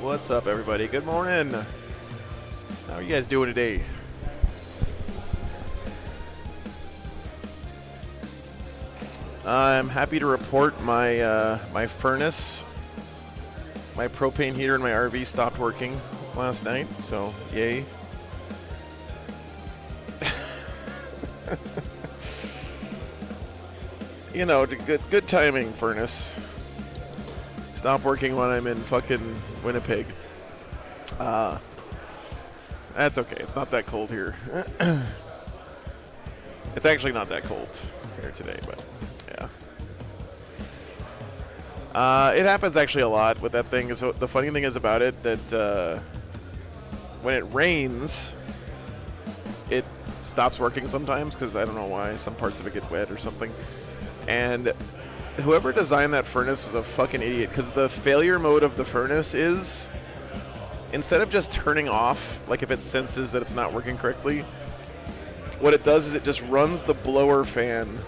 What's up, everybody? Good morning. How are you guys doing today? I'm happy to report my my furnace, my propane heater in my RV stopped working last night, so yay. You know, good timing, furnace. Stop working when I'm in fucking Winnipeg. That's okay. It's not that cold here. It's actually not that cold here today, but yeah. It happens actually a lot with that thing. So the funny thing is about it that when it rains, it stops working sometimes because I don't know why. Some parts of it get wet or something. And whoever designed that furnace was a fucking idiot, because the failure mode of the furnace is, instead of just turning off, like if it senses that it's not working correctly, what it does is it just runs the blower fan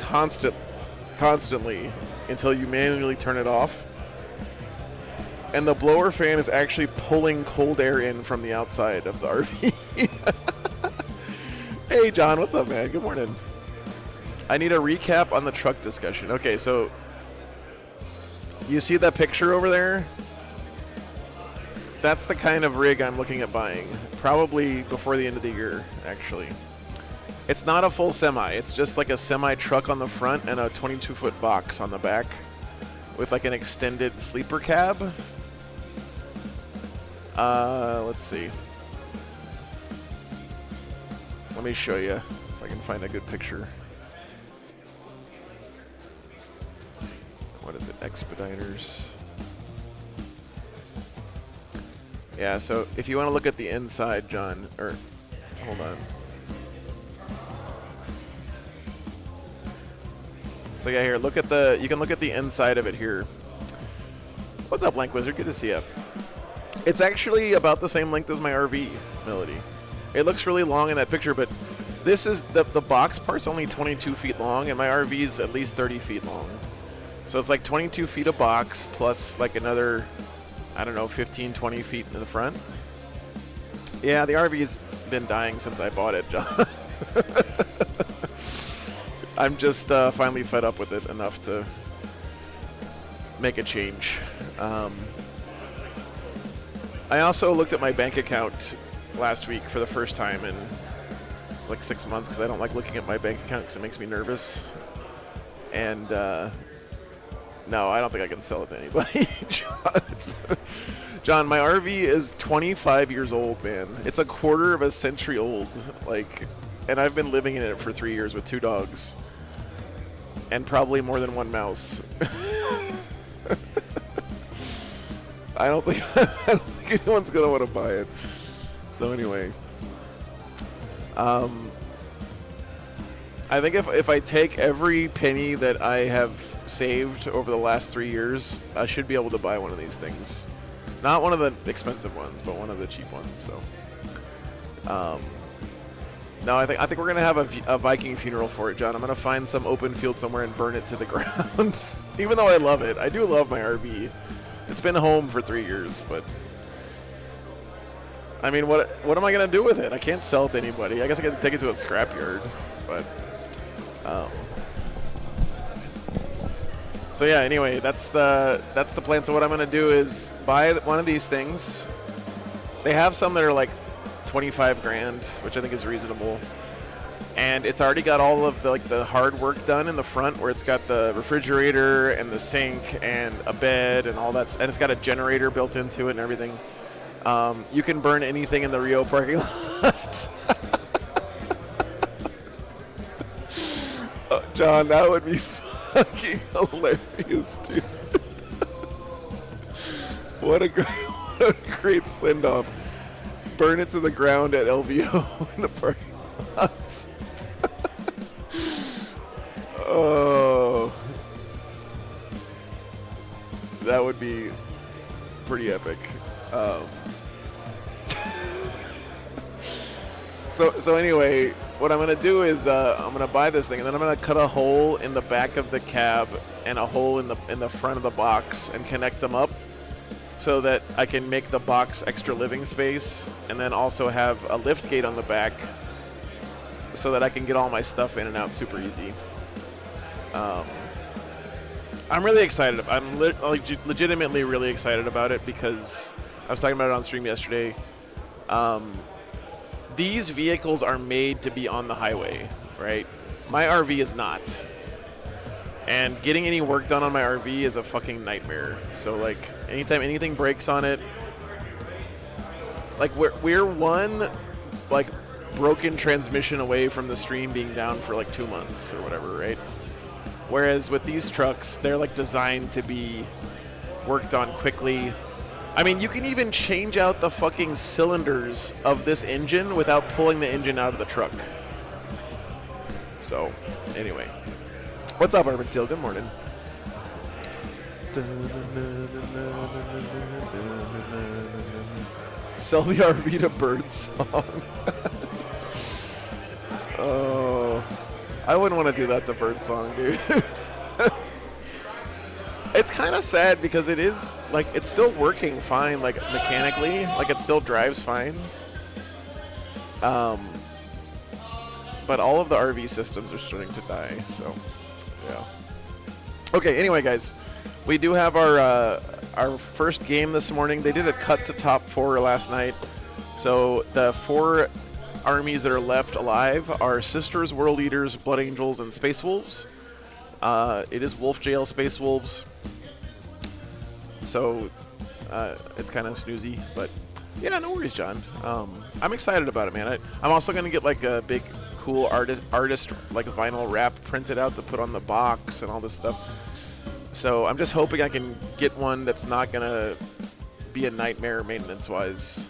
constantly until you manually turn it off. And the blower fan is actually pulling cold air in from the outside of the RV. Hey, John, what's up, man? Good morning. I need a recap on the truck discussion. Okay, so you see that picture over there? That's the kind of rig I'm looking at buying. Probably before the end of the year, actually. It's not a full semi. It's just like a semi-truck on the front and a 22-foot box on the back with like an extended sleeper cab. Let's see. Let me show you if I can find a good picture. What is it? Expediters. Yeah, so if you want to look at the inside, John, or hold on. So yeah, here, look at the, you can look at the inside of it here. What's up, Blank Wizard? Good to see you. It's actually about the same length as my RV, Melody. It looks really long in that picture, but this is, the box part's only 22 feet long, and my RV's at least 30 feet long. So it's like 22 feet of box plus like another, I don't know, 15, 20 feet in the front. Yeah, the RV's been dying since I bought it, John. I'm just finally fed up with it enough to make a change. I also looked at my bank account last week for the first time in like 6 months because I don't like looking at my bank account because it makes me nervous. And no, I don't think I can sell it to anybody. John, my RV is 25 years old, man. It's a quarter of a century old. Like, and I've been living in it for 3 years with 2 dogs. And probably more than 1 mouse. I don't think anyone's going to want to buy it. So anyway. I think if I take every penny that I have saved over the last 3 years, I should be able to buy one of these things. Not one of the expensive ones, but one of the cheap ones. So, no, I think we're gonna have a Viking funeral for it, John. I'm gonna find some open field somewhere and burn it to the ground. Even though I love it, I do love my RV. It's been home for 3 years, but I mean, what am I gonna do with it? I can't sell it to anybody. I guess I got to take it to a scrapyard, but. So yeah, anyway, that's the plan. So what I'm gonna do is buy one of these things. They have some that are like 25 grand, which I think is reasonable. And it's already got all of the hard work done in the front, where it's got the refrigerator and the sink and a bed and all that, and it's got a generator built into it and everything. You can burn anything in the Rio parking lot. John, that would be fucking hilarious, dude. What a great send-off. Burn it to the ground at LVO in the parking lot. Oh. That would be pretty epic. So anyway, what I'm going to do is I'm going to buy this thing, and then I'm going to cut a hole in the back of the cab and a hole in the front of the box and connect them up so that I can make the box extra living space, and then also have a lift gate on the back so that I can get all my stuff in and out super easy. I'm really excited. I'm legitimately really excited about it because I was talking about it on stream yesterday. These vehicles are made to be on the highway, right? My RV is not. And getting any work done on my RV is a fucking nightmare. So, like, anytime anything breaks on it, like, we're one, like, broken transmission away from the stream being down for, like, 2 months or whatever, right? Whereas with these trucks, they're, like, designed to be worked on quickly. I mean, you can even change out the fucking cylinders of this engine without pulling the engine out of the truck. So, anyway. What's up, Urban Steel? Good morning. Sell the RV to Birdsong. Oh, I wouldn't want to do that to Birdsong, dude. It's kind of sad because it is, like, it's still working fine, like, mechanically. Like, it still drives fine. But all of the RV systems are starting to die, so, yeah. Okay, anyway, guys. We do have our first game this morning. They did a cut to top 4 last night. So the 4 armies that are left alive are Sisters, World Eaters, Blood Angels, and Space Wolves. It is Wolf Jail Space Wolves. So it's kind of snoozy, but yeah, no worries, John. I'm excited about it, man. I'm also going to get like a big, cool artist like vinyl wrap printed out to put on the box and all this stuff. So I'm just hoping I can get one that's not going to be a nightmare maintenance-wise.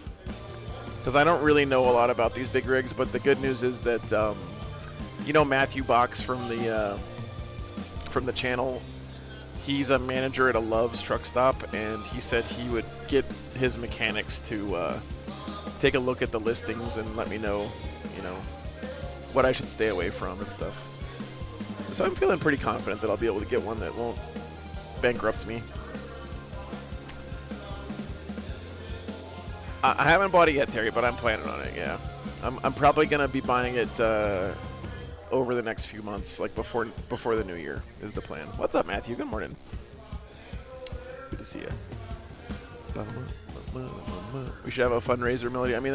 Because I don't really know a lot about these big rigs, but the good news is that, you know, Matthew Box from the channel, he's a manager at a Love's truck stop, and he said he would get his mechanics to take a look at the listings and let me know, you know, what I should stay away from and stuff. So I'm feeling pretty confident that I'll be able to get one that won't bankrupt me. I haven't bought it yet, Terry, but I'm planning on it, yeah. I'm probably going to be buying it over the next few months, like before the new year is the plan. What's up, Matthew? Good morning. Good to see you. We should have a fundraiser, Melody. I mean,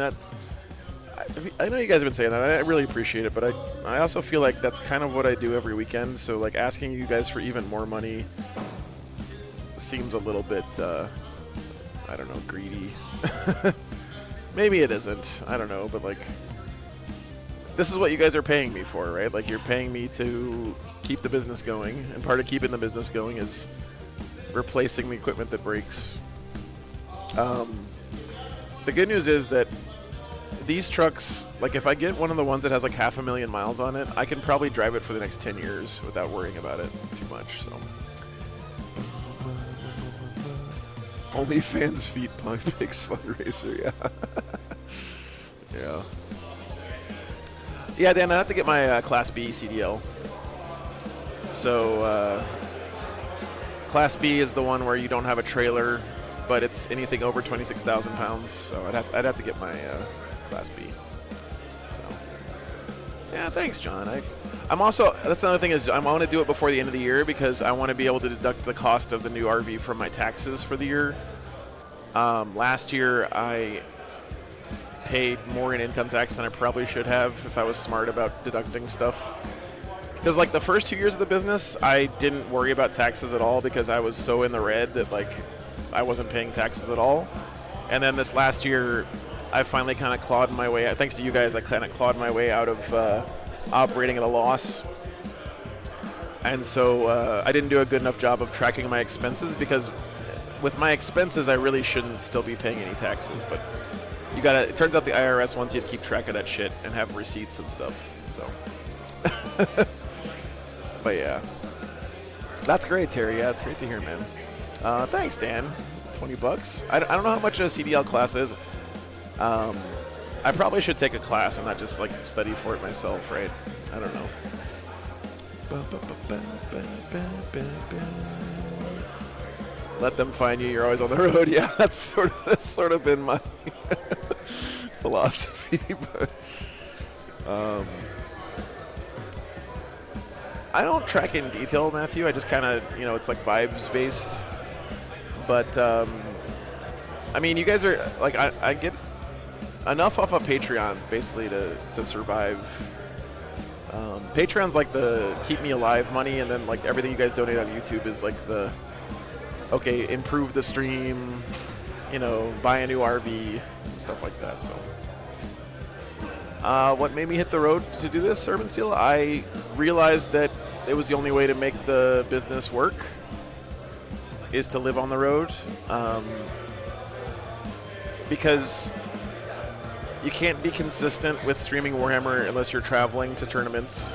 I know you guys have been saying that. I really appreciate it, but I also feel like that's kind of what I do every weekend. So, like, asking you guys for even more money seems a little bit, I don't know, greedy. Maybe it isn't. I don't know, but, like, this is what you guys are paying me for, right? Like, you're paying me to keep the business going, and part of keeping the business going is replacing the equipment that breaks. The good news is that these trucks, like, if I get one of the ones that has like 500,000 miles on it, I can probably drive it for the next 10 years without worrying about it too much. So, OnlyFans feet punk pics fundraiser, yeah. Yeah. Yeah, Dan, I have to get my Class B CDL. So, Class B is the one where you don't have a trailer, but it's anything over 26,000 pounds. So I'd have to get my Class B. So, yeah, thanks, John. I'm also, that's another thing is I want to do it before the end of the year because I want to be able to deduct the cost of the new RV from my taxes for the year. Last year I paid more in income tax than I probably should have if I was smart about deducting stuff. Because, like, the first 2 years of the business, I didn't worry about taxes at all because I was so in the red that, like, I wasn't paying taxes at all. And then this last year, I finally kind of clawed my way, thanks to you guys, I kind of clawed my way out of operating at a loss. And so I didn't do a good enough job of tracking my expenses because with my expenses, I really shouldn't still be paying any taxes. But you gotta, it turns out the IRS wants you to keep track of that shit and have receipts and stuff. So, but yeah, that's great, Terry. Yeah, it's great to hear, man. Thanks, Dan. $20. I don't know how much a CDL class is. I probably should take a class and not just like study for it myself, right? I don't know. let them find you. You're always on the road. Yeah, that's sort of been my philosophy. But I don't track in detail, Matthew. I just kind of, it's like vibes based. But I mean, you guys are like, I get enough off of Patreon basically to survive. Patreon's like the keep me alive money, and then like everything you guys donate on YouTube is like the improve the stream, buy a new RV, stuff like that. So what made me hit the road to do this, Urban Steel? I realized that it was the only way to make the business work is to live on the road, because you can't be consistent with streaming Warhammer unless you're traveling to tournaments.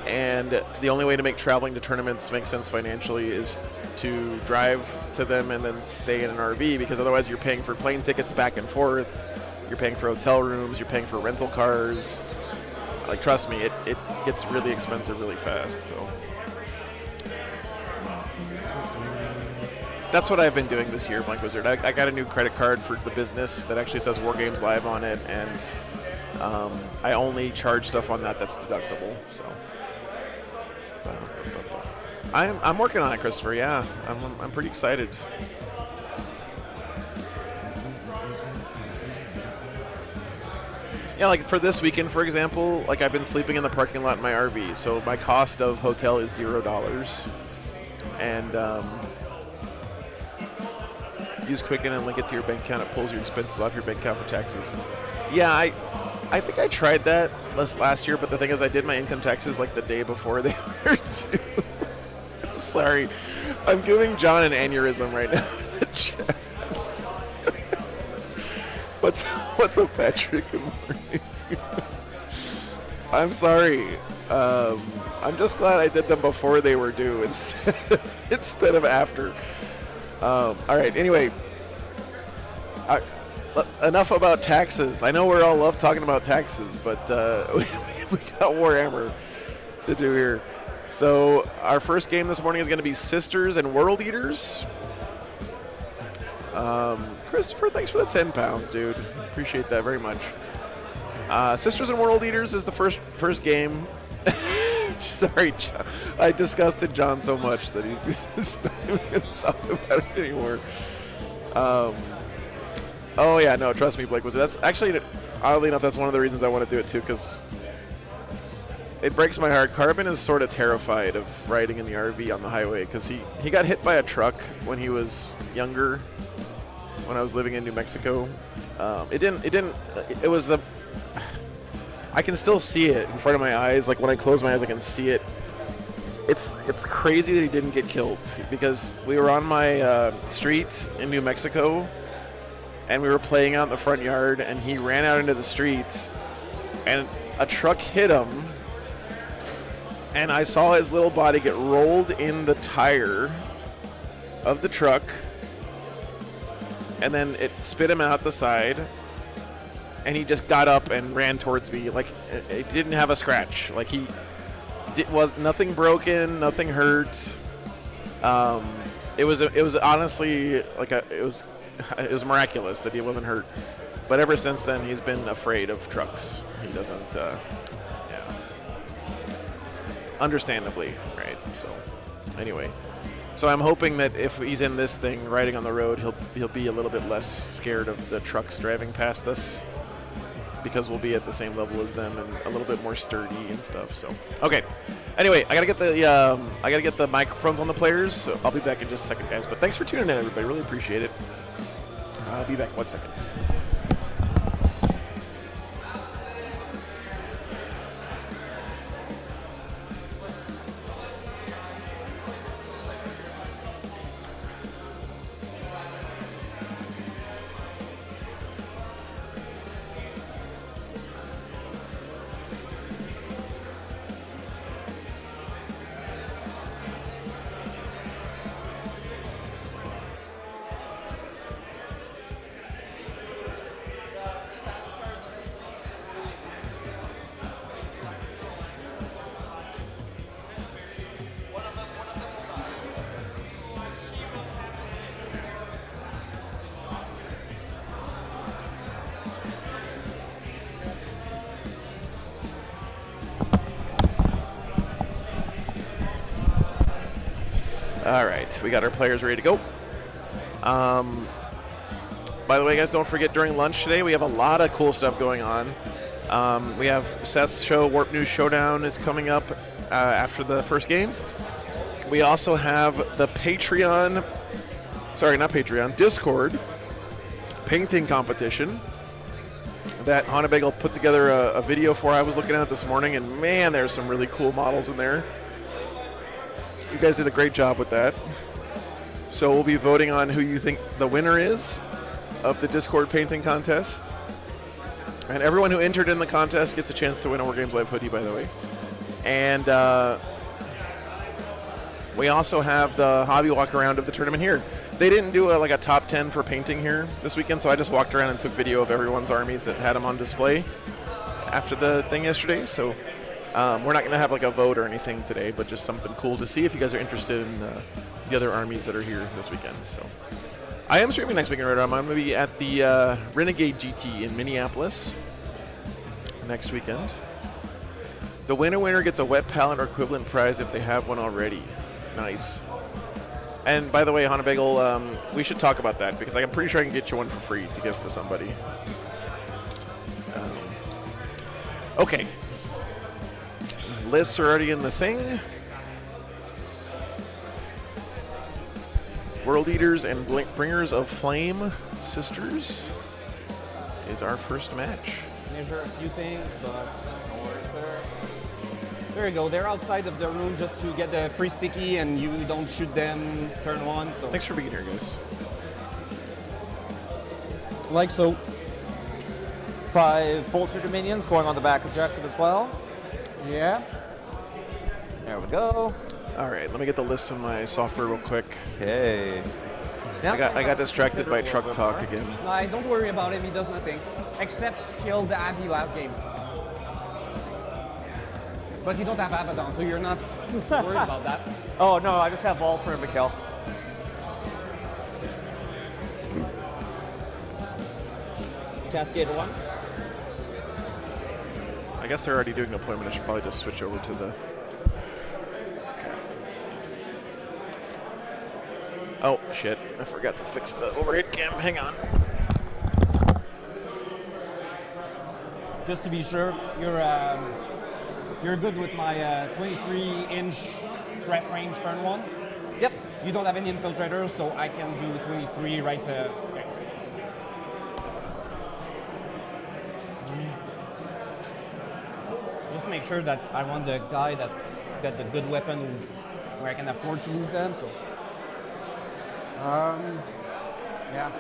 And the only way to make traveling to tournaments make sense financially is to drive to them and then stay in an RV, because otherwise you're paying for plane tickets back and forth, you're paying for hotel rooms, you're paying for rental cars. Like, trust me, it gets really expensive really fast. So that's what I've been doing this year, Blank Wizard. I got a new credit card for the business that actually says War Games Live on it, and I only charge stuff on that's deductible. So I'm working on it, Christopher. Yeah, I'm pretty excited. Yeah, like for this weekend, for example, like I've been sleeping in the parking lot in my RV, so my cost of hotel is $0, and use Quicken and link it to your bank account. It pulls your expenses off your bank account for taxes. Yeah, I think I tried that last year, but the thing is I did my income taxes like the day before they were due. I'm sorry. I'm giving John an aneurysm right now in the chat. What's up, Patrick? Good morning. I'm sorry. I'm just glad I did them before they were due instead of after. All right. Anyway, enough about taxes. I know we all love talking about taxes, but we got Warhammer to do here. So our first game this morning is going to be Sisters and World Eaters. Christopher, thanks for the 10 pounds, dude. Appreciate that very much. Sisters and World Eaters is the first game. Sorry, John. I disgusted John so much that he's just not even going to talk about it anymore. Oh, yeah, no, trust me, Blake. That's actually, oddly enough, that's one of the reasons I want to do it, too, because it breaks my heart. Carbon is sort of terrified of riding in the RV on the highway because he got hit by a truck when he was younger, when I was living in New Mexico. It was the... I can still see it in front of my eyes. Like, when I close my eyes, I can see it. It's crazy that he didn't get killed, because we were on my street in New Mexico, and we were playing out in the front yard, and he ran out into the street, and a truck hit him, and I saw his little body get rolled in the tire of the truck, and then it spit him out the side, and he just got up and ran towards me. Like, it didn't have a scratch. Like, was nothing broken, nothing hurt. It was honestly like it was miraculous that he wasn't hurt. But ever since then, he's been afraid of trucks. He doesn't, understandably, right? So, anyway, so I'm hoping that if he's in this thing riding on the road, he'll be a little bit less scared of the trucks driving past us, because we'll be at the same level as them and a little bit more sturdy and stuff. So, okay. Anyway, I gotta get the microphones on the players. So I'll be back in just a second, guys. But thanks for tuning in, everybody. Really appreciate it. I'll be back in 1 second. All right, we got our players ready to go. By the way, guys, don't forget during lunch today, we have a lot of cool stuff going on. We have Seth's show, Warp News Showdown, is coming up after the first game. We also have the Discord painting competition that Honeybagel put together a video for. I was looking at it this morning, and man, there's some really cool models in there. You guys did a great job with that. So we'll be voting on who you think the winner is of the Discord painting contest. And everyone who entered in the contest gets a chance to win a War Games Live hoodie, by the way. And we also have the hobby walk around of the tournament here. They didn't do a top 10 for painting here this weekend, so I just walked around and took video of everyone's armies that had them on display after the thing yesterday. So we're not going to have a vote or anything today, but just something cool to see if you guys are interested in the other armies that are here this weekend. So I am streaming next weekend. I'm going to be at the Renegade GT in Minneapolis next weekend. The winner gets a wet palette or equivalent prize if they have one already. Nice. And by the way, Honeybagel, we should talk about that because I'm pretty sure I can get you one for free to give to somebody. Okay. Lists are already in the thing. World Eaters and Bringers of Flame Sisters is our first match. Measure a few things, but no worries there. There you go. They're outside of the room just to get the free sticky, and you don't shoot them turn one. So thanks for being here, guys. Like so. 5 Bolter Dominions going on the back objective as well. Yeah. There we go. All right, let me get the list in my software real quick. Okay. I got distracted by truck talk again. No, don't worry about him. He does nothing except kill the Abbey last game. But you don't have Abaddon, so you're not worried about that. Oh no, I just have Vol for him to kill. Cascade 1. I guess they're already doing deployment. I should probably just switch over to the... Oh, shit. I forgot to fix the overhead cam. Hang on. Just to be sure, you're good with my 23-inch threat range turn 1? Yep. You don't have any infiltrators, so I can do 23 right okay. Just make sure that I want the guy that got the good weapon where I can afford to lose them, so... yeah.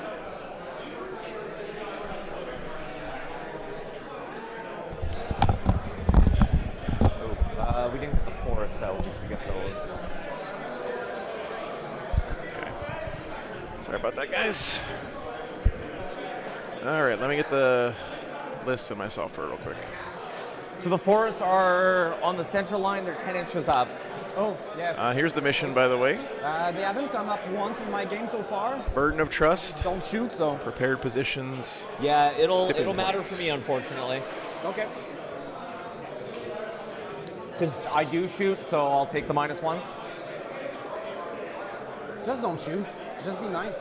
We didn't get the forest out. We should get those. Okay. Sorry about that, guys. All right, let me get the list in my software real quick. So the forests are on the center line. They're 10 inches up. Oh, yeah. Here's the mission, by the way. They haven't come up once in my game so far. Burden of Trust. Don't shoot, so... Prepared positions. Yeah, it'll matter points. for me, unfortunately. Okay. Because I do shoot, so I'll take the -1s. Just don't shoot. Just be nice.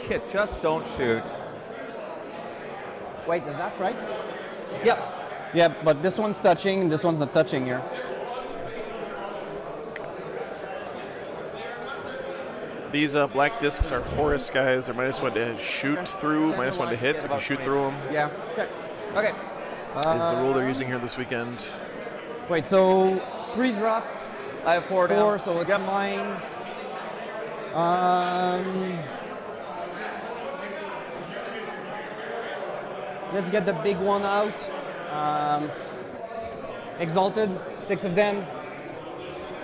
Yeah, just don't shoot. Wait, is that right? Yep. Yeah, but this one's touching, this one's not touching here. These black discs are forest guys. They're -1 to shoot through, -1 to hit if you shoot through them. Yeah. Okay. Okay. Is the rule they're using here this weekend. Wait, so 3 drop. I have 4 down. 4, so it's mine. Let's get the big one out. Exalted, 6 of them.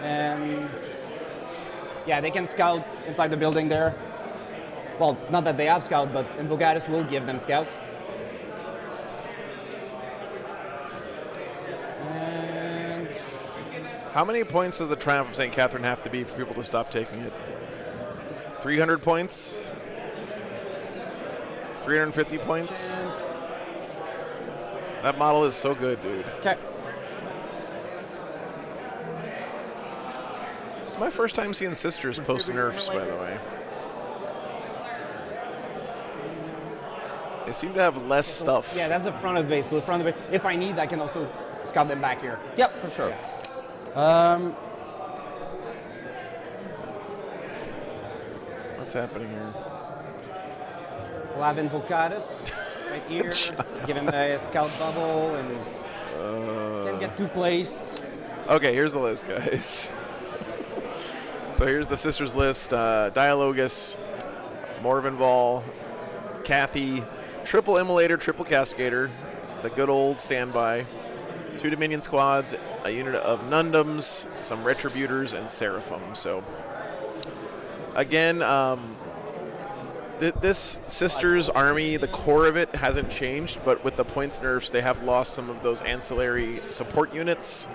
And yeah, they can scout inside the building there. Well, not that they have scout, but Invocatus will give them scout. And How many points does the Triumph of St. Catherine have to be for people to stop taking it? 300 points? 350 points? That model is so good, dude. okay. It's my first time seeing Sisters post nerfs, by the way. They seem to have less stuff. Yeah, that's the front of the base. So the front of it, if I need, I can also scout them back here. Yep, for sure. What's happening here? We'll have Invocatus right here. Give him a scout bubble and can get 2 place. Okay, here's the list, guys. So here's the Sisters list. Dialogus, Morvenval, Kathy, triple Immolator, triple Castigator, the good old standby, 2 Dominion squads, a unit of Nundums, some Retributors, and Seraphim. So again, this Sisters army, the core of it hasn't changed, but with the points nerfs, they have lost some of those ancillary support units.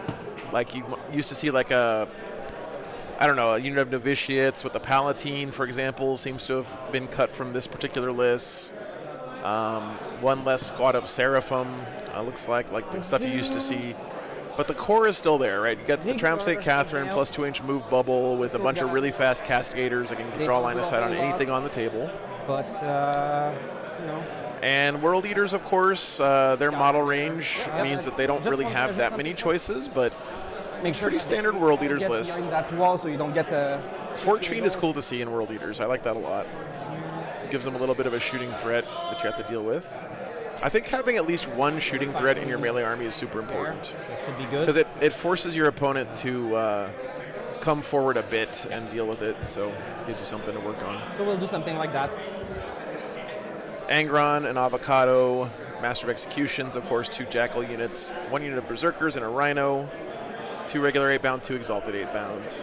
Like you used to see like a unit of Novitiates with the Palatine, for example, seems to have been cut from this particular list. 1 less squad of Seraphim, looks like the stuff you used to see. But the core is still there, right? You got the Tramp St. Catherine plus 2-inch move bubble with a bunch of really fast Castigators that can draw line of sight on anything on the table. But, you know. And World Eaters, of course, their model range means that they don't really have that many choices, but make sure pretty standard World Eaters get list. behind that wall so you don't get the Forge Fiend is cool to see in World Eaters. I like that a lot. Gives them a little bit of a shooting threat that you have to deal with. I think having at least 1 shooting threat in your melee army is super important. That should be good. Because it forces your opponent to come forward a bit and deal with it, so it gives you something to work on. So we'll do something like that. Angron, an Avocado, Master of Executions, of course, 2 Jackal units, 1 unit of Berserkers and a Rhino, 2 regular 8-bound, 2 exalted 8-bound,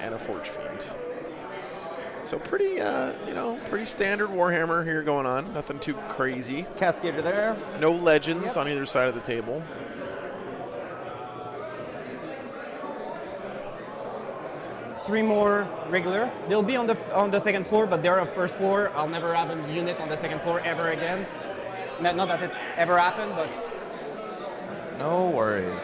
and a Forge Fiend. So pretty, pretty standard Warhammer here going on. Nothing too crazy. Cascadator there. No legends on either side of the table. Three more regular. They'll be on the second floor, but they're on first floor. I'll never have a unit on the second floor ever again. Not that it ever happened, but No worries.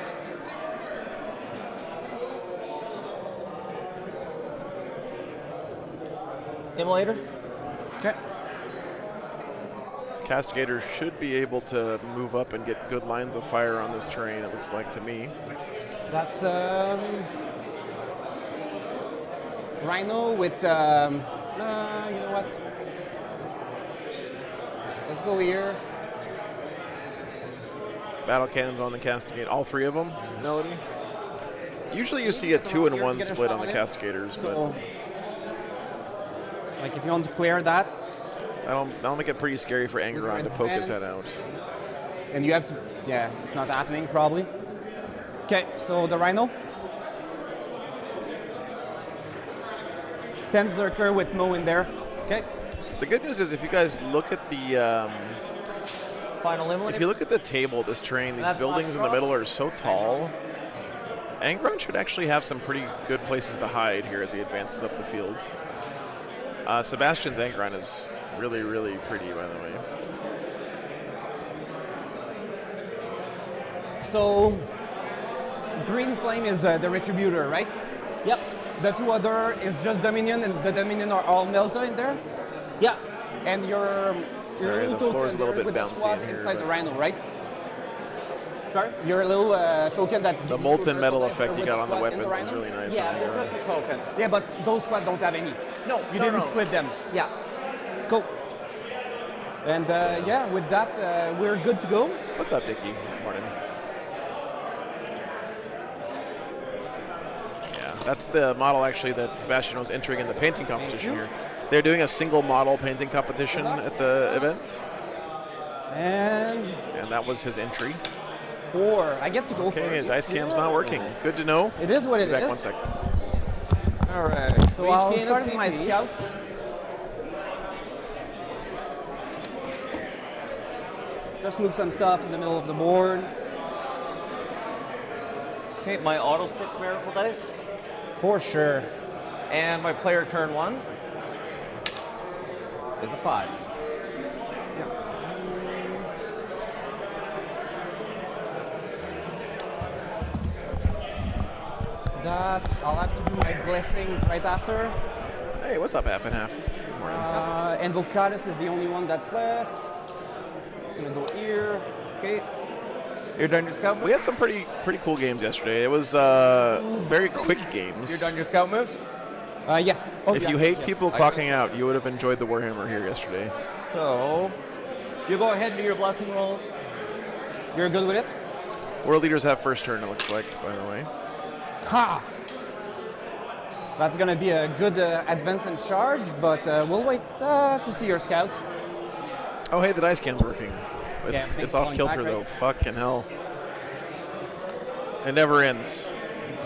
Immolator. okay. This Castigator should be able to move up and get good lines of fire on this terrain, it looks like to me. That's Rhino with you know what? Let's go here. Battle Cannons on the Castigator, all 3 of them, Melody? Usually you see a 2-in-1 split on the Castigators, So, like if you want to clear that, but that'll make it pretty scary for Angron to poke his head out. and you have to, yeah, it's not happening probably. Okay, so the Rhino. 10 Zerker with Mo in there. Okay. The good news is if you guys look at the Final Immolator. if you look at the table, this terrain, these That's buildings in the not middle are so tall. Angron should actually have some pretty good places to hide here as he advances up the field. Sebastian's Angron is really, really pretty, by the way. So, Green Flame is the Retributor, right? Yep. The 2 other is just Dominion, and the Dominion are all Melta in there. Yeah. And your Sorry, little the floor's a token little bit with the bouncy squad in here, inside the but- Rhino, right? Sorry? Your little token that... The gives you molten a metal with effect you got on the squad in weapons is Rhino? really nice. Yeah, on they're Angron. just a token. Yeah, but those squad don't have any. No, You no, didn't no. split them. Yeah. Cool. And yeah, with that, we're good to go. What's up, Dickie? Morning. Yeah, that's the model actually that Sebastian was entering in the painting competition here. They're doing a single model painting competition at the event, And and that was his entry. 4. I get to go Okay, first. his ice cam's not working. Good to know. It is what it Be back is. 1 second. All right. So Each I'll gain a start with my CP. scouts. Just move some stuff in the middle of the board. Okay, my auto 6 miracle dice. For sure. And my player turn 1 is a 5. that, I'll have to do my blessings right after. Hey, what's up, half and half? Good morning. And Volcatus is the only one that's left. It's gonna go here. Okay. You're done your scout moves? We had some pretty cool games yesterday. It was very quick games. You're done your scout moves? Yeah. Oh, If yeah. you hate Yes. people clocking out, you would have enjoyed the Warhammer here yesterday. So, you go ahead and do your blessing rolls. You're good with it? World leaders have first turn, it looks like, by the way. Ha! That's gonna be a good advance and charge, but we'll wait to see your scouts. Oh, hey, the dice cam's working. It's things off going kilter, back, right? though. Fucking hell. It never ends.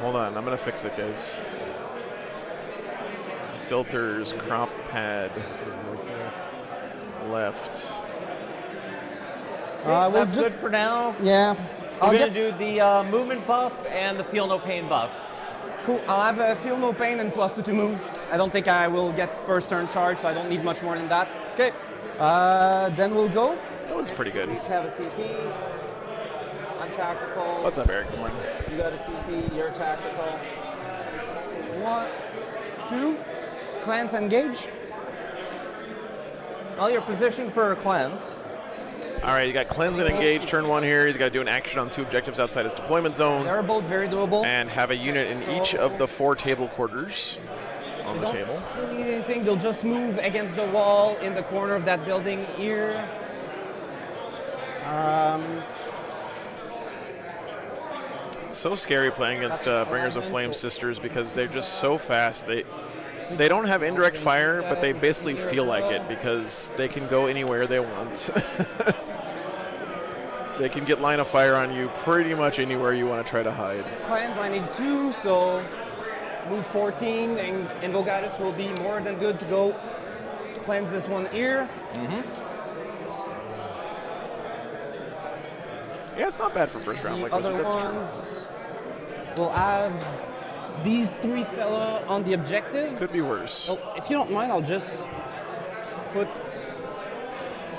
Hold on, I'm going to fix it, guys. Filters, crop pad, left. We'll That's just- good for now. Yeah. We're I'll going get to do the movement buff and the feel no pain buff. cool. I'll have a feel no pain and +2 to move. I don't think I will get first turn charge, so I don't need much more than that. Okay. Then we'll go. That one's pretty good. Each have a CP. I'm tactical. What's up, Eric? Good morning. You got a CP. You're tactical. 1, 2. Clans engage. Well, you're positioned for a cleanse. All right, you got cleanse and engage, turn 1 here. He's got to do an action on 2 objectives outside his deployment zone They're both very doable. and have a unit in each of the 4 table quarters on the They table. don't really need anything. They'll just move against the wall in the corner of that building here. It's so scary playing against Bringers of Flame Sisters because they're just so fast. They don't have indirect fire, but they basically feel like it because they can go anywhere they want. They can get line of fire on you pretty much anywhere you want to try to hide. Clans, I need 2, so move 14, and Invogatus will be more than good to go. Cleanse this one here. Yeah, it's not bad for first round. The Like other that's true. ones will have these 3 fella on the objective. Could be worse. So if you don't mind, I'll just put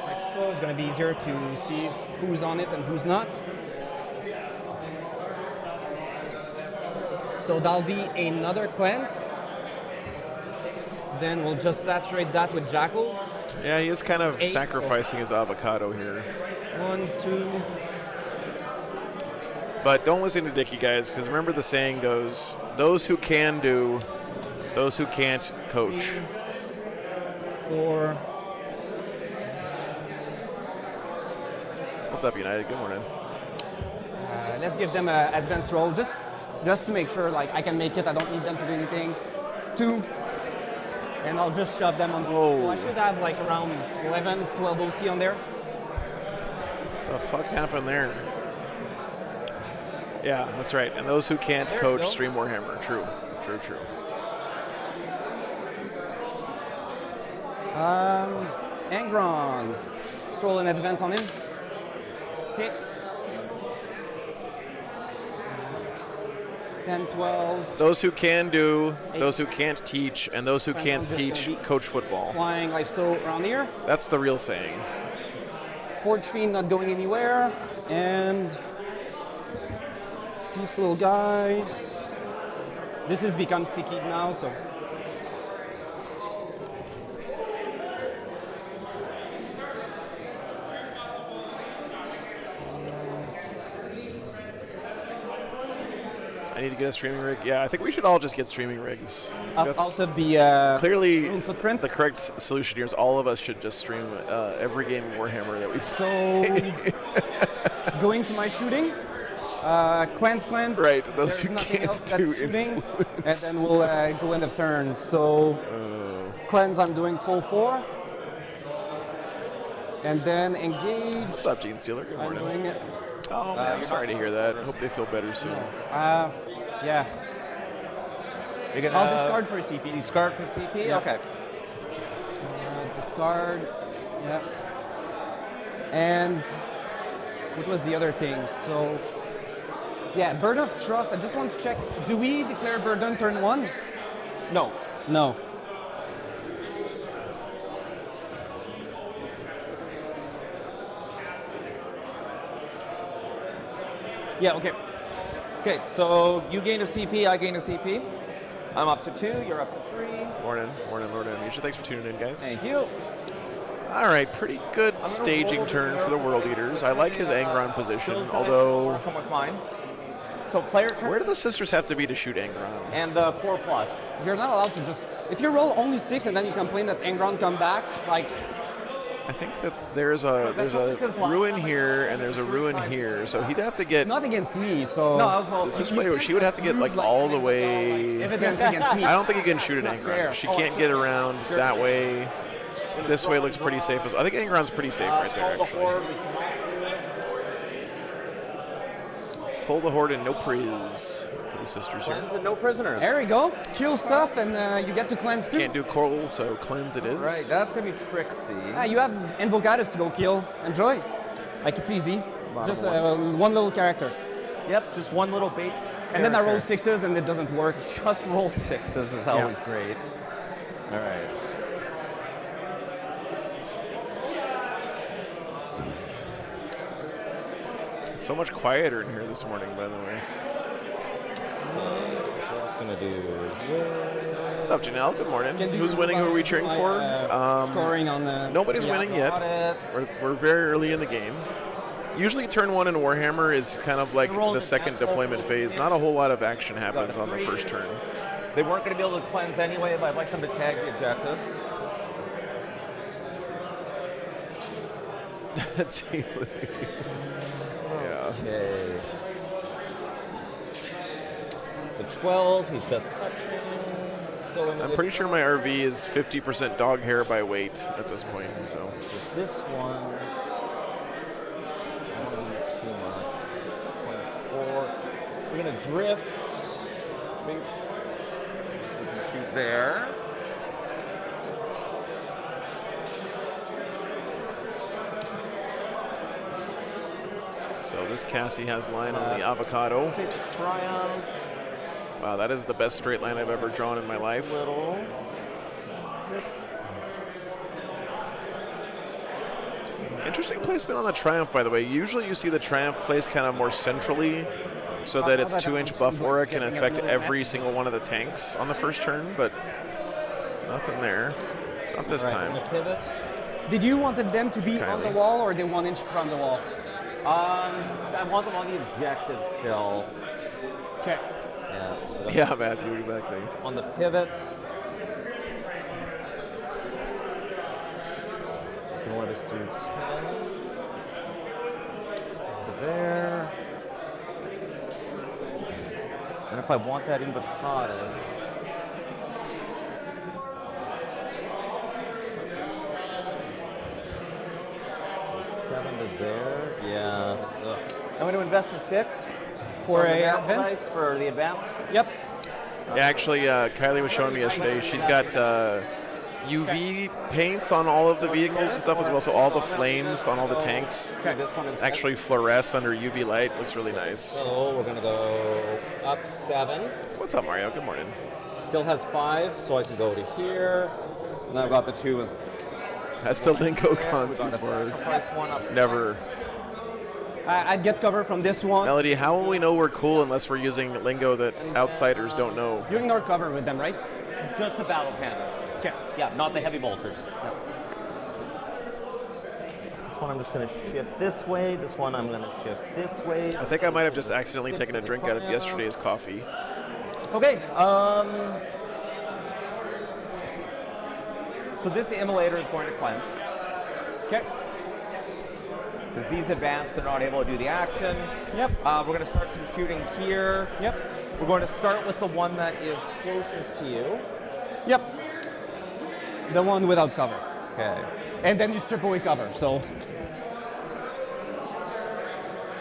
like so. It's going to be easier to see who's on it and who's not. So that'll be another cleanse. Then we'll just saturate that with jackals. Yeah, he is kind of 8, sacrificing his avocado here. 1, 2. But don't listen to Dickie, guys, because remember the saying goes, those who can do, those who can't coach. 4. What's up, United? Good morning. Let's give them an advanced roll just to make sure like I can make it. I don't need them to do anything. 2. And I'll just shove them on. Whoa. So I should have like around 11, 12 OC on there. The fuck happened there? Yeah, that's right. And those who can't There you coach go. stream Warhammer. True. Angron. Let's roll an advance on him. 6. 10, 12. Those who can do, 8. those who can't teach, and those who can't Just teach gonna be coach football. Flying like so around here. That's the real saying. Forge Fiend not going anywhere. And these little guys. This has become sticky now, so. I need to get a streaming rig. Yeah, I think we should all just get streaming rigs. Out That's of the clearly own footprint. the correct solution here is all of us should just stream every game of Warhammer that we play. So, going to my shooting. Clans. Right, those There's who nothing can't else that's do shooting. And influence. then we'll go end of turn. So, cleanse, I'm doing full 4. And then engage. What's up, Gene Stealer? Good I'm morning. doing it. Oh man, I'm sorry to hear that. Hope they feel better soon. Yeah. You're gonna I'll discard for a CP. discard for CP? Yeah. Okay. Discard. Yep. And what was the other thing? So, yeah, Burden of Trust. I just want to check. Do we declare Burden turn 1? No. No. Yeah, okay. Okay, so you gain a CP, I gain a CP. I'm up to 2, you're up to 3. Morning. Thanks for tuning in, guys. Thank you. All right, pretty good staging turn for the World Eaters. I like his Angron position, although... Come with mine. So player turn. Where do the sisters have to be to shoot Angron? And the 4+. You're not allowed to just... If you roll only 6 and then you complain that Angron come back, like... I think that there's a ruin here and there's a ruin here, so he'd have to get... Not against me, so... No, I was This is what she would have to get like all the way... Evidence against me. I don't think you can shoot an Angron. fair. She can't get around that way. This way looks pretty safe as well. I think Angron's pretty safe right there, actually. Pull the horde and no priz for the sisters here. Cleanse and no prisoners. There we go. Kill stuff and you get to cleanse too. Can't do coral, so cleanse it is. Right, that's going to be Trixie. You have Invocatus to go kill. Enjoy. Like, it's easy. Just one little character. Yep, just one little bait. And then I roll character. 6s and it doesn't work. Just roll 6s is always great. All right. It's so much quieter in here this morning, by the way. So what it's going to do is... What's up, Janelle? Good morning. Can you Who's winning? Who are we cheering for? Scoring on the... Nobody's winning yet. We're very early in the game. Usually turn 1 in Warhammer is kind of like the second deployment phase. Not a whole lot of action happens on the first turn. They weren't going to be able to cleanse anyway, but I'd like them to tag the objective. That's healing. Yeah. Okay. The 12, he's just touching. I'm pretty sure my RV is 50% dog hair by weight at this point. So this one, I don't want to use too much. 24. We're gonna drift. We can shoot there. So this Cassie has line on the avocado. Take the Triumph. Wow, that is the best straight line I've ever drawn in my life. Little. Interesting placement on the Triumph, by the way. Usually you see the Triumph placed kind of more centrally so that its 2-inch buff aura can affect every single one of the tanks on the first turn, but nothing there. Not this time. Pivot. Did you wanted them to be on the wall or they 1 inch from the wall? I want them on the objective still. Okay. Yeah, so Yeah, Matthew, exactly. on the pivot. Just gonna let us do 10. So there. And if I want that Invocatus, there, yeah. I'm going to invest in 6 For the a miracle advance? dice for the advance. Yep. Yeah, actually, Kylie was showing me yesterday. She's got UV paints on all of the vehicles and stuff as well, so all the flames on all the tanks Okay, this one is actually fluoresce under UV light. Looks really nice. So we're going to go up 7. What's up, Mario? Good morning. Still has 5, so I can go to here. And then I've got the 2 with. That's the Linko content Got to for sacrifice one up. never. I'd get cover from this one. Melody, how will we know we're cool unless we're using lingo that outsiders don't know? You ignore cover with them, right? Just the battle cannons. Okay. Yeah, not the heavy bolters. No. This one I'm just going to shift this way. This one I'm going to shift this way. I think I might have just accidentally taken a drink out of yesterday's coffee. Okay. So this immolator is going to cleanse. Okay. Because these advanced, they're not able to do the action. Yep. We're going to start some shooting here. Yep. We're going to start with the one that is closest to you. Yep. The one without cover. Okay. And then you strip away cover, so.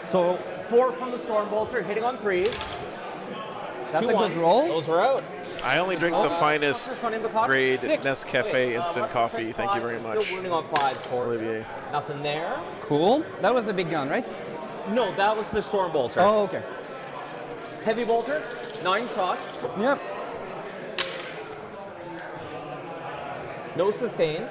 So 4 from the Storm Bolter, hitting on 3s. That's 2 a ones. good roll. Those are out. I only drink the finest grade 6. Nescafe instant coffee. Thank you very much, Still wounding on 5s for Olivier. Nothing there. Cool. That was the big gun, right? No, that was the Storm Bolter. Oh, okay. Heavy Bolter, 9 shots. Yep. No sustain.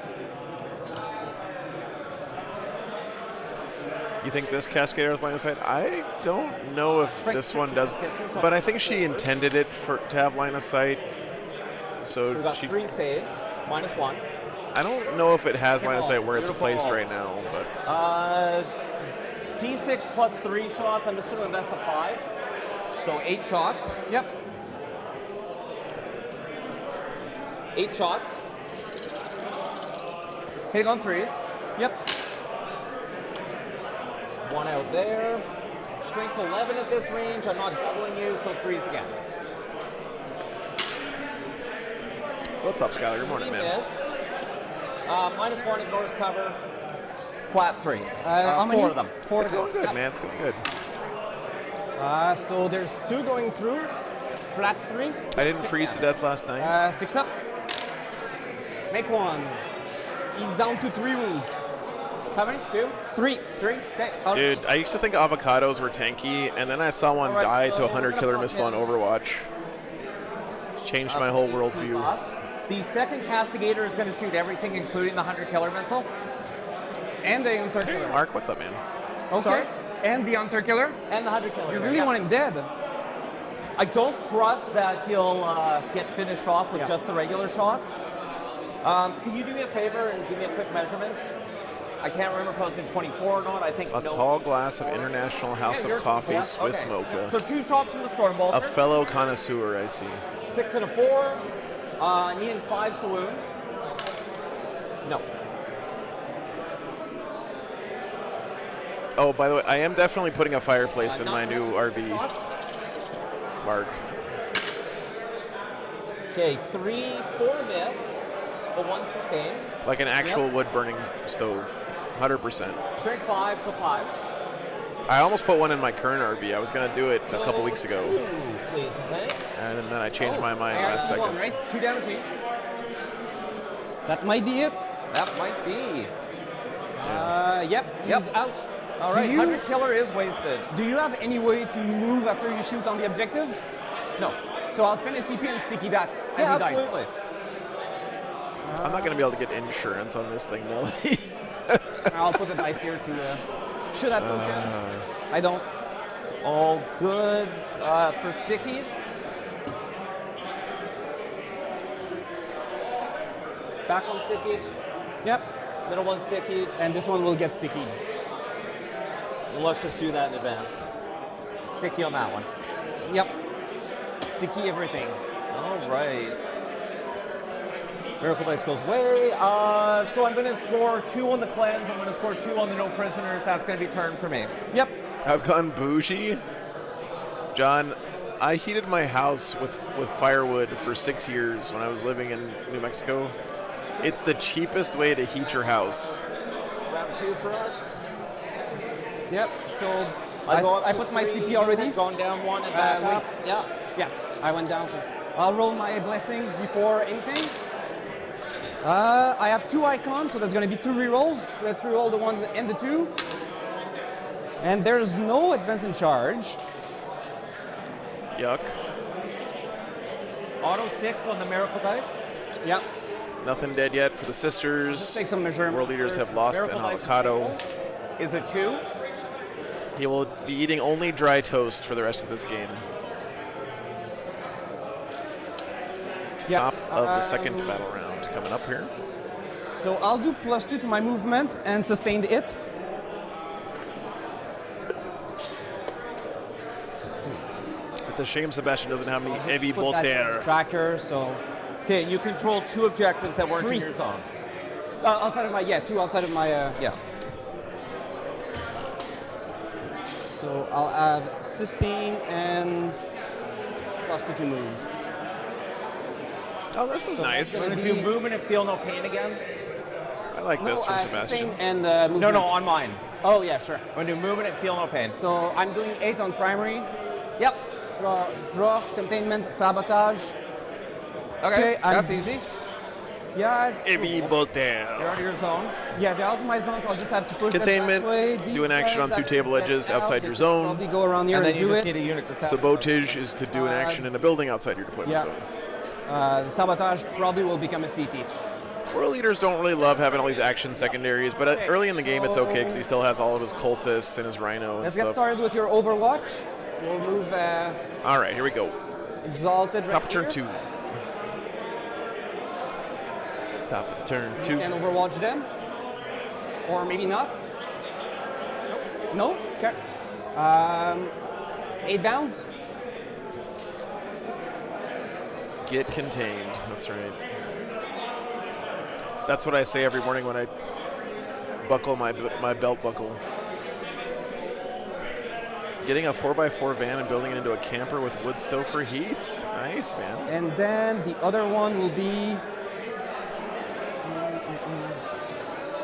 You think this Cascader has line of sight? I don't know if this one does, but I think she intended it to have line of sight. So We got she, 3 saves, -1. I don't know if it has line of sight where it's Beautiful. placed right now, but D6 plus 3 shots. I'm just going to invest a 5. So 8 shots. Yep. 8 shots. Hitting on 3s. Yep. 1 out there. Strength 11 at this range. I'm not doubling you, so 3s again. what's up, Skylar? Good morning, man. Missed. -1 ignores cover. Flat 3. How many? 4 of them. Four It's of them. going good, man. It's going good. So there's 2 going through. Flat 3. I didn't freeze to death last night. 6 up. Make 1. He's down to 3 wounds. How many? 2? 3. 3? Okay. Dude, I used to think avocados were tanky, and then I saw one All right, die to so 100 we're killer gonna missile on pop in. Overwatch. It's changed my whole worldview. The second Castigator is going to shoot everything, including the 100 killer missile. And the Hunter Killer. Mark, what's up, man? Okay. Sorry? And the Hunter Killer. And the 100 killer. You really want him dead. I don't trust that he'll get finished off with Yeah. just the regular shots. Can you do me a favor and give me a quick measurement? I can't remember if I was in 24 or not. I think A tall glass of International House you're of Coffee 24. Swiss Okay. Mocha. So 2 shots from the Storm Bolter. A fellow connoisseur, I see. 6 and a 4. Needing 5s to wound. No. Oh, by the way, I am definitely putting a fireplace in my new RV, Mark. Okay, 3, 4 miss, but 1 sustained. Like an actual wood-burning stove. 100%. Shrink 5, so 5s. I almost put one in my current RV. I was going to do it a couple weeks ago, 2, please, and thanks. and then I changed my mind There, last one, second. right? 2 damage each. That might be it. That might be. Yep. He's out. All right, Do you- 100 killer is wasted. Do you have any way to move after you shoot on the objective? No. So I'll spend a CP and sticky that. And Yeah, he died. absolutely. I'm not going to be able to get insurance on this thing, Melody. I'll put the dice here to should have token. I don't. All good for stickies. Back one sticky, Yep. middle one sticky. And this one will get sticky. Let's just do that in advance. Sticky on that one. Yep. Sticky everything. All right. Miracle Dice goes away. So I'm going to score 2 on the cleanse. I'm going to score 2 on the no prisoners. That's going to be turn for me. Yep. I've gone bougie. John, I heated my house with firewood for 6 years when I was living in New Mexico. It's the cheapest way to heat your house. Round 2 for us. Yep. So go up I to put my 3, CP already. Gone down 1 and back wait. up. Yeah. Yeah. I went down. So I'll roll my blessings before anything. I have 2 icons, so there's going to be 2 rerolls. Let's reroll the 1 and the 2. And there's no advance in charge. Yuck. Auto 6 on the Miracle Dice. Yep. Nothing dead yet for the sisters. Let's take some measurement. World leaders have lost an Miracle Dice avocado. is a 2. He will be eating only dry toast for the rest of this game. Yep. Top of the second battle round coming up here. So I'll do +2 to my movement and sustain the hit. It's a shame Sebastian doesn't have any heavy Put that Voltaire. tracker, so Okay, you control 2 objectives that weren't 3. in your zone. outside of my 2 outside of my. Yeah. So I'll have sustain and +2 to move. Oh, this is nice. that's We're going to do movement and feel no pain again. I like this from Sustain Sebastian. and movement. No, on mine. Oh yeah, sure. We're going to do movement and feel no pain. So I'm doing 8 on primary. Yep. Draw, containment, sabotage. Okay, I'm- that's easy. Yeah, it's Heavy Voltaire. You're out of your zone. yeah. They're out of my zone, so I'll just have to push them Containment, that way. do an action on Defense, 2 I table have to edges get outside out, your get- zone. Probably go around here And then and you do just it. need a unit to sabotage. Sabotage is to do an action in a building outside your deployment yeah. zone. The sabotage probably will become a CP. World leaders don't really love having all these action secondaries, but Okay, early in the game it's okay because so- he still has all of his cultists and his rhino and Let's stuff. get started with your Overwatch. We'll move All right, here we go. Exalted Top right of turn here. 2. Top of turn You 2. can Overwatch them. Or maybe not. Nope. Okay. 8 bounds. Get contained. That's right. That's what I say every morning when I buckle my belt buckle. Getting a 4x4 van and building it into a camper with wood stove for heat. Nice, man. And then the other one will be.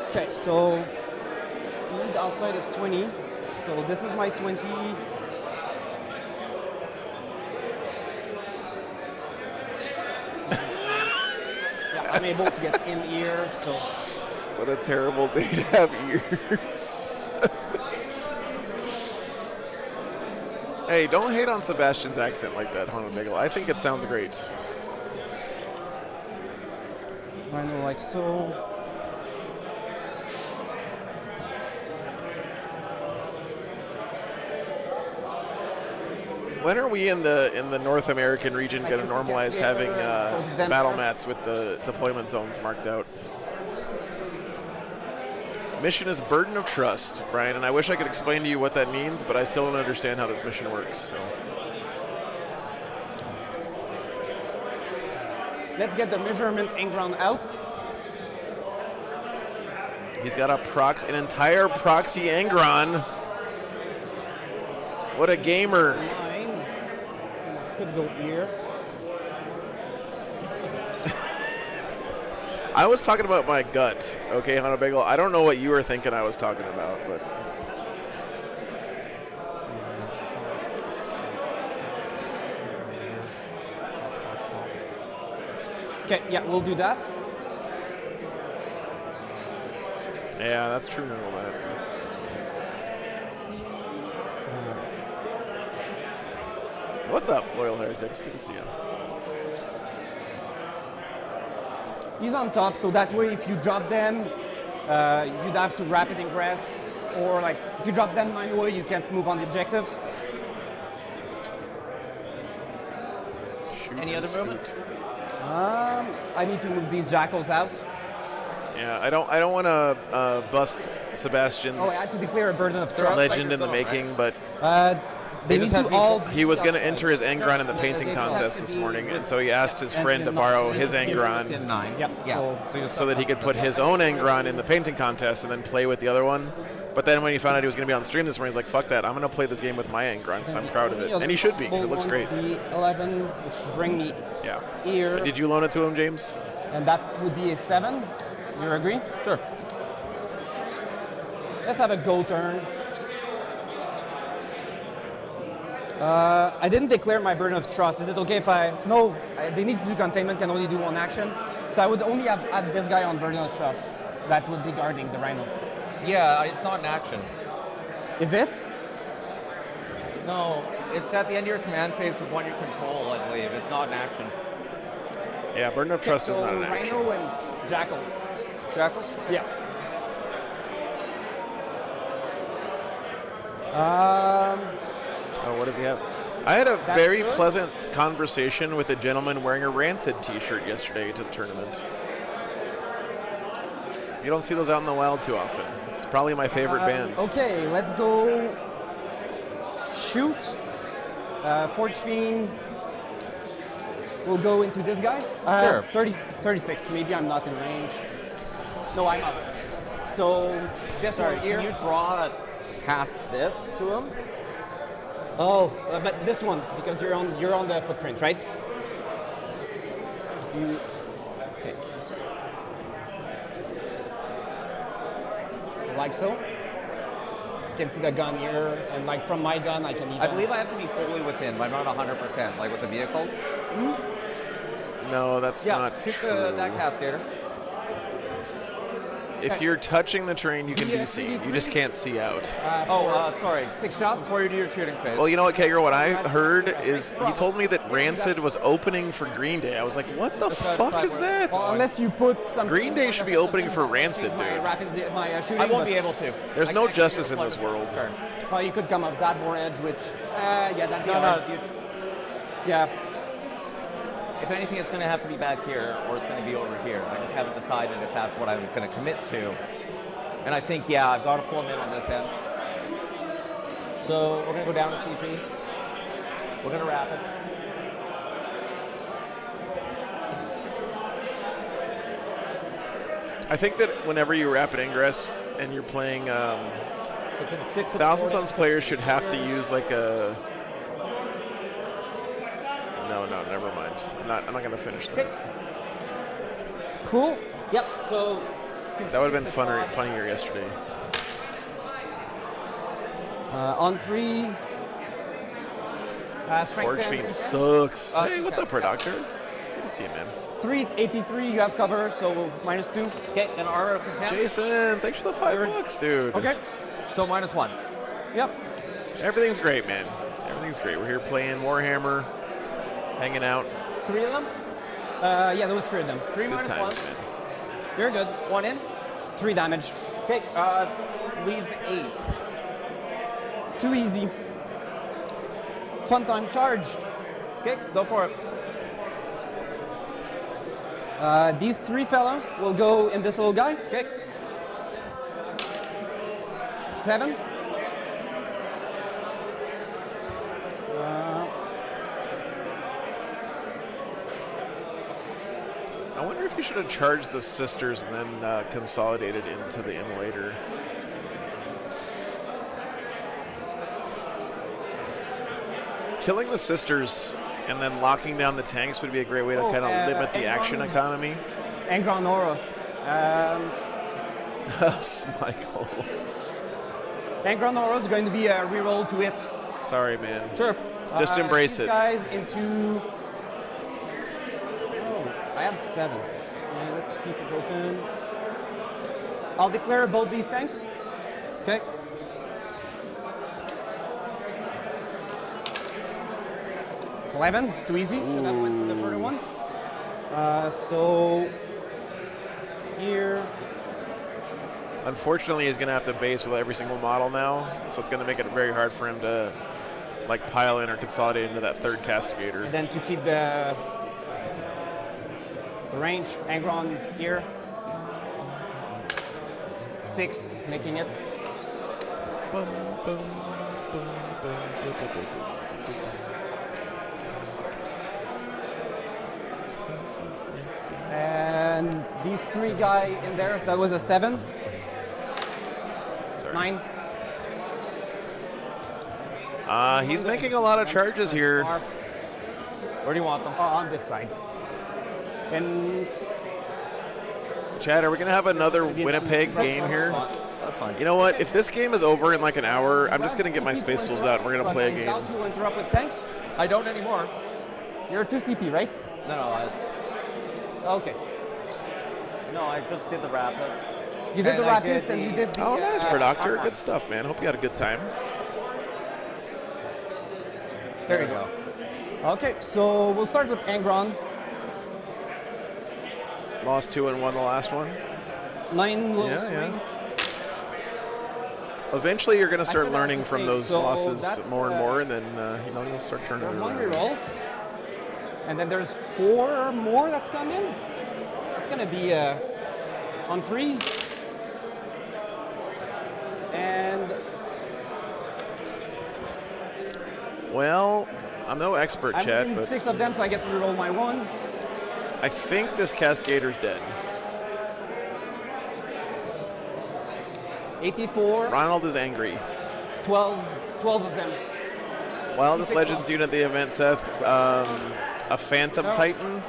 Okay, so the outside is 20. So this is my 20. Yeah, I'm able to get in here. So What a terrible day to have ears. Hey, don't hate on Sebastian's accent like that, Hana Bagel. I think it sounds great. I know, like so. When are we in the North American region going to normalize having battle mats with the deployment zones marked out? Mission is burden of trust, Brian, and I wish I could explain to you what that means, but I still don't understand how this mission works. So. Let's get the measurement engram out. He's got an entire proxy Angron. What a gamer. Mine could go here. I was talking about my gut, okay, Hana Bagel. I don't know what you were thinking I was talking about, but. Okay, yeah, we'll do that. Yeah, that's true, no, that. What's up, Loyal Heretics? Good to see you. He's on top, so that way if you drop them, you'd have to rapid ingress, or like if you drop them manually, you can't move on the objective. Shoot Any and other movement? scoot. I need to move these jackals out. Yeah, I don't want to bust Sebastian's Oh, I had to declare a burden of trust. legend in the Strikers don't, making, but They just need have to people- all. he was going to enter his Angron in the painting contest this morning, and so he asked his friend to borrow his Angron Pin 9. Yep, Yeah. so- so that he could put his own Angron in the painting contest and then play with the other one. But then when he found out he was going to be on stream this morning, he's like, fuck that, I'm going to play this game with my Angron because I'm proud of it. And he should be, because it looks great. The 11, which should bring me Yeah. here, Did you loan it to him, James? and that would be a 7. You agree? Sure. Let's have a go turn. I didn't declare my burden of trust. Is it okay if I... No, they need to do containment, can only do one action. So I would only have add this guy on burden of trust. That would be guarding the rhino. Yeah, it's not an action. Is it? No, it's at the end of your command phase with one you control, I believe. It's not an action. Yeah, Burden of Trust is So not an action. Rhino and jackals. Jackals? Yeah. Oh, what does he have? I had a That's very good. pleasant conversation with a gentleman wearing a Rancid t-shirt yesterday to the tournament. You don't see those out in the wild too often. It's probably my favorite band. Okay, let's go shoot. Forge Fiend will go into this guy. Sure. 36. Maybe I'm not in range. No, I'm up. So this Sorry, one here. can you draw past this to him? Oh, but this one because you're on the footprint, right? You. Okay. Just like so. You can see the gun here, and like from my gun, I can even. I believe I have to be fully within, but I'm not 100%, like with the vehicle. No, that's Yeah, not shoot true. that cascader. If you're touching the terrain, you can be seen. You just can't see out. Sorry. 6 shots. Before you do your shooting phase. Well, you know what, Kager? What I heard is he told me that Rancid was opening for Green Day. I was like, what the fuck is that? Well, unless you put some. Green Day should be opening for Rancid, dude. My shooting, I won't be able to. There's no justice in this world. Well, you could come up that more edge, which, yeah, that'd be No, hard. no. Yeah. If anything, it's going to have to be back here or it's going to be over here. I just haven't decided if that's what I'm going to commit to. And I think, yeah, I've got to pull him in on this end. So we're going to go down to CP. We're going to wrap it. I think that whenever you rapid ingress and you're playing, Thousand Suns players should have to use like a. No, never mind. I'm not going to finish that. Cool. Yep. So That would have been funnier yesterday. On 3s. Forge Fiend sucks. Hey, what's up, Productor? Good to see you, man. 3 AP3, you have cover, so -2. Okay, and armor of contempt. Jason, thanks for the $5, dude. Okay. So -1s. Yep. Everything's great, man. Everything's great. We're here playing Warhammer, hanging out. 3 of them? Yeah, there was 3 of them. 3 Good minus times, 1. man. You're good. 1 in. 3 damage. Okay, leaves 8. Too easy. Fun time charge. Okay, go for it. These 3 fella will go in this little guy. Okay. 7. I wonder if you should have charged the sisters and then consolidated into the immolator. Killing the sisters and then locking down the tanks would be a great way to kind of limit the action economy. Angron Aura. Michael. Angron Aura is going to be a reroll to it. Sorry, man. Sure. Just embrace these it. Guys into. Oh, I had 7. Okay, let's keep it open. I'll declare both these tanks. Okay. Too easy. Should have went to the further one. So here. Unfortunately, he's going to have to base with every single model now, so it's going to make it very hard for him to like pile in or consolidate into that third castigator. And then to keep the range, Angron here. 6, making it. Bum, bum, bum, bum, bum, bum, bum. And these 3 guy in there, that was a 7. Sorry. 9. He's making a lot of charges here. Where do you want them? On this side. And Chad, are we going to have another Winnipeg game here? That's fine. You know what? If this game is over in like an hour, I'm just going to get my space tools out and we're going to play a game. Doubt you interrupt with tanks. I don't anymore. You're a 2 CP, right? No, Okay. I just did the rapid. You did the And I Rapist did and the- you did the. Oh, nice, Productor. Archon. Good stuff, man. Hope you had a good time. There you go. Okay, so we'll start with Angron. Lost 2 and won the last one. 9 little Yeah, swing. Eventually, you're going to start said that learning was a from save, those so losses that's, more and more, and then you'll start turning There's it 1 around. reroll. And then there's 4 more that's come in. It's going to be on 3s. And Well, I'm no expert, I'm Chad, in but 6 of them, so I get to reroll my 1s. I think this Cascader's dead. AP4, Ronald is angry. 12 of them. Wildest Legends unit at the event, Seth. A Phantom Titan.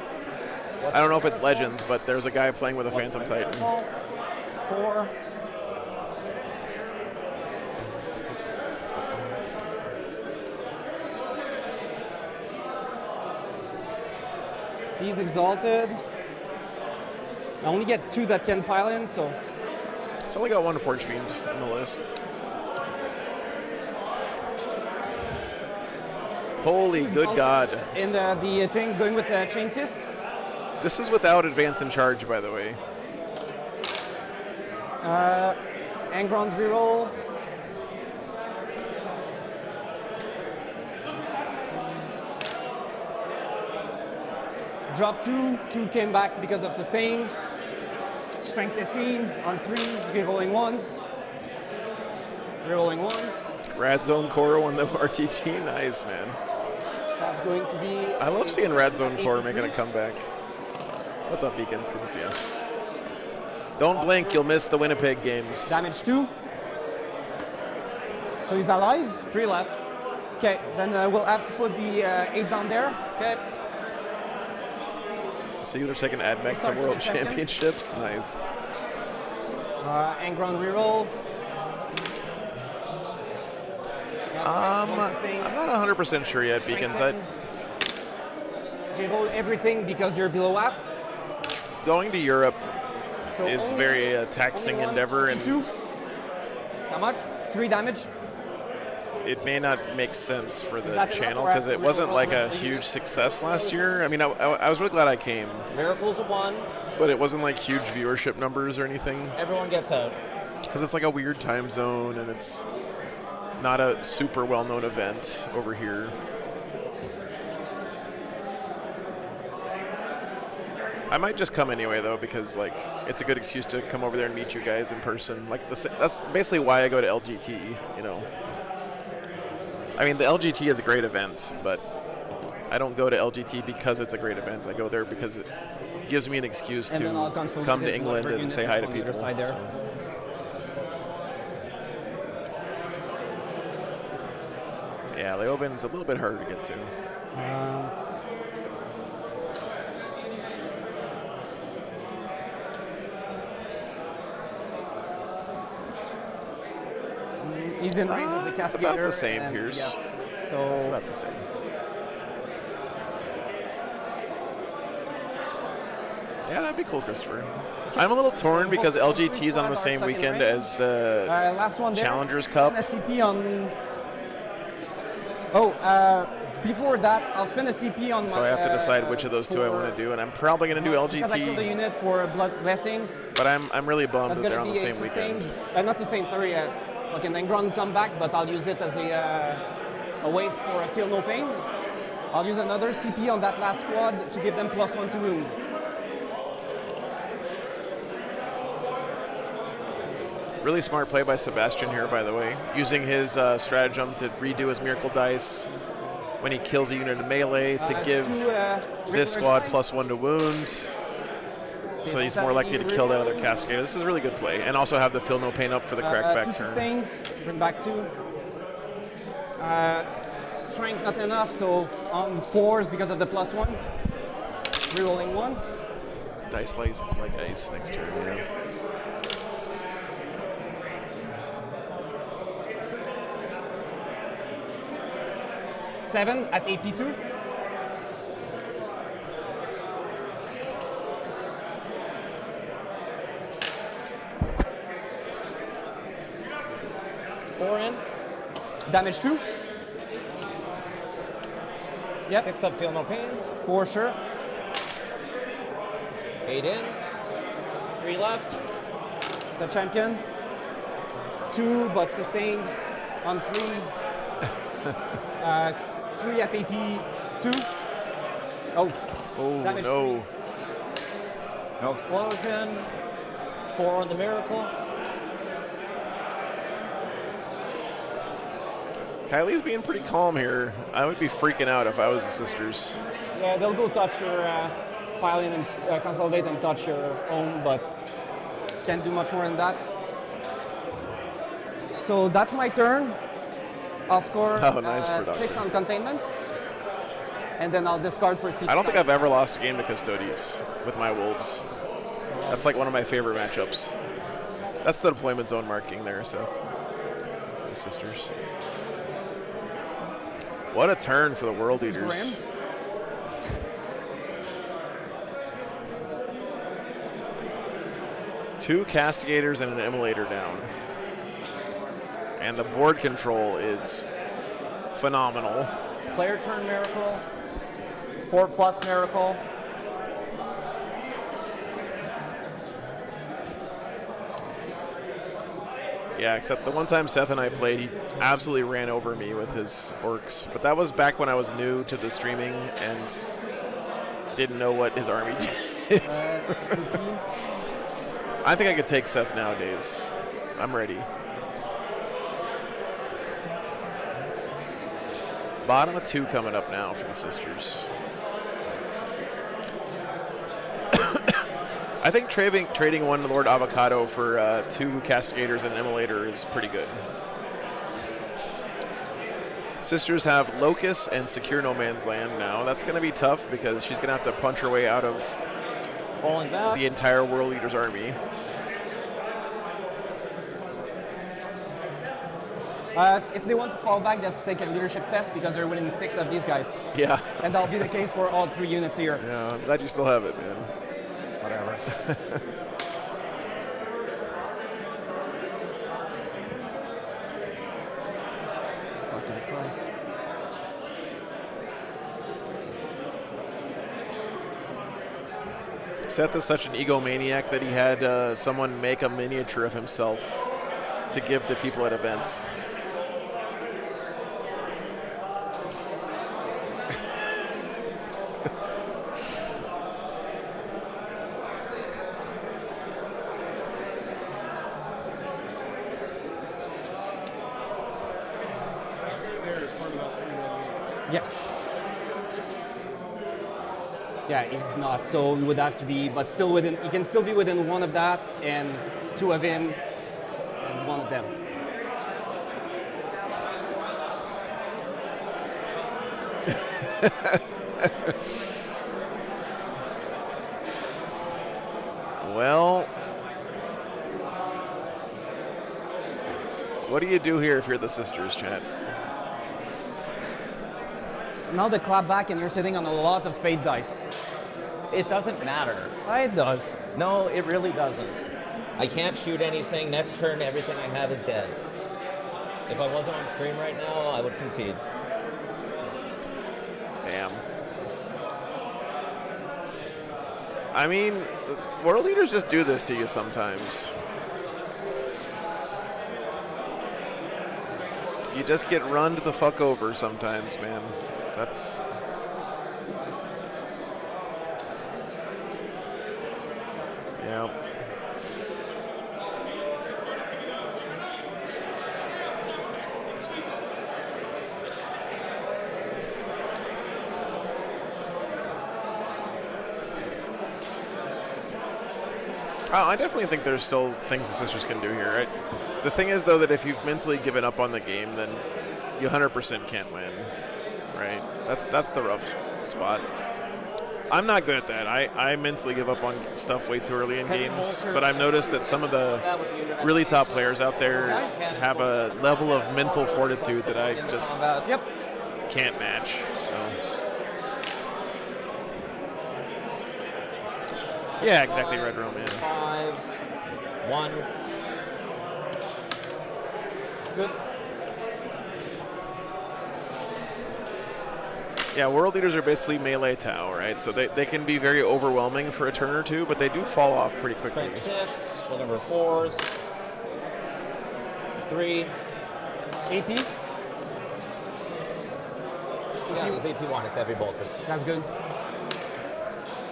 I don't know if it's Legends, but there's a guy playing with a Phantom Titan. 4. These exalted. I only get 2 that can pile in, so It's only got one Forge Fiend in the list. Holy good God. In the thing going with the Chain Fist. This is without Advance and Charge, by the way. Angron's reroll. Drop 2, 2 came back because of sustain. Strength 15 on 3s, rerolling 1s. Rerolling 1s. Rad Zone Core won the RTT. Nice, man. That's going to be... I love seeing Rad Zone Core making a comeback. What's up, Beacons? Good to see you. Don't blink, you'll miss the Winnipeg games. Damage 2. So he's alive. 3 left. Okay, then we'll have to put the 8 down there. Okay. Singular second add back to Start with World the champion. Championships. Nice. Angron reroll. I'm not 100% sure yet, Beacons. Reroll everything because you're below half. Going to Europe So is only- very taxing only one, endeavor, and 2, How much? 3 damage. it may not make sense for the that enough, channel or I have because to it wasn't reroll like a everything? huge success last year. I mean, I was really glad I came, Miracle's a 1. but it wasn't like huge viewership numbers or anything Everyone gets out. because it's like a weird time zone and it's not a super well-known event over here. I might just come anyway though because like it's a good excuse to come over there and meet you guys in person. Like that's basically why I go to LGT, you know. I mean, the LGT is a great event, but I don't go to LGT because it's a great event. I go there because it gives me an excuse And then I'll to consult come with to the England Blackburn and say unit hi to on the other people. side there. So. Yeah, Leoben's a little bit harder to get to. He's in range of the It's Cascadator. about the same, and, Pierce. yeah. It's So about the same. Yeah, that'd be cool, Christopher. I'm a little torn because LGT's on the same weekend as the last one there. Challengers Cup. Spend a CP on. Before that, I'll spend a CP on. So I have to decide which of those two I want to do, and I'm probably going to do Because I killed the LGT, unit for Blood Blessings. but I'm really bummed That's that they're gonna on be the a same sustained. weekend. Not sustained. Sorry. Fucking Angron come back, but I'll use it as a waste for a feel no pain. I'll use another CP on that last squad to give them +1 to wound. Really smart play by Sebastian here, by the way, using his stratagem to redo his miracle dice when he kills a unit in melee to give this squad +1 to wound, so he's more likely to kill that other Cascade. This is a really good play, and also have the feel no pain up for the Two crackback turn. sustains, bring back 2. Strength not enough, so on 4s because of the +1. Rerolling once. Dice slice like ice next turn. Yeah. Seven at AP2. Four in. Damage 2. Yep, 6 up, feel no pains. for sure. 8 in. 3 left. The champion. 2, but sustained on 3s. 3 at AP2. Oh, Oh Damage no! No explosion. 4 on the miracle. Kylie's being pretty calm here. I would be freaking out if I was the sisters. yeah, they'll go touch your pile in and consolidate and touch your own, but can't do much more than that. So that's my turn. I'll score Oh, nice 6 production. on containment, and then I'll discard for CP. I don't think I've ever lost a game to Custodes with my Wolves. That's like one of my favorite matchups. That's the deployment zone marking there, Seth. The sisters. What a turn for the World This is Eaters. Graham. 2 castigators and an immolator down. And the board control is phenomenal. Player turn miracle. 4+ miracle. Yeah, except the one time Seth and I played, he absolutely ran over me with his orcs. But that was back when I was new to the streaming and didn't know what his army did. I think I could take Seth nowadays. I'm ready. Bottom of 2 coming up now for the sisters. I think trading one Lord Avocado for 2 castigators and an immolator is pretty good. Sisters have Locust and Secure No Man's Land now. That's going to be tough because she's going to have to punch her way out of falling back. The entire World Eater's army. If they want to fall back, they have to take a leadership test because they're winning 6 of these guys. Yeah. And that'll be the case for all 3 units here. Yeah, I'm glad you still have it, man. Whatever. Fucking Christ. Seth is such an egomaniac that he had someone make a miniature of himself to give to people at events. Yes. Yeah, he's not. So he would have to be, but still within. He can still be within 1 of that and 2 of him and 1 of them. Well, what do you do here if you're the sisters, chat? Now they clap back and you're sitting on a lot of fate dice. It doesn't matter. It does. No, it really doesn't. I can't shoot anything. Next turn, everything I have is dead. If I wasn't on stream right now, I would concede. Damn. I mean, world leaders just do this to you sometimes. You just get run the fuck over sometimes, man. That's... Yeah. I definitely think there's still things the sisters can do here. Right? The thing is, though, that if you've mentally given up on the game, then you 100% can't win. Right? That's the rough spot. I'm not good at that. I mentally give up on stuff way too early in games, but I've noticed that some of the really top players out there have a level of mental fortitude that I just can't match. So. Yeah, exactly, Red Room, man. 5s, 1. Good. Yeah, World Eaters are basically melee Tau, right? So they can be very overwhelming for a turn or two, but they do fall off pretty quickly. Strength 6, roll number 4s. 3. AP? Yeah, it was AP 1, it's heavy bolted. That's good.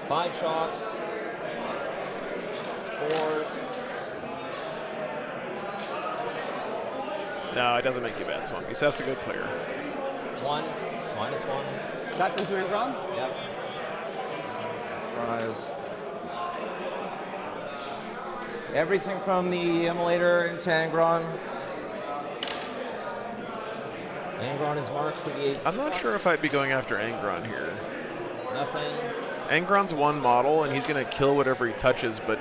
5 shots. 4s. No, it doesn't make you bad, Swampy. Seth's a good player. 1, -1. That's into end round? Yep. Surprise. Everything from the Immolator into Angron. Angron is marked to the 8. I'm not sure if I'd be going after Angron here. Nothing. Angron's one model, and he's going to kill whatever he touches, but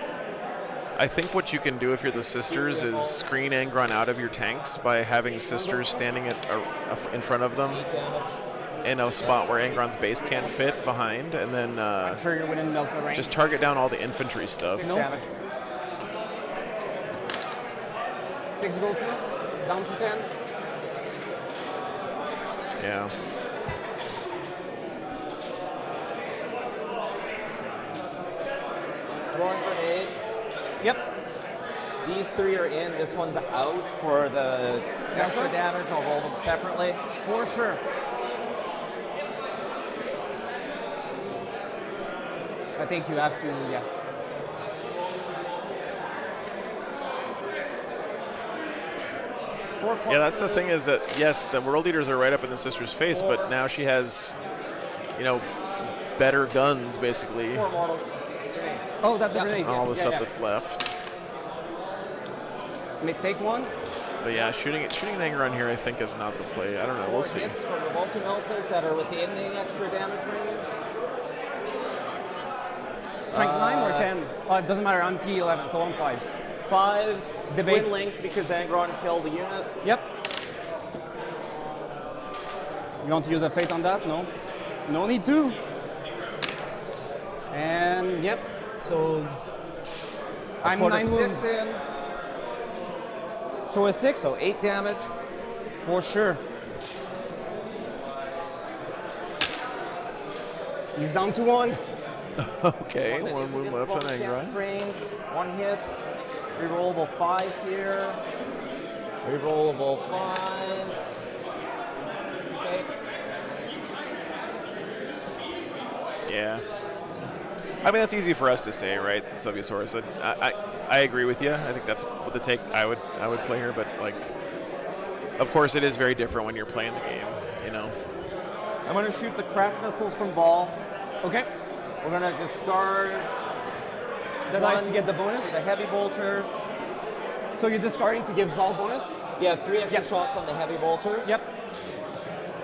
I think what you can do if you're the sisters is screen Angron out of your tanks by having sisters standing in front of them in a spot where Angron's base can't fit behind, and then I'm sure you're winning melt the range. just target down all the infantry stuff. No. Damage. 6 go through, down to 10. Yeah. Throwing grenades. Yep. These 3 are in. This one's out for the extra damage. I'll roll them separately. For sure. I think you have to, yeah. Yeah, that's the thing is that, yes, the world leaders are right up in the sister's face, but now she has, you know, better guns, basically. 4 models. Grenades. Oh, that's a grenade. All the yeah, stuff yeah. that's left. May take one. But yeah, shooting an anger on here, I think, is not the play. I don't know. We'll 4 see. hits from the multi-melters that are within the extra damage range. Strength 9 or 10? Oh, it doesn't matter. I'm T11, so I'm 5s. 5s, Debate. twin linked because Angron killed the unit. Yep. You want to use a fate on that? No. No need to. And yep. So I'm Put 9 a wounds. 6 in, So a 6? so 8 damage. For sure. He's down to 1. Okay, that one is wound in left on bonus damage Angron. range. 1 hit. Rerollable 5 here. Rerollable 5. Okay. Yeah. I mean, that's easy for us to say, right, Sylviosaurus? I agree with you. I think that's what the take I would play here, but like, of course, it is very different when you're playing the game. You know. I'm going to shoot the crack missiles from Vol. Okay. We're going to discard The dice to get the bonus. the heavy bolters. So you're discarding to give Vol bonus? Yeah, 3 extra Yep. shots on the heavy bolters. Yep.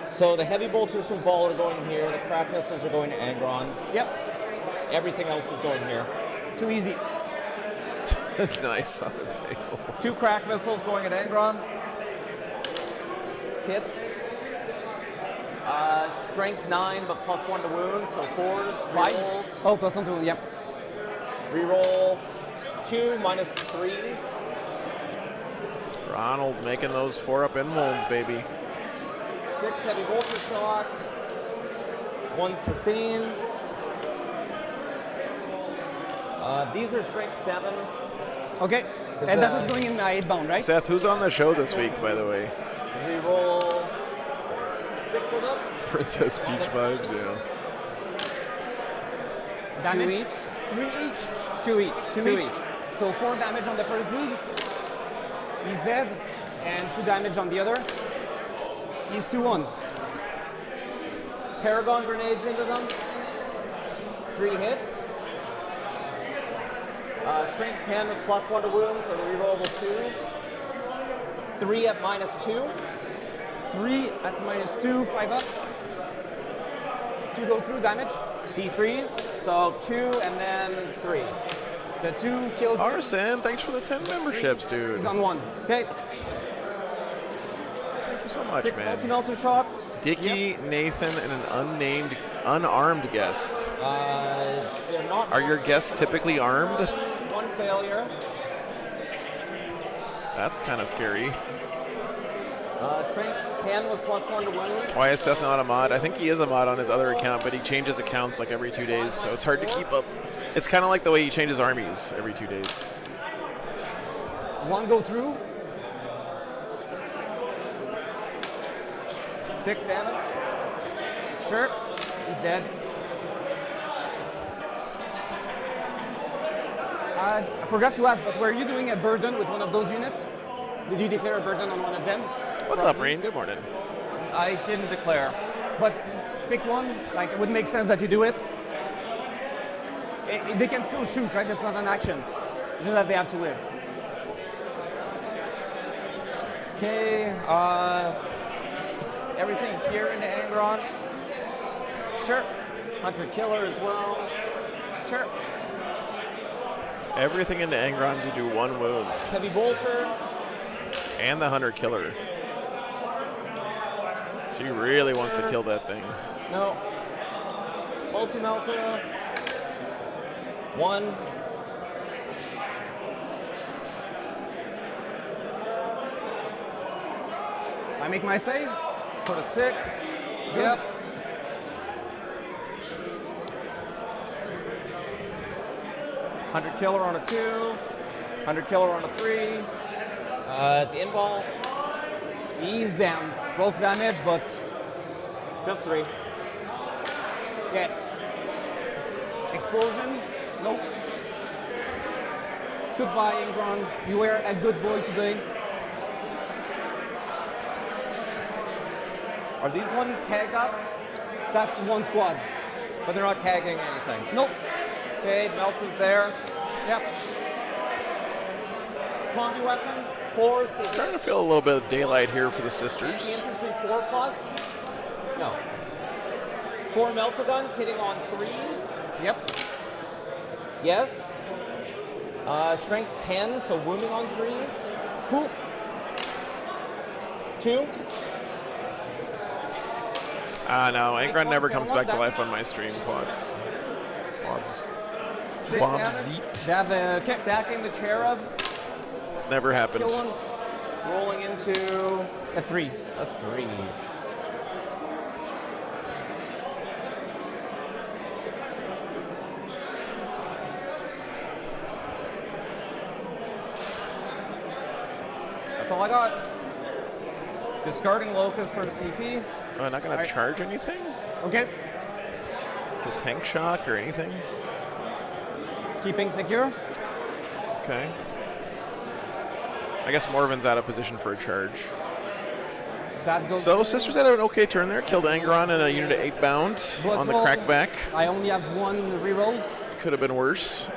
So the heavy bolters from Vol are going here. The crack missiles are going to Angron. Yep. Everything else is going here. Too easy. Nice on the table. 2 crack missiles going at Angron. Hits. Strength 9, but +1 to wounds, so 4s. 5s. Rerolls. Oh, +1 to 1. Yep. Reroll 2 minus 3s. Ronald making those 4-up-in wounds, baby. 6 heavy bolter shots. 1 sustain. These are strength 7. Okay. Is And that that- was going in my 8 bound, right? Seth, who's on the show this week, by the way? Rerolls 6 of them. Princess Peach vibes, yeah. Damage? 2 each. 3 each? 2 each. 2 each. So 4 damage on the first dude. He's dead. And 2 damage on the other. He's 2-1. Paragon grenades into them. 3 hits. Strength 10 with +1 to wounds, so rerollable 2s. 3 at -2. 3 at -2, 5 up. 2 go through damage. D3s, so 2 and then 3. The 2 kills. Arson, thanks for the 10 memberships, dude. He's on 1. Okay, Thank you so much, 6 man. multi-melter shots. Dicky, Nathan, and an unarmed guest. They're not. Are your guests typically armed? 1 failure. That's kind of scary. Strength 10 with +1 to wounds. Why is Seth not a mod? I think he is a mod on his other account, but he changes accounts like every 2 days, so it's hard to keep up. It's kind of like the way he changes armies every 2 days. 1 go through. 6 damage. Sure. He's dead. I forgot to ask, but were you doing a burden with one of those units? Did you declare a burden on one of them? What's up, Rain? Good morning. I didn't declare. But pick one, like it would make sense that you do it. They can still shoot, right? That's not an action. It's just that they have to live. Okay, everything here into Angron. Sure. Hunter Killer as well. Sure. Everything into Angron to do 1 wound. Heavy Bolter. And the Hunter Killer. She really wants to kill that thing. No. Multi-melter. 1. I make my save. Put a 6. Yep. $100 killer on a 2. $100 killer on a 3. It's invul. He's down. Both damage, but Just 3. yeah. Explosion. Nope. Goodbye, Ingron. You were a good boy today. Are these ones tagged up? That's one squad. But they're not tagging anything. Nope. Okay, Melts is there. Yep. Combi weapon. 4s. Starting to feel a little bit of daylight here for the sisters. Anti-infantry 4 plus. No. 4 melter guns hitting on 3s. Yep. Yes. Strength 10, so wounding on 3s. Cool. 2. No, Angron never comes back to that. life on my stream quads. Bob's. 6 Bobzit. They have a okay. Stacking the cherub. It's never happened. Kill one. Rolling into A 3. a 3. That's all I got. Discarding Locust for a CP. Oh, not going to charge anything? Okay. The tank shock or anything? Keeping secure. Okay. I guess Morven's out of position for a charge. That goes. So, Sisters had an okay turn there. Killed Angron and a unit of 8 bound Blood on the roll. crackback. I only have 1 rerolls. Could have been worse.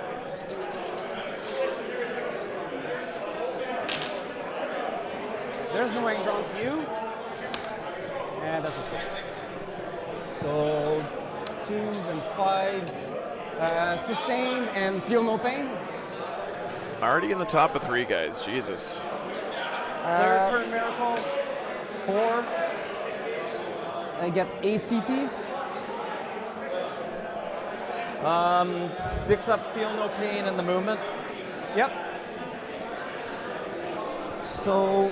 There's no Angron for you. And that's a 6. So 2s and 5s. Sustain and feel no pain. Already in the top of 3, guys. Jesus. Player turn miracle. 4. I get ACP. 6 up, feel no pain in the movement. Yep. So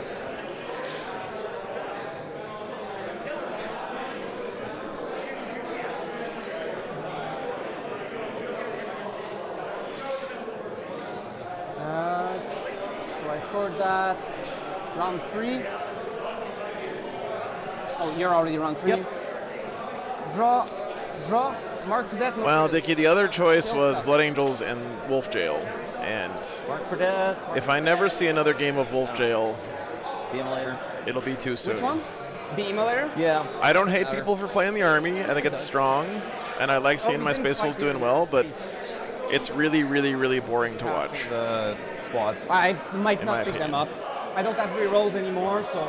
so I scored that round 3. Oh, you're already round 3. Yep. Draw, mark for death. No Well, quiz. Dickie, the other choice was Blood Angels and Wolf Jail. And Mark for death. if I never see another game of Wolf Jail, The emulator. it'll be too soon. Which one? The emulator? Yeah. I don't hate people for playing the army. I think it's strong, and I like seeing my Space Wolves doing well, but it's really, really, really boring to watch. The squads. I might In my not pick them opinion. up. I don't have rerolls anymore, so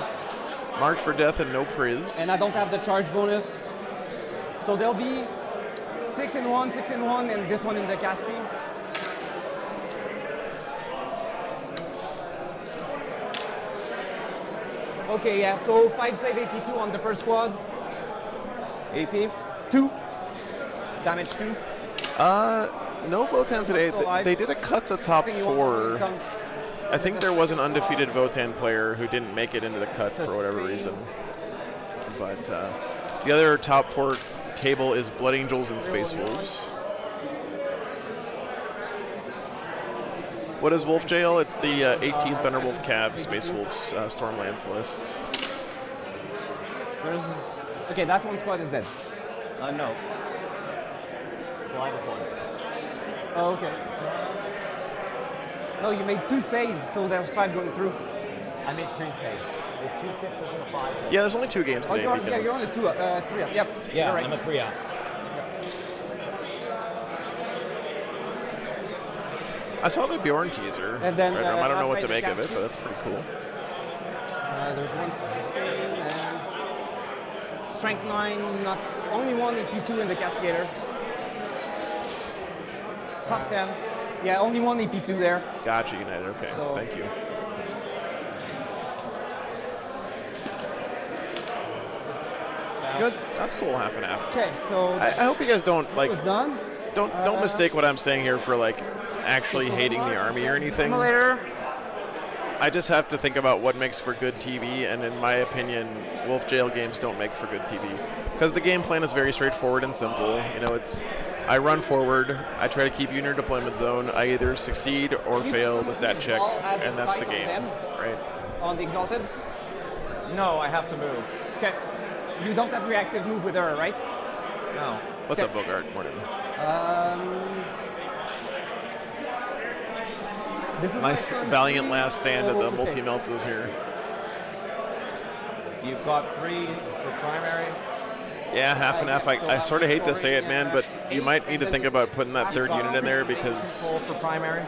March for Death and no Priz. and I don't have the charge bonus. So there'll be 6 in 1, 6 in 1, and this one in the casting. Okay, yeah, so 5 save AP2 on the first squad. AP. 2. Damage 2. No Votan today. Also alive. They did a cut to top Thing you want 4. to come. I think there was an undefeated Votan player who didn't make it into the cut for whatever reason. But the other top 4 table is Blood Angels and Space Wolves. What is Wolf Jail? It's the 18th Thunderwolf Cav Space Wolves Stormlands list. There's okay, that one squad is dead. No. Slide of 1. Oh, okay. No, you made 2 saves, so there's 5 going through. I made 3 saves. There's 2 6s and a 5. Yeah, there's only 2 games Oh, today. you're on, yeah, because you're on a 2, 3 up. Yep. Yeah, you're right. I'm a 3 out. I saw the Bjorn teaser. And then, Red Rum. I don't know what to last make night of it, casting. but that's pretty cool. There's 1 sustain and strength 9, not only 1 AP2 in the Cascadator. Top 10. Yeah, only 1 AP2 there. Gotcha, United. Okay, So- thank you. Good. That's cool, half and half. Okay, so I hope you guys don't that was done. don't mistake what I'm saying here for like actually hating the army or anything. Emulator. I just have to think about what makes for good TV, and in my opinion, Wolf Jail games don't make for good TV. Because the game plan is very straightforward and simple. You know, I run forward, I try to keep you in your deployment zone, I either succeed or fail the stat check, and that's the game, right? On the Exalted? No, I have to move. Okay. You don't have reactive move with her, right? No. What's Okay. up, Bogart? Morning. This is Nice my turn valiant 3, last stand so at the what would we take? multi-melt is here. You've got 3 for primary. Yeah, half and half. I sort of hate to say it, man, but you might need to think about putting that third unit in there because Control for primary.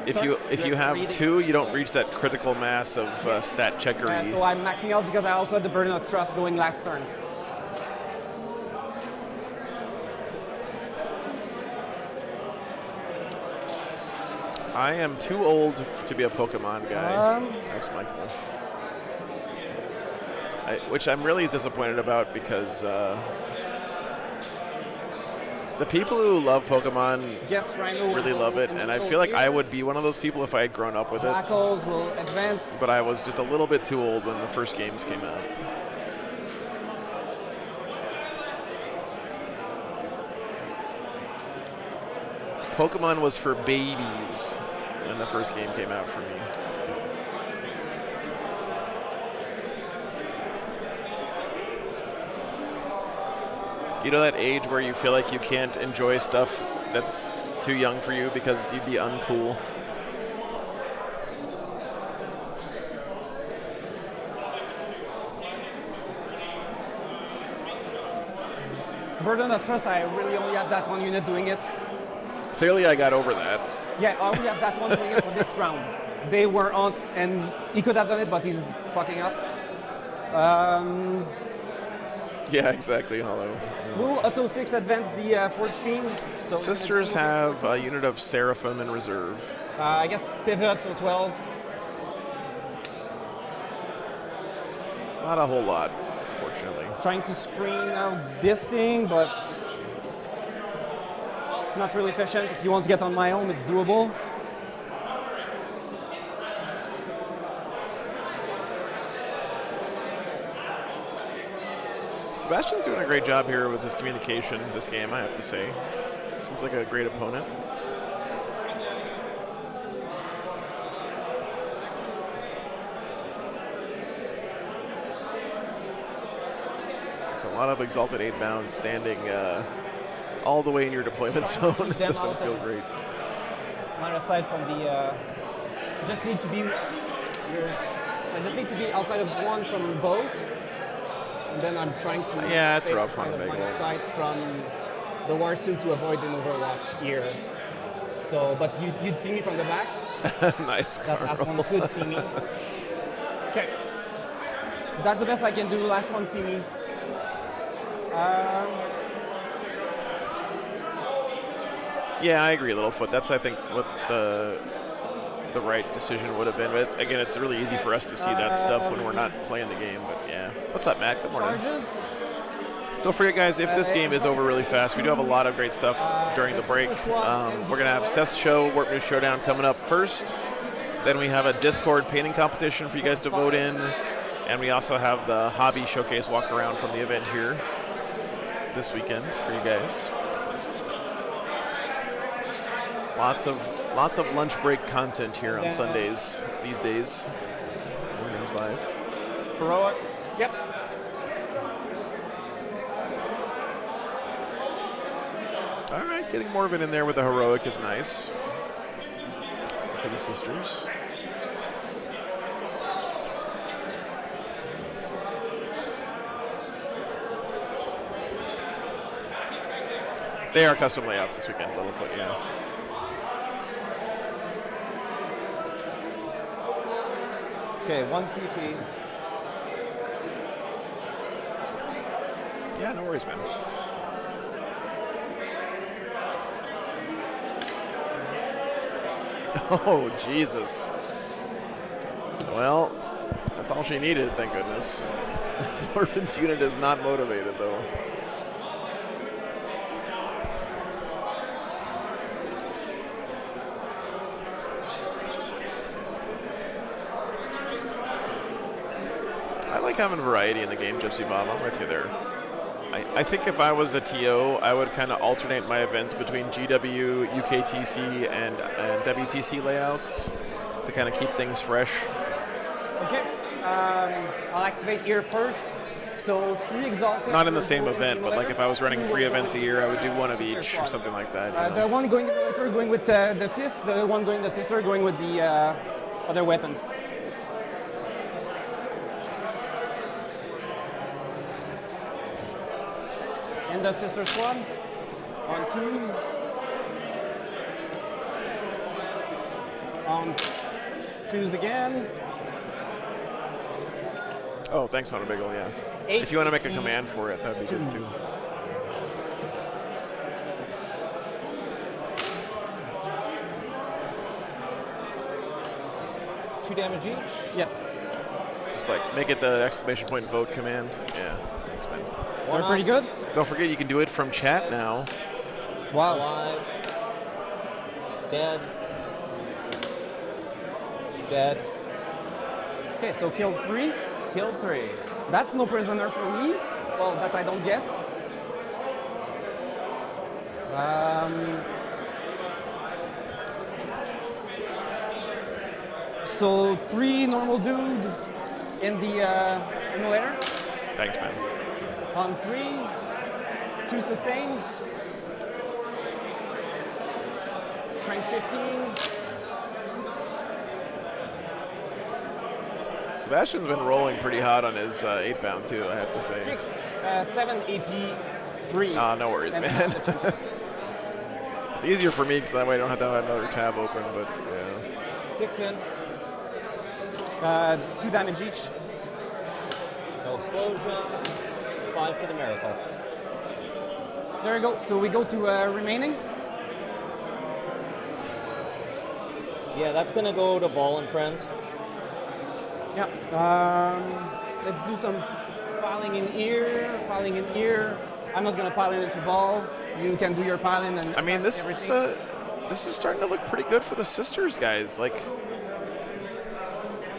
if you have 2, you don't reach that critical mass of stat checkery. So I'm maxing out because I also had the Burden of Trust going last turn. I am too old to be a Pokemon guy. That's my goal. Which I'm really disappointed about because the people who love Pokemon Yes, Rhino really will love go it, in and I middle feel like here. I would be one of those people if I had grown up with it. Jackals will advance. But I was just a little bit too old when the first games came out. Pokemon was for babies when the first game came out for me. You know that age where you feel like you can't enjoy stuff that's too young for you because you'd be uncool? Burden of Trust, I really only have that one unit doing it. Clearly I got over that. Yeah, I only have that one doing it for this round. They were on, and he could have done it, but he's fucking up. Yeah, exactly, Hollow. Will Auto 6 advance the Forge Fiend? So Sisters have a unit of Seraphim in reserve. I guess pivot, so 12. It's not a whole lot, fortunately. Trying to screen out this thing, but it's not really efficient. If you want to get on my home, it's doable. Sebastian's doing a great job here with his communication this game, I have to say. Seems like a great opponent. It's a lot of Exalted 8 bounds standing all the way in your deployment zone. It them doesn't out feel of- great. Line aside from the, just need to be, I just need to be outside of one from both. And then I'm trying to Yeah, it's stay rough on outside a of big line one. aside from the Warsuit to avoid an Overwatch here. So, but you'd see me from the back. Nice. That last Carl. one could see me. Okay. That's the best I can do. Last one, see me. Yeah, I agree, Littlefoot. That's, I think, what the right decision would have been. But again, it's really easy for us to see that stuff when we're not playing the game. But yeah. What's up, Matt? Good morning. Charges. Don't forget, guys, if this game is over really fast, we do have a lot of great stuff during the break. We're going to have Seth's show, Warp News Showdown, coming up first. Then we have a Discord painting competition for you guys to vote in. And we also have the hobby showcase walk around from the event here this weekend for you guys. Lots of lunch break content here on Sundays these days. Wargames Live. Heroic. Yep. All right, getting more of it in there with the heroic is nice for the sisters. They are custom layouts this weekend, Littlefoot, yeah. Okay, 1 CP. Yeah, no worries, man. Oh, Jesus. Well, that's all she needed, thank goodness. Orphan's unit is not motivated, though. like having variety in the game, Gypsy Bob. I'm with you there. I think if I was a TO, I would kind of alternate my events between GW, UKTC, and WTC layouts to kind of keep things fresh. Okay. I'll activate here first. So 3 exalted. Not in the same event, but like if I was running 3 events a year, I would do 1 of each or something like that. You know? The one going in the later going with the fist, the one going the sister going with the other weapons. And the sister squad on 2s. On 2s again. Oh, thanks, Hunter Biggle, yeah. 8, If you want to make a command for it, that'd be good too. Two damage each. Yes. Just like make it the exclamation point vote command. Yeah, thanks, man. They're pretty good. Don't forget you can do it from chat now. Wow. Alive. Dead. Dead. Okay, so killed 3. Killed 3. That's no prisoner for me. Well, that I don't get. So 3 normal dude in the emulator. Thanks, man. On 3s, 2 sustains. Strength 15. Sebastian's been rolling pretty hot on his 8-pound too, I have to say. 7 AP 3. No worries, man. It's easier for me because that way I don't have to have another tab open, but yeah. 6 in. 2 damage each. No explosion. 5 for the miracle. There we go. So we go to remaining. Yeah, that's gonna go to Ball and Friends. Yeah. Let's do some piling in here. I'm not gonna pile in into Vol. You can do your piling and. I mean, this is starting to look pretty good for the sisters, guys. Like,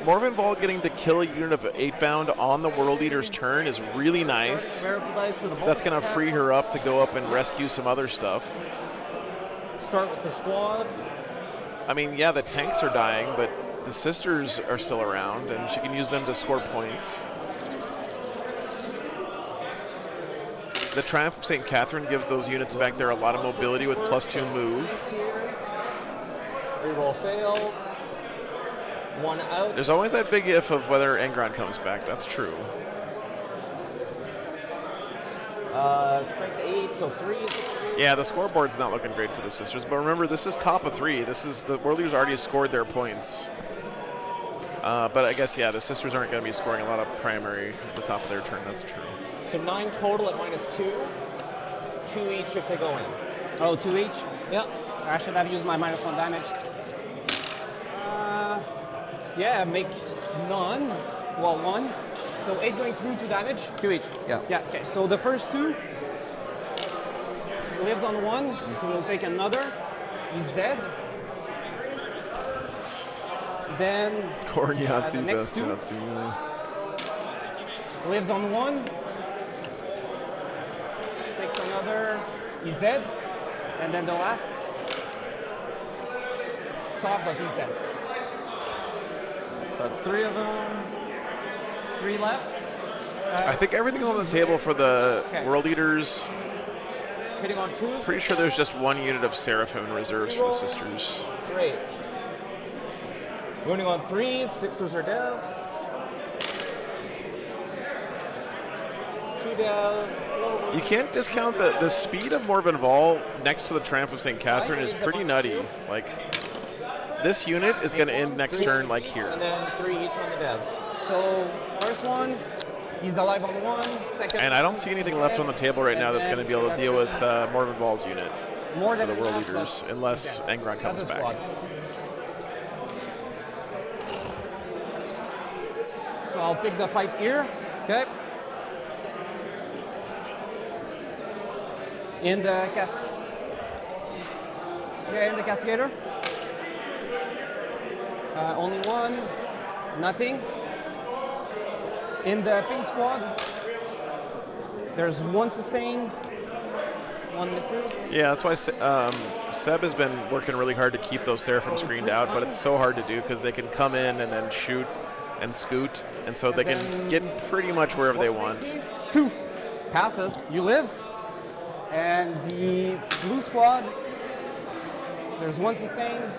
Morven Ball getting to kill a unit of 8-bound on the World Eater's turn is really nice. Variable dice for the That's going to free her up to go up and rescue some other stuff. Start with the squad. I mean, yeah, the tanks are dying, but the sisters are still around, and she can use them to score points. The Triumph of St. Catherine gives those units back there a lot of mobility with +2 move. Reroll fails. 1 out. There's always that big if of whether Engron comes back. That's true. Strength 8, so 3 is Yeah, the scoreboard's not looking great for the sisters, but remember, this is top of 3. This is the World Leaders already scored their points. But I guess, yeah, the sisters aren't going to be scoring a lot of primary at the top of their turn. That's true. So 9 total at -2. 2 each if they go in. Oh, 2 each. Yeah. I should have used my -1 damage. Yeah, make none. Well, 1. So 8 going through, 2 damage. 2 each. Yeah. Yeah, okay. So the first 2 lives on 1, so we'll take another. He's dead. Then Corniazzi, the next 2 lives on 1. Takes another. He's dead. And then the last. Top, but he's dead. So that's 3 of them. 3 left. I think everything's on the table for the World Eaters. Hitting on 2s. Pretty sure there's just 1 unit of Seraphim reserves for the sisters. Great. Wounding on 3s. 6s are dead. 2 down. You can't discount the speed of Morven Vol next to the Triumph of St. Catherine is pretty nutty. Like, this unit is going to end next turn like here. And then 3 each on the devs. So first one, he's alive on 1. Second. And I don't see anything left on the table right now that's going to be able to deal with Morven Vol's unit More for than the World enough, Leaders, unless Engron That's comes a back. squad. So I'll pick the fight here. Okay. In the in the Castigator. Only 1. Nothing. In the pink squad, there's 1 sustain, 1 misses. Yeah, that's why Seb has been working really hard to keep those Seraphim screened out, but it's so hard to do because they can come in and then shoot and scoot, and so they can get pretty much wherever they want. 2. Passes. You live. And the blue squad, there's 1 sustain.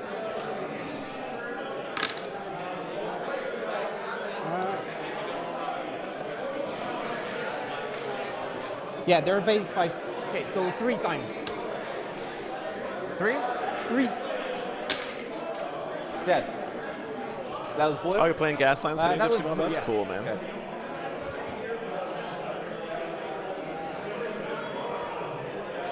Yeah, their base 5. Okay, so 3 times. 3? 3. Dead. That was blue? Oh, you're playing gas lines? That was blue, That's yeah. cool, man. Okay.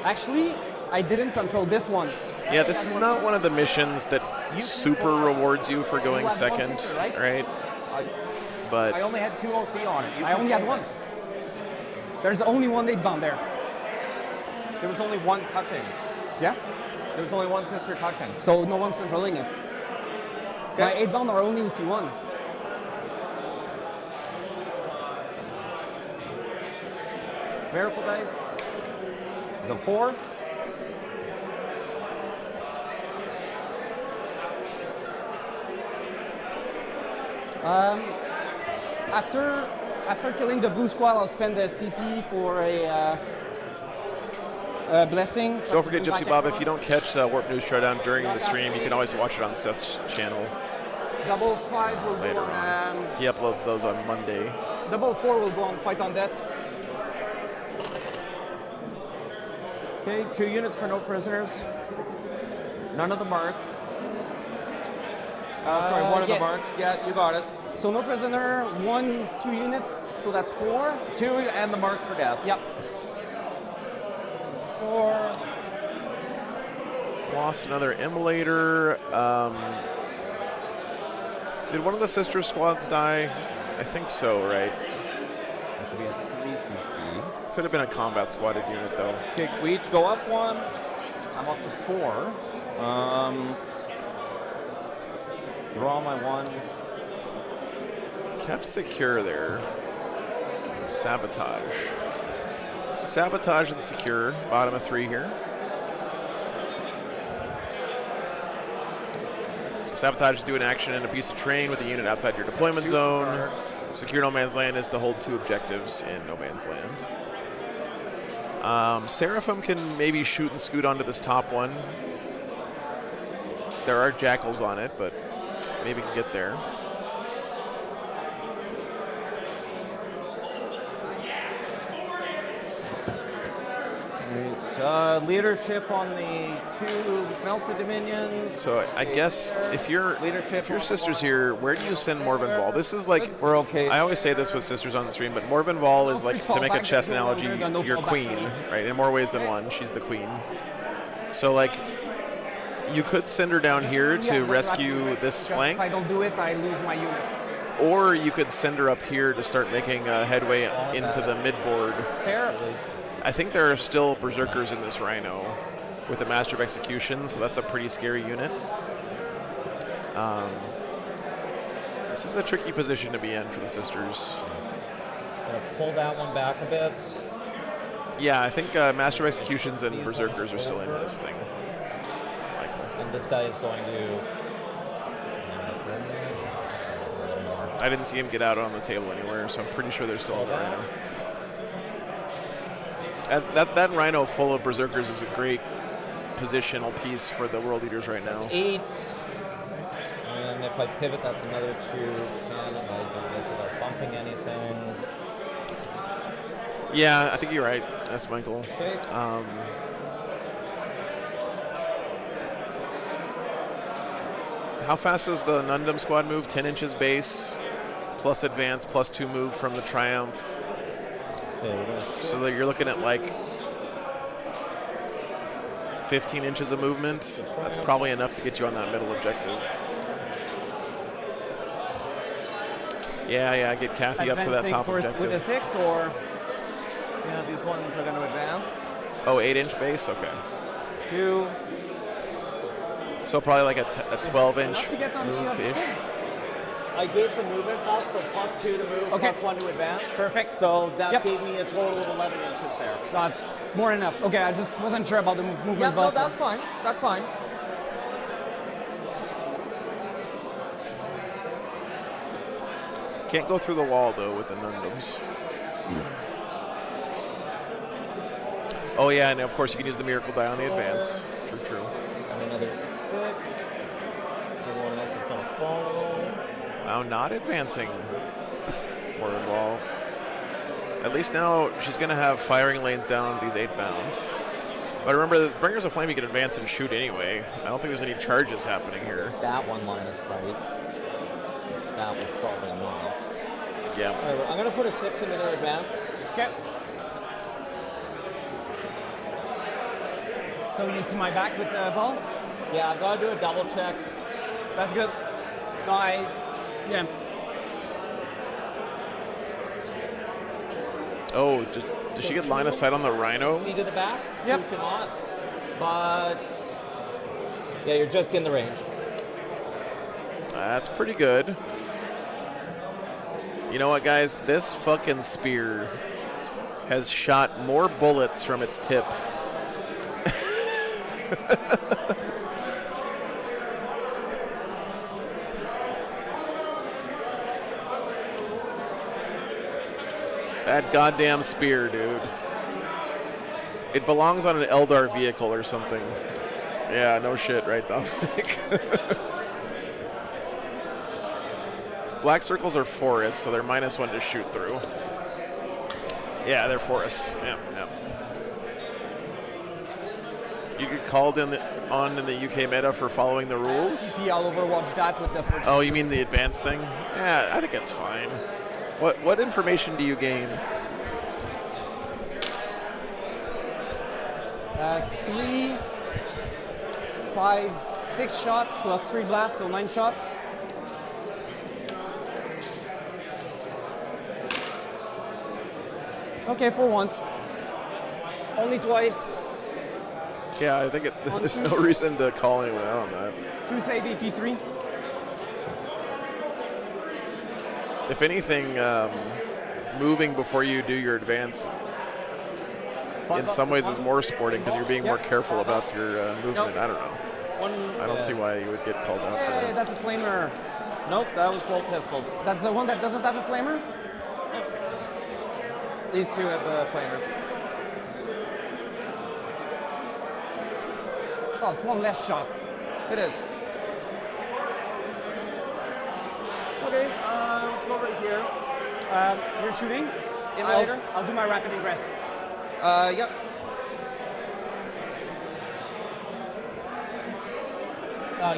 Actually, I didn't control this one. Yeah, this is not one of the missions that super rewards you for going You had one second, sister, right? right? I But only had 2 OC on it. You I can only had play 1. There's only 1 8 bomb there. it. There was only 1 touching. Yeah? There was only 1 sister touching. So no one's controlling it. My 8 bomb are only UC1. Miracle dice is a 4. After killing the blue squad, I'll spend the CP for a blessing. don't forget, Gypsy Bob, if you don't catch Warp News Showdown during the stream, you can always watch it on Seth's channel Double 5 will later go on. on. He uploads those on Monday. Double 4 will go on Fight on Death. Okay, 2 units for no prisoners. None of them marked. Sorry, 1 of yeah. them marked. Yeah, you got it. So no prisoner, 1, 2 units, so that's 4. 2 and the mark for death. Yep. 4. Lost another Immolator. Did one of the sister squads die? I think so, right? That should be a 3 CP. Could have been a combat squatted unit, though. Okay, we each go up 1. I'm up to 4. Draw my 1. Kept secure there. Sabotage. Sabotage and secure. Bottom of 3 here. So sabotage is doing action in a piece of terrain with a unit outside your deployment zone. Secure no man's land is to hold 2 objectives in no man's land. Seraphim can maybe shoot and scoot onto this top one. There are jackals on it, but maybe can get there. It's leadership on the 2 melted dominions. So I guess if your sister's here, where do you send Morven Ball? This is like, We're okay. I always say this with sisters on the stream, but Morven Ball is like, to make a chess analogy, your queen, right? In more ways than one, she's the queen. So like, you could send her down here to rescue this flank, If I don't do it, I lose my unit. or you could send her up here to start making a headway into the midboard. Fair. I think there are still berserkers in this rhino with a Master of Execution, so that's a pretty scary unit. This is a tricky position to be in for the sisters. Gonna pull that one back a bit. Yeah, I think Master of Executions and berserkers are still in this thing. Michael. And this guy is going to. I didn't see him get out on the table anywhere, so I'm pretty sure they're still in the rhino. That rhino full of berserkers is a great positional piece for the world leaders right now. 8. And if I pivot, that's another 2. 10. And I'll do this without bumping anything. Yeah, I think you're right. That's Michael. Okay. How fast does the Nundum squad move? 10 inches base, plus advance, plus 2 move from the Triumph. Okay, we're gonna So that you're looking at like 15 inches of movement. That's probably enough to get you on that middle objective. Yeah, get Kathy up to that top With a objective. 6 or Yeah, these ones are going to advance. Oh, 8-inch base? Okay. 2. So probably like a 12-inch enough to get on the move-ish. I gave the movement buff, so +2 to move, Okay. +1 to advance. Perfect. So that Yep. gave me a total of 11 inches there. More than enough. Okay, I just wasn't sure about the movement Yeah, no, buff. that's fine. That's fine. Can't go through the wall, though, with the Nundums. Oh, yeah, and of course you can use the Miracle Die on the advance. True, true. And another 6. Everyone else is going to follow. Wow, not advancing. Forward wall. At least now she's going to have firing lanes down these 8-bound. But remember, the Bringers of Flame you can advance and shoot anyway. I don't think there's any charges happening here. That one line of sight. That was probably not. Yeah. Whatever. I'm going to put a 6 into their advance. Okay. So you see my back with the ball? Yeah, I've got to do a double check. That's good. No, yeah. Oh, does she get line of sight on the Rhino? See to the back? Yep. You cannot. But yeah, you're just in the range. That's pretty good. You know what, guys? This fucking spear has shot more bullets from its tip. That goddamn spear, dude. It belongs on an Eldar vehicle or something. Yeah, no shit, right, Dominic? Black circles are forests, so they're -1 to shoot through. Yeah, they're forests. Yeah, yeah. You get called in the UK meta for following the rules. See, I'll overwatch that with the first. Oh, you mean the advanced thing? Yeah, I think that's fine. What information do you gain? 3, 5, 6 shot plus 3 blasts, so 9 shot. Okay, for once. Only twice. Yeah, I think there's no reason to call anyone out on that. 2 save EP3. If anything, moving before you do your advance in some ways is more sporting because you're being more careful about your movement. I don't know. I don't see why you would get called out for Hey, that. that's a flamer. Nope, that was bolt pistols. That's the one that doesn't have a flamer? These two have flamers. Oh, it's one less shot. It is. Okay, let's go right here. You're shooting? Immolator? I'll do my rapid ingress. Yep.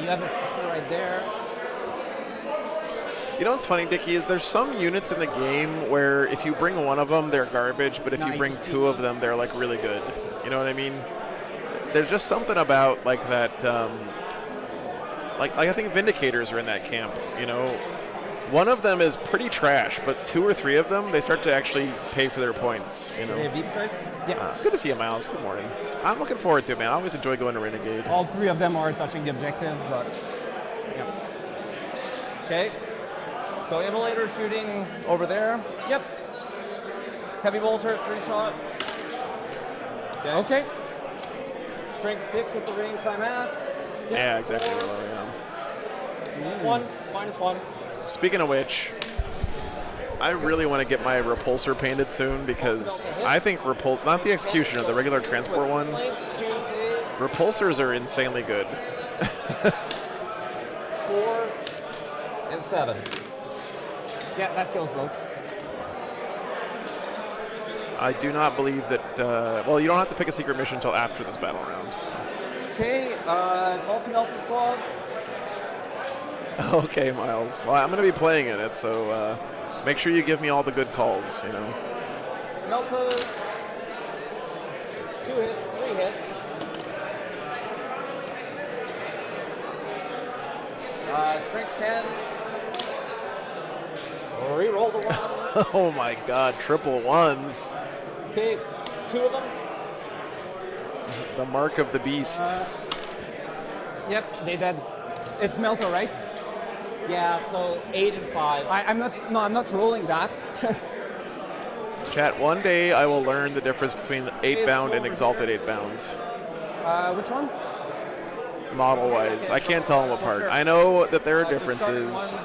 You have a sister right there. You know what's funny, Dickie, is there's some units in the game where if you bring one of them, they're garbage, but if you bring 2 of them, they're like really good. You know what I mean? There's just something about like that. Like I think Vindicators are in that camp. You know, one of them is pretty trash, but 2 or 3 of them, they start to actually pay for their points. You They have know. deep strike? Yes. Good to see you, Miles. Good morning. I'm looking forward to it, man. I always enjoy going to Renegade. All 3 of them are touching the objective, but yeah. Okay. So Immolator shooting over there. Yep. Heavy bolter, 3 shot. Okay. Strength 6 at the range I'm at. Yeah, exactly. Well, yeah. 1, -1. Speaking of which, I really want to get my repulsor painted soon because I think not the executioner, the regular transport one. Flanks, 2 saves, Repulsors are insanely good. 4, and 7. Yeah, that kills both. I do not believe that. Well, you don't have to pick a secret mission until after this battle round. So. Okay, multi-melter squad. Okay, Miles. Well, I'm going to be playing in it, so make sure you give me all the good calls. You know. Meltas. 2 hit, 3 hit. Strength 10. Reroll the 1. Oh my God! Triple ones. Okay, 2 of them. The mark of the beast. Yep, they dead. It's Melter, right? Yeah, so 8 and 5. I'm not rolling that. Chat, one day I will learn the difference between 8-bound and exalted 8-bound. Which one? Model-wise. I can't tell them apart. I know that there are differences.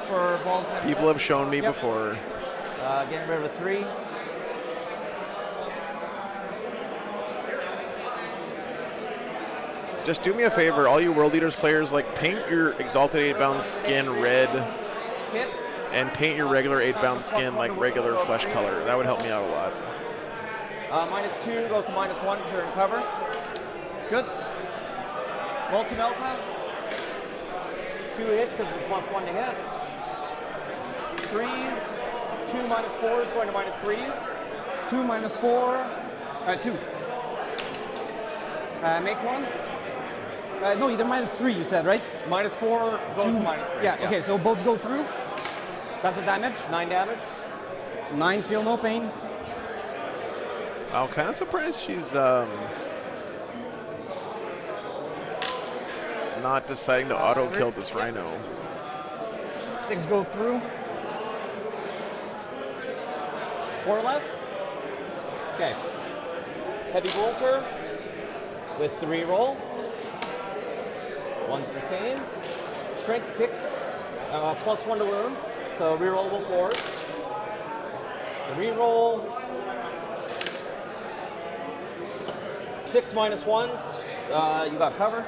People have shown me before. Getting rid of a 3. Just do me a favor, all you World Eaters players, like paint your exalted 8-bound skin red Hits. and paint your regular 8-bound skin like regular flesh color. That would help me out a lot. -2 goes to -1 because you're in cover. Good. Multi-Melta. 2 hits because it's +1 to hit. 3s. 2 -4s going to -3s. 2 -4. 2. Make 1. No, either -3 you said, right? -4 goes to -3. Yeah, okay, so both go through. That's a damage. 9 damage. 9 feel no pain. I'm kind of surprised she's not deciding to auto-kill this rhino. 6 go through. 4 left. Okay. Heavy bolter with 3 roll. 1 sustain. Strength 6, +1 to wound. So rerollable 4s. Reroll 6 -1s. You got cover.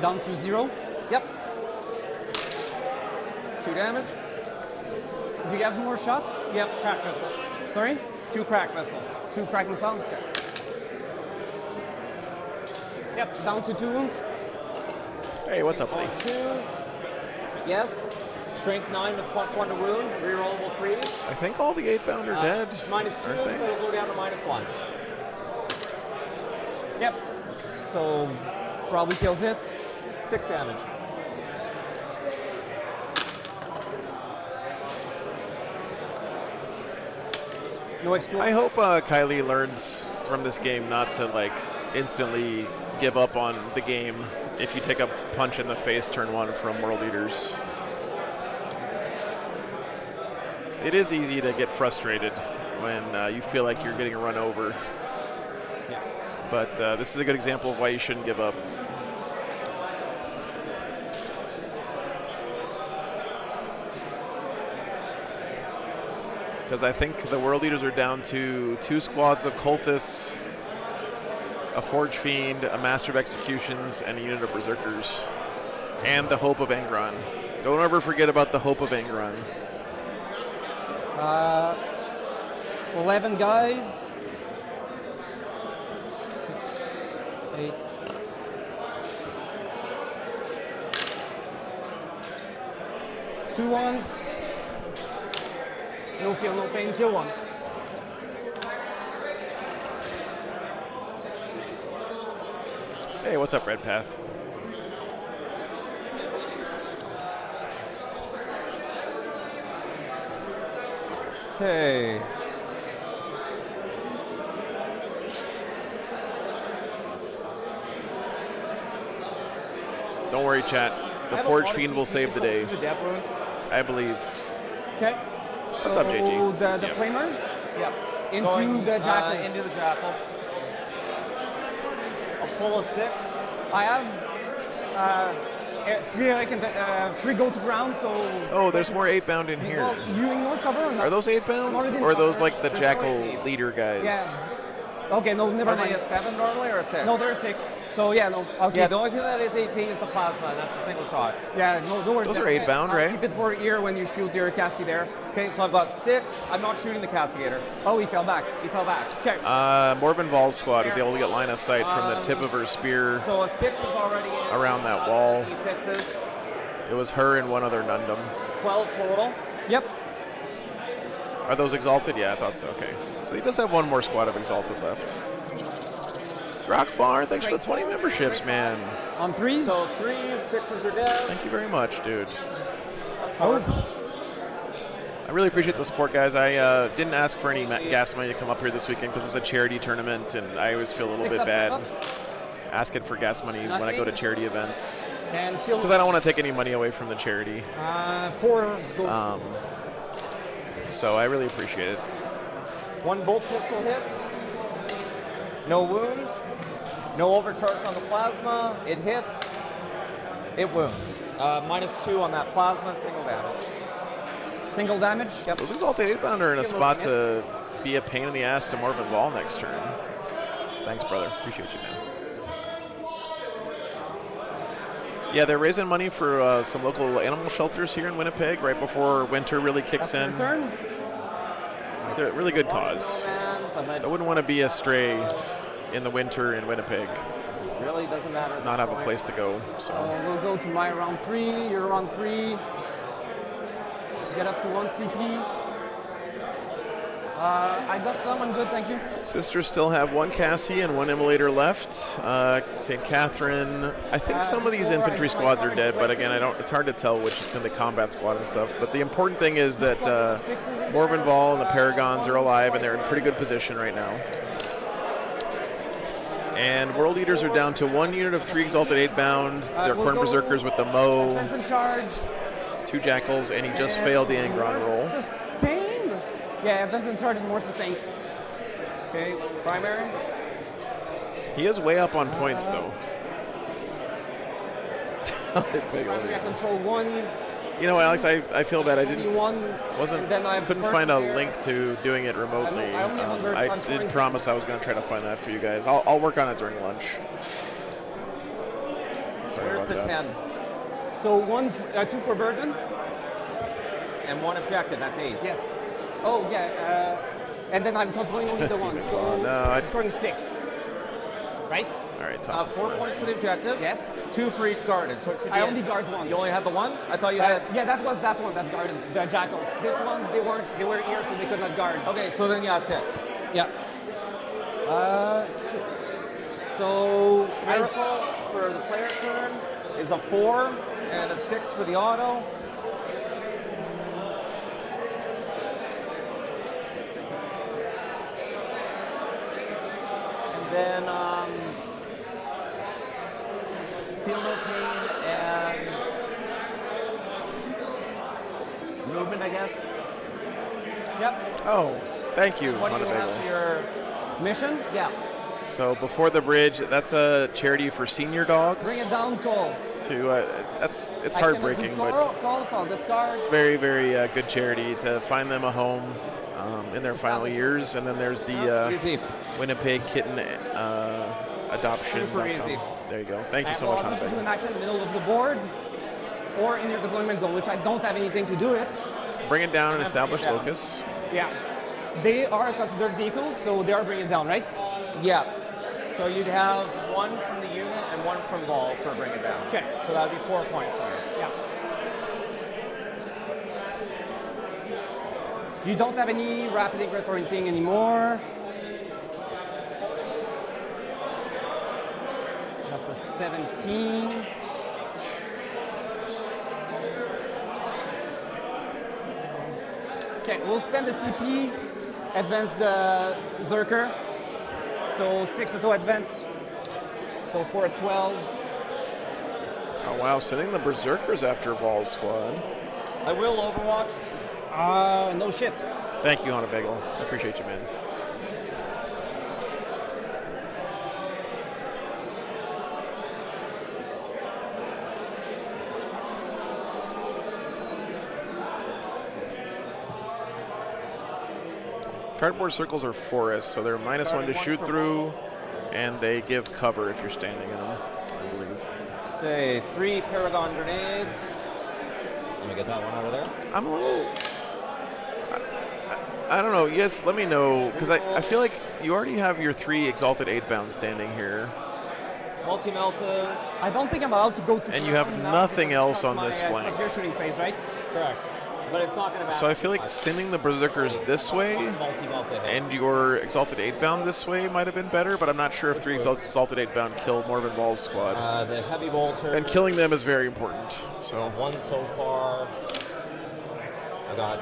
Down to 0. Yep. 2 damage. Do you have more shots? Yep. Crack missiles. Sorry? 2 crack missiles. 2 crack missile. Okay. Yep, down to 2 wounds. Hey, what's up, On Lee? 2s. Yes. Strength 9 with +1 to wound. Rerollable 3s. I think all the 8-bound are dead. -2s, aren't they? but it'll go down to -1s. Yep. So probably kills it. 6 damage. No explosion. I hope Kylie learns from this game not to like instantly give up on the game if you take a punch in the face turn 1 from World Eaters. It is easy to get frustrated when you feel like you're getting run over. Yeah. But this is a good example of why you shouldn't give up. Because I think the World Eaters are down to 2 squads of cultists, a Forge Fiend, a Master of Executions, and a unit of Berserkers. And the Hope of Angron. Don't ever forget about the Hope of Angron. 11 guys. 6, 8. Two ones. No feel, no pain, kill 1. Hey, what's up, Red Path? Okay. Don't worry, chat. The Forge Fiend will save the day. I believe. Okay. What's up, JG? The Yep. flamers Yep. into Going, the jackals. Into the jackals. A pull of 6. I have 3 I can 3 go to ground, so Oh, there's more 8-bound in here. well, you ignore cover or not? Are those 8-bound? I'm already Or are those covered. like the There's Jackal already- leader guys? Yeah. Okay, no, never Are they mind. a 7 normally or a 6? No, they're 6. So yeah, no. Okay. Yeah, the only thing that is AP is the plasma, and that's a single shot. Yeah, no, don't worry. Those are 8-bound, right? Keep it for ear when you shoot your casty there. Okay, so I've got 6. I'm not shooting the castigator. Oh, he fell back. He fell back. Okay. Morven Val's squad was able to get line of sight from the tip of her spear. So a 6 is already in. Around that wall. D6s. It was her and one other Nundum. 12 total. Yep. Are those Exalted? Yeah, I thought so. Okay. So he does have one more squad of Exalted left. Rockbar, thanks for the 20 memberships, man. On 3s. So 3s, 6s are dead. Thank you very much, dude. Oh, I really appreciate the support, guys. I didn't ask for any gas money to come up here this weekend because it's a charity tournament, and I always feel a little 6 bit up, bad. up. asking for gas money when I go to charity events And field because I don't want to take any money away from the charity. 4 gold. So I really appreciate it. 1 bolt pistol hit. No wound. No overcharge on the plasma. It hits. It wounds. -2 on that plasma. Single damage. Single damage. Yep. Those Exalted 8-bound are in a spot to be a pain in the ass to Morven Vall next turn. Thanks, brother. Appreciate you, man. Yeah, they're raising money for some local animal shelters here in Winnipeg right before winter really kicks in. Turn. It's a really good cause. I wouldn't want to be a stray in the winter in Winnipeg, Really doesn't matter. not have a place to go. So We'll go to my round 3. Your round 3. Get up to 1 CP. I got some. I'm good, thank you. sisters still have 1 Cassie and 1 Immolator left. St. Catherine. I think some of these infantry squads are dead, but again, it's hard to tell which in the combat squad and stuff. But the important thing is that Morven Vall and the Paragons are alive, and they're in pretty good position right now. And World Eaters are down to 1 unit of 3 Exalted 8-bound. They're we'll Corn go Berserkers with the Mo, Defense in charge. 2 Jackals, and he just failed the Angron roll. Sustained? Yeah, defense in charge is more sustained. Okay, primary. He is way up on points, though. Primary, I control 1. You know, Alex, I feel bad. I didn't 1. couldn't find a link to doing it remotely. I only have 100 I times did scoring. promise I was going to try to find that for you guys. I'll work on it during lunch. Sorry Where's about the that. 10? So 2 for Burden. And 1 objective. That's 8. Yes. Oh, yeah. And then I'm controlling only the 1. So No, I'm scoring 6. Right? All right, top 4 points for the objective. Yes. 2 for each guarded. So it should be I only guard 1. You only had the 1? I thought you had. Yeah, that was that one that guarded the Jackals. This one, they were here, so they could not guard. Okay, so then yeah, 6. Yeah. So Miracle for the player turn is a 4 and a 6 for the auto. And then feel no pain and movement, I guess. Yep. Oh, thank you, What do you have for your Mission. yeah? So before the bridge, that's a charity for senior dogs. Bring it down, Cole. It's heartbreaking, but calls, I'll discard. it's very, very good charity to find them a home in their final years. And then there's the Easy. Winnipeg Kitten Adoption. Super easy. There you go. Thank you so much, I want to do Winnipeg. an action in the middle of the board or in your deployment zone, which I don't have anything to do with. Bring it down and establish Yeah. locus. Yeah. They are considered vehicles, so they are bringing it down, right? Yeah. So you'd have 1 from the unit and 1 from Vol for bring it down. Okay. So that would be 4 points on it. Yeah. You don't have any rapid ingress or anything anymore. That's a 17. Okay, we'll spend the CP, advance the Zerker. So 6 auto advance. So for a 12. Oh wow, sending the Berserkers after Vol's squad. I will Overwatch. No shit. Thank you, Hana Bagel. I appreciate you, man. Cardboard circles are forests, so they're -1 to shoot through, and they give cover if you're standing in them, I believe. Okay, 3 Paragon grenades. Let me get that one out of there. I'm a little... I don't know. Yes, let me know, because I feel like you already have your 3 Exalted 8-bound standing here. Multi-melted. I don't think I'm allowed to go to. And you have ground now nothing because else it's not on this my, flank. It's not your shooting phase, right? Correct. But it's not going to matter. So I feel like sending the Berserkers this way Multi-melted. and your Exalted 8-bound this way might have been better, but I'm not sure if 3 Exalted 8-bound killed Morven Vall's squad. The heavy bolter. And killing them is very important. So, 1 so far. I got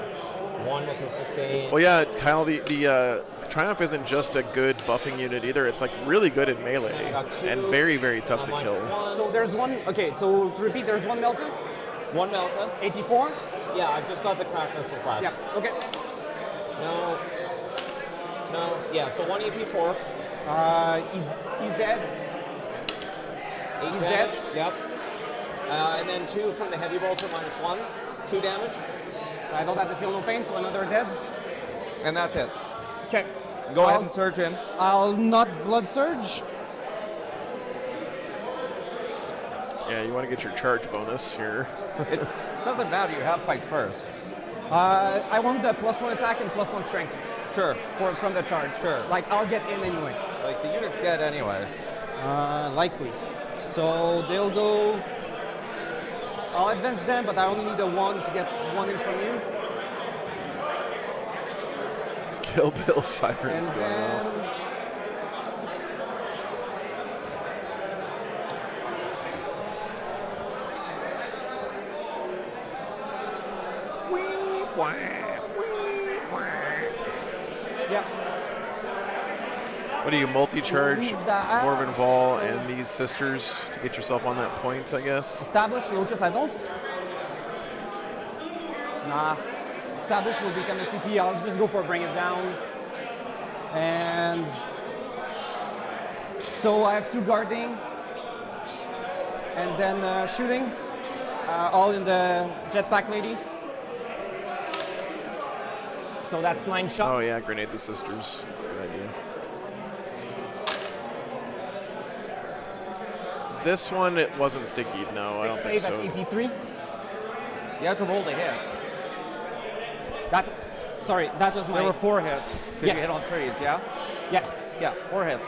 1 with a sustain. well, yeah, Kyle, the Triumph isn't just a good buffing unit either. It's like really good in melee and very, very tough to kill. So there's one. Okay, so to repeat, there's one Melton. One Melton. 84. Yeah, I've just got the crack missiles left. Yeah. Okay. No. No. Yeah. So one EP4. He's dead. 8 He's damage. dead. Yep. And then 2 from the heavy bolter -1s. 2 damage. I don't have to feel no pain, so another dead. And that's it. Okay. Go ahead and surge in. I'll not blood surge. Yeah, you want to get your charge bonus here. It doesn't matter. You have fights first. I want the +1 attack and +1 strength Sure. from the charge. Sure. Like I'll get in anyway. Like the unit's dead anyway. Likely. So they'll go. I'll advance them, but I only need a 1 to get 1 inch from you. Kill Bill Sirens And going then. off. Yeah. What do you multi-charge That- Morven Vol and these sisters to get yourself on that point, I guess? Establish Locus, I don't. Nah. Establish will become a CP. I'll just go for bring it down. And so I have 2 guarding. And then shooting. All in the jetpack lady. So that's 9 shots. Oh yeah, grenade the sisters. That's a good idea. This one, it wasn't sticky. No, I don't think Save so. at AP3. You have to roll the hit. That was my. There were 4 hits. Because Yes. you hit on 3s, yeah? Yes. Yeah, 4 hits.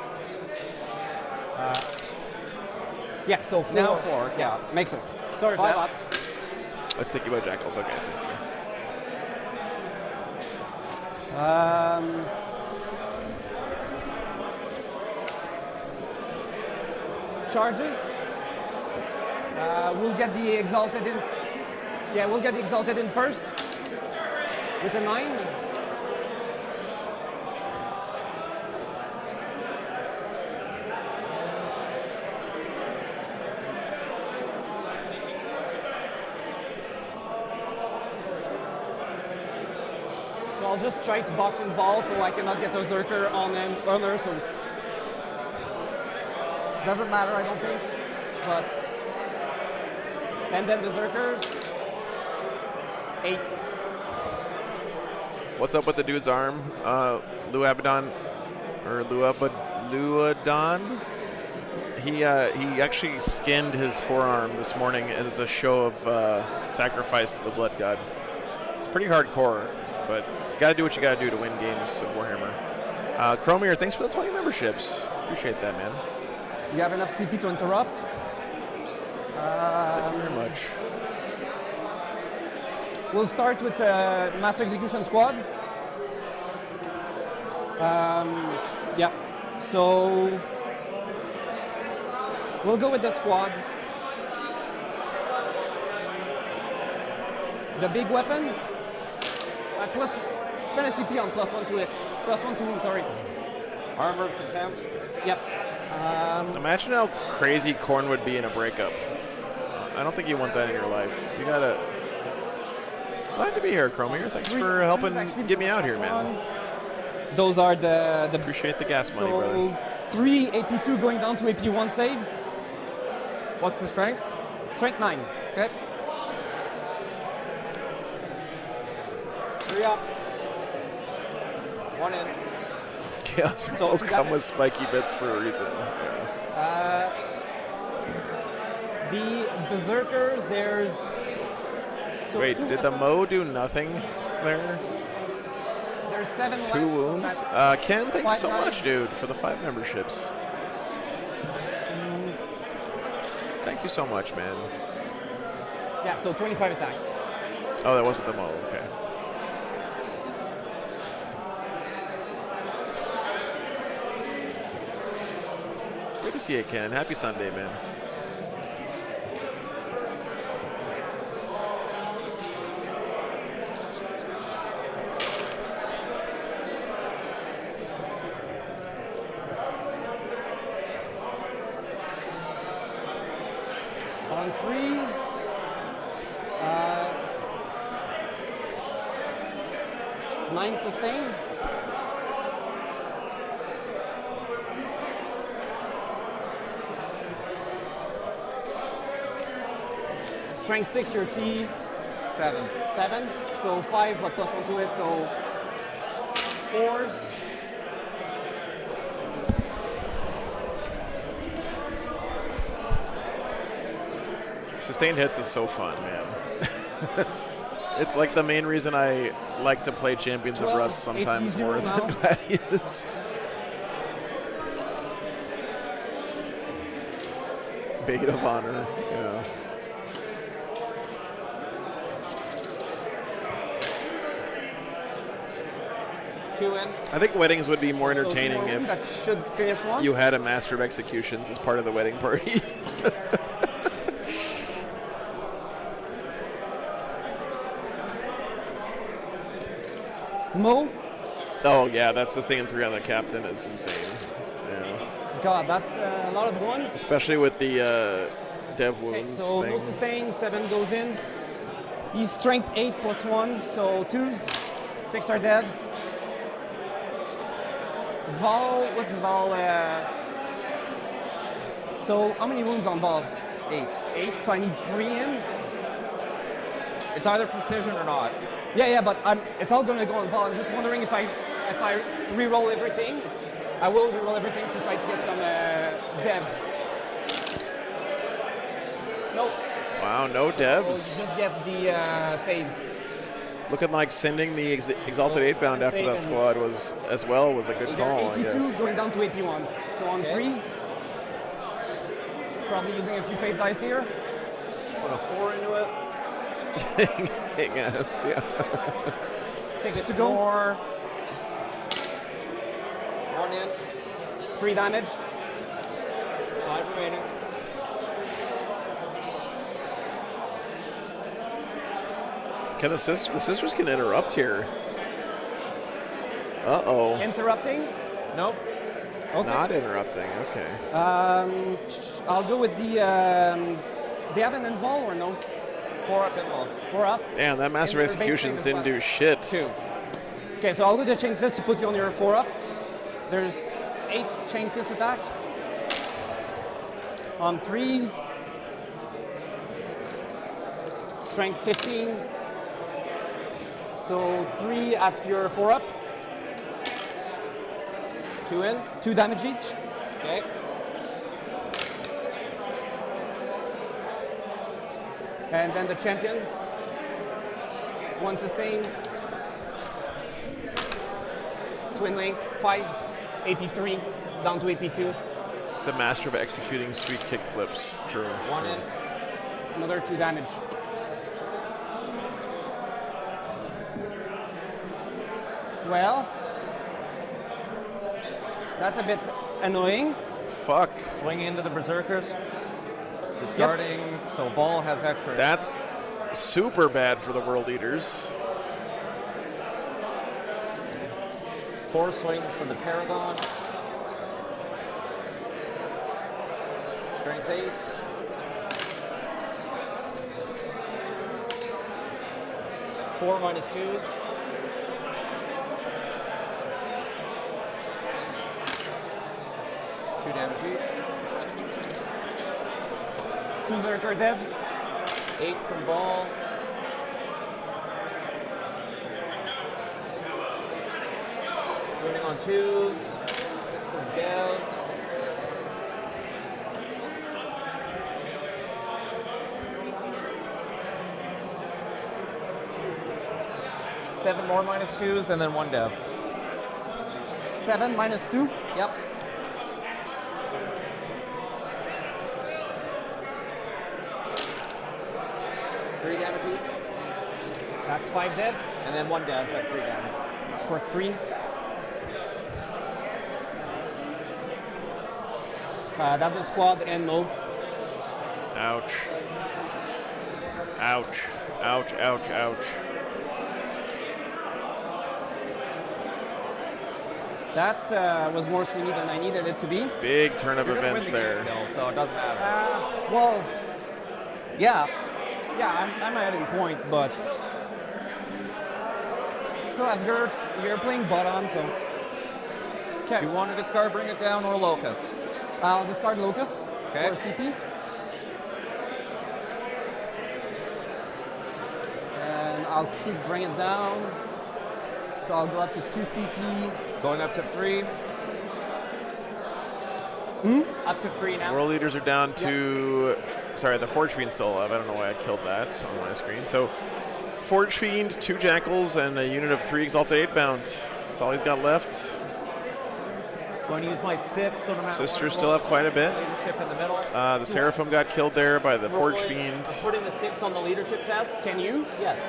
Yeah, so 4. Now 4, yeah. Makes sense. Sorry for 5 that. ups. That's sticky by Jackals. Okay. Thank you. Charges. We'll get the exalted in. Yeah, we'll get the exalted in first with a 9. So I'll just try to box in Vol so I cannot get a Zerker on her. So doesn't matter, I don't think. But and then the Zerkers. 8. What's up with the dude's arm? Luabadon, or Luadon? He actually skinned his forearm this morning as a show of sacrifice to the blood god. It's pretty hardcore, but you got to do what you got to do to win games of Warhammer. Chromier, thanks for the 20 memberships. Appreciate that, man. You have enough CP to interrupt? Thank you very much. We'll start with Master Execution Squad. Yeah, so we'll go with the squad. The big weapon, spend a CP on +1 to it. +1 to wound, sorry. Armor of Contempt. Yep. Imagine how crazy Khorne would be in a breakup. I don't think you want that in your life. You gotta. Glad to be here, Chromier. Thanks for helping get me out here, man. Those are the Appreciate the gas money, brother. 3 AP2 going down to AP1 saves. What's the strength? Strength 9. Okay. 3 ups. 1 in. Chaos balls come with spiky bits for a reason. Yeah. The Berserkers, there's... So Wait, did the Mo do nothing there? There's 7 left. 2 wounds? That's Ken, thank you 5 so much, knives. dude, for the 5 memberships. Thank you so much, man. Yeah, so 25 attacks. Oh, that wasn't the Mo. Okay. Good to see you, Ken. Happy Sunday, man. On 3s, 9 sustain. Strength 6, your T. 7. 7. So 5, but plus 1 to it, so 4s. Sustained hits is so fun, man. It's like the main reason I like to play Champions of 12, Rust sometimes 8-0 more now. than Gladius. Bait of honor, yeah. Two in. I think weddings would be more So two entertaining more, if that should finish one. you had a Master of Executions as part of the wedding party. Mo. Oh yeah, that sustained 3 on the captain is insane. Yeah. God, that's a lot of ones. Especially with the dev Okay, wounds so thing. no sustain, 7 goes in. He's strength 8 plus 1, so 2s. 6 are devs. Val, what's Val? So how many wounds on Val? 8. 8, so I need 3 in. It's either precision or not. Yeah, but it's all gonna go on Val. I'm just wondering if I re-roll everything. I will re-roll everything to try to get some dev. Nope. Wow, no We'll devs. just get the saves. Looking like sending the Exalted 8-bound after that squad was a good call, I They're 82 guess. going down to 81s. So on Okay. 3s, probably using a few fate dice here. Put a 4 into it. I guess, yeah. 6 to go. More. 1 in. 3 damage. 5 remaining. Can the sisters can interrupt here. Uh-oh. Interrupting. Nope. Okay. Not interrupting, okay. I'll go with the. They have an involve or no? 4 up involved. 4 up. Damn, that Master of And their base Executions save is didn't do shit. 2. Okay, so I'll go to Chain Fist to put you on your 4 up. There's 8 Chain Fist attack. On 3s. Strength 15. So 3 at your 4 up. 2 in. 2 damage each. Okay. And then the champion. 1 sustain. Twin link, 5. AP3 down to AP2. The Master of Executing sweet kick flips. True. 1 in. Another 2 damage. Well, that's a bit annoying. Fuck. Swing into the Berserkers. Discarding, so Vol has extra. That's super bad for the World Eaters. 4 swings for the Paragon. Strength 8. Four minus 2s. 2 damage each. 2 Zerker dead. 8 from Ball. Moving on 2s. 6 is Dev. Seven more minus 2s and then 1 Dev. 7 minus 2. Yep. Three damage each, That's 5 dead. and then 1 Dev at 3 damage. For 3. That's a squad and move. Ouch. Ouch. Ouch, ouch, ouch. That was more swingy than I needed it to be. Big turn of You're gonna events win the game there. still, so it doesn't matter. Well, Yeah. Yeah, I'm ahead in points, but still have you're playing bottom, so. Okay. You want to discard, bring it down, or Locust? I'll discard Locust Okay. for CP. And I'll keep bringing it down. So I'll go up to 2 CP. Going up to 3. Up to 3 now. World leaders are down to. Sorry, the Forge Fiend's still alive. I don't know why I killed that on my screen. So, Forge Fiend, 2 Jackals, and a unit of 3 Exalted 8 bound. That's all he's got left. Going to use my 6. So no matter Sisters what, still have quite a bit. Leadership in the middle. The Seraphim got killed there by the Forge Fiend. I'm putting the 6 on the leadership test. Can you? Yes.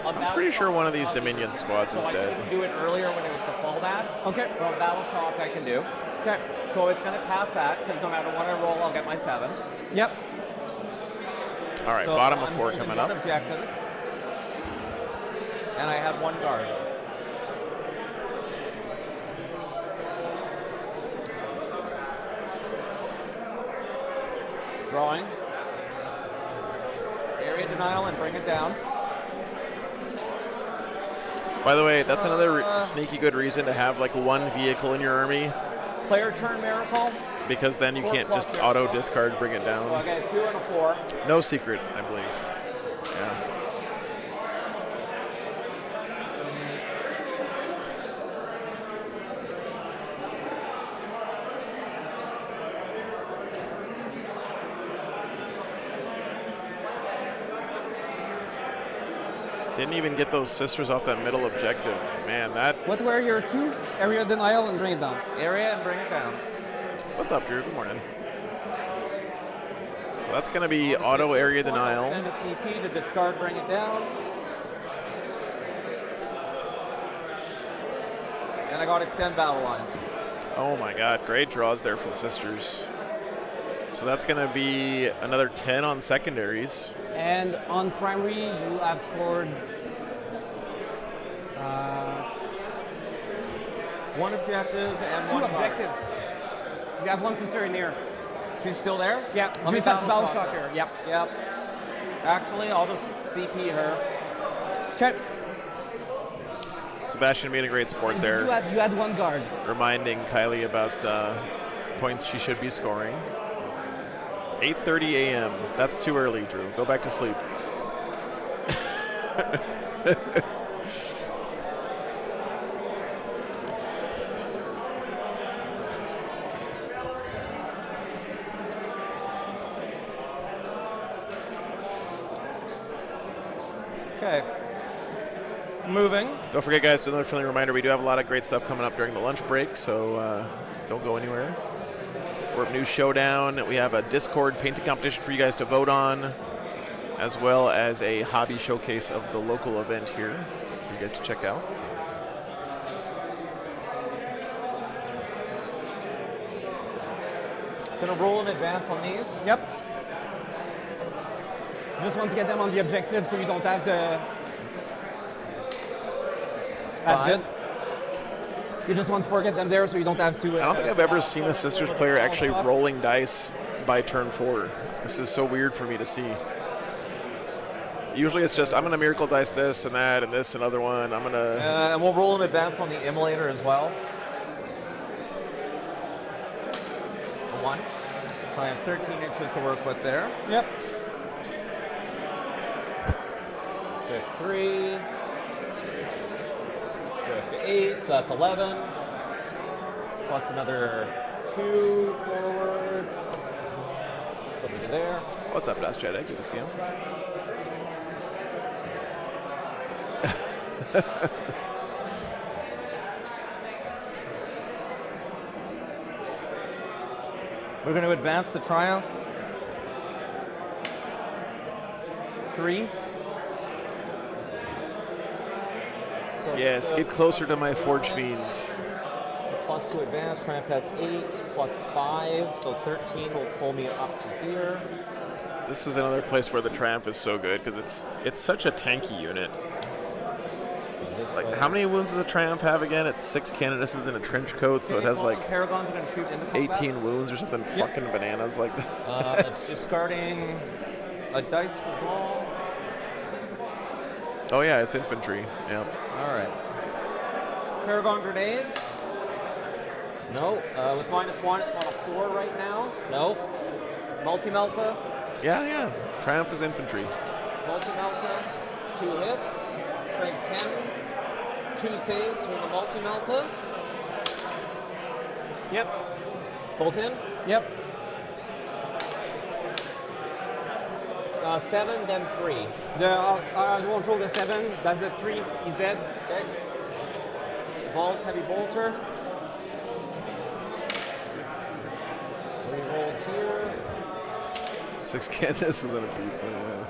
I'm pretty sure one of these Dominion squads is I dead. couldn't do it earlier when it was the fall dash. Okay. So a battle shock I can do. Okay. So it's going to pass that because no matter what I roll, I'll get my 7. Yep. All right, So bottom of I'm 4 holding coming one up. objective. And I have 1 guard. Drawing. Area denial and bring it down. By the way, that's another sneaky good reason to have like 1 vehicle in your army, Player turn miracle. because then you 4 can't plus just miracle. auto discard, bring it So I down. got a 2 and a 4. No secret, I believe. Yeah. Didn't even get those sisters off that middle objective. Man, that. What were your 2? Area denial and bring it down. Area and bring it down. What's up, Drew? Good morning. So that's going to be auto area denial. Spend a CP to discard, bring it down. And I got extend battle lines. Oh my god, great draws there for the sisters. So that's going to be another 10 on secondaries. And on primary, you have scored 1 objective and 2 1 objective. You have 1 sister in here. She's still there? Yeah, Let me just have to battle shock shock her. Yep. Yep. Actually, I'll just CP her. Okay. Sebastian made a great sport there, You had 1 guard. reminding Kylie about points she should be scoring. 8:30 a.m. That's too early, Drew. Go back to sleep. Okay. Moving. Don't forget, guys, another friendly reminder, we do have a lot of great stuff coming up during the lunch break, so don't go anywhere. We're at new Showdown. We have a Discord painting competition for you guys to vote on, as well as a hobby showcase of the local event here for you guys to check out. Gonna roll in advance on these. Yep. Just want to get them on the objective so you don't have the. That's 5. good. You just want to forget them there so you don't have to. I don't think I've ever seen a Sisters player actually rolling dice by turn 4. This is so weird for me to see. Usually it's just, I'm going to miracle dice this and that and this another one. I'm going to... And we'll roll in advance on the immolator as well. A 1. So I have 13 inches to work with there. Yep. 3. 8, so that's 11. Plus another 2 forward. Put me to there. What's up, Dust Jedi? Good to see you. We're going to advance the Triumph. 3. So Yes, get closer to my Forge Fiend. Plus 2 advance. Triumph has 8 plus 5, so 13 will pull me up to here. This is another place where the Triumph is so good because it's such a tanky unit. Like, how many wounds does the Triumph have again? It's 6 Canaduses in a trench coat, so it has like Paragons are going to shoot into combat. 18 wounds or something fucking bananas like that. Discarding a dice for ball. Oh yeah, it's infantry. Yep. All right. Paragon grenade. No. With -1, it's on a 4 right now. No. Multi-melta. Yeah, yeah. Triumph is infantry. Multi-melta. 2 hits. Strength 10. 2 saves from the multi-melta. Yep. Both in. Yep. 7, then 3. I won't roll the 7. That's the 3. He's dead. Okay. Vols heavy bolter. 3 rolls here. 6 Candace is on a pizza. Yeah.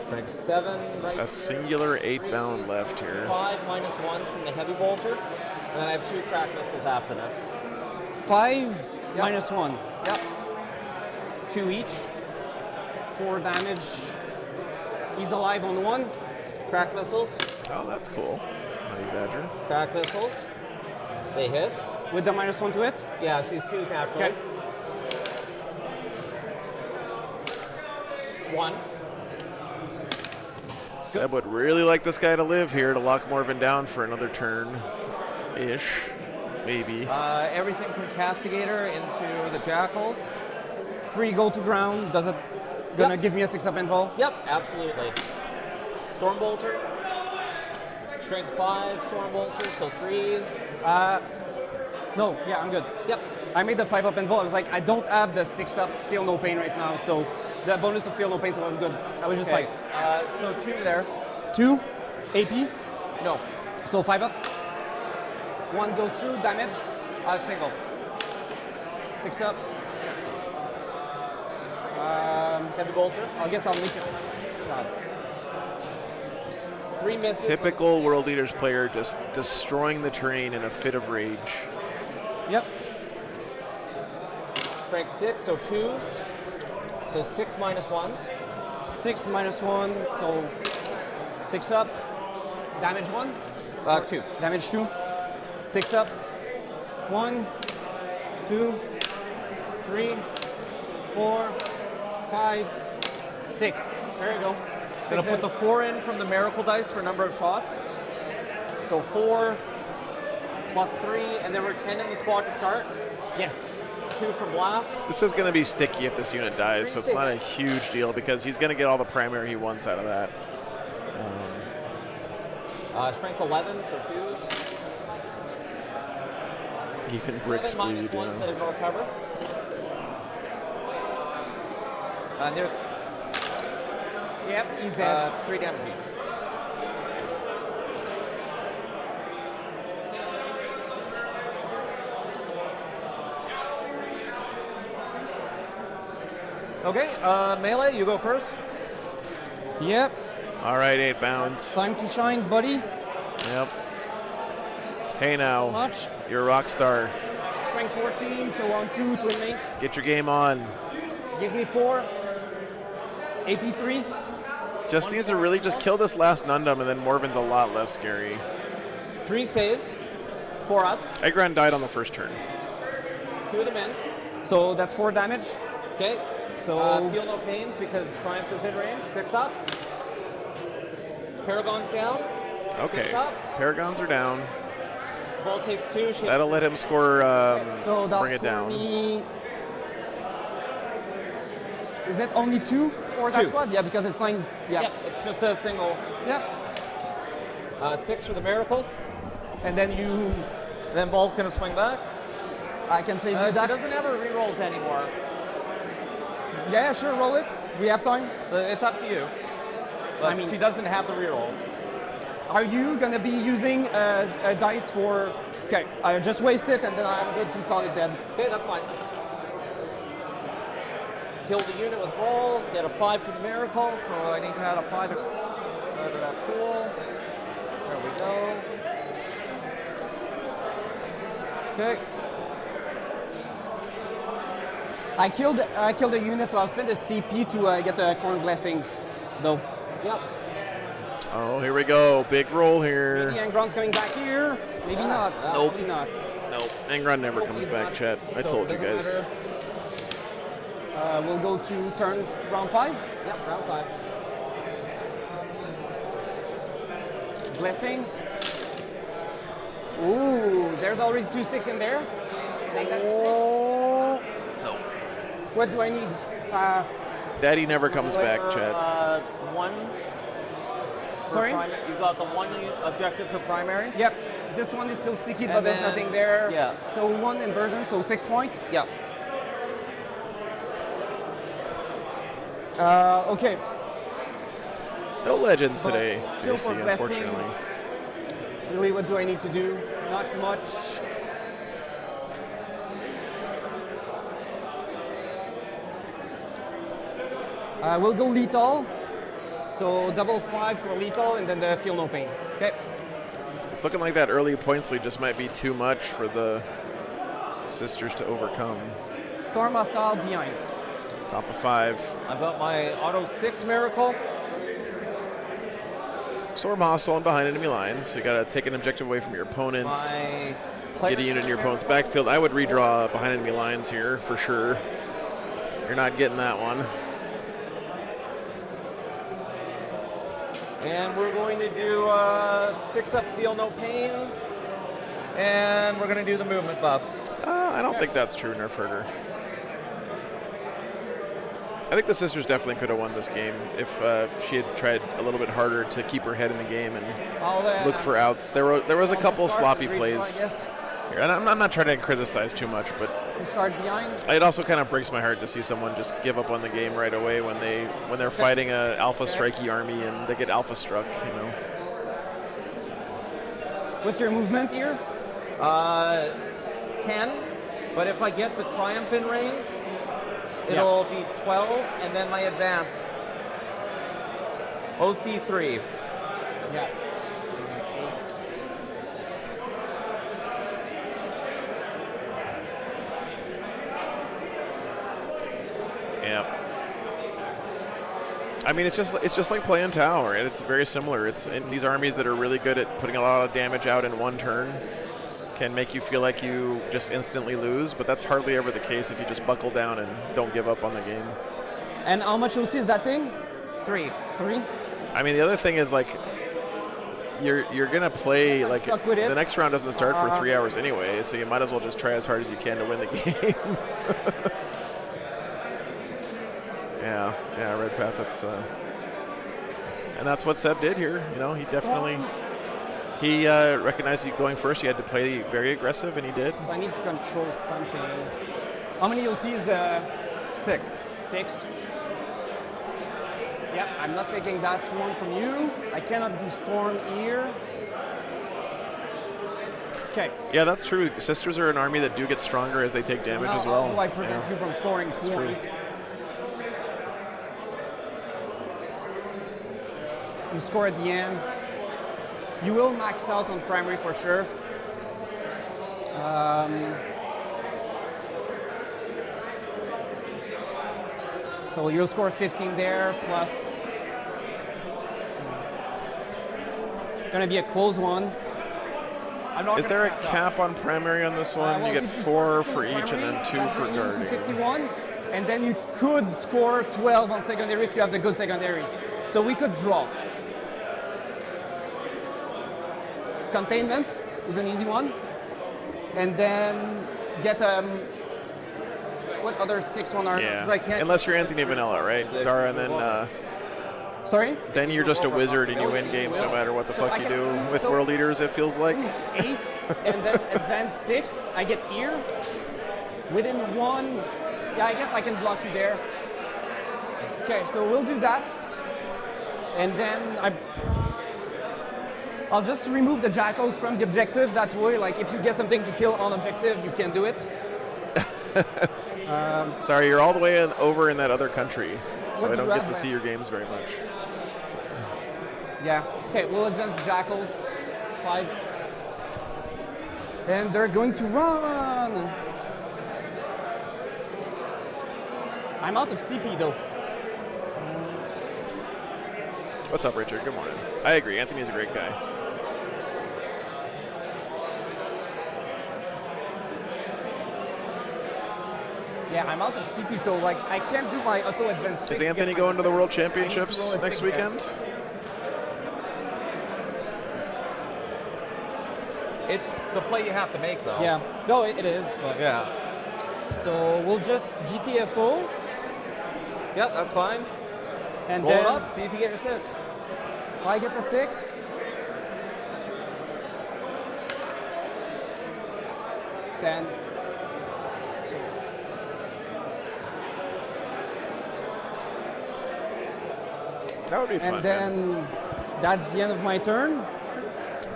Strength 7 right A here. singular 8-bound left here. 5 -1s from the heavy bolter. And then I have 2 crack missiles after this. 5 Yep. -1. Yep. 2 each. 4 damage. He's alive on 1. Crack missiles. Oh, that's cool. Honey Badger. Crack missiles. They hit. With the -1 to it. Yeah, she's 2 naturally. Okay. 1. Seb would really like this guy to live here to lock Morven down for another turn-ish, maybe. Everything from Castigator into the Jackals. Free go to ground. Does it gonna give me a 6-up invul? Yep, absolutely. Stormbolter. Strength 5 Stormbolter, so 3s. No, yeah, I'm good. Yep. I made the 5-up invul. I was like, I don't have the 6-up feel no pain right now, so the bonus of feel no pain, so I'm good. I was just Okay. like, So 2 there. 2 AP, No. so 5-up. 1 goes through, damage, Single. 6-up. Heavy bolter. I guess I'll make it. 3 misses. Typical World Eaters player just destroying the terrain in a fit of rage. Yep. Strength 6, so 2s. So 6 -1s. 6 -1, so 6-up. Damage 1. 2. Damage 2. 6-up. 1, 2, 3, 4, 5, 6. There you go. I'm gonna put the 4 in from the miracle dice for number of shots. So 4 plus 3, and then we're 10 in the squad to start. Yes. 2 for blast. This is going to be sticky if this unit dies, so it's not a huge deal because he's going to get all the primary he wants out of that. Strength 11, so 2s. Even Brick's 7 bleed, -1s that yeah. have no cover. And they're Yep, he's dead. 3 damage each. Okay, melee, you go first. Yep. All right, 8 bounds. Time to shine, buddy. Yep. Hey now, Much. you're a rock star. Strength 14, so on 2 to make. Get your game on. Give me 4. AP 3. Just needs to really just kill this last Nundum, and then Morven's a lot less scary. 3 saves, 4 ups, Egron died on the first turn. 2 of them in. So that's 4 damage. Okay. So Feel no pains because Triumph is in range. 6 up. Paragon's down. Okay, 6 up. Paragons are down. Vol takes 2. She That'll let him score, so that'll bring it down. me- Is it only 2 for that 2. squad? Yeah, because it's 9. Yeah. Yep, it's just a single. Yep. 6 for the miracle. And then you, Then Vol's gonna swing back. I can save you She that. doesn't have her rerolls anymore. Yeah, sure, roll it. We have time. It's up to you. But I mean- she doesn't have the rerolls. Are you gonna be using a dice for? Okay, I just waste it and then I'm good to call it dead. Okay, that's fine. Kill the unit with roll. Get a 5 for the miracle. So I need to add a 5 to that pool. There we go. Okay. I killed a unit, so I'll spend a CP to get the corn blessings, though. Yep. Oh, here we go. Big roll here. Maybe Angron's coming back here. Maybe not. Nope. Maybe not. Nope. No, Angron never comes back, chat. I So, told you doesn't guys. matter. We'll go to turn round 5. Yep, round 5. Blessings. Ooh, there's already 2-6 in there. Oh, no. What do I need? Daddy never comes back, chat. One. for Sorry? You got the one objective for primary? Yep. This one is still sticky, but And there's then- nothing there. yeah. So 1 in burden, so 6 point. Yep. Okay. No legends But today, still JC, for unfortunately. blessings. Really, what do I need to do? Not much. We'll go lethal. So double 5 for lethal, and then the feel no pain. Okay. It's looking like that early points lead just might be too much for the sisters to overcome. Storm hostile behind. Top of 5. I've got my auto 6 miracle. Storm hostile and behind enemy lines. So you got to take an objective away from your opponent. My Get a unit in your opponent's backfield. I would redraw behind enemy lines here for sure. You're not getting that one. And we're going to do 6 up, feel no pain. And we're going to do the movement buff. I don't think that's true, Nerfurger. I think the sisters definitely could have won this game if she had tried a little bit harder to keep her head in the game and I'll look for outs. There was a couple discard sloppy and redraw, plays. I guess. Here, and I'm not trying to criticize too much, but Discard behind. it also kind of breaks my heart to see someone just give up on the game right away when they're fighting a alpha strikey army and they get alpha struck. You know. What's your movement here? 10. But if I get the triumph in range, it'll be 12, and then my advance. OC3. Yeah. Yeah. I mean, it's just like playing Tower, and it's very similar. It's in these armies that are really good at putting a lot of damage out in one turn can make you feel like you just instantly lose, but that's hardly ever the case if you just buckle down and don't give up on the game. And how much OC is that thing? 3. 3? I mean, the other thing is like you're gonna play like stuck with it. the next round doesn't start for 3 hours anyway, so you might as well just try as hard as you can to win the game. Yeah, Red Path. That's and that's what Seb did here. You know, he definitely recognized you going first. You had to play very aggressive, and he did. So I need to control something. How many OCs? 6. 6. Yep, I'm not taking that one from you. I cannot do Storm here. Okay. Yeah, that's true. Sisters are an army that do get stronger as they take So damage now as well. how do I prevent Yeah. you from scoring true. points? You score at the end. You will max out on primary for sure. So you'll score 15 there, plus gonna be a close one. I'm not Is gonna there a max out. cap on primary on this one? Well, You get if 4 score for each and primary, then 2 that for brings you to guarding. 51, and then you could score 12 on secondary if you have the good secondaries. So we could draw. Containment is an easy one. And then get what other 6-1 are? Yeah, 'Cause I can't- unless you're Anthony Vanilla, right? Dara, and Sorry? then you're just a wizard and you win games no matter what the So fuck I you can- do. With so- world leaders, it feels like. 8, and then advance 6. I get ear. Within 1, yeah, I guess I can block you there. Okay, so we'll do that. And then I'll just remove the jackals from the objective. That way, like, if you get something to kill on objective, you can do it. Sorry, you're all the way over in that other country, so What I do don't you get have to there? see your games very much. Yeah. Okay, we'll advance the jackals. 5. And they're going to run. I'm out of CP though. What's up, Richard? Good morning. I agree. Anthony's a great guy. Yeah, I'm out of CP, so like I can't do my auto advance. Is Anthony going to the World Championships next weekend? It's the play you have to make, though. Yeah, no, it is. But Yeah. So we'll just GTFO Yep, that's fine. and Roll then it up, see if you get your 6. if I get the 6, then That would be fun. and then that's the end of my turn.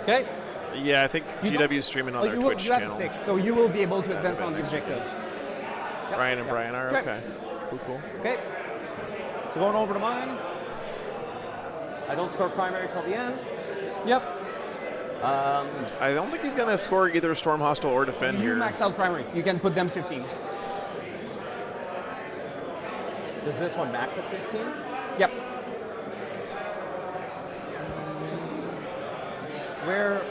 Okay. Yeah, I think You GW's streaming on their you will, Twitch you have channel. 6, so you will be able to advance on the objectives. Ryan and Brian are Okay. okay. Cool. Okay. So going over to mine. I don't score primary till the end. Yep. I don't think he's gonna score either Storm Hostile or Defend You here. max out primary. You can put them 15. Does this one max at 15? Yep. Where?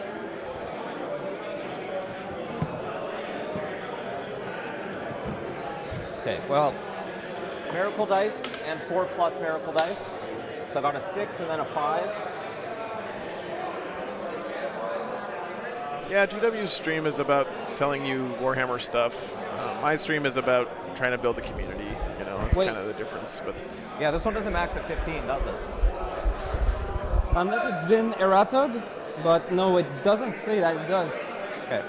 Okay, well, Miracle Dice and 4 plus Miracle Dice. So I got a 6 and then a 5. Yeah, GW's stream is about selling you Warhammer stuff. My stream is about trying to build a community. You know, that's Wait. kind of the difference. But Yeah, this one doesn't max at 15, does it? Unless it's been errated, but no, it doesn't say that it does. Okay.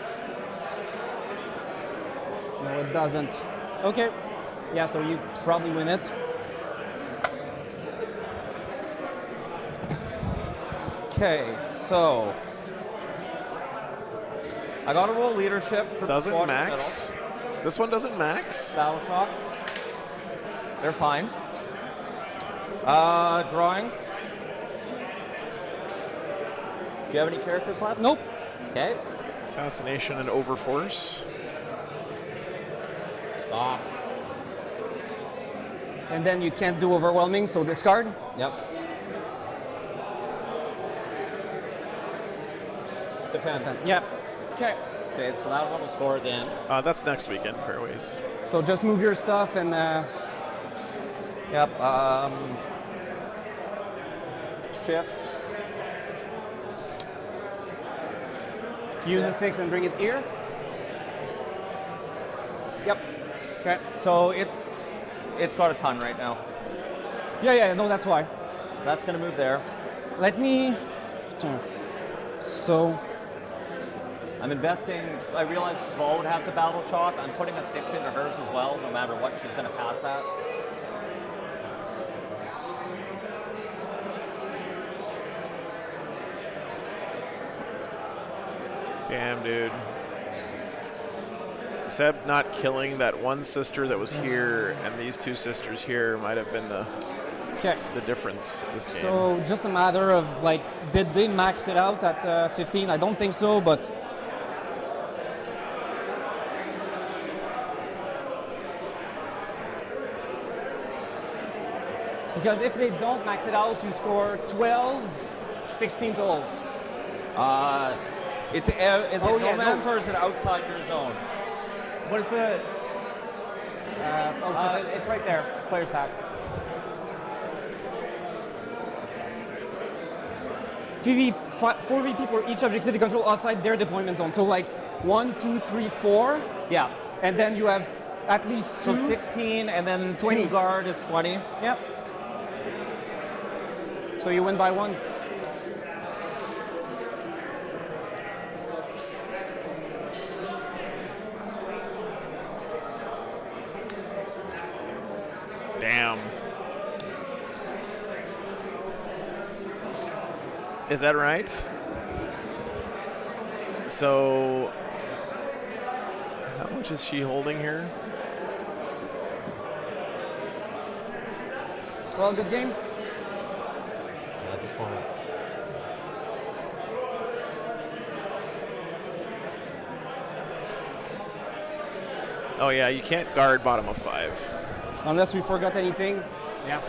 No, it doesn't. Okay. Yeah, so you probably win it. Okay, so I got to roll leadership for the doesn't squad in the max. This one doesn't max. middle. Battle shock. They're fine. Drawing. Do you have any characters left? Nope. Okay. Assassination and Overforce. Stop. And then you can't do overwhelming, so discard. Yep. Defend. Yep. Okay. Okay, so that one will score at the end. That's next weekend, Fairways. So just move your stuff and Yep. Shift. use a 6 and bring it here. Yep. Okay. So it's got a ton right now. Yeah, no, that's why. That's gonna move there. Let me. So I'm investing. I realized Vol would have to battle shock. I'm putting a 6 into hers as well, no matter what. She's gonna pass that. Damn, dude. Seb not killing that one sister that was here and these two sisters here might have been the okay. difference this game. So just a matter of like, did they max it out at 15? I don't think so, but because if they don't max it out, you score 12, 16 total. Is it Oh, no yeah, man's no. or is it outside your zone? What is the? It's right there. Players pack. 4 VP for each objective you control outside their deployment zone. So like 1, 2, 3, 4, Yeah. and then you have at least 2. So 16 and then 20. 2 guard is 20. Yep. So you win by 1. Damn. Is that right? So, how much is she holding here? Well, good game. I just want to. Oh yeah, you can't guard bottom of 5. Unless we forgot anything. Yeah.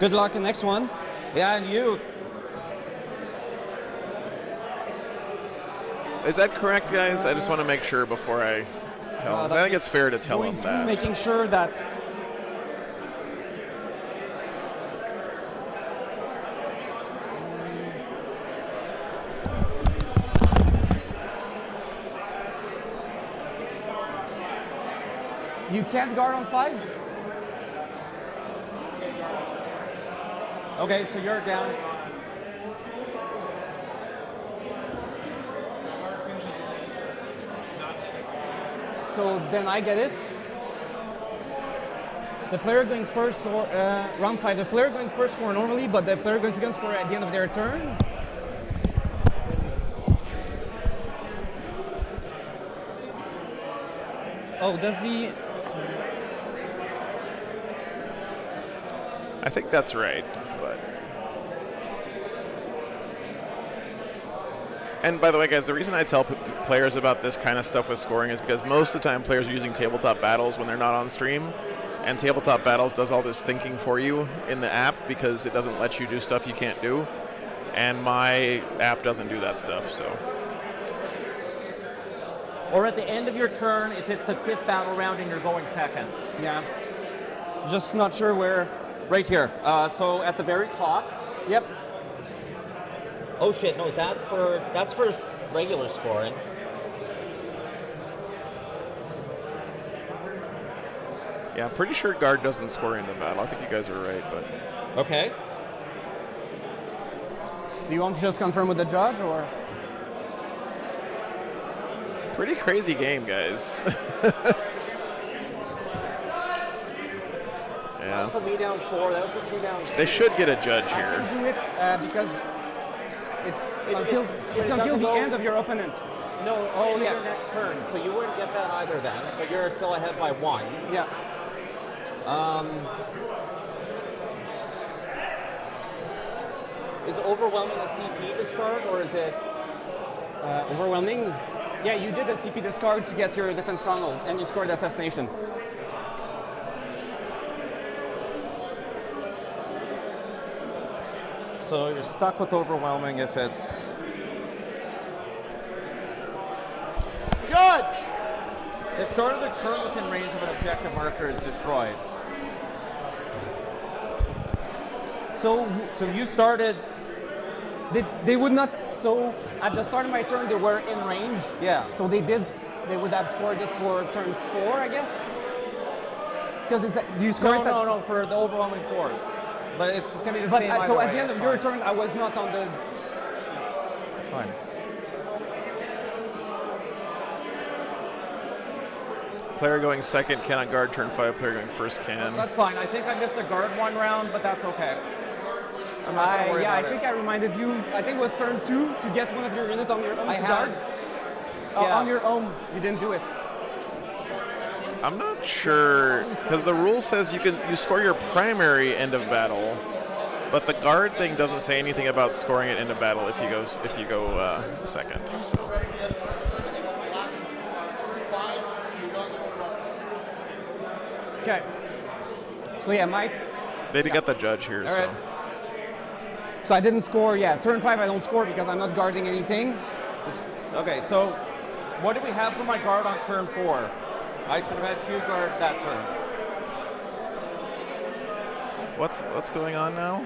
Good luck in the next one. Yeah, and you. Is that correct, guys? I just want to make sure before I tell them. I think it's fair to tell them that. Making sure that you can't guard on 5? Okay, so you're down. So then I get it. The player going first, or round 5, the player going first score normally, but the player going second score at the end of their turn. Oh, does the... I think that's right, but... And by the way, guys, the reason I tell players about this kind of stuff with scoring is because most of the time players are using Tabletop Battles when they're not on stream, and Tabletop Battles does all this thinking for you in the app because it doesn't let you do stuff you can't do, and my app doesn't do that stuff, so... Or at the end of your turn, if it's the 5th battle round and you're going second. Yeah. Just not sure where... Right here. So at the very top. Yep. Oh shit, no, that's for regular scoring. Yeah, I'm pretty sure guard doesn't score in the battle. I think you guys are right, but... Okay. Do you want to just confirm with the judge, or...? Pretty crazy game, guys. Yeah. That would put me down 4, that would put you down 2. They should get a judge I here. can do it because it's until the end of your opponent. No, Oh, yeah. your next turn, so you wouldn't get that either then, but you're still ahead by 1. Yeah. Is overwhelming a CP discard, or is it... Overwhelming. Yeah, you did a CP discard to get your defense stronghold, and you scored assassination. So you're stuck with overwhelming if it's... Judge! The start of the turn within range of an objective marker is destroyed. So you started... they would not. So at the start of my turn, they were in range. Yeah. So they would have scored it for turn 4, I guess. Because do you score it? No, for the overwhelming 4s. But it's going to be the But same either so way. at the end of your turn, I was not on the. It's fine. Player going second cannot guard turn 5. Player going first can. That's fine. I think I missed the guard 1 round, but that's okay. I'm not going to worry Yeah, I about think it. I reminded you. I think it was turn 2 to get one of your units on your own I to had- guard. yeah. On your own, you didn't do it. I'm not sure because the rule says you score your primary end of battle, but the guard thing doesn't say anything about scoring it end of battle if you go second. So. Okay. So yeah, They did get the judge here. All So. right. So I didn't score. Yeah, turn 5 I don't score because I'm not guarding anything. Okay, so what do we have for my guard on turn 4? I should have had 2 guard that turn. What's going on now?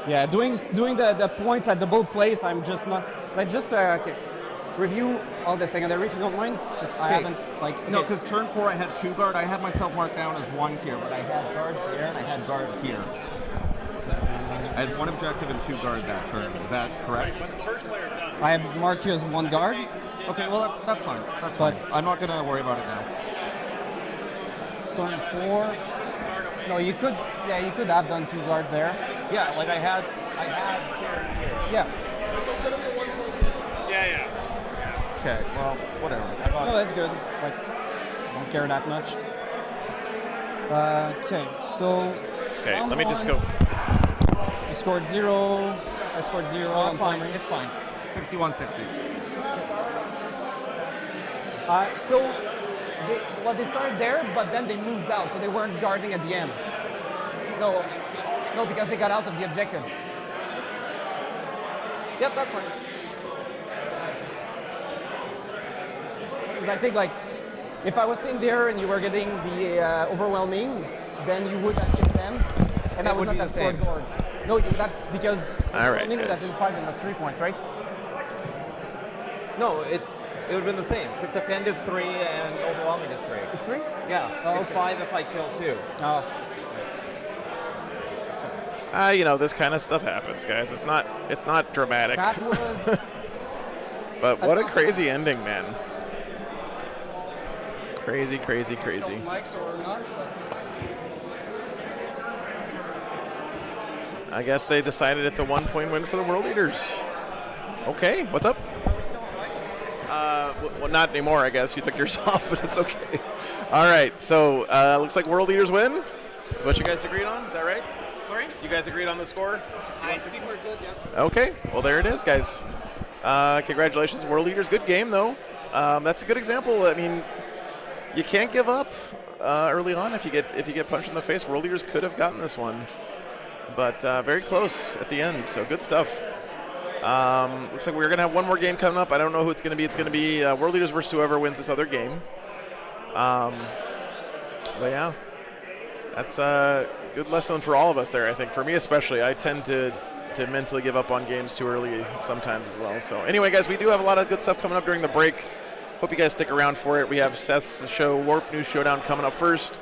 Yeah, doing the points at the both place. I'm just not. Let's just okay. Review all the secondary if you don't mind. I haven't No, because turn 4 I had 2 guard. I had myself marked down as 1 here, but I had guard here and I had guard here. I had 1 objective and 2 guard that turn. Is that correct? I have marked you as 1 guard. Okay, well that's fine. That's fine. I'm not gonna worry about it now. Turn 4. No, you could. Yeah, you could have done 2 guards there. Yeah, like I had Yeah. Okay, well, whatever. No, that's good. Like, don't care that much. Okay, so. Okay, round let me just 1, go. You scored 0. I scored 0. Oh, on it's fine. primary. It's fine. 61-60. So they started there, but then they moved out, so they weren't guarding at the end. No, because they got out of the objective. Yep, that's fine. Because I think like If I was staying there and you were getting the overwhelming, then you would have killed them, and I would not have scored gold. No, because overwhelming would have been 5 and not 3 points, right? No, it would have been the same. Quick defend is 3 and overwhelming is 3. It's 3? Yeah, it's 5 if I kill 2. Oh. You know, this kind of stuff happens, guys. It's not dramatic. That was... But what a crazy ending, man. Crazy, crazy, crazy. Likes or not, I guess they decided it's a 1-point win for the World Eaters. Okay, what's up? Are we still on likes? Well, not anymore, I guess. You took yours off, but it's okay. All right, so looks like World Eaters win. Is what you guys agreed on? Is that right? Sorry? You guys agreed on the score? I think we're good, yeah. Okay, well, there it is, guys. Congratulations, World Eaters. Good game, though. That's a good example. I mean, you can't give up early on if you get punched in the face. World Eaters could have gotten this one, but very close at the end. So good stuff. Looks like we're gonna have one more game coming up. I don't know who it's gonna be. It's gonna be World Eaters versus whoever wins this other game. But yeah, that's a good lesson for all of us there. I think for me especially, I tend to mentally give up on games too early sometimes as well. So anyway, guys, we do have a lot of good stuff coming up during the break. Hope you guys stick around for it. We have Seth's show, Warp News Showdown, coming up first.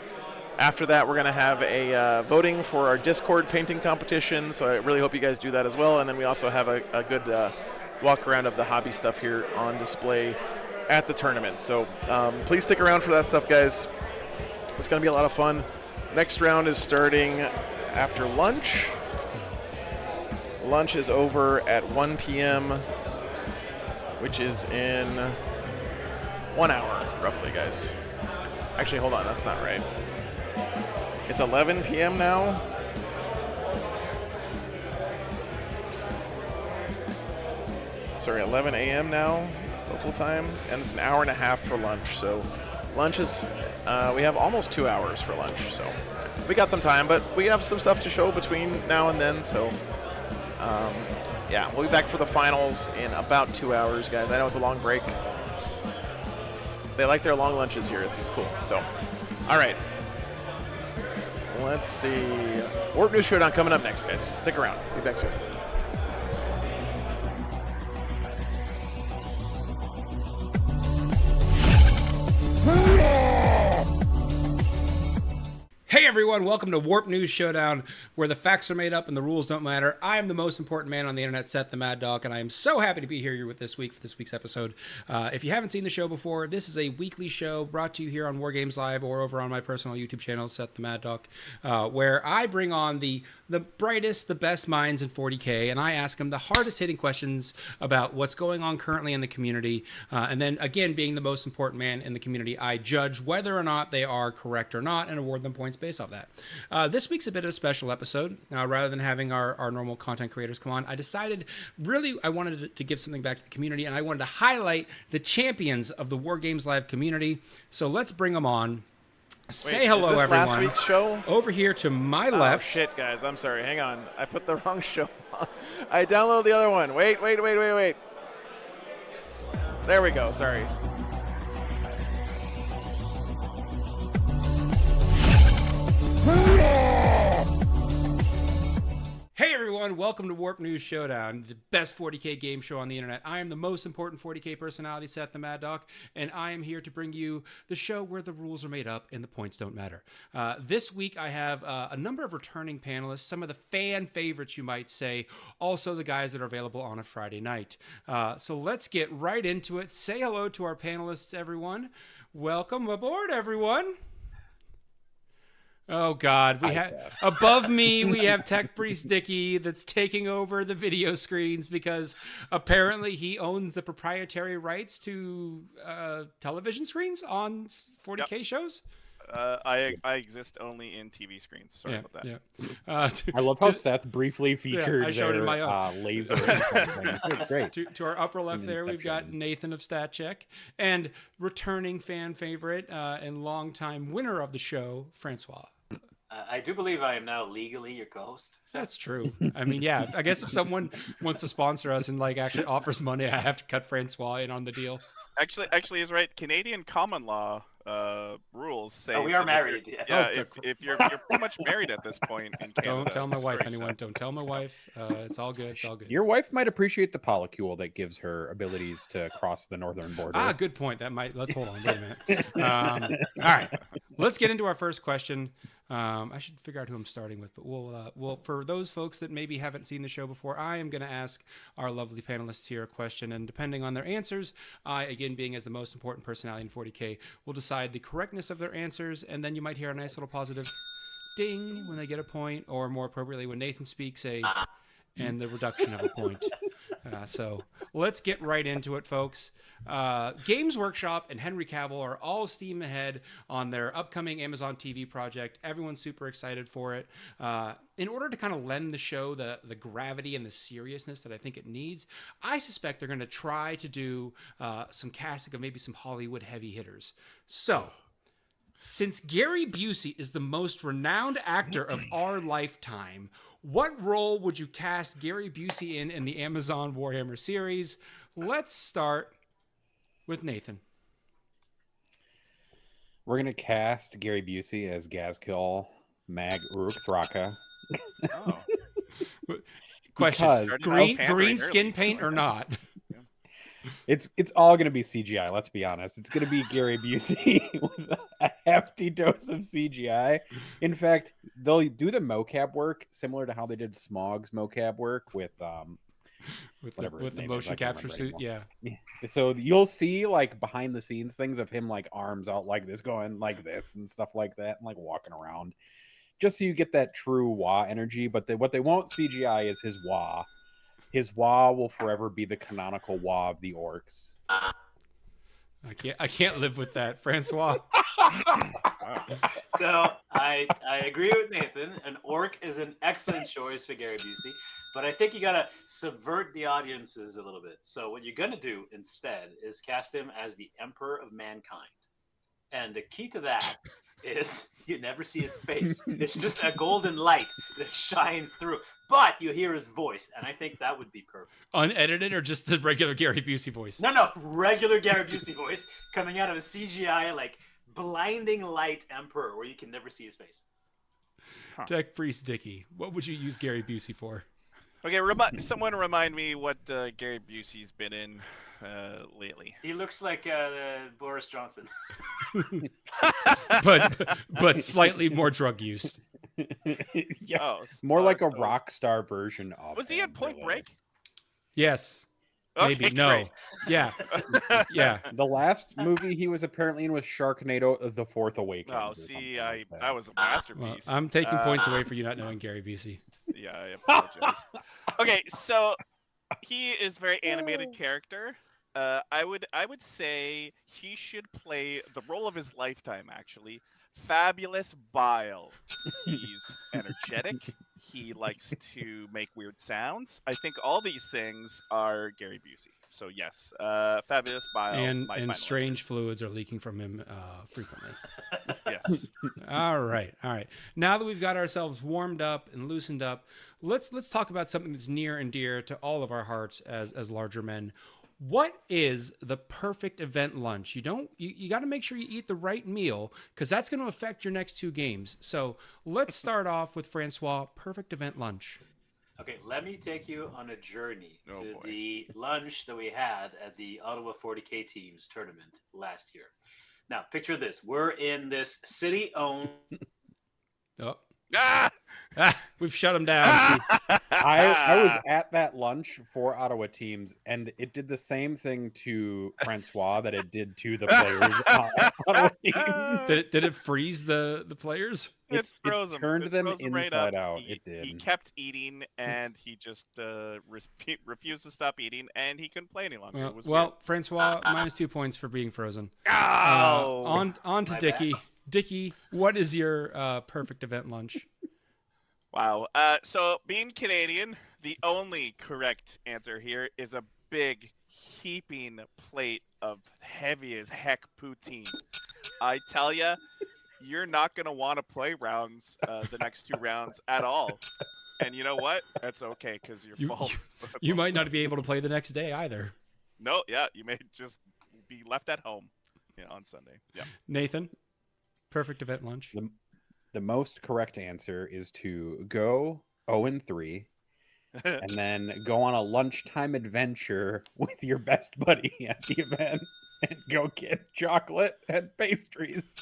After that, we're going to have a voting for our Discord painting competition, so I really hope you guys do that as well. And then we also have a good walk around of the hobby stuff here on display at the tournament. So please stick around for that stuff, guys. It's going to be a lot of fun. Next round is starting after lunch. Lunch is over at 1 p.m., which is in 1 hour, roughly, guys. Actually, hold on, that's not right. It's 11 p.m. now. Sorry, 11 a.m. now, local time, and it's an hour and a half for lunch. So lunch is, we have almost 2 hours for lunch, so we got some time, but we have some stuff to show between now and then, so yeah, we'll be back for the finals in about 2 hours, guys. I know it's a long break. They like their long lunches here. It's cool. So, all right. Let's see. Warp News Showdown coming up next, guys. Stick around. Be back soon. Hey everyone, welcome to Warp News Showdown, where the facts are made up and the rules don't matter. I am the most important man on the internet, Seth the Mad Dog, and I am so happy to be here with this week for this week's episode. If you haven't seen the show before, this is a weekly show brought to you here on War Games Live or over on my personal YouTube channel, Seth the Mad Dog, where I bring on the brightest, the best minds in 40K, and I ask them the hardest hitting questions about what's going on currently in the community. And then, again, being the most important man in the community, I judge whether or not they are correct or not and award them points based off that. This week's a bit of a special episode. Rather than having our normal content creators come on, I decided really I wanted to give something back to the community, and I wanted to highlight the champions of the War Games Live community. So let's bring them on. Say hello, is this everyone. Last week's show? Over here to my left. Oh, shit, guys. I'm sorry. Hang on. I put the wrong show on. I downloaded the other one. Wait. There we go. Sorry. Hey everyone, welcome to Warp News Showdown, the best 40K game show on the internet. I am the most important 40K personality, Seth the Mad Dog, and I am here to bring you the show where the rules are made up and the points don't matter. This week I have a number of returning panelists, some of the fan favorites you might say, also the guys that are available on a Friday night. So let's get right into it. Say hello to our panelists, everyone. Welcome aboard, everyone. Oh God, we have above me. We have Tech Priest Dicky that's taking over the video screens because apparently he owns the proprietary rights to television screens on 40K shows. I exist only in TV screens. Sorry about that. Yeah. I love how Seth briefly featured I showed their in my own. laser. It's great. To our upper left there, we've got Nathan of StatCheck, and returning fan favorite and longtime winner of the show, Francois. I do believe I am now legally your co-host. That's true. I mean, yeah, I guess if someone wants to sponsor us and like actually offers money, I have to cut Francois in on the deal. Actually, he's right. Canadian common law rules say. Oh, we are that if you're- married. Yeah. Yeah, if you're pretty much married at this point in Canada. Don't tell my It's wife, very anyone. sad. Don't tell my wife. It's all good. It's all good. Your wife might appreciate the polycule that gives her abilities to cross the northern border. Ah, good point. That might. Let's hold on. Wait a minute. All right, let's get into our first question. I should figure out who I'm starting with, but we'll for those folks that maybe haven't seen the show before, I am going to ask our lovely panelists here a question, and depending on their answers, I, again being as the most important personality in 40K, will decide the correctness of their answers, and then you might hear a nice little positive ding when they get a point, or more appropriately, when Nathan speaks, and the reduction of a point. So let's get right into it, folks. Games Workshop and Henry Cavill are all steam ahead on their upcoming Amazon TV project. Everyone's super excited for it. In order to kind of lend the show the gravity and the seriousness that I think it needs, I suspect they're going to try to do some casting of maybe some Hollywood heavy hitters. So, since Gary Busey is the most renowned actor of our lifetime, what role would you cast Gary Busey in the Amazon Warhammer series? Let's start with Nathan. We're gonna cast Gary Busey as Gazkill Mag Uruk Thraka. Oh. Question: Because- green skin paint or not? It's all gonna be CGI. Let's be honest. It's gonna be Gary Busey with a hefty dose of CGI. In fact, they'll do the mocap work similar to how they did Smog's mocap work with whatever his the name is, motion I can't capture remember suit. anymore. Yeah. So you'll see like behind the scenes things of him like arms out like this, going like this and stuff like that, and like walking around, just so you get that true Wah energy. But what they won't CGI is his Wah. His Wah will forever be the canonical Wah of the orcs. I can't live with that, Francois. So I agree with Nathan. An orc is an excellent choice for Gary Busey, but I think you gotta subvert the audiences a little bit. So what you're gonna do instead is cast him as the Emperor of Mankind, and the key to that is you never see his face. It's just a golden light that shines through, but you hear his voice, and I think that would be perfect. Unedited or just the regular Gary Busey voice? No, regular Gary Busey voice coming out of a CGI like blinding light Emperor where you can never see his face. Tech Priest Dicky, what would you use Gary Busey for? Okay, someone remind me what Gary Busey's been in lately. He looks like Boris Johnson. but slightly more drug used. Yeah, Oh, more like a so- rock star version of. Was he him, in Point really. Break? Yes. Okay, Maybe. No. great. Yeah. Yeah. The last movie he was apparently in was Sharknado: The Fourth Awakening. Oh, see, that was a Well, masterpiece. I'm taking points away for you not knowing Gary Busey. Yeah, I apologize. Okay, so he is a very animated character. I would say he should play the role of his lifetime, actually. Fabulous Bile. He's energetic. He likes to make weird sounds. I think all these things are Gary Busey. So yes, Fabulous Bile. And my final strange fluids are leaking from him frequently. answer. Yes. All right. Now that we've got ourselves warmed up and loosened up, let's talk about something that's near and dear to all of our hearts as larger men. What is the perfect event lunch? You got to make sure you eat the right meal, because that's going to affect your next two games. So let's start off with Francois. Perfect event lunch. Okay, let me take you on a journey Oh, to boy. the lunch that we had at the Ottawa 40K teams tournament last year. Now, picture this. We're in this city-owned... Oh, Ah! we've shut him down. I was at that lunch for Ottawa teams, and it did the same thing to Francois that it did to the players on Ottawa teams. Did it freeze the players? It froze him. turned It them froze him right inside up. out. It did. He kept eating, and he just refused to stop eating, and he couldn't play any longer. It was Well, Francois, -2 points for being frozen. weird. Ow! On to My Dickie. Dickie, what is your perfect event lunch? Wow. So being Canadian, the only correct answer here is a big, heaping plate of heavy as heck poutine. I tell ya, you're not gonna want to play rounds, the next two rounds at all. And you know what? That's okay, because you're full. You might not be able to play the next day either. No, yeah, you may just be left at home. on Sunday. Yeah. Nathan, perfect event lunch. The most correct answer is to go 0-3 and then go on a lunchtime adventure with your best buddy at the event and go get chocolate and pastries.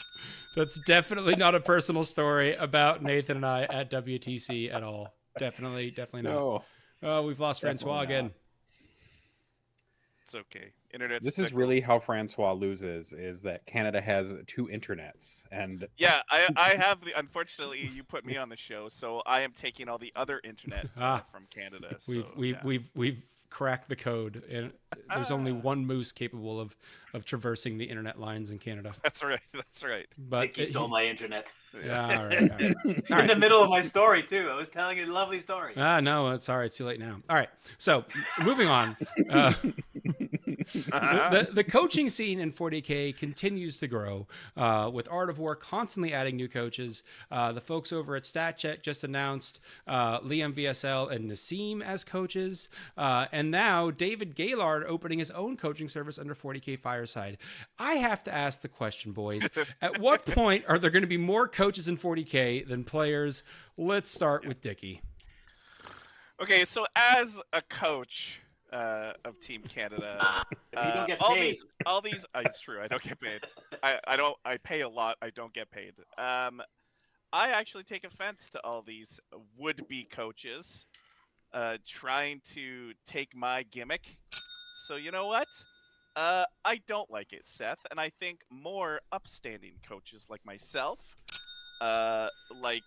That's definitely not a personal story about Nathan and I at WTC at all. Definitely not. No. Oh, we've lost Definitely Francois not. again. It's okay. Internet's This is fickle. really how Francois loses, is that Canada has 2 internets. And Yeah, I have the. Unfortunately, you put me on the show, so I am taking all the other internet from Canada. So, We've cracked the code, and there's only one moose capable of traversing the internet lines in Canada. That's right. That's right. But Dickie stole my internet. Yeah, all right. In the middle of my story too. I was telling a lovely story. No, it's all right. It's too late now. All right. So moving on. The coaching scene in 40K continues to grow, with Art of War constantly adding new coaches. The folks over at StatCheck just announced Liam VSL and Nassim as coaches, and now David Gaylord opening his own coaching service under 40K Fireside. I have to ask the question, boys. At what point are there going to be more coaches in 40K than players? Let's start with Dickie. Okay, so as a coach of Team Canada, You don't get all paid. these. It's true. I don't get paid. I don't. I pay a lot. I don't get paid. I actually take offense to all these would-be coaches trying to take my gimmick. So you know what? I don't like it, Seth, and I think more upstanding coaches like myself, like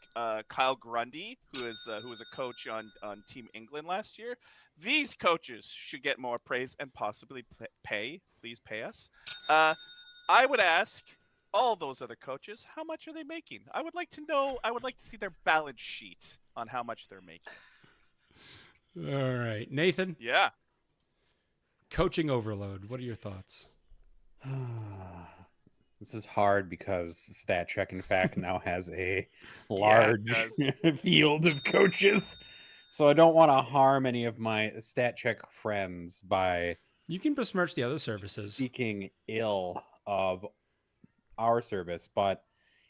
Kyle Grundy, who was a coach on Team England last year. These coaches should get more praise and possibly pay. Please pay us. I would ask all those other coaches, how much are they making? I would like to know. I would like to see their balance sheet on how much they're making. All right, Nathan. Yeah. Coaching overload. What are your thoughts? this is hard because StatCheck, in fact, now has a large field of coaches. So I don't want to harm any of my StatCheck friends by You can besmirch the other services. speaking ill of our service, but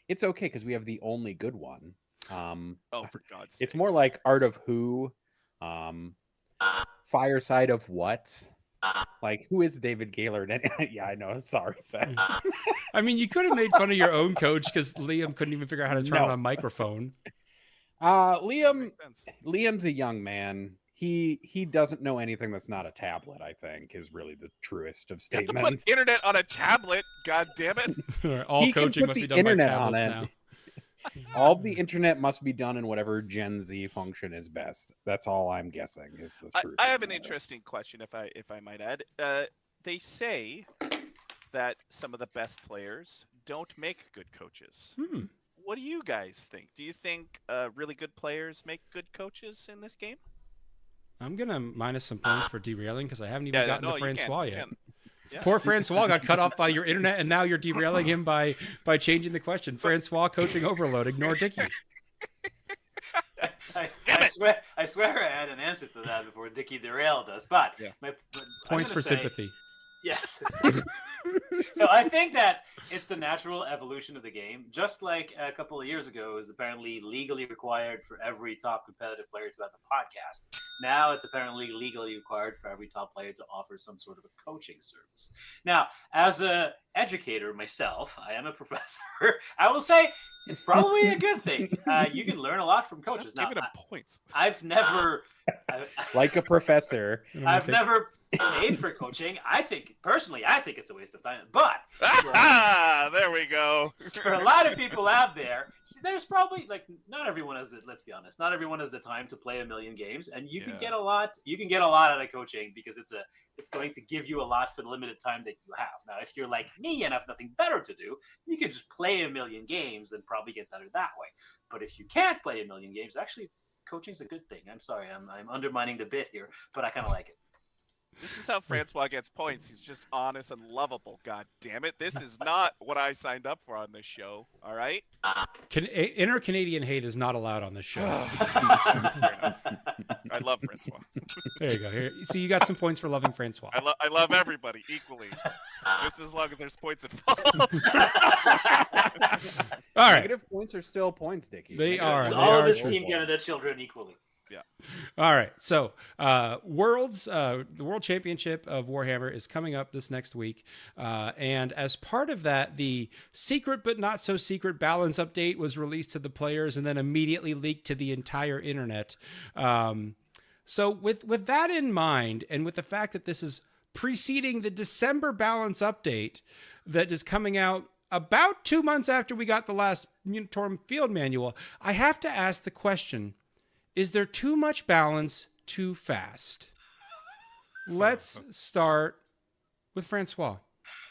it's okay because we have the only good one. Oh, for God's sake. It's more like Art of Who, Fireside of What. Like, who is David Gaylord? Yeah, I know. Sorry, Seth. I mean, you could have made fun of your own coach because Liam couldn't even figure out how to turn on a microphone. Liam's a young man. He doesn't know anything that's not a tablet, I think, is really the truest of You have to statements. put internet on a tablet. God damn it. All He can coaching put must the be done by internet on tablets it. now. All of the internet must be done in whatever Gen Z function is best. That's all I'm guessing is the truth. I have an interesting question, if I might add. They say that some of the best players don't make good coaches. What do you guys think? Do you think really good players make good coaches in this game? I'm going to minus some points for derailing because I haven't even gotten to Francois yet. Yeah. Poor Francois got cut off by your internet, and now you're derailing him by changing the question. Francois, coaching overload. Ignore Dickie. I swear I had an answer to that before Dickie derailed us, but Points for sympathy. Yes. So I think that it's the natural evolution of the game. Just like a couple of years ago, it was apparently legally required for every top competitive player to have a podcast. Now it's apparently legally required for every top player to offer some sort of a coaching service. Now, as an educator myself, I am a professor. I will say it's probably a good thing. You can learn a lot from coaches. Give it a point. I've never, like a professor. I've never paid for coaching. I think it's a waste of time. But there we go. For a lot of people out there, there's probably not everyone has the, let's be honest, not everyone has the time to play a million games, and you can get a lot. You can get a lot out of coaching because it's going to give you a lot for the limited time that you have. Now, if you're like me and have nothing better to do, you can just play a million games and probably get better that way. But if you can't play a million games, actually, coaching's a good thing. I'm sorry, I'm undermining the bit here, but I kind of like it. This is how Francois gets points. He's just honest and lovable. God damn it. This is not what I signed up for on this show. All right? Inner Canadian hate is not allowed on this show. I love Francois. There you go. Here, see, you got some points for loving Francois. I love everybody equally. Just as long as there's points involved. All right. Negative points are still points, Dickie. They are. So They all of are his true. Team Canada children equally. Yeah. All right. So, the World Championship of Warhammer is coming up this next week. And as part of that, the secret but not so secret balance update was released to the players and then immediately leaked to the entire internet. So with that in mind, and with the fact that this is preceding the December balance update that is coming out about 2 months after we got the last Unitorm field manual, I have to ask the question, is there too much balance too fast? Let's start with Francois.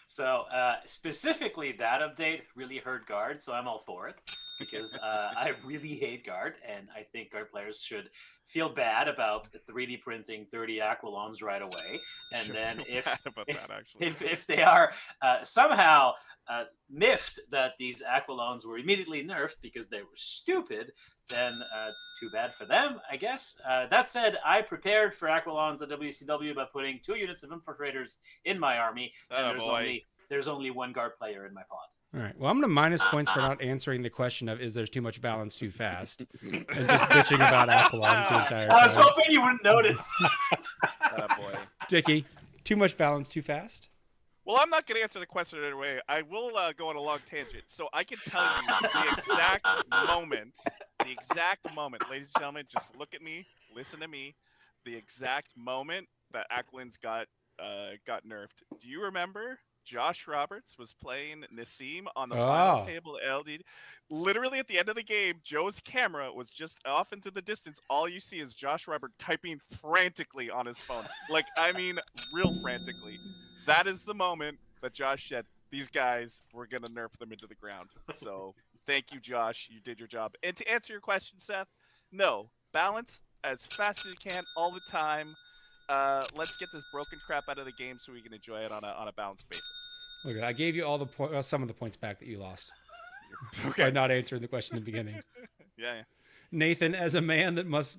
So specifically, that update really hurt Guard, so I'm all for it because I really hate Guard, and I think Guard players should feel bad about 3D printing 30 Aquilons right away, and then if they are somehow miffed that these Aquilons were immediately nerfed because they were stupid, then too bad for them, I guess. That said, I prepared for Aquilons at WCW by putting 2 units of Infiltrators in my army, and there's only 1 Guard player in my pod. All right. Well, I'm going to minus points for not answering the question of is there too much balance too fast, and just bitching about Aquilons the entire time. I was hoping you wouldn't notice. Boy. Dickie, too much balance too fast? Well, I'm not going to answer the question right away. I will go on a long tangent. So I can tell you the exact moment, ladies and gentlemen, just look at me, listen to me, the exact moment that Aquilons got nerfed. Do you remember Josh Roberts was playing Nassim on the finals table at LD? Literally at the end of the game, Joe's camera was just off into the distance. All you see is Josh Robert typing frantically on his phone. Like, I mean, real frantically. That is the moment that Josh said, these guys, we're going to nerf them into the ground. So thank you, Josh. You did your job. And to answer your question, Seth, no. Balance as fast as you can all the time. Let's get this broken crap out of the game so we can enjoy it on a balanced basis. Look, I gave you all the some of the points back that you lost. Okay. By not answering the question in the beginning. Yeah. Nathan, as a man that must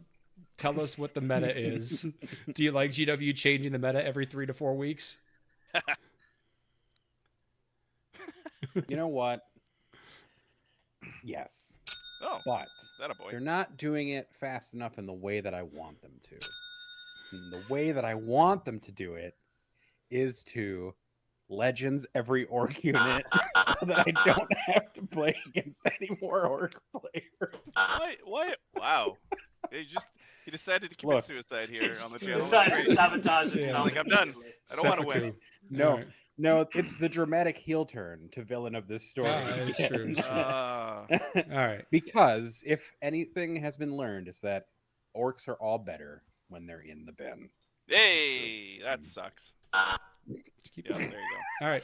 tell us what the meta is, do you like GW changing the meta every 3 to 4 weeks? You know what? Yes. Oh, But that a boy. they're not doing it fast enough in the way that I want them to. And the way that I want them to do it is to Legends every orc unit so that I don't have to play against any more orc players. What? Wow. He decided to commit suicide here on the He channel. decided to sabotage Yeah. himself. Like, I'm done. I don't want to win. No, All right. no, it's the dramatic heel turn to villain of this story. that is true. All right. Because if anything has been learned, is that orcs are all better when they're in the bin. Hey, that sucks. Just keep Yeah, there going. you go. All right.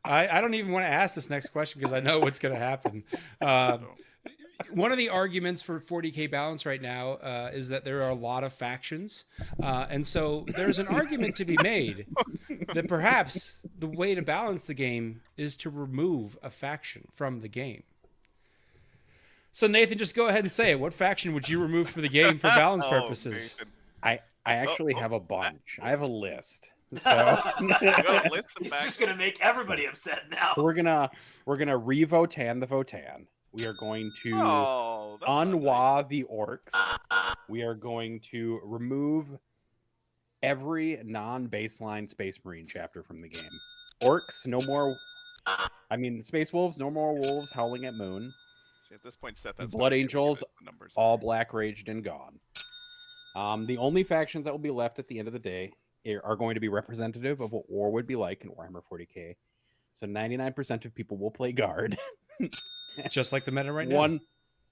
I don't even want to ask this next question because I know what's going to happen. One of the arguments for 40K balance right now is that there are a lot of factions. And so there's an argument to be made that perhaps the way to balance the game is to remove a faction from the game. So Nathan, just go ahead and say it. What faction would you remove for the game for balance purposes? Nathan. I actually have a bunch. I have a list. So You got a list of He's facts? just gonna make everybody upset now. we're gonna re-Votan the Votan. We are going to Oh, that's not nice. unwa the orcs. We are going to remove every non-baseline Space Marine chapter from the game. Orcs, no more. I mean, Space Wolves, no more wolves howling at moon. See, at this point, Seth, that's Blood not Angels, the numbers. all black raged and gone. The only factions that will be left at the end of the day are going to be representative of what war would be like in Warhammer 40K. So 99% of people will play Guard. Just like the meta right now.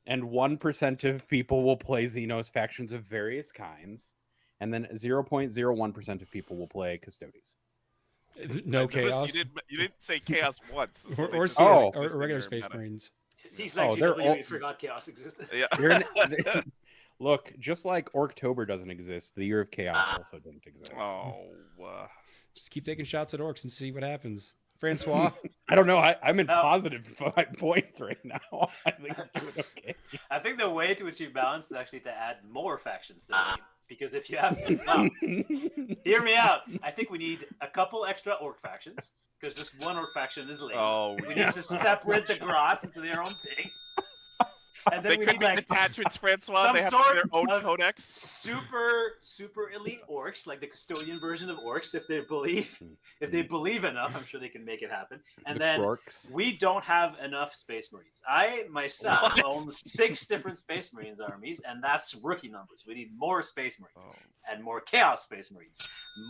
1% of people will play Xenos factions of various kinds, and then 0.01% of people will play Custodes. No I noticed chaos. You didn't say chaos once. so they Or just- CS, Oh. or regular They're Space meta. Marines. He's like Oh, they're GW, all- he forgot chaos existed. Yeah. Look, just like Orktober doesn't exist, the Year of Chaos also didn't exist. Oh, Just keep taking shots at orcs and see what happens. Francois? I don't know. I'm in No. positive 5 points right now. I think I'm doing okay. I think the way to achieve balance is actually to add more factions to the game. Because if you have, hear me out. I think we need a couple extra orc factions. Because just one orc faction is lame. oh, We need to separate the Grots into their own thing. And then they we could need be like detachments, Francois. some They have sort their own of codex. super elite orcs, like the custodian version of orcs, if they believe enough. I'm sure they can make it happen. And The then Krorks. we don't have enough Space Marines. I myself What? own 6 different Space Marines armies, and that's rookie numbers. We need more Space Marines Oh. and more Chaos Space Marines,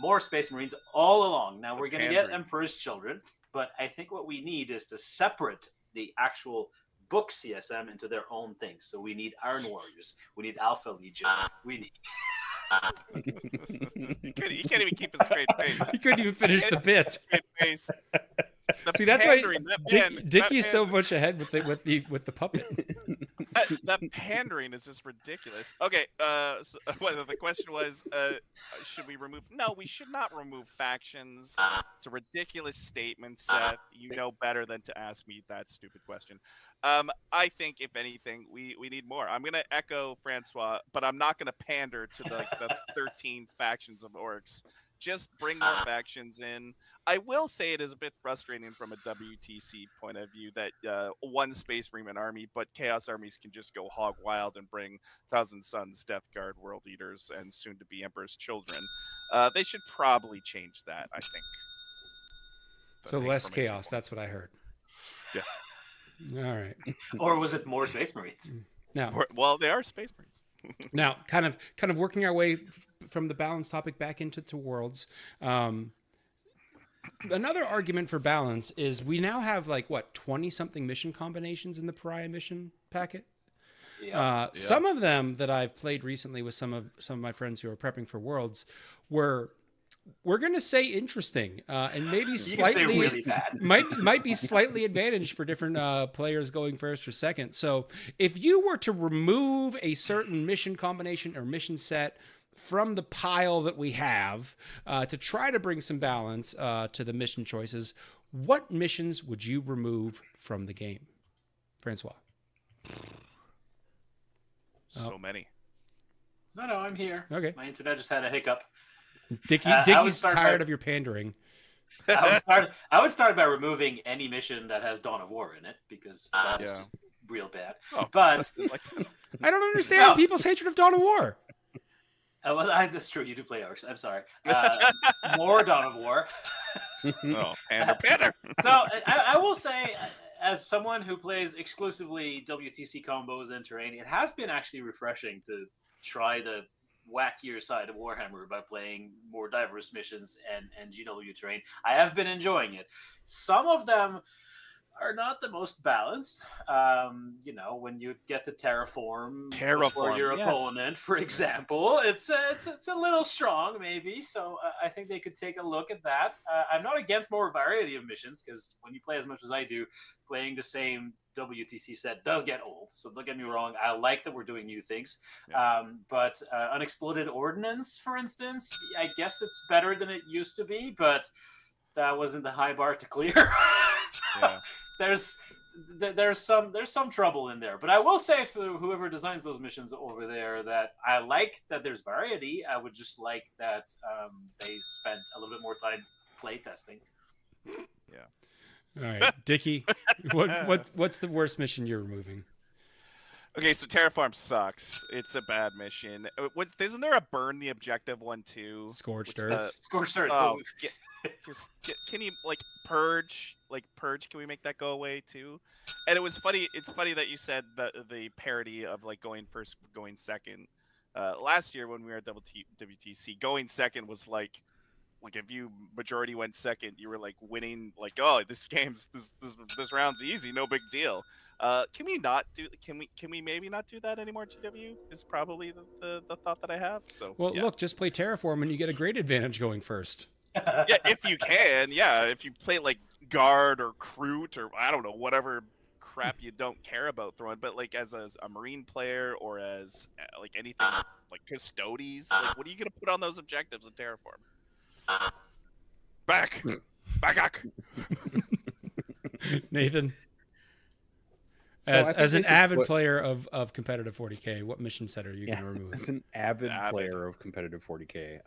more Space Marines all along. Now we're going to get pandering. Emperor's Children, but I think what we need is to separate the actual book CSM into their own things. So we need Iron Warriors, we need Alpha Legion, we need You can't even keep a straight face. He couldn't even finish the bit. Straight face. The See, that's why pandering, that man- Dickie's that so man- much ahead with the puppet. that pandering is just ridiculous. Okay, so, well, the question was, should we remove? No, we should not remove factions. It's a ridiculous statement, Seth. You know better than to ask me that stupid question. I think, if anything, we need more. I'm going to echo Francois, but I'm not going to pander to the 13 factions of orcs. Just bring more factions in. I will say it is a bit frustrating from a WTC point of view that one Space Marine army, but Chaos armies can just go hog wild and bring Thousand Suns, Death Guard, World Eaters, and soon-to-be Emperor's Children. They should probably change that, I think. So thanks less for making chaos. the That's what I heard. Yeah. All right. or was it more Space Marines? Now, point. Well, they are Space Marines. now, kind of working our way from the balance topic back into worlds. Another argument for balance is we now have 20 something mission combinations in the Pariah mission packet. Yeah. Some of them that I've played recently with some of my friends who are prepping for Worlds we're going to say interesting and maybe You can slightly say really bad. might be slightly advantaged for different players going first or second. So if you were to remove a certain mission combination or mission set from the pile that we have to try to bring some balance to the mission choices, what missions would you remove from the game, Francois? So many. No, I'm here. Okay. My internet just had a hiccup. Dickie's I would start tired by- of your pandering. I would start by removing any mission that has Dawn of War in it, because that is Yeah. just real bad. Oh, But I don't understand No. people's hatred of Dawn of War. that's true. You do play orcs. I'm sorry. More Dawn of War. Oh, pander. So I will say, as someone who plays exclusively WTC combos and terrain, it has been actually refreshing to try the wackier side of Warhammer by playing more diverse missions and GW terrain. I have been enjoying it. Some of them are not the most balanced. When you get to terraform for your yes. opponent, for example, it's a little strong maybe. So I think they could take a look at that. I'm not against more variety of missions, because when you play as much as I do, playing the same WTC set does get old. So don't get me wrong, I like that we're doing new things. Yeah. But unexploded ordnance, for instance, I guess it's better than it used to be, but that wasn't the high bar to clear. So Yeah. there's some trouble in there. But I will say, for whoever designs those missions over there, that I like that there's variety. I would just like that they spent a little bit more time play testing. All right, Dickie, what's the worst mission you're removing? Okay, so Terraform sucks. It's a bad mission. Isn't there a burn the objective one too? Scorched Which, Earth. Scorched Earth. Oh, can you purge? Purge? Can we make that go away too? And it was funny. It's funny that you said the parody of going first, going second. Last year when we were at WTC, going second was like if you majority went second, you were winning. Oh, this round's easy, no big deal. Can we maybe not do that anymore? GW is probably the thought that I have. So Well, yeah. look, just play Terraform and you get a great advantage going first. Yeah, if you can, yeah. If you play guard or Kroot or I don't know, whatever crap you don't care about throwing, but like as a Marine player or as like anything like Custodes, like what are you gonna put on those objectives in Terraform? Back. Nathan, So I think as they an should avid put- player of competitive 40K, what mission set are you Yeah, going to remove? as an avid Avid. player of competitive 40K,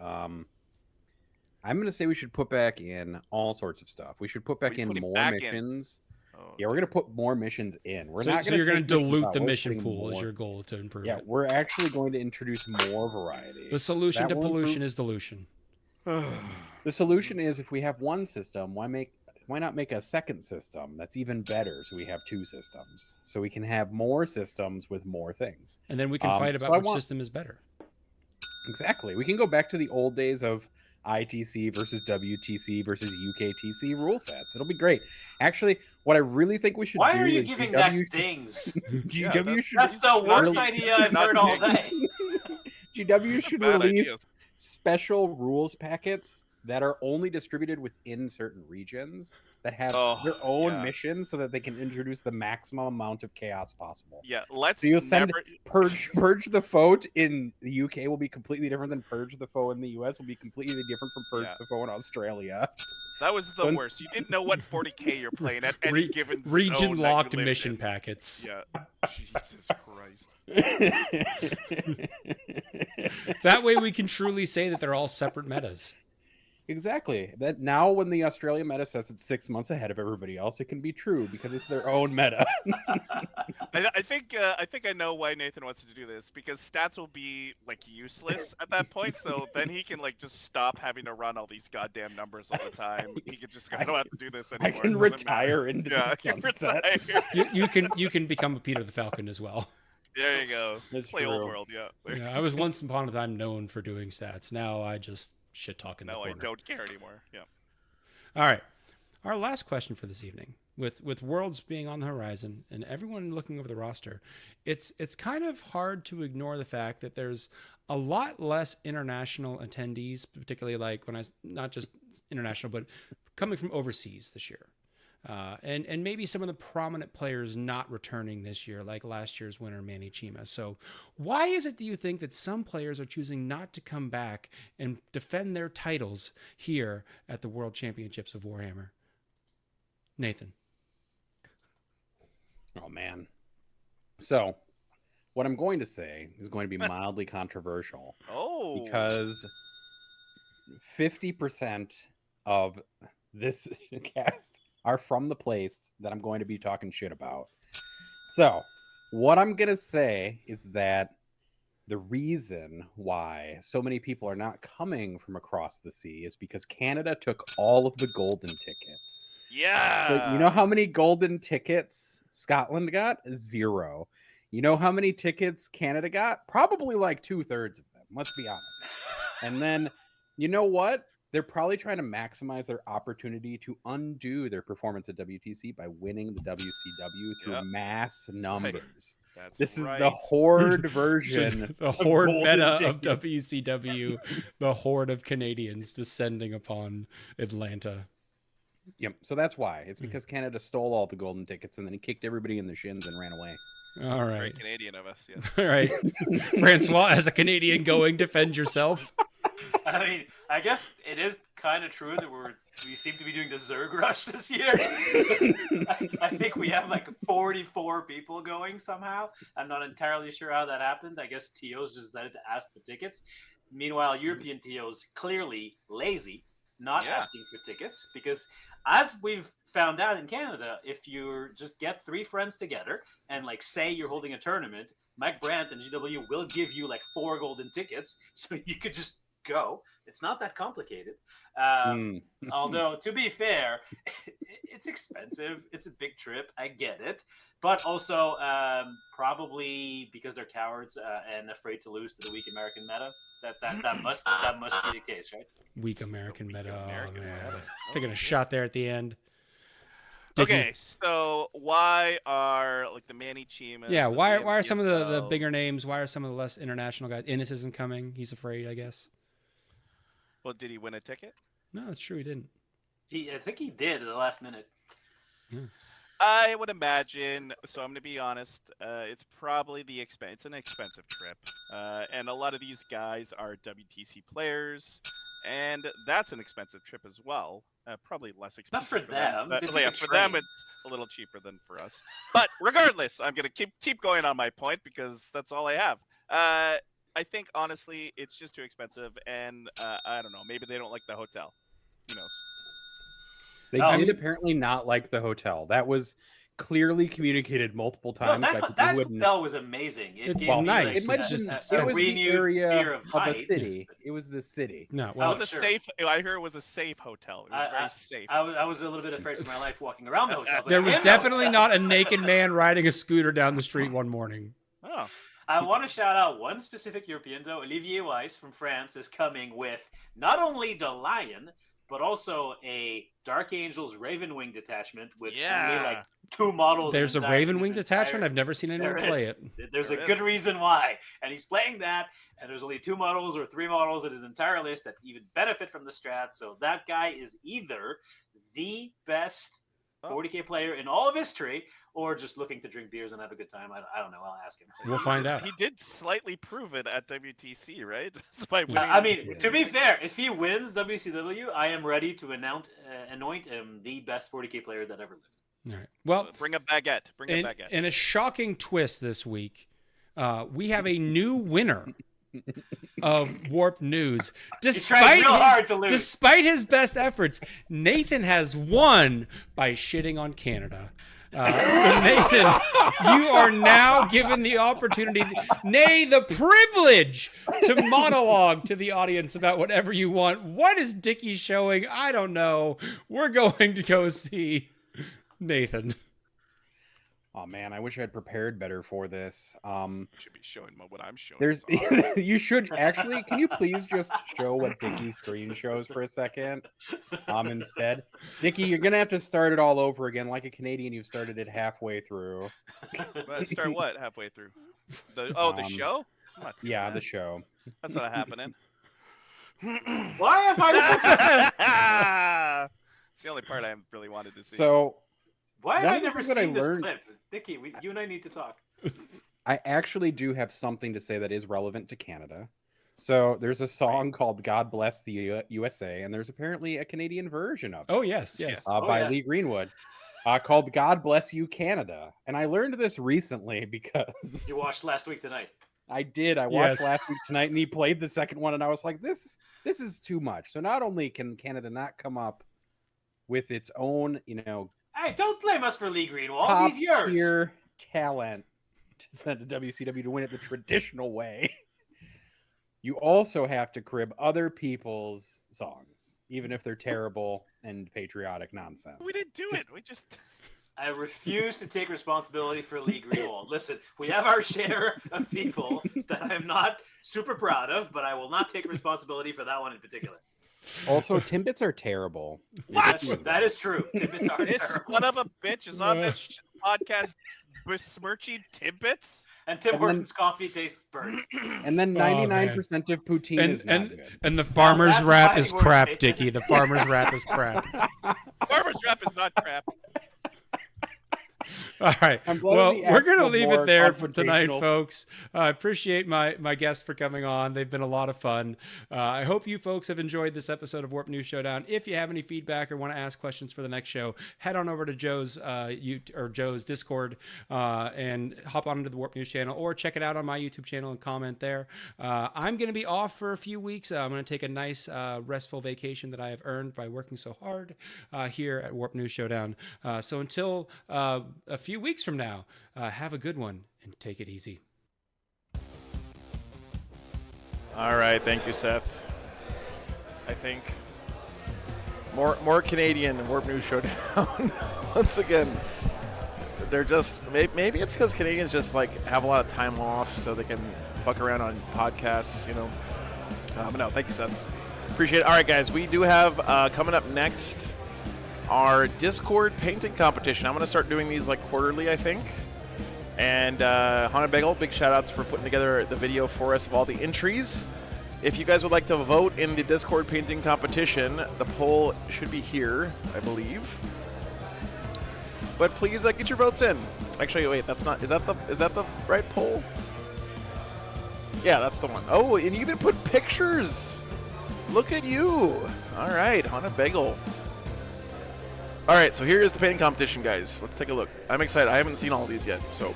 I'm going to say we should put back in all sorts of stuff. We should put back What are you in putting more back in? missions. Oh, Yeah, we're going to put more missions in. We're So, not so going you're going to take missions dilute out, the we're mission putting pool is more. your goal to improve Yeah, it. we're actually going to introduce more variety. The solution That to will pollution improve- is dilution. The solution is if we have one system, why not make a second system that's even better so we have two systems? So we can have more systems with more things. And then we can fight so about I which want- system is better. Exactly. We can go back to the old days of ITC versus WTC versus UKTC rule sets. It'll be great. Actually, what I really think we should Why do are you is giving GW that should- dings? GW should That's the worst really- idea I've Not heard all dings. day. GW should Bad release ideas. special rules packets that are only distributed within certain regions that have their own yeah. missions so that they can introduce the maximum amount of chaos possible. Yeah, let's So you'll send never. Purge the Foe in the UK will be completely different than Purge the Foe in the US will be completely different from Purge Yeah. the Foe in Australia. That was the Once- worst. You didn't know what 40K you're playing at any given zone Region that you locked lived mission in. packets. Yeah. Jesus Christ. That way we can truly say that they're all separate metas. Exactly. That now when the Australia meta says it's 6 months ahead of everybody else, it can be true because it's their own meta. I think I know why Nathan wants to do this because stats will be like useless at that point. So then he can like just stop having to run all these goddamn numbers all the time. He can just go, I don't have to do this I anymore. can It doesn't retire matter." into Yeah, I the can sunset. retire. You can become a Peter the Falcon as well. There you go. That's Play old true. world. Yeah. Yeah, I was once upon a time known for doing stats. Now I just shit talk in the No, I corner. don't care anymore. Yeah. All right. Our last question for this evening, with Worlds being on the horizon and everyone looking over the roster, it's kind of hard to ignore the fact that there's a lot less international attendees, particularly like not just international, but coming from overseas this year. And maybe some of the prominent players not returning this year, like last year's winner, Manny Chima. So why is it, do you think, that some players are choosing not to come back and defend their titles here at the World Championships of Warhammer? Nathan. Oh, man. So, what I'm going to say is going to be mildly controversial Oh. because 50% of this cast are from the place that I'm going to be talking shit about. So, what I'm going to say is that the reason why so many people are not coming from across the sea is because Canada took all of the golden tickets. Yeah. So you know how many golden tickets Scotland got? 0. You know how many tickets Canada got? Probably like 2/3 of them. Let's be honest. And then, you know what? They're probably trying to maximize their opportunity to undo their performance at WTC by winning the WCW through Yep. mass numbers. That's This is right. the horde version. The of horde golden meta of tickets. WCW, the horde of Canadians descending upon Atlanta. Yep. So that's why. It's because Canada stole all the golden tickets and then he kicked everybody in the shins and ran away. All Very right. Canadian of us. Yes. All right. Francois, as a Canadian going, defend yourself. I mean, I guess it is kind of true that we seem to be doing the Zerg rush this year. I think we have like 44 people going somehow. I'm not entirely sure how that happened. I guess TOs just decided to ask for tickets. Meanwhile, European TOs clearly lazy, not Yeah. asking for tickets because as we've found out in Canada, if you just get 3 friends together and like say you're holding a tournament, Mike Brandt and GW will give you like 4 golden tickets so you could just go. It's not that complicated. Although, to be fair, it's expensive. It's a big trip. I get it. But also, probably because they're cowards and afraid to lose to the weak American meta. That must be the case, right? Weak American meta. American Oh, man. meta. Taking a shot there at the end. Okay, so why are like the Manny Chimas? Yeah, the why are some of the BMPFL bigger names? Why are some of the less international guys? Innis isn't coming. He's afraid, I guess. Well, did he win a ticket? No, that's true. He didn't. I think he did at the last minute. I would imagine. So I'm going to be honest. It's probably it's an expensive trip, and a lot of these guys are WTC players, and that's an expensive trip as well. Probably less expensive. for them. But, They take yeah, a for them train. it's a little cheaper than for us. But regardless, I'm going to keep going on my point because that's all I have. I think honestly, it's just too expensive, and I don't know. Maybe they don't like the hotel. Who knows? They Oh. did apparently not like the hotel. That was clearly communicated multiple No, times. by that people who hadn't- hotel was amazing. It's gave me, nice. like, It might It's have just been. It expensive. was the renewed area fear of of a height. city. It was the city. No, It well, was a sure. safe. I heard it was a safe hotel. It was I- very safe. I was a little bit afraid for my life walking around the hotel. but there was in the definitely hotel- not a naked man riding a scooter down the street one morning. Oh, I want to shout out one specific European, though. Olivier Weiss from France is coming with not only the Lion, but also a Dark Angels Ravenwing detachment with only like 2 models. There's a entire- Ravenwing this detachment. entire- I've never seen anyone There play is. it. There's There a is. good reason why. And he's playing that, and there's only 2 models or 3 models in his entire list that even benefit from the strats. So that guy is either the best 40k player in all of history, or just looking to drink beers and have a good time. I don't know. I'll ask him. We'll find out. he did slightly prove it at WTC, right? By winning. I mean, to be fair, if he wins WCW, I am ready to anoint him the best 40k player that ever lived. All right. Well, Bring a baguette. Bring a baguette. in a shocking twist this week, we have a new winner of Warp News. tried real hard to lose. Despite his best efforts, Nathan has won by shitting on Canada. So Nathan, you are now given the opportunity, nay, the privilege, to monologue to the audience about whatever you want. What is Dickie showing? I don't know. We're going to go see Nathan. Oh man, I wish I had prepared better for this. Should be showing what I'm showing. There's It's awesome. you should actually. Can you please just show what Dickie's screen shows for a second? Instead, Dickie, you're gonna have to start it all over again, like a Canadian. You've started it halfway through. But start what halfway through? The show? I'm not doing Yeah, that. the show. That's not happening. Why have I? It's the only part I really wanted to see. So Why have One I of the never things that I seen this learned- clip? Dickie, you and I need to talk. I actually do have something to say that is relevant to Canada. So there's a song called "God Bless the USA," and there's apparently a Canadian version of it. Oh, yes, yes. By yes. Lee Greenwood, called "God Bless You, Canada." And I learned this recently because You watched last week tonight. I did. I watched Yes. last week tonight, and he played the second one, and I was like, "This is too much." So not only can Canada not come up with its own, Hey, don't blame us for Lee Greenwald. top He's yours. tier talent to send to WCW to win it the traditional way, you also have to crib other people's songs, even if they're terrible and patriotic nonsense. we didn't do it. We just. I refuse to take responsibility for Lee Greenwald. Listen, we have our share of people that I'm not super proud of, but I will not take responsibility for that one in particular. Also, Timbits are terrible. That is true. Timbits are This terrible. son of a bitch is on this podcast besmirching Timbits. And Tim And then- Hortons coffee tastes burnt. And then Oh, man. 99% of poutine is not good. And the farmer's that's rap why is we're crap, making- Dickie. The farmer's rap is crap. Farmer's rap is not crap. All right. I'm glad Well, the we're going to actual leave more it there for tonight, confrontational- folks. I appreciate my guests for coming on. They've been a lot of fun. I hope you folks have enjoyed this episode of Warp News Showdown. If you have any feedback or want to ask questions for the next show, head on over to Joe's Joe's Discord and hop on into the Warp News channel, or check it out on my YouTube channel and comment there. I'm going to be off for a few weeks. I'm going to take a nice restful vacation that I have earned by working so hard here at Warp News Showdown. So until a few weeks from now, have a good one and take it easy. All right, thank you, Seth. I think more Canadian Warp News Showdown. Once again, they're just maybe it's because Canadians just like have a lot of time off, so they can fuck around on podcasts, But no, thank you, Seth. Appreciate it. All right, guys, we do have coming up next our Discord painting competition. I'm going to start doing these like quarterly, I think. And Haunted Bagel, big shout outs for putting together the video for us of all the entries. If you guys would like to vote in the Discord painting competition, the poll should be here, I believe. But please get your votes in. Actually, wait, that's not. Is that the right poll? Yeah, that's the one. Oh, and you even put pictures. Look at you. All right, Hana Bagel. All right, so here is the painting competition, guys. Let's take a look. I'm excited. I haven't seen all of these yet, so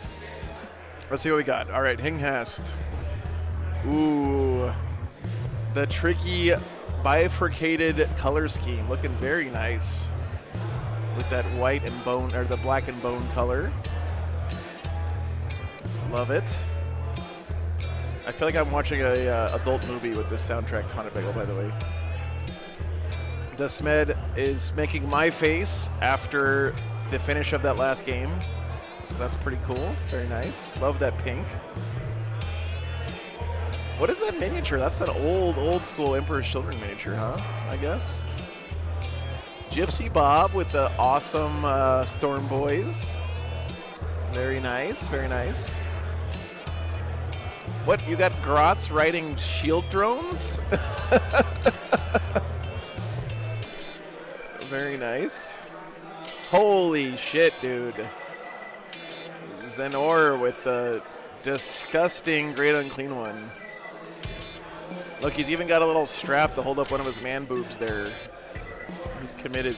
let's see what we got. All right, Hinghast. Ooh, the tricky bifurcated color scheme, looking very nice with that white and bone, or the black and bone color. Love it. I feel like I'm watching a adult movie with this soundtrack, Hana Bagel, by the way. The Smed is making my face after the finish of that last game. So that's pretty cool. Very nice. Love that pink. What is that miniature? That's an old school Emperor's Children miniature, huh? I guess. Gypsy Bob with the awesome Storm Boys. Very nice, very nice. What, you got Grotz riding shield drones? Very nice. Holy shit, dude. Zenor with the disgusting Great Unclean One. Look, he's even got a little strap to hold up one of his man boobs there. He's committed.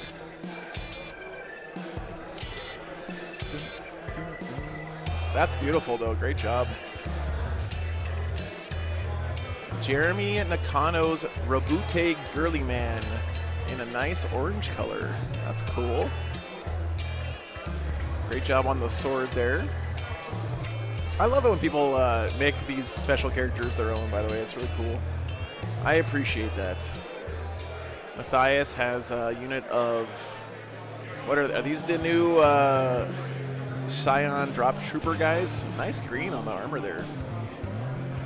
That's beautiful, though. Great job. Jeremy Nakano's Robute Girly Man in a nice orange color. That's cool. Great job on the sword there. I love it when people make these special characters their own, by the way. It's really cool. I appreciate that. Matthias has a unit of... What are these the new Scion Drop Trooper guys? Nice green on the armor there.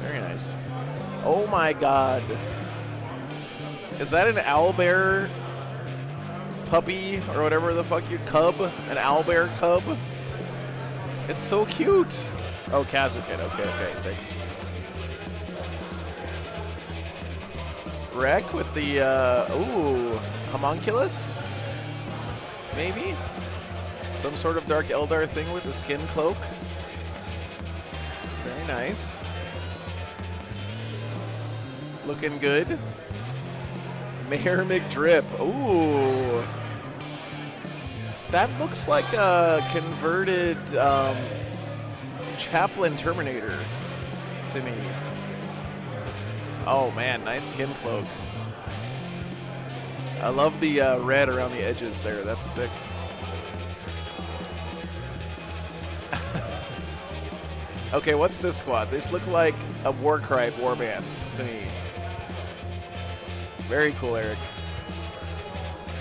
Very nice. Oh my god. Is that an owlbear puppy or whatever the fuck you cub? An owlbear cub? It's so cute. Oh, Kazakit. Okay, thanks. Wreck with the ooh, homunculus? Maybe? Some sort of Dark Eldar thing with the skin cloak. Very nice. Looking good. Mayor McDrip. Ooh. That looks like a converted Chaplain Terminator to me. Oh man, nice skin cloak. I love the red around the edges there. That's sick. Okay, what's this squad? These look like a Warcry warband to me. Very cool, Eric.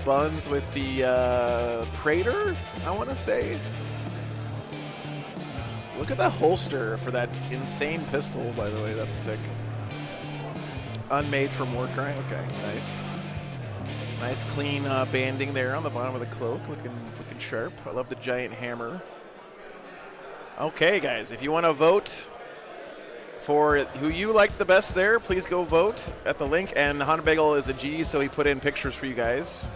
Buns with the Praetor, I want to say. Look at that holster for that insane pistol, by the way. That's sick. Unmade from Warcry. Okay, nice. Nice clean banding there on the bottom of the cloak. Looking sharp. I love the giant hammer. Okay, guys, if you want to vote for who you liked the best there, please go vote at the link. And Hanabagel is a G, so he put in pictures for you guys.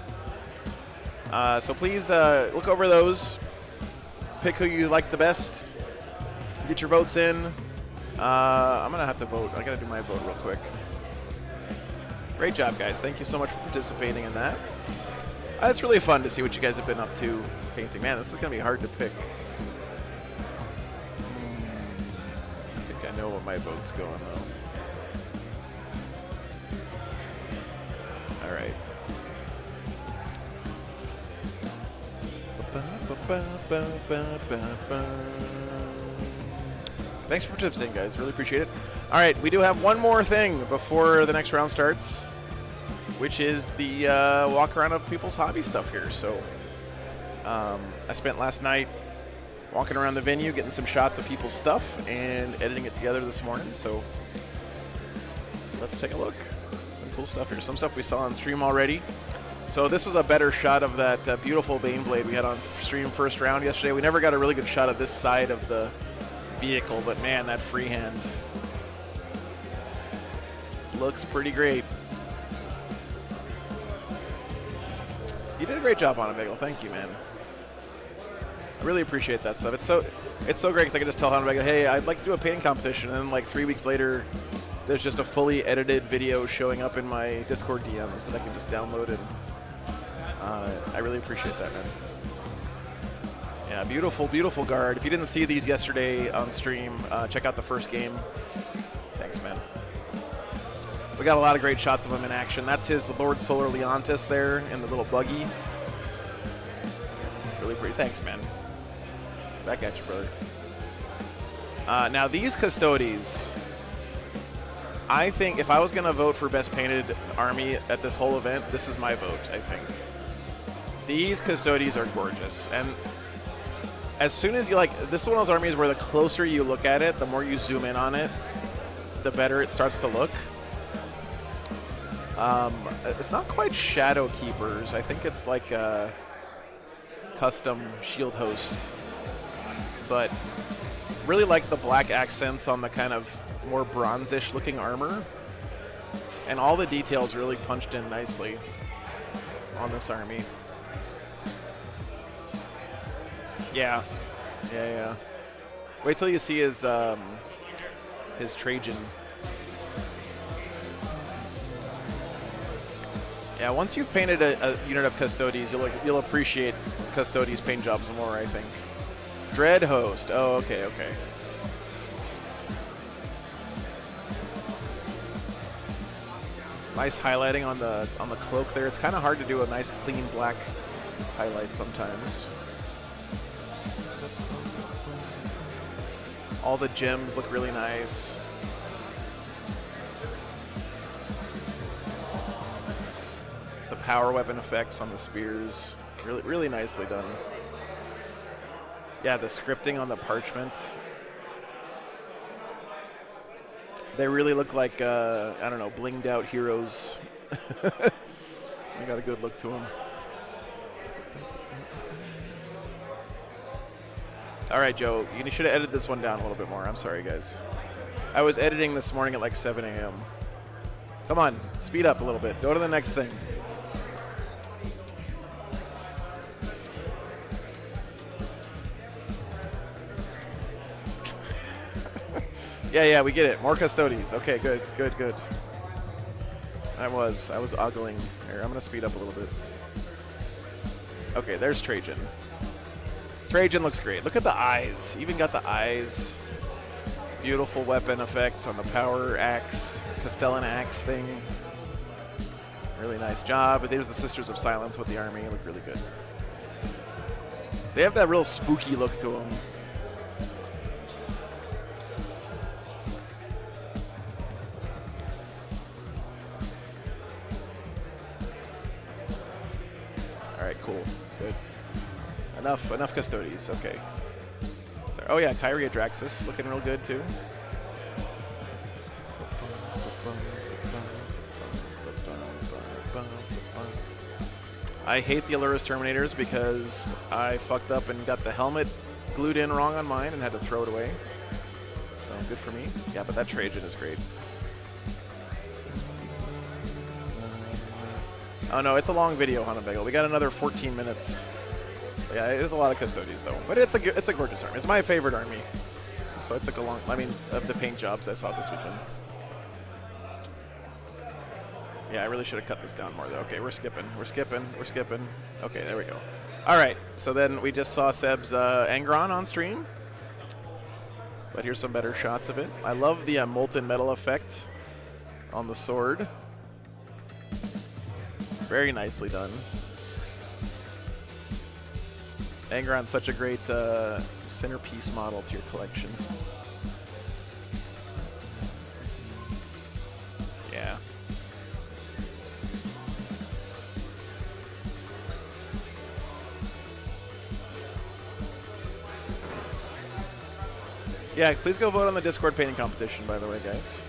So please look over those. Pick who you like the best. Get your votes in. I'm going to have to vote. I got to do my vote real quick. Great job, guys. Thank you so much for participating in that. It's really fun to see what you guys have been up to painting. Man, this is going to be hard to pick. I think I know what my vote's going, though. All right. Thanks for participating, guys. Really appreciate it. All right, we do have one more thing before the next round starts, which is the walk around of people's hobby stuff here. So I spent last night walking around the venue, getting some shots of people's stuff and editing it together this morning. So let's take a look. Some cool stuff here. Some stuff we saw on stream already. So this was a better shot of that beautiful Baneblade we had on stream first round yesterday. We never got a really good shot of this side of the vehicle, but man, that freehand looks pretty great. You did a great job on it, Bagel. Thank you, man. Really appreciate that stuff. It's so great because I can just tell Hunter, hey, I'd like to do a painting competition, and then like 3 weeks later, there's just a fully edited video showing up in my Discord DMs that I can just download, and I really appreciate that, man. Yeah, beautiful, beautiful guard. If you didn't see these yesterday on stream, check out the first game. Thanks, man. We got a lot of great shots of him in action. That's his Lord Solar Leontis there in the little buggy. Really pretty. Thanks, man. Back at you, brother. Now, these Custodes, I think if I was going to vote for Best Painted Army at this whole event, this is my vote, I think. These Custodes are gorgeous. And as soon as you this is one of those armies where the closer you look at it, the more you zoom in on it, the better it starts to look. It's not quite Shadow Keepers. I think it's like a custom shield host. But really like the black accents on the kind of more bronzish looking armor. And all the details really punched in nicely on this army. Yeah. Yeah. Wait till you see his Trajan. Yeah, once you've painted a unit of Custodes, you'll appreciate Custodes paint jobs more, I think. Dread Host. Oh, okay. Nice highlighting on the cloak there. It's kind of hard to do a nice clean black highlight sometimes. All the gems look really nice. The power weapon effects on the spears, really nicely done. Yeah, the scripting on the parchment. They really look like, I don't know, blinged out heroes. They got a good look to them. All right, Joe, you should have edited this one down a little bit more. I'm sorry, guys. I was editing this morning at like 7 a.m. Come on, speed up a little bit. Go to the next thing. Yeah, we get it. More Custodes. Okay, good. I was ogling. Here, I'm gonna speed up a little bit. Okay, there's Trajan. Trajan looks great. Look at the eyes. Even got the eyes. Beautiful weapon effect on the power axe, Castellan axe thing. Really nice job. But there's the Sisters of Silence with the army. Look really good. They have that real spooky look to them. All right, cool. Good. Enough Custodes. Okay. Sorry. Oh yeah, Kyrie Adraxis looking real good too. I hate the Allura's Terminators because I fucked up and got the helmet glued in wrong on mine and had to throw it away. So good for me. Yeah, but that Trajan is great. Oh no, it's a long video, Hanabagel. We got another 14 minutes. Yeah, it is a lot of Custodes though, but it's a gorgeous army. It's my favorite army. So it took a long. I mean, of the paint jobs I saw this weekend. Yeah, I really should have cut this down more though. Okay, we're skipping. Okay, there we go. All right, so then we just saw Seb's Angron on stream. But here's some better shots of it. I love the molten metal effect on the sword. Very nicely done. Angron's such a great centerpiece model to your collection. Yeah. Yeah, please go vote on the Discord painting competition, by the way, guys.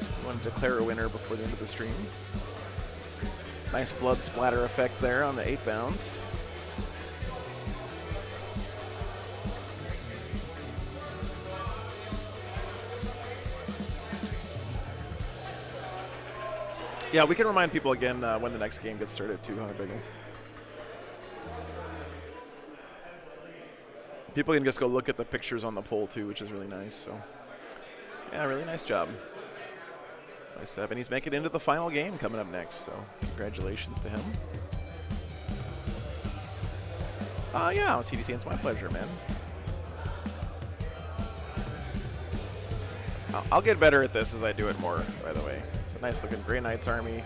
I want to declare a winner before the end of the stream. Nice blood splatter effect there on the 8 bounds. Yeah, we can remind people again when the next game gets started too, Hunter Biggle. People can just go look at the pictures on the poll too, which is really nice. So, yeah, really nice job. Nice setup, and he's making it into the final game coming up next. So, congratulations to him. Yeah, CDC, it's my pleasure, man. I'll get better at this as I do it more, by the way. It's a nice looking Grey Knights army.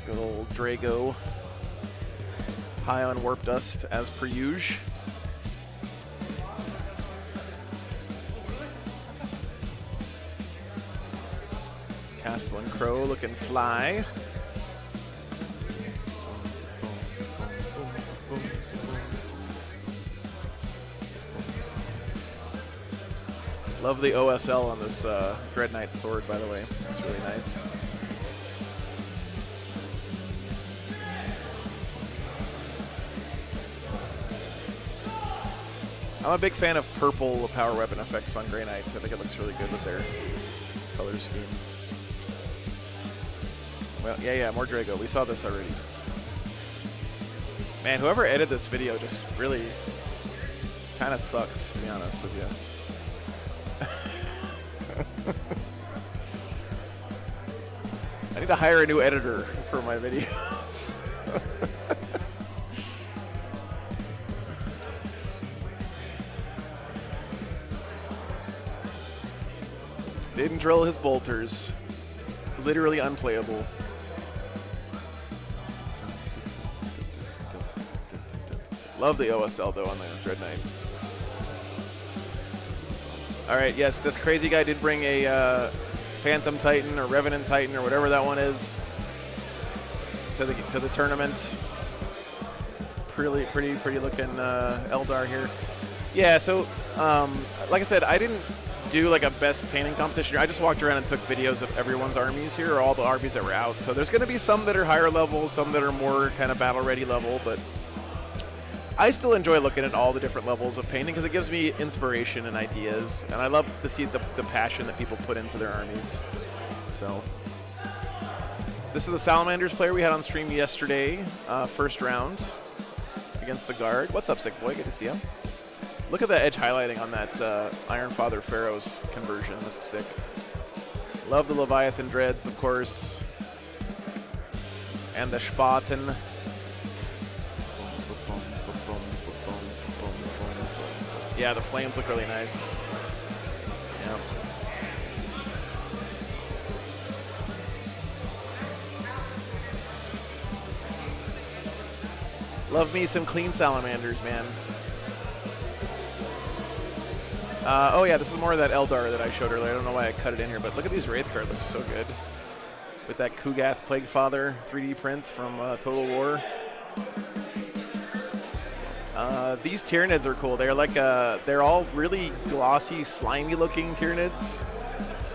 Good old Drago. High on warp dust, as per usual. Castle and Crow looking fly. Love the OSL on this Dread Knight sword, by the way. It's really nice. I'm a big fan of purple power weapon effects on Grey Knights. I think it looks really good with their color scheme. Well, yeah, more Drago. We saw this already. Man, whoever edited this video just really kind of sucks, to be honest with you. I need to hire a new editor for my videos. Didn't drill his bolters. Literally unplayable. Love the OSL though on the Dread Knight. All right, yes, this crazy guy did bring a Phantom Titan or Revenant Titan or whatever that one is to the tournament. Pretty looking Eldar here. Yeah, so like I said, I didn't do like a best painting competition. I just walked around and took videos of everyone's armies here, or all the armies that were out. So there's going to be some that are higher level, some that are more kind of battle ready level, but I still enjoy looking at all the different levels of painting because it gives me inspiration and ideas, and I love to see the passion that people put into their armies. So this is the Salamanders player we had on stream yesterday, first round against the Guard. What's up, sick boy? Good to see you. Look at the edge highlighting on that Iron Father Pharaoh's conversion. That's sick. Love the Leviathan Dreads, of course, and the Spaten. Yeah, the flames look really nice. Yeah. Love me some clean salamanders, man. Oh yeah, this is more of that Eldar that I showed earlier. I don't know why I cut it in here, but look at these Wraith card. Looks so good. With that Kugath Plaguefather 3D print from Total War. These Tyranids are cool. They're like they're all really glossy, slimy looking Tyranids.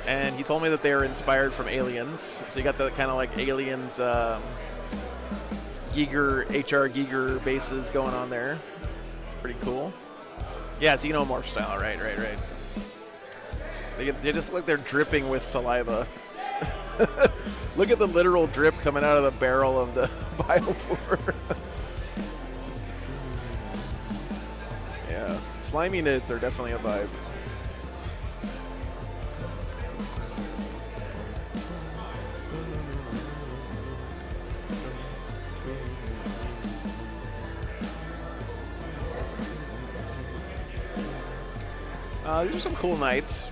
And he told me that they are inspired from Aliens. So you got the kind of like Aliens Giger, HR Giger bases going on there. It's pretty cool. Yeah, Xenomorph style, right. They just look like they're dripping with saliva. Look at the literal drip coming out of the barrel of the Biofor. Yeah, slimy nids are definitely a vibe. These are some cool knights.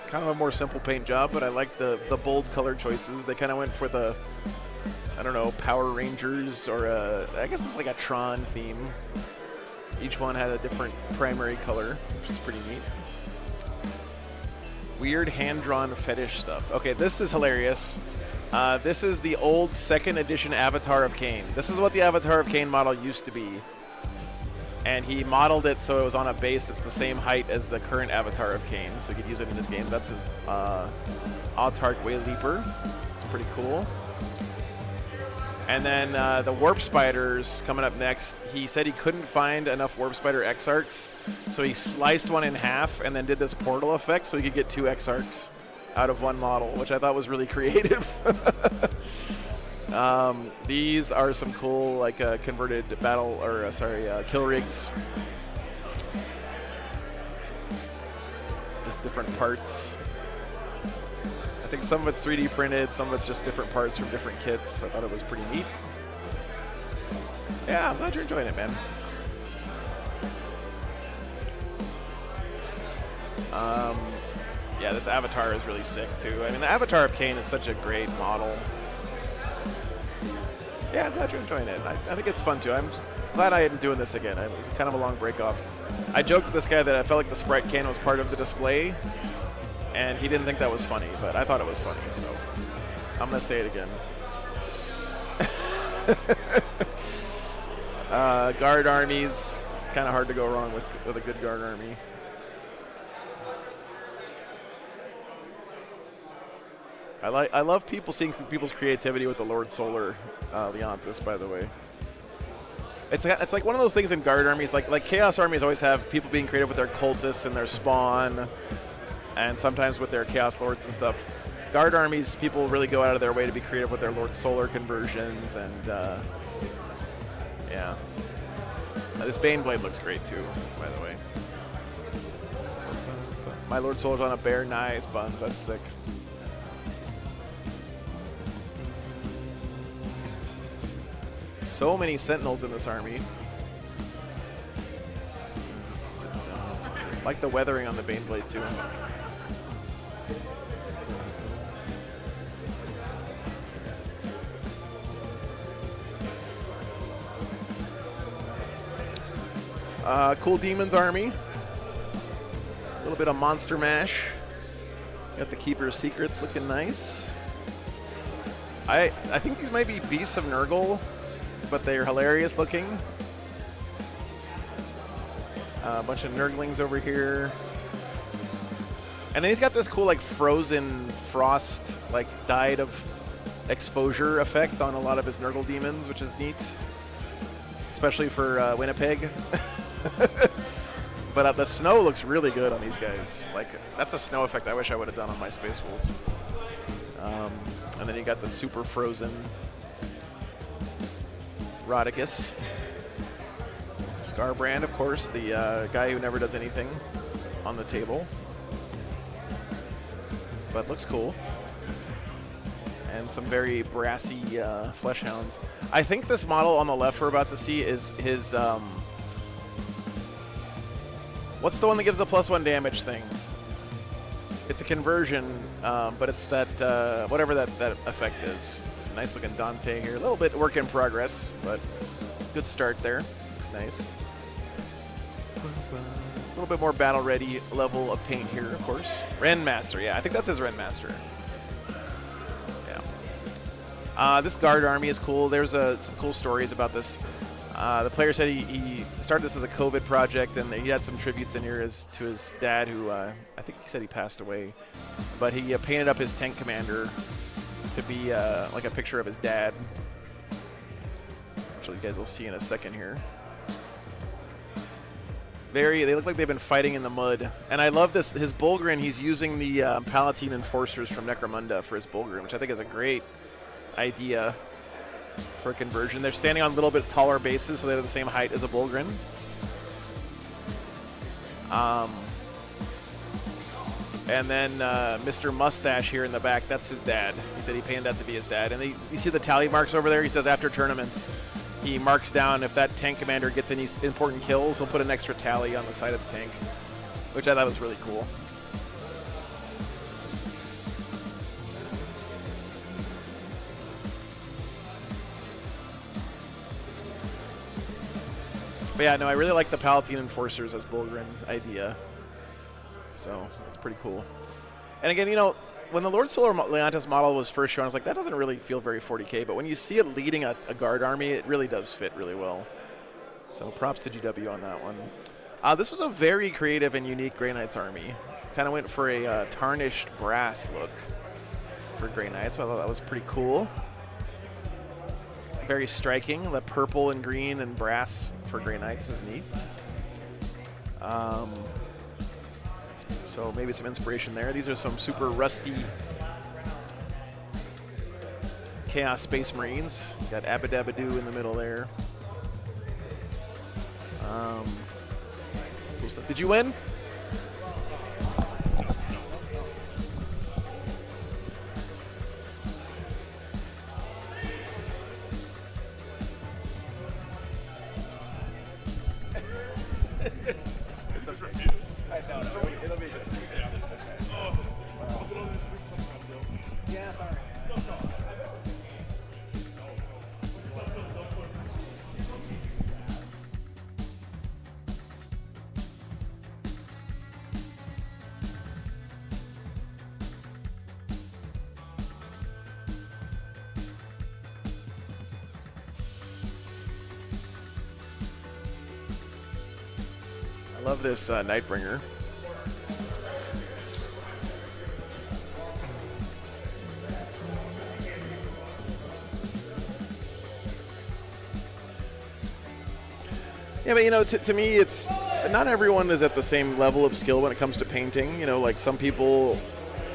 Kind of a more simple paint job, but I like the bold color choices. They kind of went for the, I don't know, Power Rangers or I guess it's like a Tron theme. Each one had a different primary color, which is pretty neat. Weird hand-drawn fetish stuff. Okay, this is hilarious. This is the old 2nd edition Avatar of Cain. This is what the Avatar of Cain model used to be. And he modeled it so it was on a base that's the same height as the current Avatar of Cain, so he could use it in his games. That's his Autarch Way Leaper. It's pretty cool. And then the Warp Spiders coming up next. He said he couldn't find enough Warp Spider Exarchs, so he sliced one in half and then did this portal effect so he could get 2 Exarchs out of one model, which I thought was really creative. These are some cool, like, converted kill rigs. Just different parts. I think some of it's 3D printed, some of it's just different parts from different kits. I thought it was pretty neat. Yeah, I'm glad you're enjoying it, man. Yeah, this avatar is really sick, too. I mean, the avatar of Kane is such a great model. Yeah, I'm glad you're enjoying it. I think it's fun, too. I'm glad I am doing this again. It was kind of a long break off. I joked with this guy that I felt like the sprite can was part of the display, and he didn't think that was funny, but I thought it was funny, so I'm going to say it again. Guard armies, kind of hard to go wrong with a good guard army. I love seeing people's creativity with the Lord Solar Leontis, by the way. It's like one of those things in guard armies, like Chaos armies always have people being creative with their cultists and their spawn, and sometimes with their Chaos Lords and stuff. Guard armies, people really go out of their way to be creative with their Lord Solar conversions, and yeah. This Baneblade looks great too, by the way. My Lord Solar's on a bear, nice buns, that's sick. So many Sentinels in this army. Like the weathering on the Baneblade too. Cool Demons army. A little bit of Monster Mash. Got the Keeper's Secrets looking nice. I think these might be Beasts of Nurgle, but they're hilarious looking. A bunch of Nurglings over here. And then he's got this cool, like, frozen frost, like, dyed of exposure effect on a lot of his Nurgle demons, which is neat. Especially for Winnipeg. But the snow looks really good on these guys. Like, that's a snow effect I wish I would have done on my Space Wolves. And then you got the super frozen Rodigus. Scarbrand, of course, the guy who never does anything on the table. But looks cool. And some very brassy flesh hounds. I think this model on the left we're about to see is his... what's the one that gives the +1 damage thing? It's a conversion, but it's that, whatever that effect is. Nice looking Dante here. A little bit work in progress, but good start there. Looks nice. A little bit more battle ready level of paint here, of course. Renmaster, yeah, I think that's his Renmaster. Yeah. This guard army is cool. There's some cool stories about this. The player said he started this as a COVID project, and he had some tributes in here to his dad, who I think he said he passed away. But he painted up his tank commander to be like a picture of his dad, which you guys will see in a second here. They look like they've been fighting in the mud. And I love this, his Bulgrin, he's using the Palatine Enforcers from Necromunda for his Bulgrin, which I think is a great idea for a conversion. They're standing on a little bit taller bases, so they're the same height as a Bulgrin. And then Mr. Mustache here in the back, that's his dad. He said he painted that to be his dad. And you see the tally marks over there? He says after tournaments, he marks down if that tank commander gets any important kills, he'll put an extra tally on the side of the tank, which I thought was really cool. But yeah, no, I really like the Palatine Enforcers as Bulgrin idea. So that's pretty cool. And again, you know, when the Lord Solar Leontis model was first shown, I was like, that doesn't really feel very 40K. But when you see it leading a guard army, it really does fit really well. So props to GW on that one. This was a very creative and unique Grey Knights army. Kind of went for a tarnished brass look for Grey Knights. So I thought that was pretty cool. Very striking. The purple and green and brass for Grey Knights is neat. So maybe some inspiration there. These are some super rusty Chaos Space Marines. Got Abadabadoo in the middle there. Cool stuff. Did you win? I love this Nightbringer. Yeah, but you know, to me, it's not everyone is at the same level of skill when it comes to painting. You know, like some people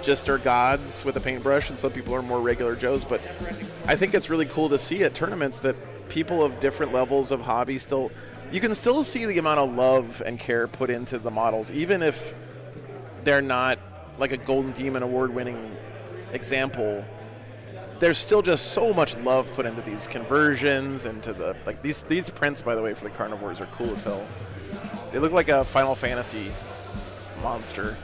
just are gods with a paintbrush, and some people are more regular Joes. But I think it's really cool to see at tournaments that people of different levels of hobby you can still see the amount of love and care put into the models, even if they're not like a Golden Demon award-winning example. There's still just so much love put into these conversions, into the these prints, by the way, for the carnivores are cool as hell. They look like a Final Fantasy monster.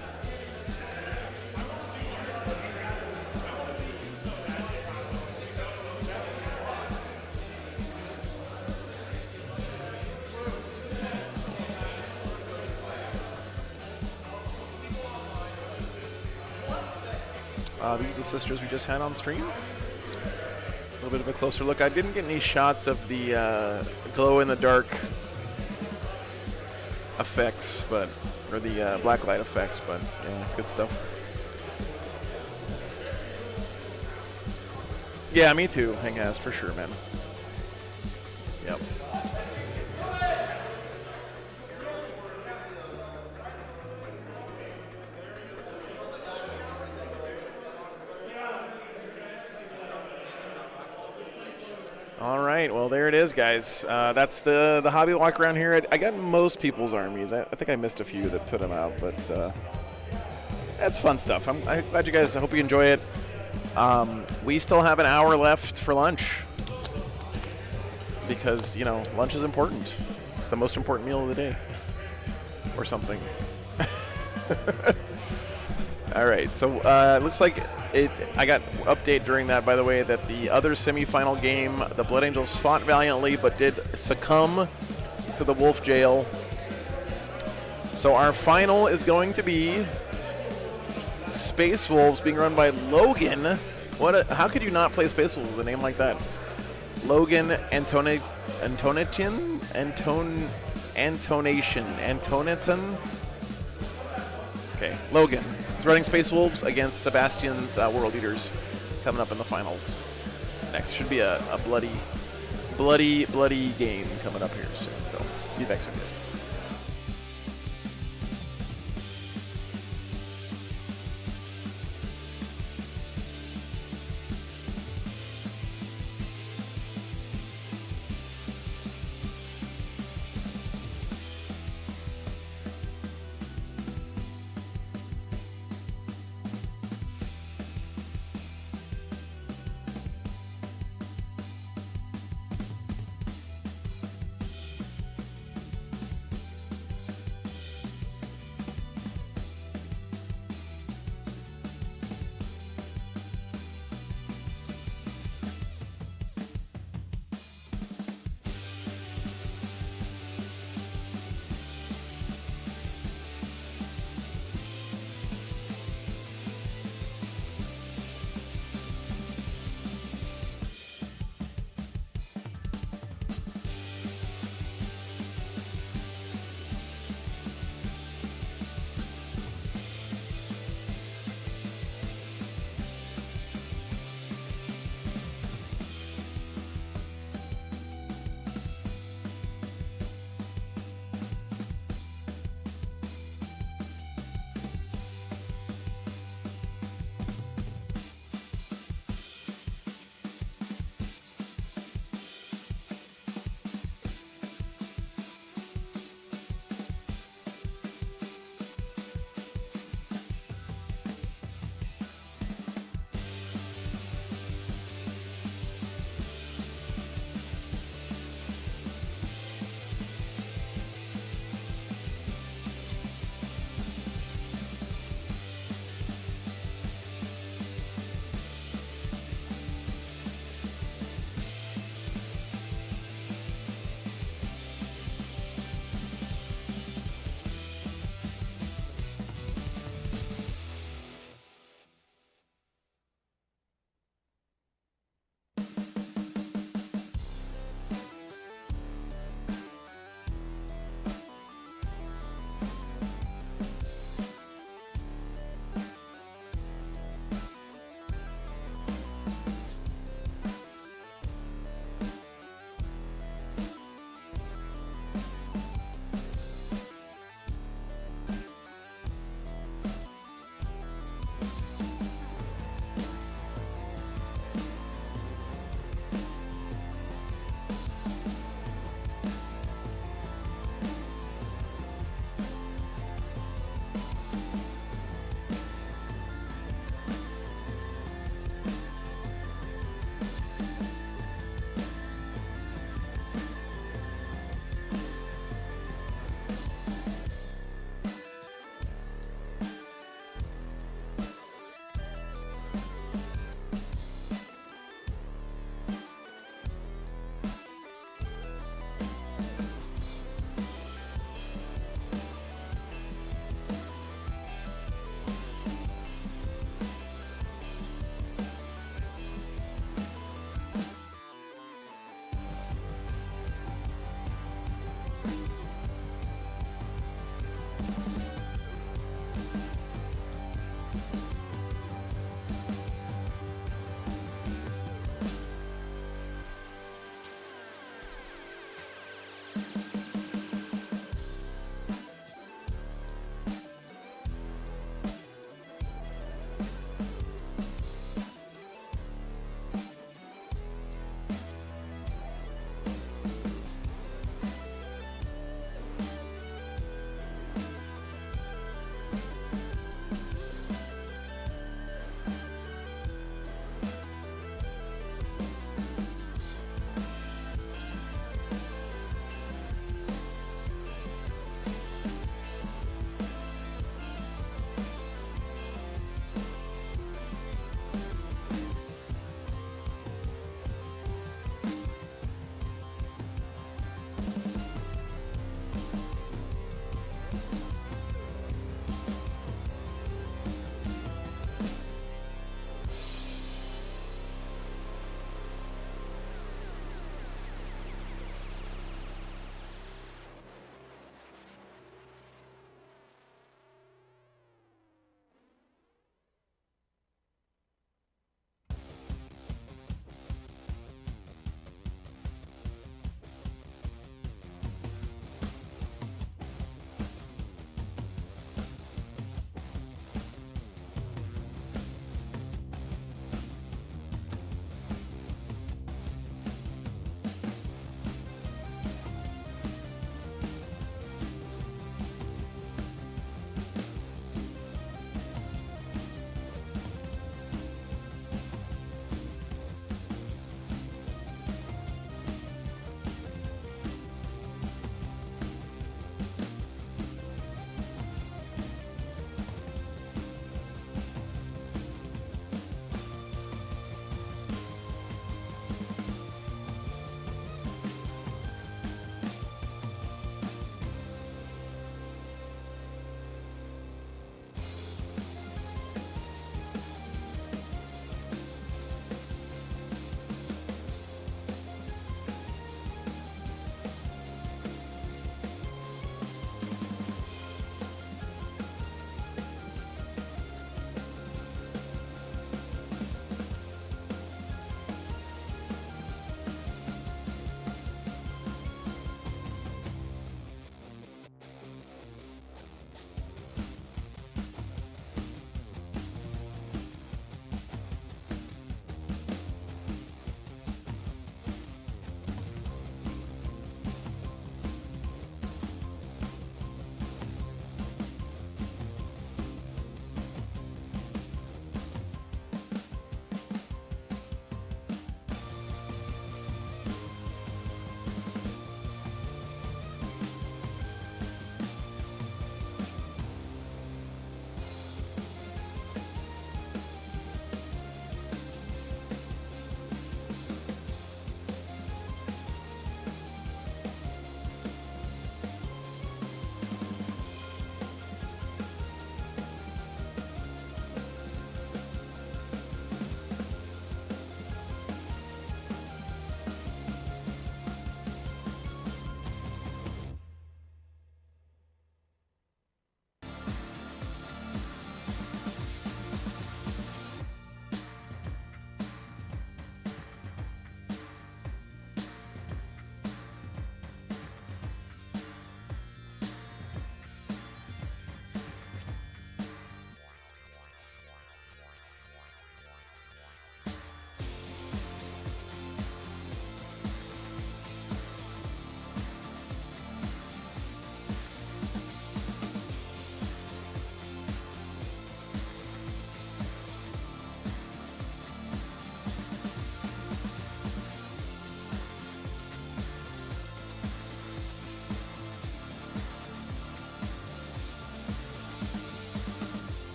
These are the sisters we just had on stream. A little bit of a closer look. I didn't get any shots of the glow-in-the-dark effects, or the blacklight effects, but yeah, it's good stuff. Yeah, me too, Hangast, for sure, man. Yep. All right, well, there it is, guys. That's the hobby walk around here. I got most people's armies. I think I missed a few that put them out, but that's fun stuff. I'm glad you guys, I hope you enjoy it. We still have an hour left for lunch because, you know, lunch is important. It's the most important meal of the day or something. All right, so it looks like I got update during that, by the way, that the other semifinal game, the Blood Angels fought valiantly but did succumb to the Wolf Jail. So our final is going to be Space Wolves being run by Logan. How could you not play Space Wolves with a name like that? Logan Antoniton? Okay, Logan. He's running Space Wolves against Sebastian's World Eaters coming up in the finals. Next should be a bloody game coming up here soon. So be back soon, guys.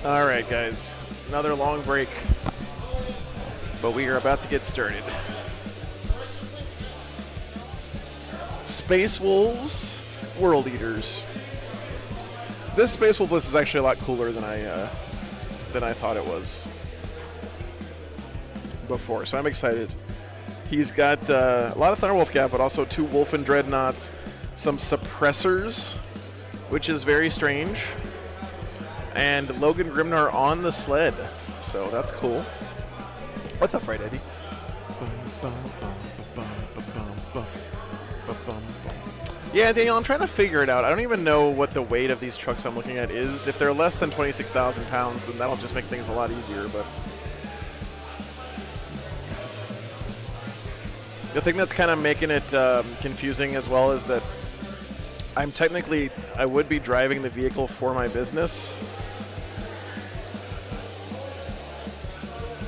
All right, guys. Another long break, but we are about to get started. Space Wolves, World Eaters. This Space Wolf list is actually a lot cooler than I thought it was before, so I'm excited. He's got a lot of Thunderwolf cap, but also 2 Wolfen Dreadnoughts, some suppressors, which is very strange, and Logan Grimnar on the sled, so that's cool. What's up, Fright Eddie? Yeah, Daniel, I'm trying to figure it out. I don't even know what the weight of these trucks I'm looking at is. If they're less than 26,000 pounds, then that'll just make things a lot easier, but... The thing that's kind of making it confusing as well is that I would be driving the vehicle for my business.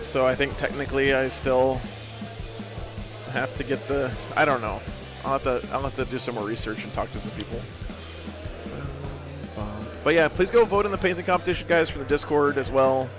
So I think technically I still have to get the, I don't know. I'll have to do some more research and talk to some people. But yeah, please go vote in the painting competition, guys, from the Discord as well.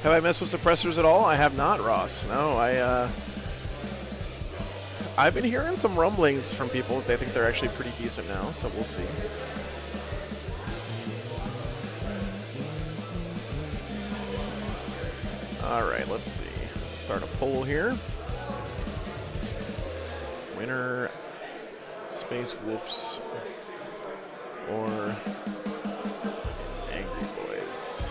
Have I messed with suppressors at all? I have not, Ross. No, I've been hearing some rumblings from people that they think they're actually pretty decent now, so we'll see. All right, let's see. Start a poll here. Winner, Space Wolves, or Angry Boys?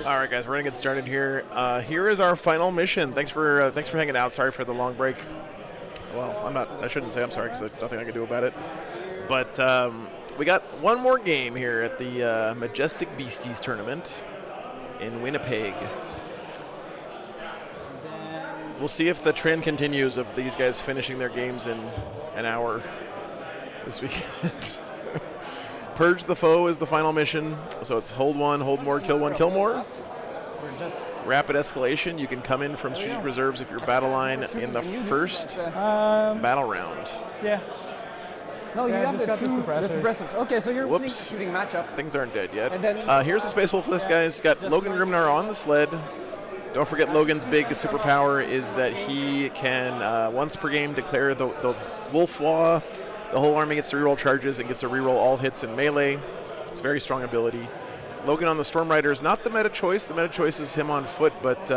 All right, guys, we're gonna get started here. Here is our final mission. Thanks for hanging out. Sorry for the long break. Well, I shouldn't say I'm sorry because there's nothing I can do about it. But we got one more game here at the Majestic Beasties tournament in Winnipeg. We'll see if the trend continues of these guys finishing their games in an hour this weekend. Purge the foe is the final mission. So it's hold one, hold more, kill one, kill more. Rapid escalation. You can come in from strategic reserves if you're battle line in the first battle round. Yeah. No, you have the suppressors. Okay, so you're winning shooting matchup. Things aren't dead yet. And then, here's the Space Wolf list, guys. Got Logan Grimnar on the sled. Don't forget Logan's big superpower is that he can, once per game, declare the Wolf Law. The whole army gets to reroll charges and gets to reroll all hits in melee. It's a very strong ability. Logan on the Storm Rider is not the meta choice. The meta choice is him on foot, but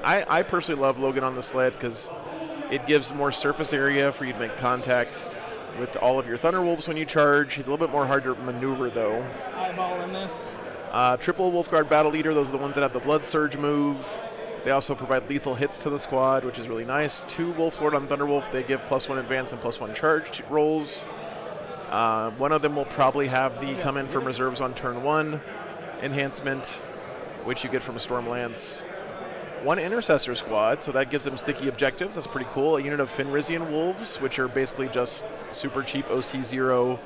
I personally love Logan on the sled because it gives more surface area for you to make contact with all of your Thunderwolves when you charge. He's a little bit more hard to maneuver, though. Eyeball in this. Triple Wolfguard Battle Leader. Those are the ones that have the Blood Surge move. They also provide lethal hits to the squad, which is really nice. 2 Wolf Lord on Thunderwolf. They give +1 advance and +1 charge rolls. One of them will probably have the come in from reserves on turn 1 enhancement, which you get from a Stormlance. 1 Intercessor squad, so that gives them sticky objectives. That's pretty cool. A unit of Fenrisian Wolves, which are basically just super cheap OC0.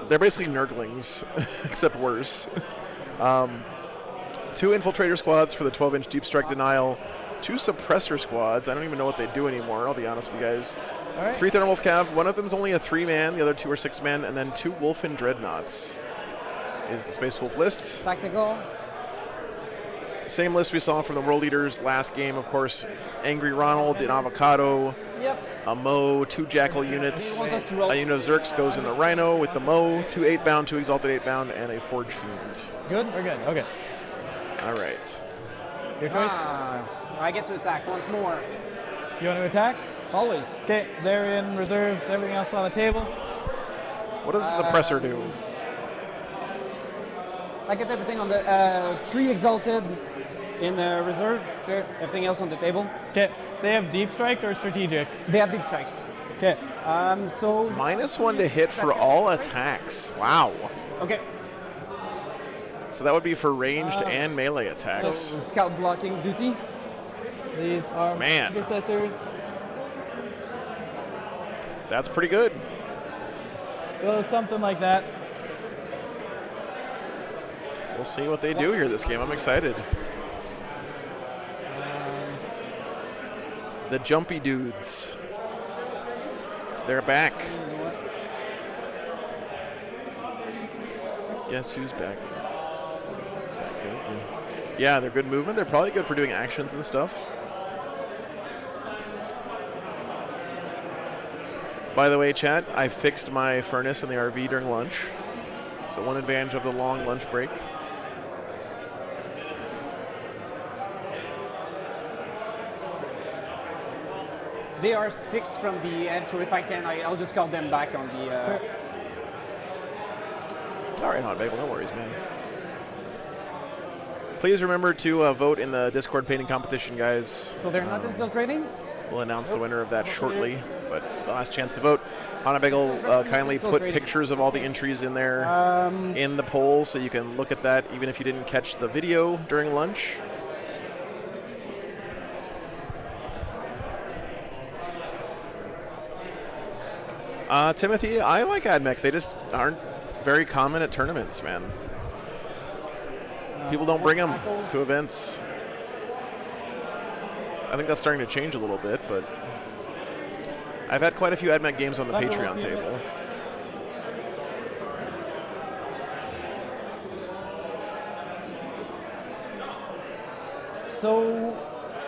They're basically Nurglings, except worse. 2 Infiltrator squads for the 12-inch Deep Strike Denial. 2 Suppressor squads. I don't even know what they do anymore, I'll be honest with you guys. All right. 3 Thunderwolf Cav. One of them is only a 3-man. The other 2 are 6-man. And then 2 Wolfen Dreadnoughts is the Space Wolf list. Tactical. Same list we saw from the World Leaders last game, of course. Angry Ronald, an Avocado, Yep. a Mo, 2 Jackal units. They want us to roll. A unit of Zerks goes in the Rhino with the Mo, 2 8-bound, 2 Exalted 8-bound, and a Forge Fiend. Good? We're good. Okay. All right. Your choice. I get to attack once more. You want to attack? Always. Okay. They're in reserve. Everything else on the table. What does the Suppressor do? I get everything on the 3 Exalted in the reserve. Sure. Everything else on the table. Okay. They have deep strike or strategic. They have deep strikes. Okay. So -1 to hit for all attacks. Wow. okay. So that would be for ranged and melee So attacks. scout blocking duty. These are Man. intercessors. That's pretty good. Well, something like that. We'll see what they do here this game. I'm excited. The jumpy dudes. They're back. Guess who's back? Yeah, they're good movement. They're probably good for doing actions and stuff. By the way, chat, I fixed my furnace in the RV during lunch. So one advantage of the long lunch break. They are 6 from the edge, so if I can, I'll just call them back on the. All right, Hot Bagel, no worries, man. Please remember to vote in the Discord painting competition, guys. So they're not infiltrating? We'll announce the winner of that shortly, but the last chance to vote. Hana Bagel kindly put pictures of all the entries in there in the poll, so you can look at that even if you didn't catch the video during lunch. Timothy, I like AdMech. They just aren't very common at tournaments, man. People don't bring them to events. I think that's starting to change a little bit, but I've had quite a few AdMech games on the Patreon table. So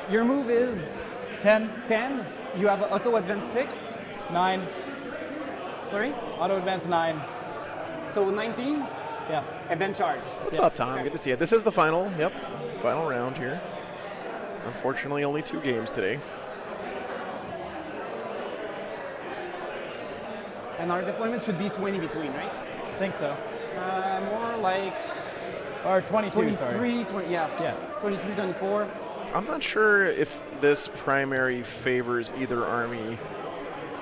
your move is 10, 10. You have auto advance 6. 9, Sorry? auto advance 9. So 19, Yeah. and then charge. What's up, Tom? Good to see you. This is the final. Yep, final round here. Unfortunately, only 2 games today. And our deployment should be 20 between, right? I think so. More like Or 22, 23, sorry. 20, yeah. Yeah. 23, 24. I'm not sure if this primary favors either army.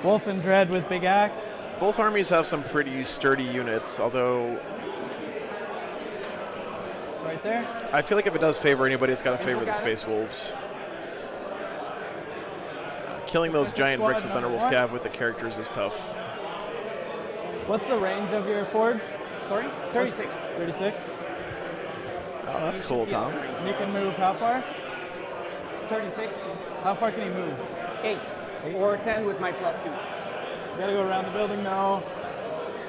Wolf and Dread with big axe. Both armies have some pretty sturdy units, although Right there. I feel like if it does favor anybody, it's got to favor the Space Wolves. Killing those giant bricks of Thunderwolf Cav with the characters is tough. What's the range of your forge? Sorry? 36. 36. Oh, that's cool, Tom. And he can move how far? 36. How far can he move? 8. Or 10 with my +2. We gotta go around the building now.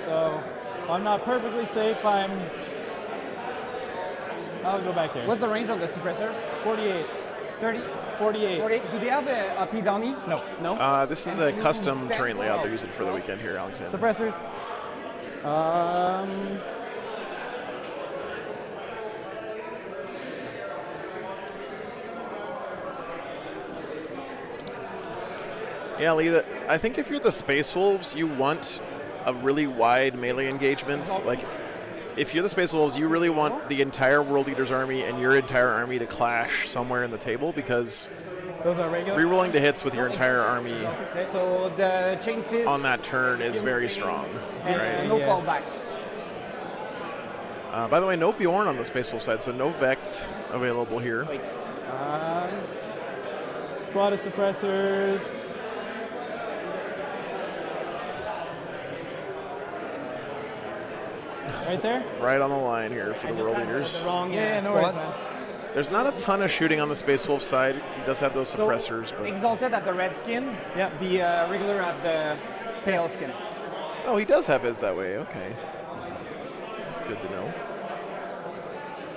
So I'm not perfectly safe. I'll go back here. What's the range on the suppressors? 48. 30? 48. 48. Do they have a P Downey? No. No? This is a custom terrain layout they're using for the weekend here, Alexander. Suppressors. Yeah, Lee, I think if you're the Space Wolves, you want a really wide melee engagement. Like, if you're the Space Wolves, you really want the entire World Leaders army and your entire army to clash somewhere in the table, because Those are regular. rerolling to hits with your entire army So the chain fizz on that turn is very strong. and Right? no Yeah. fallback. By the way, no Bjorn on the Space Wolf side, so no Vect available here. Wait. Squad of suppressors. Right there. Right on the line here for the World Leaders. The wrong Yeah, no worries, squads. man. There's not a ton of shooting on the Space Wolf side. He does have those So, suppressors, but Exalted at the red skin. Yeah. The regular at the pale skin. oh, he does have his that way. Okay, that's good to know.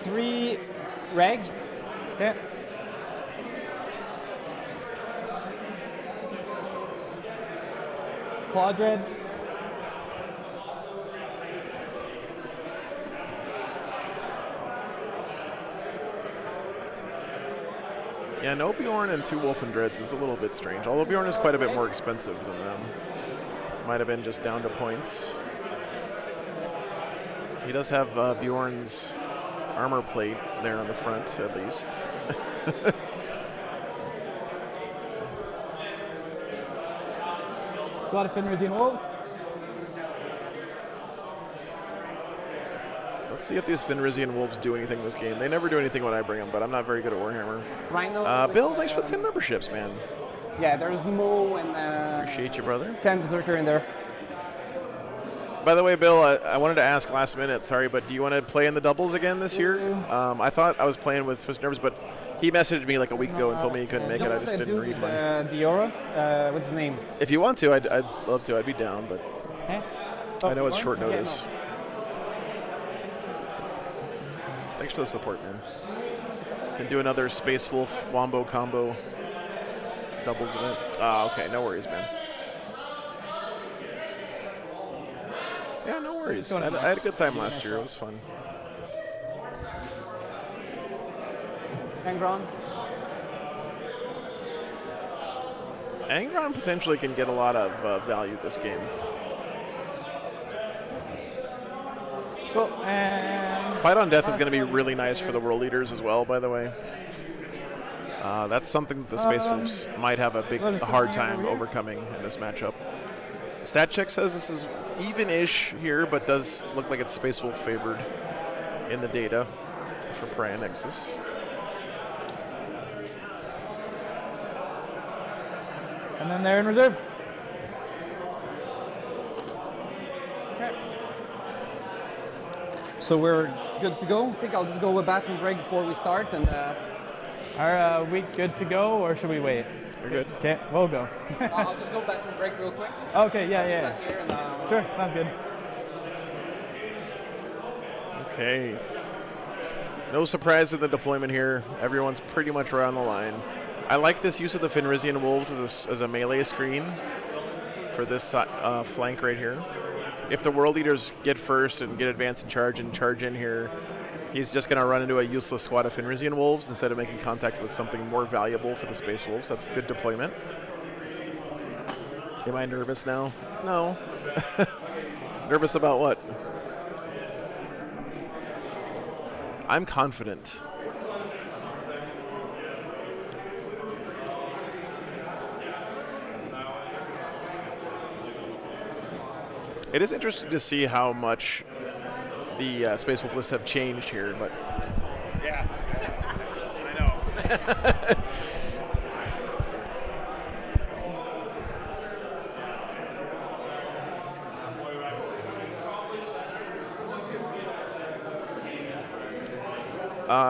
3 reg. Okay. Quadred. Yeah, no Bjorn and 2 Wolf and Dreads is a little bit strange. Although Bjorn is quite a bit more expensive than them. Might have been just down to points. He does have Bjorn's armor plate there on the front, at least. Squad of Fenrisian Wolves. Let's see if these Fenrisian Wolves do anything in this game. They never do anything when I bring them, but I'm not very good at Warhammer. Rhino. Bill, thanks for the 10 memberships, man. Yeah, there's Mo and Appreciate you, brother. 10 Berserker in there. By the way, Bill, I wanted to ask last minute, sorry, but do you want to play in the doubles again this year? I thought I was playing with Twisted Nerves, but he messaged me like a week ago and told me he couldn't make it. I just didn't read my... Diora? What's his name? If you want to, I'd love to. I'd be down, but Eh? I know it's short Yeah, notice. Thanks for the support, man. Can do another Space Wolf Wombo combo doubles event. Okay, no worries, man. Yeah, no worries. I had a good time last year. It was fun. Angron. Angron potentially can get a lot of value this game. Cool. And Fight on Death is going to be really nice for the world leaders as well, by the way. That's something that the Space Wolves might have a hard time overcoming in this matchup. Stat check says this is even-ish here, but does look like it's Space Wolf favored in the data for Pariah Nexus. and then they're in reserve. Okay. So we're good to go. I think I'll just go with bathroom break before we start. And Are we good to go, or should we wait? You're good. Okay, we'll go. I'll just go bathroom break real quick. Okay, yeah. Here and, Sure, sounds good. Okay. No surprise in the deployment here. Everyone's pretty much around the line. I like this use of the Fenrisian Wolves as a melee screen for this flank right here. If the world leaders get first and get advanced and charge in here, he's just going to run into a useless squad of Fenrisian Wolves instead of making contact with something more valuable for the Space Wolves. That's good deployment. Am I nervous now? No. Nervous about what? I'm confident. It is interesting to see how much the Space Wolf lists have changed here, but yeah, I know.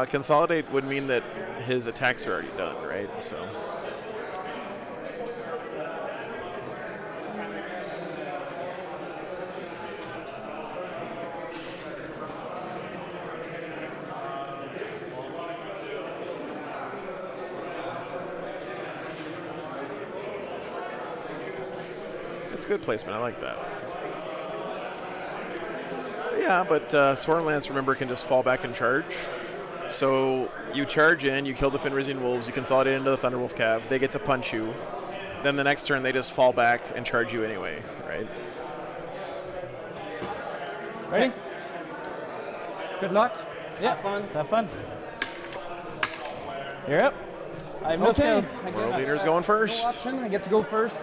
Consolidate would mean that his attacks are already done, right? So. That's good placement. I like that. Yeah, but Swarmlance, remember, can just fall back and charge. So you charge in, you kill the Fenrisian Wolves, you consolidate into the Thunderwolf Cav, they get to punch you. Then the next turn they just fall back and charge you anyway, right? ready? Good luck. Yeah, Have fun. Let's have fun. You're up. I have no Okay. scouts. I World guess, leader's going first. No option. I get to go first.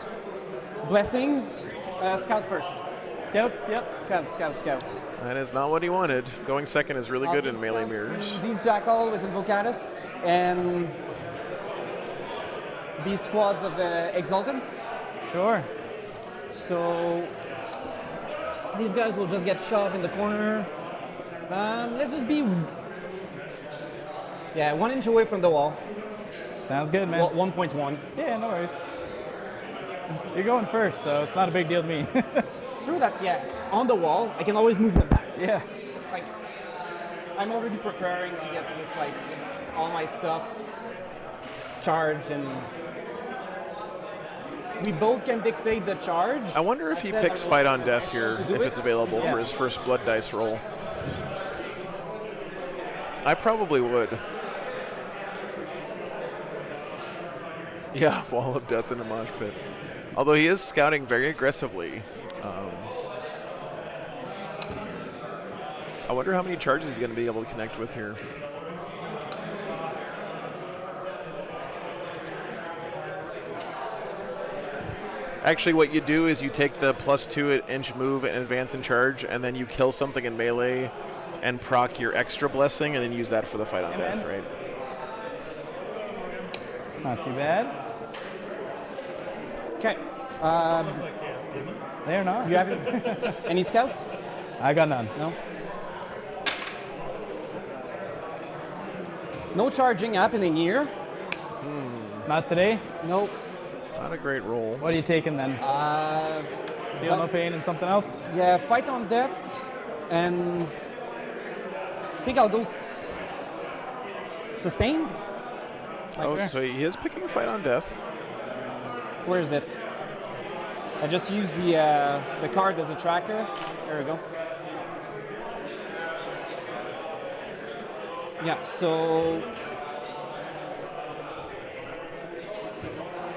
Blessings. Scout first. Scouts, yep. Scouts. That is not what he wanted. Going second is really good in melee mirrors. These Jackal with Invocatus and these squads of the Exalted. Sure. So these guys will just get shoved in the corner. Let's just be 1 inch away from the wall. Sounds good, man. Well, 1.1. Yeah, no worries. You're going first, so it's not a big deal to me. It's true that on the wall I can always move them back. Yeah. Like I'm already preparing to get just like all my stuff charged, and we both can dictate the charge. I wonder if he Said picks I Fight roll on Death here, to do if it. it's available for his first blood dice roll. I probably would. Yeah, Wall of Death in a mosh pit. Although he is scouting very aggressively. I wonder how many charges he's going to be able to connect with here. Actually, what you do is you take the +2 inch move and advance and charge, and then you kill something in melee and proc your extra blessing, and then use that for the Fight on Death, right? Not too bad. Okay. They're not. You have any scouts? I got none. No. No charging happening here. Not today. Nope. Not a great roll. What are you taking then? Feel no But- pain and something else? Yeah, Fight on Death, and I think I'll go sustained. Oh, so he is picking Fight on Death. Where is it? I just used the card as a tracker. There we go. Yeah, so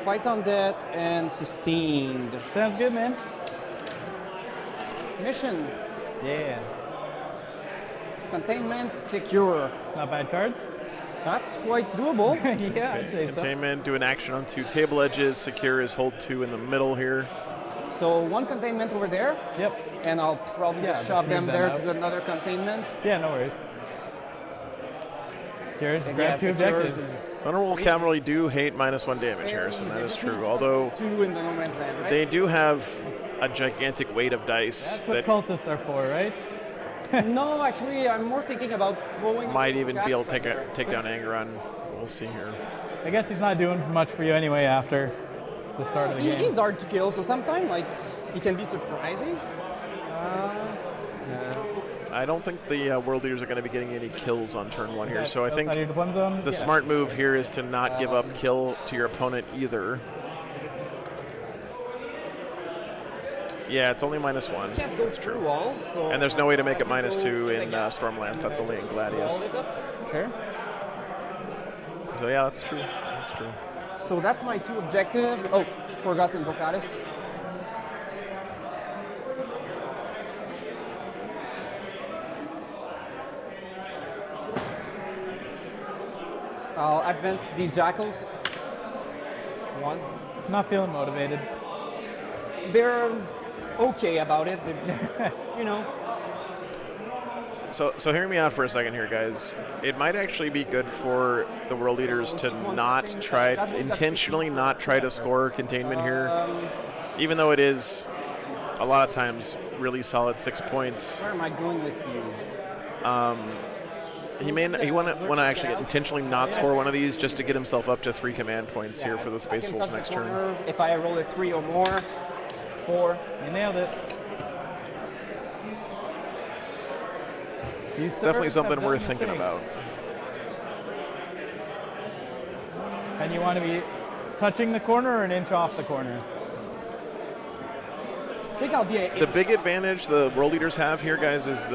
Fight on Death and sustained. Sounds good, man. Mission, Yeah. containment, secure. Not bad cards. That's quite doable. Yeah, I'd say so. Containment, do an action on 2 table edges. Secure is hold 2 in the middle here. So one containment over there, Yep. and I'll probably Yeah, just shove just them move them there out. to another containment. Yeah, no worries. Scared? And Grab yeah, 2 secure objectives. is Thunderbolt Cavalry do hate -1 damage, Harrison. That is true. Although 2 in the no man's land, right? they do have a gigantic weight of dice That's what that cultists are for, right? No, actually, I'm more thinking about throwing. might even be able to Cat take down Angron. We'll see here. I guess he's not doing much for you anyway after the start of the game. He's hard to kill, so sometimes like he can be surprising. I don't think the World Leaders are going to be getting any kills on turn 1 here, so I think Outside your deployment zone? the smart move here is to not give up kill to your opponent either. Yeah, it's only -1. Can't go through walls, so. And there's no way to make it I can -2 go with in the gap. Stormlands. That's only in Just Gladius. wall it up. Sure. So yeah, that's true. That's true. So that's my 2 objectives. Oh, forgot Invocatus. I'll advance these jackals. 1. Not feeling motivated. They're okay about it. They're, you know. So hear me out for a second here, guys. It might actually be good for the World Leaders to intentionally not try to score containment here, even though it is a lot of times really solid 6 points. Where am I going with you? He want to actually intentionally not score one of these just to get himself up to 3 command points here for the Space I can Wolves touch next the turn. corner if I roll a 3 or more. 4. You nailed it. You, sir, Definitely have something done worth the thinking thing. about. And you want to be touching the corner or an inch off the corner? I think I'll be The big advantage the World Leaders have here, guys, is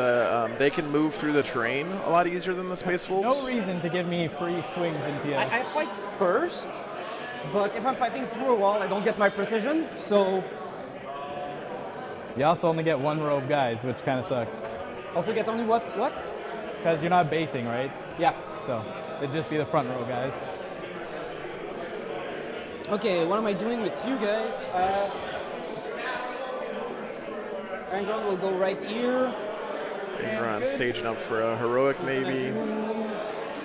they can move through the terrain a lot easier than the Space Wolves. No reason to give me free swings into you. I fight first, but if I'm fighting through a wall, I don't get my precision. So You also only get 1 row of guys, which kind of sucks. also get only what? Because you're not basing, right? Yeah. So it'd just be the front row guys. Okay, what am I doing with you guys? Angron will go right here. Angron staging up for a heroic, maybe.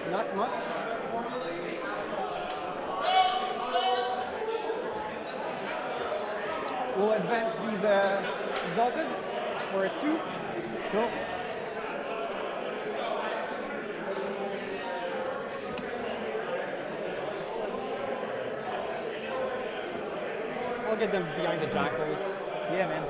Not much. We'll advance these exalted for a 2. Cool. I'll get them behind the jackals. Yeah, man.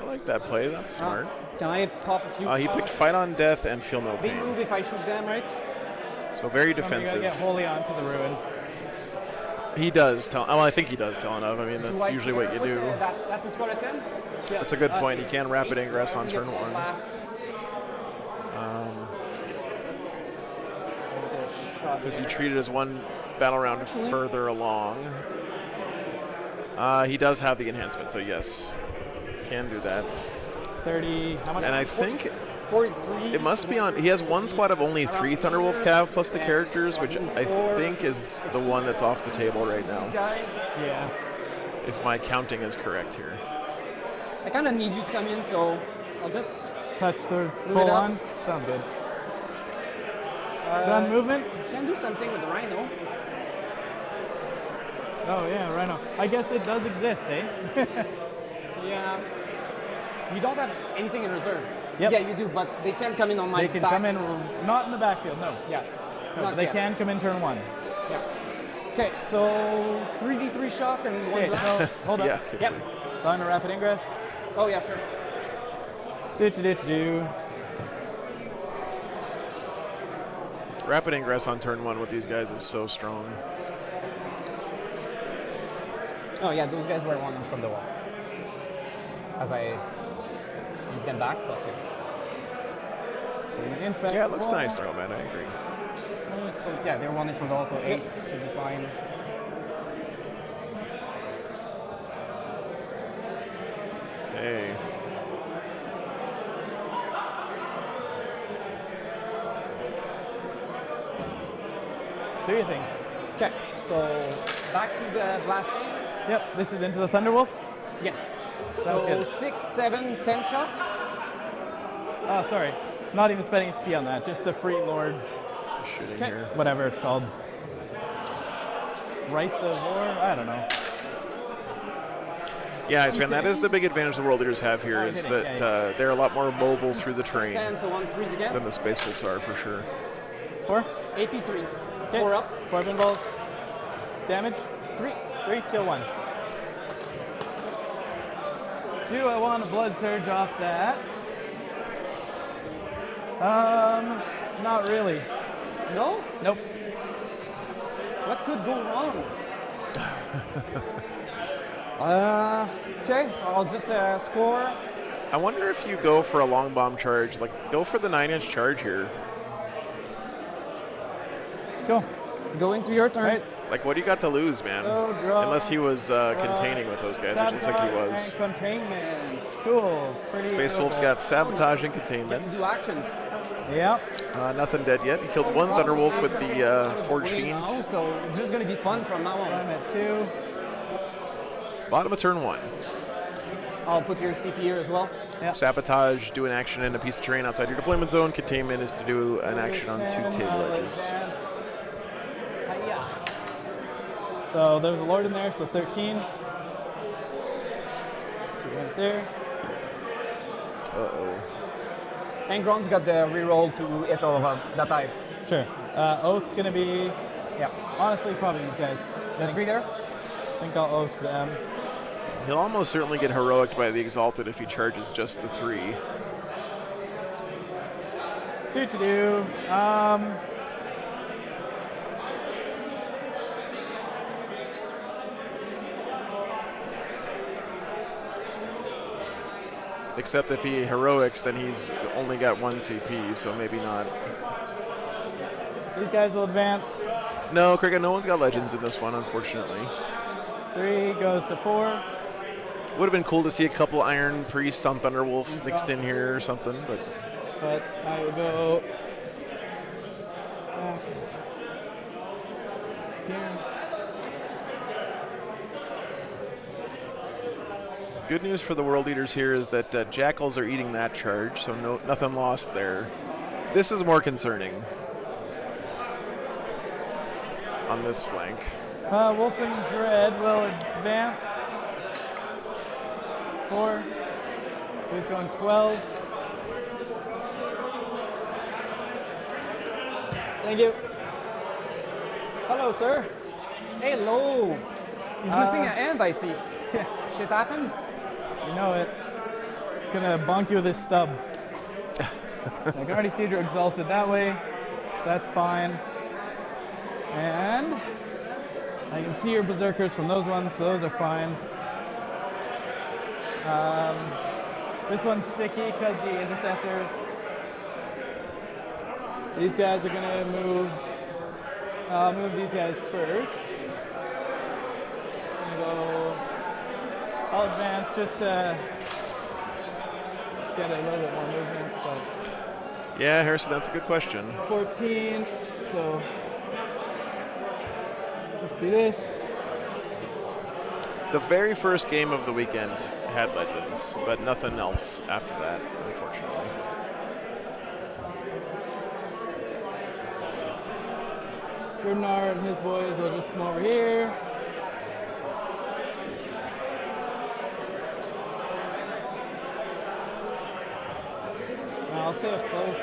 I like that play. That's smart. Can I pop a few? He picked fight on death and feel no They pain. move if I shoot them, right? So very Somebody gotta defensive. get wholly onto the ruin. He does tell. Well, I think he does tell enough. I mean, that's usually what you do. That's a score at 10? That's a good point. He can rapid ingress on turn 1. Because you treat it as one battle round further along. He does have the enhancement, so yes, can do that. 30. How much? And I think 43. it must be on. He has one squad of only 3 Thunderwolf Cav plus the characters, which I think is the one that's off the table right now. Yeah. If my counting is correct here. I kind of need you to come in, so I'll just Touch the Move full it up. on. Sounds good. Done movement? can do something with the Rhino. Oh yeah, Rhino. I guess it does exist, eh? Yeah. You don't have anything in reserve. Yep. Yeah, you do, but they can come in on my They can back. come in, not in the backfield, no. Yeah. No, Not but they yet. can come in turn 1. Yeah. Okay, so 3d3 shot and 1 Okay, blast. so hold up. Yeah. Yep. Time to rapid ingress. Oh yeah, sure. Do. Rapid ingress on turn 1 with these guys is so strong. Oh yeah, those guys were 1 inch from the wall. As I move them back, but Yeah, it looks nice, though, man. I agree. so yeah, they were 1 inch from the wall, so 8 should be fine. Okay. Do your thing. Okay, so back to the blasting. Yep, this is into the Thunderwolves. Yes. Sounds So good. 6, 7, 10 shot. Oh, sorry. Not even spending XP on that. Just the Free Lords, Shooting Okay. here. whatever it's called. Rights of War? I don't know. Yeah, man, that is the big advantage the World Leaders have here, Oh, is hitting, that yeah, they're a lot more mobile through the terrain 10, so 1 freeze again. than the Space Wolves are, for sure. 4? AP3. Okay. 4 up. 4 pinballs. Damage? 3. 3, kill 1. Do I want a Blood Surge off that? Not really. No? Nope. What could go wrong? Okay, I'll just score. I wonder if you go for a long bomb charge, like go for the 9-inch charge here. Cool. Go into your turn. Right. Like, what do you got to lose, man? Oh, draw. Unless he was containing with those guys, which looks like he was. And containment. Cool. Pretty Space Wolves doable. got sabotage and Get to containment. do actions. Yep. Nothing dead yet. He killed one Thunderwolf with the Forge Fiend. Now, so it's just gonna be fun from now I'm on. at 2. Bottom of turn 1. I'll put your CP here as well. Yep. Sabotage, do an action in a piece of terrain outside your deployment zone. Containment is to do an action on 2 And table I'll edges. advance. Hi-ya. So there's a Lord in there, so 13. Two right there. Uh-oh. Angron's got the reroll to hit over that type. Sure. Oath's gonna be, Yeah. honestly, probably these guys. The 3 there? I think I'll oath them. He'll almost certainly get heroic by the Exalted if he charges just the 3. Do. Except if he heroics, then he's only got 1 CP, so maybe not. These guys will advance. No, Cricket, no one's got legends in this one, unfortunately. 3 goes to 4. Would have been cool to see a couple Iron Priests on Thunderwolf mixed in here or something, but But I will go back here. good news for the World Leaders here is that Jackals are eating that charge, so nothing lost there. This is more concerning on this flank. Wolf and Dread will advance. 4. He's going 12. Thank you. Hello, sir. Hello. He's missing a hand, I see. Shit happened? You know it. gonna bonk you with his stub. I can already see you're exalted that way. That's fine. And I can see your berserkers from those ones, so those are fine. This one's sticky because the intercessors. These guys are gonna move. I'll move these guys first. I'll advance just to get a little bit more movement, but Yeah, Harrison, that's a good question. 14, so just do this. The very first game of the weekend had legends, but nothing else after that, unfortunately. Grimnar and his boys will just come over here. I'll stay up close.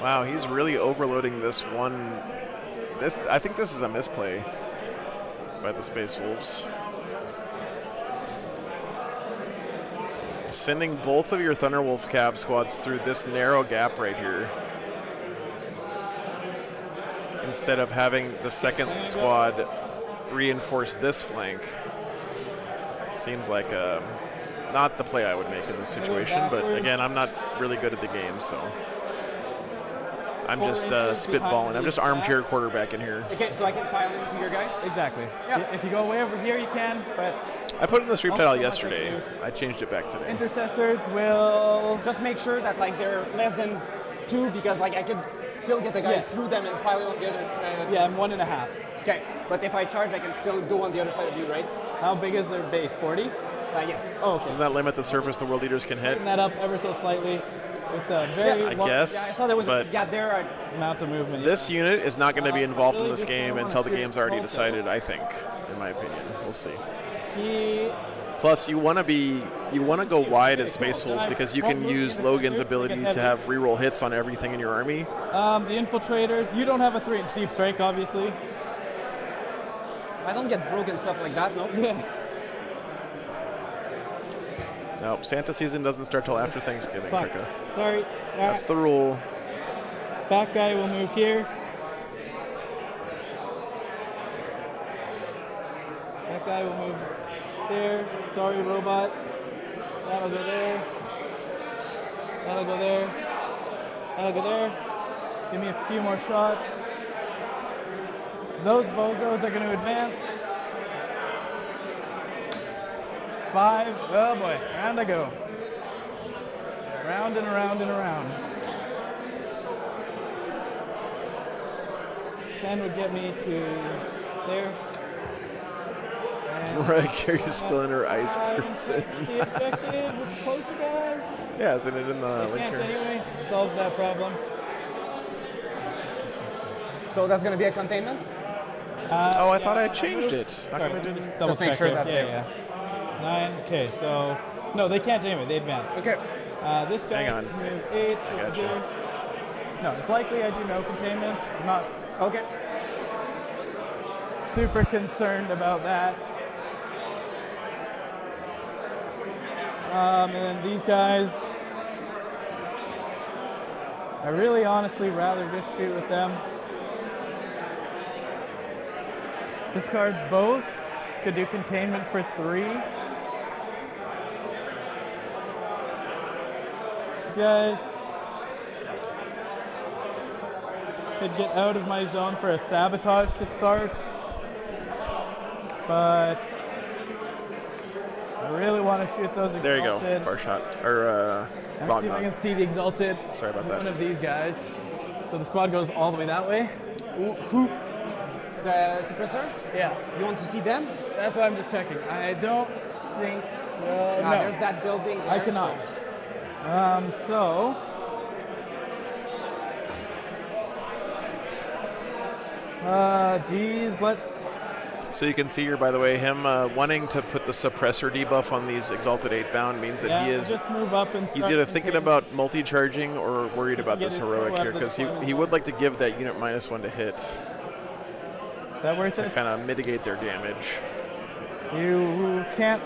Wow, he's really overloading this one. I think this is a misplay by the Space Wolves. Sending both of your Thunderwolf Cav squads through this narrow gap right here, instead of having the second squad reinforce this flank. It seems like not the play I would make in this situation, but again, I'm not really good at the game, so I'm just spitballing. I'm just armchair quarterback in here. Okay, so I can pile into your guys? Exactly. Yeah. If you go way over here, you can, but I put it in the stream I'll title still have to yesterday. do. I changed it back today. intercessors will. Just make sure that like they're less than 2 because like I could still get the guy Yeah. through them and pile on the other. Yeah, I'm 1.5. Okay, but if I charge, I can still go on the other side of you, right? How big is their base? 40? Yes. Oh, okay. Doesn't that limit the surface the world leaders can hit? Tighten that up ever so slightly with a very I long guess. Yeah, I saw there was a but gap there. amount of movement. this unit is not going to be involved in really this just game don't until the wanna game's already shoot decided, I think, in my opinion. We'll see. He Plus, you want to go wide as Space Wolves because you can use Logan's ability to have reroll hits on everything in your army. the infiltrator. You don't have a 3-inch deep strike, obviously. I don't get broken stuff like that, no? Yeah. No, Santa season doesn't start till after Thanksgiving, Fuck. Krika. Sorry. That's the rule. Back guy will move here. That guy will move there. Sorry, robot. That'll go there. That'll go there. That'll go there. Give me a few more shots. Those bozos are going to advance. 5. Oh boy. Round I go. Round and around and around. 10 would get me to there. And Mariah Carey's still in her ice person. the objective, which is closer, guys. Yeah, isn't it in the They link can't here? anyway. Solves that problem. So that's gonna be a containment? Oh, I thought I had changed it. How come Sorry, I didn't? just double Just make check sure it. that yeah, they- yeah. 9. Okay, so no, they can't anyway. They advance. Okay. This guy Hang on. can move 8. I gotcha. here. No, it's likely I do no containments. I'm not Okay. super concerned about that. And then these guys, I really honestly rather just shoot with them. Discard both. Could do containment for 3. These guys could get out of my zone for a sabotage to start, but I really want to shoot those exalted. There you go. Far shot. Or Let me wrong see if I knock. can see the exalted. Sorry about One that. of these guys. So the squad goes all the way that way. Who? The suppressors? Yeah, You want to see them? that's what I'm just checking. I don't think. No, There's that building. I there, cannot. so- So. Geez, let's. So you can see here, by the way, him wanting to put the suppressor debuff on these Exalted 8 bound means that Yeah, he is. just move up and He's start either thinking containment. about multi-charging or worried about Get this his heroic full here weapon because he deployment. would like to give that unit -1 to hit Is that where it's to at? kind of mitigate their damage. You can't.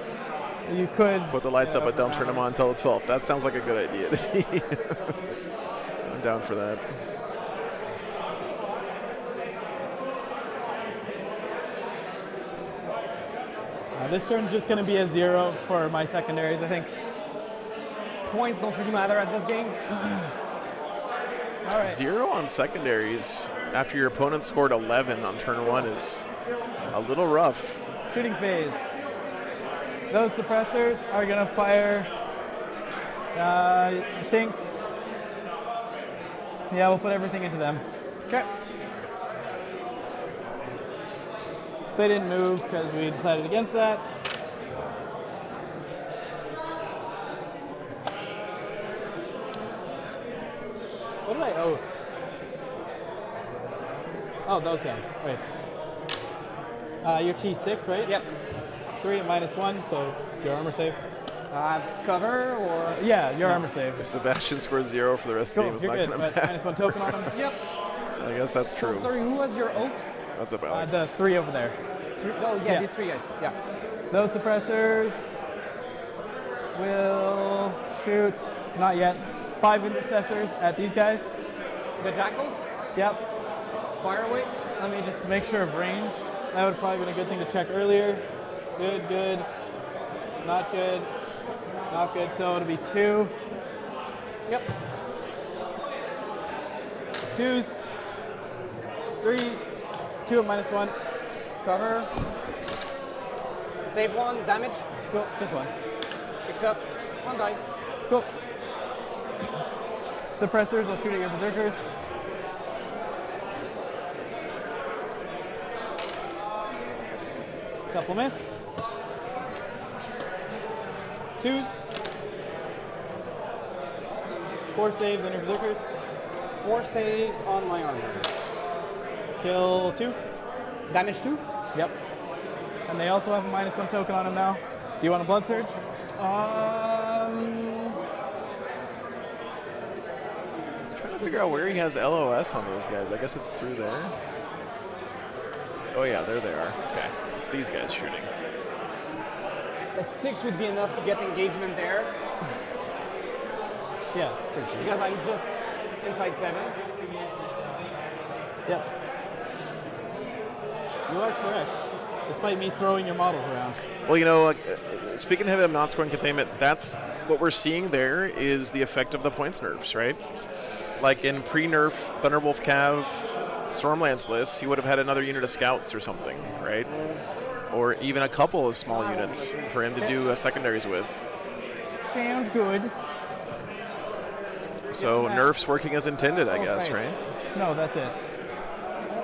You could. Put the lights up, but don't turn them on until the 12th. That sounds like a good idea to me. I'm down for that. This turn's just going to be a 0 for my secondaries, I think. Points don't really matter at this game. All right. 0 on secondaries after your opponent scored 11 on turn 1 is a little rough. Shooting phase. Those suppressors are going to fire, I think, yeah, we'll put everything into them. Okay. They didn't move because we decided against that. What did I oath? Oh, those guys. Wait. You're T6, right? Yep. 3 at -1, so your armor save. Cover or? Yeah, your armor save. If Sebastian scores 0 for the rest of the Cool, game, you're it's good. not going to But matter. -1 token on him. Yep. I guess that's true. Sorry, who was your oath? That's about Alex. The 3 over there. Oh, yeah, Yeah. these 3 guys. Yeah. Those suppressors will shoot, not yet, 5 intercessors at these guys. The jackals? Yep. Fire away. Let me just make sure of range. That would probably been a good thing to check earlier. Good, good. Not good. Not good. So it'll be 2. Yep. 2s. 3s. 2 at -1. Cover. Save 1. Damage. Cool. Just 1. 6 up. 1 die. Cool. Suppressors will shoot at your berserkers. Couple miss. 2s. 4 saves on your berserkers. 4 saves on my armor. Kill 2. Damage 2. Yep. And they also have a -1 token on him now. Do you want a blood surge? Trying to figure out where he has LOS on those guys. I guess it's through there. Oh yeah, there they are. Okay, it's these guys shooting. A 6 would be enough to get engagement there Yeah, for sure. because I'm just inside 7. Yep. You are correct, despite me throwing your models around. Well, you know, speaking of him not scoring containment, that's what we're seeing there is the effect of the points nerfs, right? Like in pre-nerf Thunderwolf Cav Stormlance lists, he would have had another unit of scouts or something, right? Or even a couple of small units for him to do secondaries with. Sounds good. So nerfs working as intended, I guess, right? No, that's it.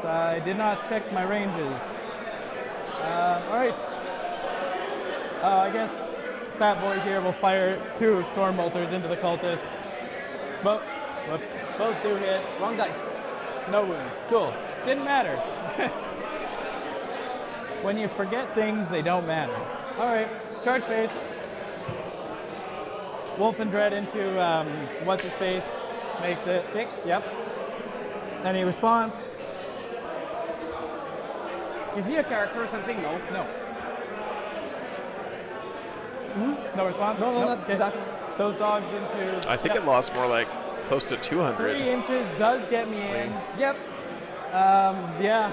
So I did not check my ranges. All right. I guess Fat Boy here will fire 2 Storm Bolters into the cultists. Both do hit. Wrong dice. No wounds. Cool. Didn't matter. When you forget things, they don't matter. All right. Charge phase. Wolf and Dread into what's his face makes it 6. Yep. Any response? Is he a character or something? No. No. No response? No, Nope. not Okay. that one. Those dogs into. I think it lost more like close to 200. 3 inches does get me in. Yep. Yeah.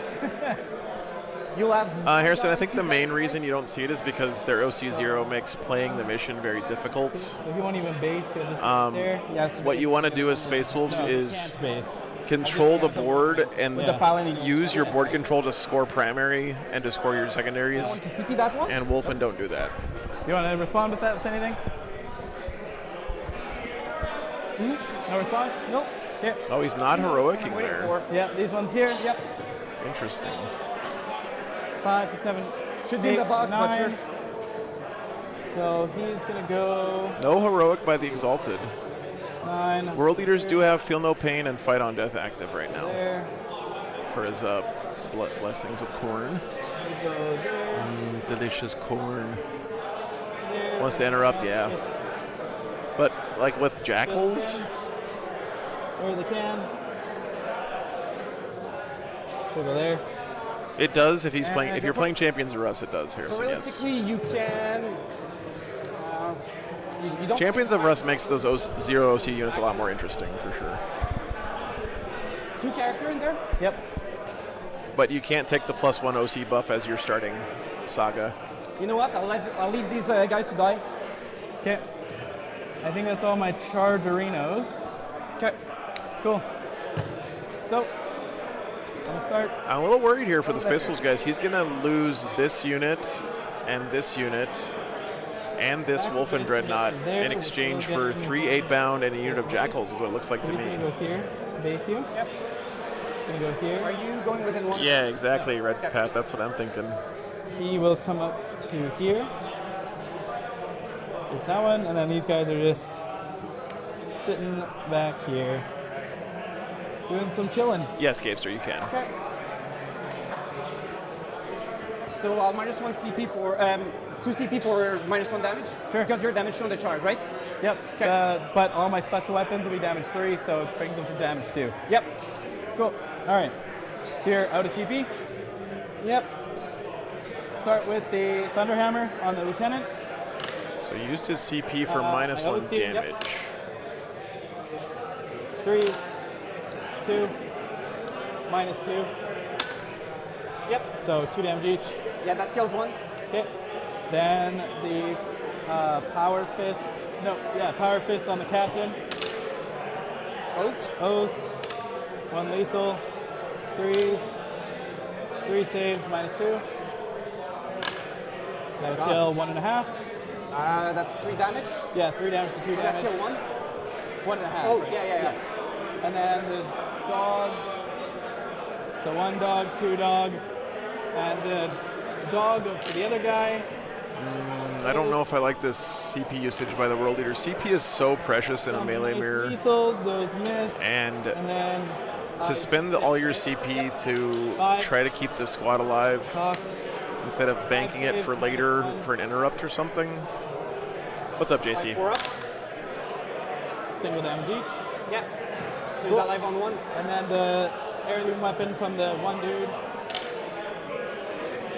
You'll have. Harrison, I think the main reason you don't see it is because their OC0 makes playing the mission very difficult. So he won't even base. He'll just there. He has to What be- you want to do as Space Wolves No, he is can't base. control the board and With the paladin. use your board control to score primary and to score your secondaries. Want to CP that one? And Wolfen don't do that. You want to respond with that with anything? No response? Nope. Yeah. Oh, he's not heroicing Waiting there. for. Yeah. These ones here. Yep. Interesting. 5, 6, 7. Should be in the 8, box, but 9. sure. So he's gonna go No heroic by the Exalted. 9. World Leaders do have Feel No Pain and Fight on Death active right now There. for his blessings of corn. He goes there. Delicious corn. There. Wants to interrupt, yeah. But like with Jackals, Where they can. We'll go there. It does if he's And playing. If you're playing Champions of Rust, it does, So Harrison. Yes. realistically, you can. You don't. Champions of Rust makes those zero OC units a lot more interesting for sure. 2 character in there. Yep. But you can't take the +1 OC buff as you're starting Saga. You know what? I'll leave these guys to die. Okay. I think that's all my chargerinos. Okay. Cool. So, I'm gonna start. I'm a little worried here for the Space Wolves guys. He's gonna lose this unit and this unit and this Wolf and Dreadnought in exchange for 3 8-bound and a unit of Jackals is what it looks like to He's me. gonna go here, base you. Yep. Gonna go here. Are you going within 1? Yeah, exactly, Red Pat. That's what I'm thinking. He will come up to here. There's that one, and then these guys are just sitting back here, doing some chilling. Yes, Gavester, you can. Okay. So I'll -1 CP for 2 CP for -1 damage. Sure. Because you're damaged on the charge, right? Yep. Okay. But all my special weapons will be damage 3, so it brings them to damage 2. Yep. Cool. All right. So you're out of CP. Yep. Start with the Thunderhammer on the Lieutenant. So you used his CP for I -1 OD, yep. damage. 3s, 2, -2. Yep. So 2 damage each. Yeah, that kills 1. Okay. Then the Power Fist. No, yeah, Power Fist on the Captain. Oaths. 1 lethal. 3s. 3 saves, -2. That would kill 1.5. That's 3 damage. Yeah, 3 damage to 2 So that damage. kill 1. 1.5. Oh, right. yeah. And then the dogs. So 1 dog, 2 dog, and the dog for the other guy. I don't know if I like this CP usage by the World Leader. CP is so precious in a melee mirror. Lethals, those miss. And And then to spend all your CP to try to keep the squad alive cocked. instead of banking it for later for an interrupt or something. What's up, JC? 4 up. Single damage each. Yeah. So he's alive on 1. And then the heirloom weapon from the one dude.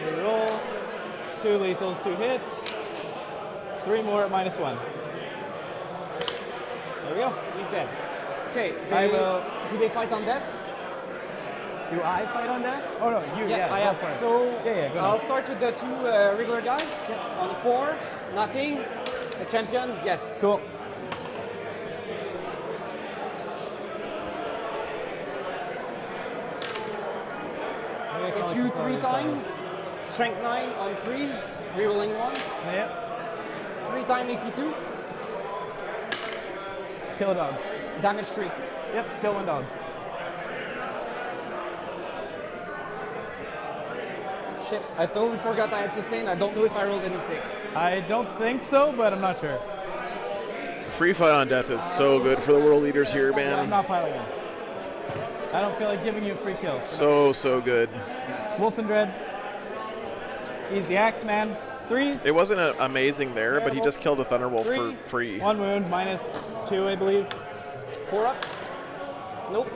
We roll. 2 lethals, 2 hits. 3 more at -1. There we go. He's dead. Okay. I will. Do they fight on that? Do I fight on that? Oh no, you. Yeah, I go have. for it. So Yeah, go I'll ahead. start with the 2 regular guy. On 4, nothing. The champion, yes. Cool. Hit you 3 times. Strength 9 on 3s. Rerolling 1s. Yep. 3 times AP2. Kill a dog. Damage 3. Yep, kill 1 dog. Shit, I totally forgot I had sustain. I don't know if I rolled any 6. I don't think so, but I'm not sure. Free fight on death is so good for the World Leaders here, I'm man. not piling in. I don't feel like giving you a free kill. So good. Wolf and Dread. He's the Axeman. 3s. It wasn't amazing there, but he just killed a Thunderwolf for 3. free. 1 wound, -2, I believe. 4 up. Nope.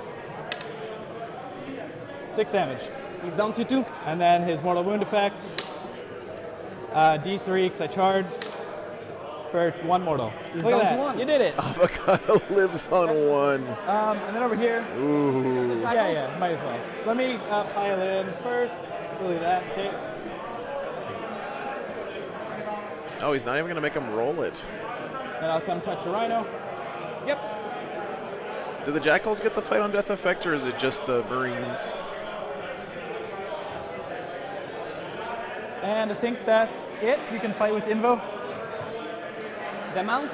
6 damage. He's down to 2. And then his mortal wound effect. D3, because I charged for 1 mortal. He's Look at down to that. 1. You did it. Avocado lives on 1. And then over here. Ooh. Yeah, might as well. Let me pile in first. We'll do that. Okay. Oh, he's not even going to make him roll it. Then I'll come touch a rhino. Yep. Do the Jackals get the fight on death effect, or is it just the Marines? And I think that's it. You can fight with Invo. The mount.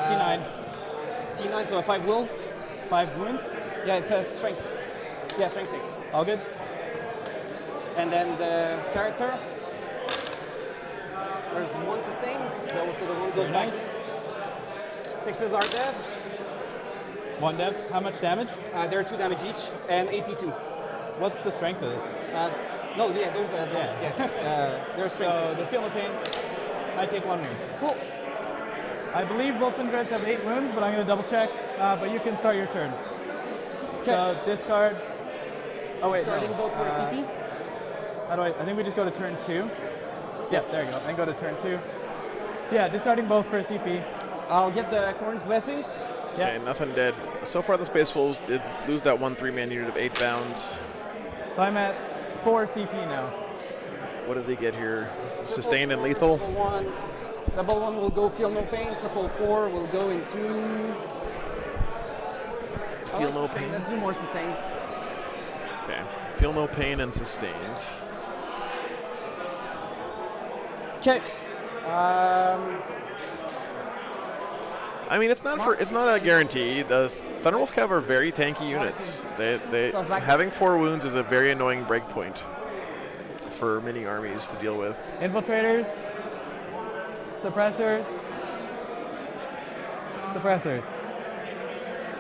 T9. T9, so a 5 will. 5 wounds. Yeah, it says strength. Yeah, strength 6. All good. And then the character. There's 1 sustain. So the 1 goes Very back. nice. 6s are devs. 1 dev. How much damage? They're 2 damage each. And AP2. What's the strength of this? No, yeah, those are they're strength So 6. the Philippines, I take 1 wound. Cool. I believe Wolf and Dreads have 8 wounds, but I'm going to double check. But you can start your turn. Okay. So discard Oh wait, Starting no. bolt for a CP. How do I think we just go to turn 2. Yes, there you go. And go to turn 2. Yeah, discarding both for a CP. I'll get the Corn's Blessings. Yeah. Okay, nothing dead. So far, the Space Wolves did lose that 1 3-man unit of 8 bound. So I'm at 4 CP now. What does he get here? Sustained and lethal? Double one will go Feel No Pain. Triple 4 will go into... Feel no pain. Let's do more sustains. Okay. Feel no pain and sustained. Okay. I mean, it's not a guarantee. The Thunderwolf Cav are very tanky units. Having 4 wounds is a very annoying breakpoint for many armies to deal with. Infiltrators. Suppressors. Suppressors.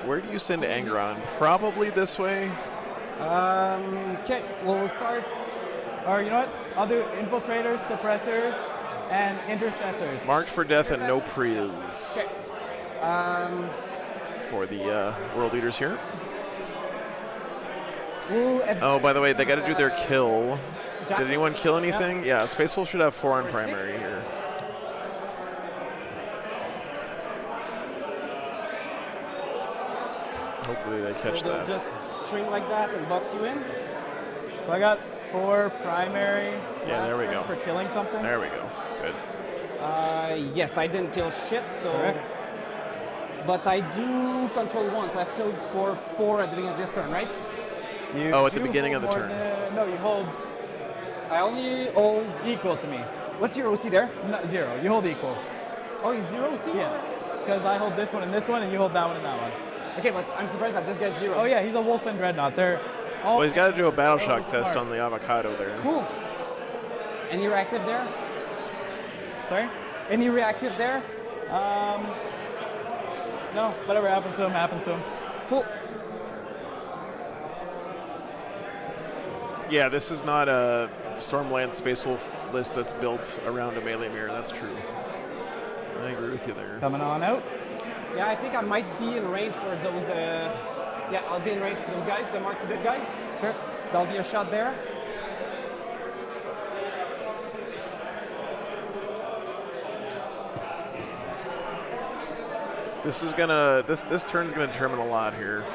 Where do you send Angron? Probably this way. Okay, we'll start. Or you know what? I'll do infiltrators, suppressors, and intercessors. Marked for death and no pre's. Okay. For the world leaders here. Ooh, Oh, by the way, they got to do their kill. Jack- Did anyone kill anything? Yeah, Space Wolf should have 4 on primary here. Hopefully they catch so they'll that. just string like that and box you in. So I got 4 primary. Yeah, there we go. For killing something. There we go. Good. Yes, I didn't kill shit, so. Correct. But I do control 1, so I still score 4 at the beginning of this turn, right? You Oh, at the do beginning hold of the more turn. No, you hold I only hold. equal to me. What's your OC there? Not 0. You hold equal. Oh, he's 0 OC? Yeah. Because I hold this one and this one, and you hold that one and that one. Okay, but I'm surprised that this guy's 0. Oh yeah, he's a wolf and dreadnought. They're all. Well, he's got to do a battle shock smart. test on the avocado there. Cool. Any reactive there? Sorry. Any reactive there? No, whatever happens to him, happens to him. Cool. Yeah, this is not a Stormland Space Wolf list that's built around a melee mirror. That's true. I agree with you there. Coming on out. Yeah, I think I might be in range for those. Yeah, I'll be in range for those guys, the mark for dead guys. Sure. There'll be a shot there. This turn's gonna determine a lot here.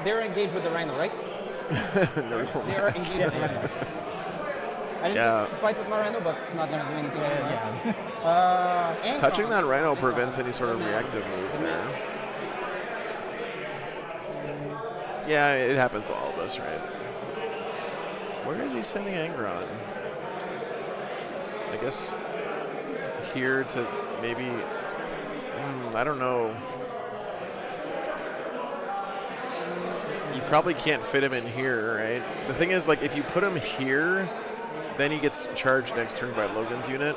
They're engaged with the rhino, right? No, They are engaged with the rhino. I didn't Yeah. to fight with my rhino, but it's not gonna do anything anymore. Yeah. And touching that rhino prevents any sort of reactive move there. Yeah, it happens to all of us, right? Where is he sending Angron? I guess here to maybe. I don't know. You probably can't fit him in here, right? The thing is, like, if you put him here, then he gets charged next turn by Logan's unit.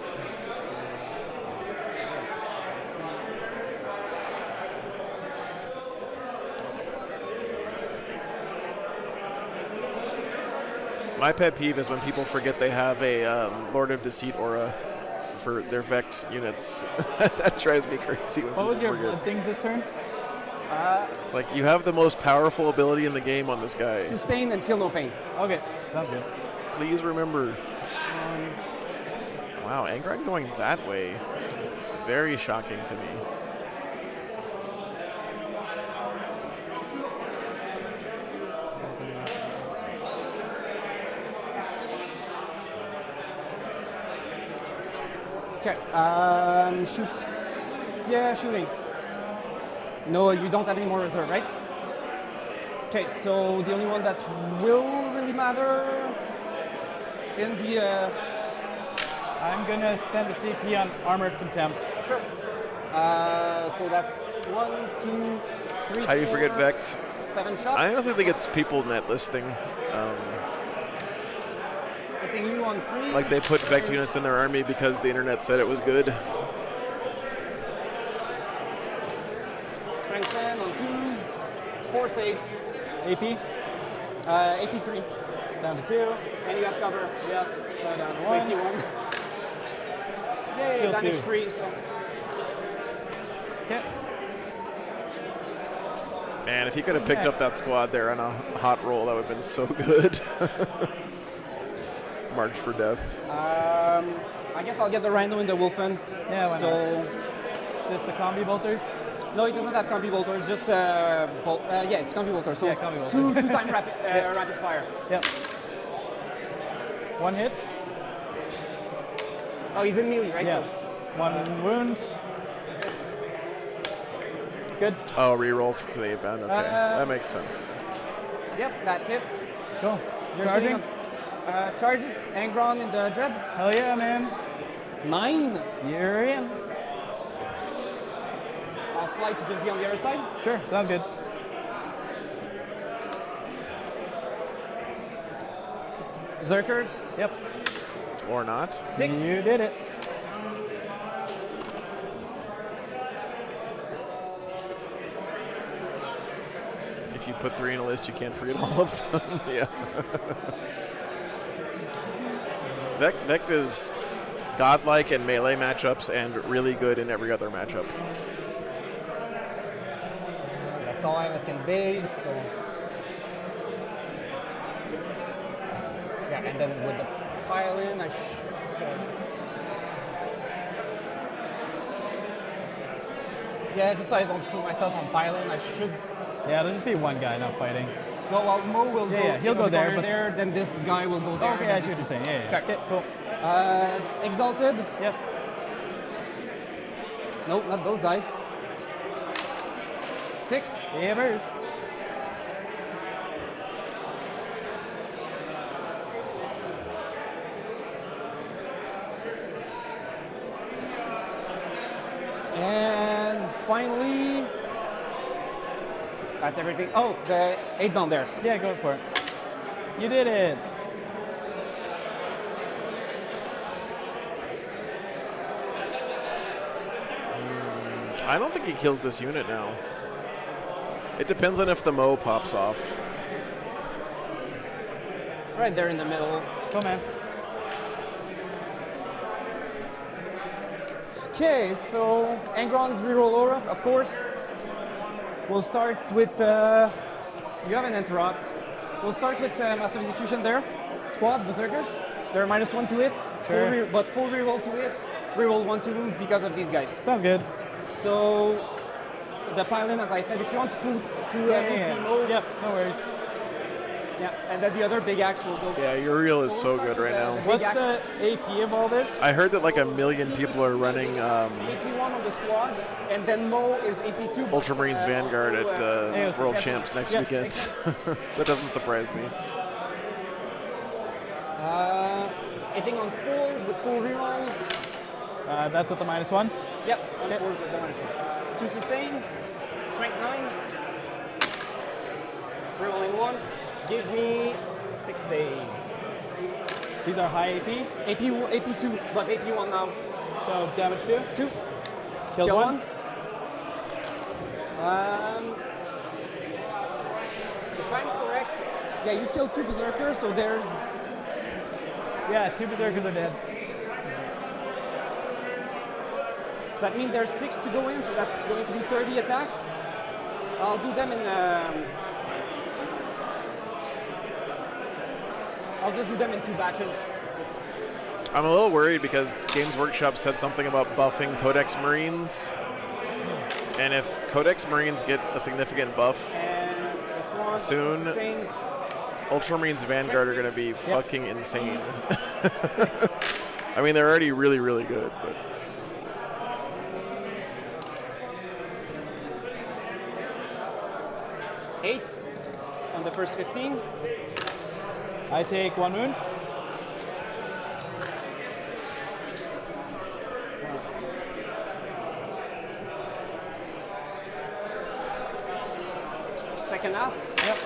My pet peeve is when people forget they have a Lord of Deceit aura for their Vect units. That drives me crazy when What was people your forget. thing this turn? It's like, you have the most powerful ability in the game on this guy. sustain and feel no pain. Okay, sounds good. Please remember. Wow, Angron going that way. It's very shocking to me. Okay. Shoot. Yeah, shooting. No, you don't have any more reserve, right? Okay, so the only one that will really matter in the. I'm gonna spend the CP on Armor of Contempt. Sure. So that's 1, 2, 3. How do you forget 4, Vect? 7 shots. I honestly think it's people net listing. Hitting you on 3. Like they put Vect units in their army because the internet said it was good. Strength 10 on 2s. 4 saves. AP AP 3. down to 2. And you have cover. Yep. So down to 1. 21. Yay, Still damage 2. 3. So. Okay. Man, if he could have picked up that squad there on a hot roll, that would have been so good. March for death. I guess I'll get the Rhino in the Wolfen. Yeah, why So, Just the combi bolters. no, he doesn't have combi bolters, just yeah, it's combi bolters. So Yeah, combi bolters. two-time rapid fire. Yep. One hit. Oh, he's in melee, right? Yeah. So, One wound. Good. Oh, reroll to the 8-bound. Okay, that makes sense. yep, that's it. Cool. You're Charging. sitting on, charges, Angron in the Dread. Hell yeah, man. 9. You're in. I'll fly to just be on the other side. Sure, sounds good. Berserkers, Yep. Or not. 6. You did it. If you put 3 in a list, you can't forget all of them. Yeah. Vect is godlike in melee matchups and really good in every other matchup. That's all I can base, so. Yeah, and then with the pile-in, I yeah, just so I don't screw myself on pile-in, I should. Yeah, there'll just be one guy not fighting. No, well, Mo will go. Yeah, he'll you know, go the there, corner but- there. Then this guy will go there. Okay, then I see this what you're two. saying. Yeah, yeah. Okay, cool. Exalted. Yep. Nope, not those dice. 6. Hammers. And finally, that's everything. Oh, the 8-bound there. Yeah, go for it. You did it. I don't think he kills this unit now. It depends on if the Mo pops off. Right there in the middle. Go, man. Okay, so Angron's reroll aura, of course. We'll start with. You have an interrupt. We'll start with Master of Execution there. Squad, Berserkers. They're -1 to hit, Sure. but full reroll to hit. Reroll 1 to wounds because of these guys. Sounds good. So the pile-in, as I said, if you want to put to Yep, no worries. yeah, and then the other big axe will go. Yeah, Uriel is so good right now. Big What's axe. the AP of all this? I heard that like 1 million people are running AP1 on the squad, and then Mo is AP2. Ultramarines Vanguard at Yeah, World yeah, Champs next yeah, weekend. That doesn't surprise me. Hitting on 4s with full rerolls. That's with the -1. Yep, on Okay. 4s with the -1. 2 sustain, strength 9. Rerolling once, give me 6 saves. These are high AP. AP2, but AP1 now. So damage 2. 2. Killed Kill one. If I'm correct, yeah, you've killed 2 berserkers, so there's. Yeah, 2 berserkers are dead. So that means there's 6 to go in, so that's going to be 30 attacks. I'll do them in. I'll just do them in 2 batches. Just, I'm a little worried because Games Workshop said something about buffing Codex Marines. And if Codex Marines get a significant buff, and this one. Soon. Sustains. Ultramarines Vanguard are going to be fucking insane. I mean, they're already really, really good, but. Eight on the first 15. I take 1 wound. Second half. Yep.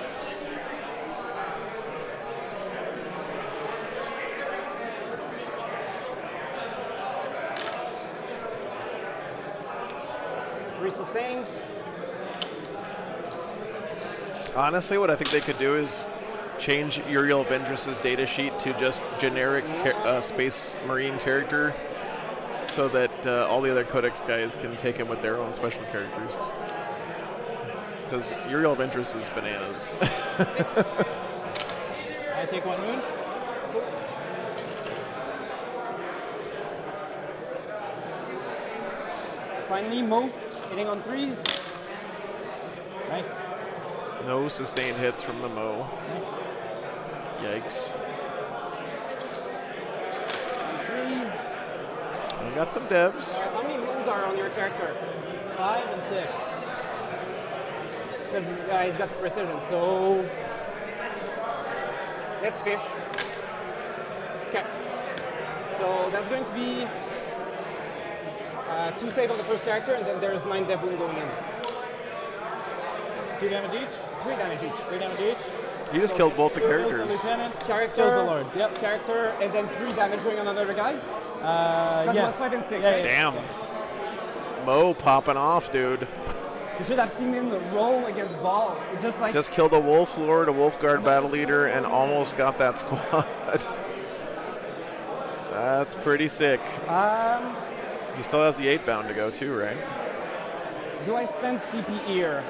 Three sustains. Honestly, what I think they could do is change Uriel Ventress's data sheet to just generic Space Marine character so that all the other Codex guys can take him with their own special characters. because Uriel of Interest is bananas. I take 1 wound. Finally, Mo hitting on 3s. Nice. No sustained hits from the Mo. Nice. Yikes. 3s. We got some devs. How many wounds are on your character? 5 and 6. Because he's got precision, so let's fish. Okay. So that's going to be 2 save on the first character, and then there's 9 dev wound going in. 2 damage each. 3 damage each. 3 damage each. You just killed both the Kills characters. The lieutenant. Character. Kills the lord. Yep. Character, and then 3 damage going on another guy. That's Yes. 5 and 6, Yeah, right? Damn. Mo popping off, dude. You should have seen him roll against Vol. It's just like Just killed a Wolf Lord, a Wolf Guard battle leader, and almost got that squad. That's pretty sick. He still has the 8 bound to go too, right? do I spend CP here?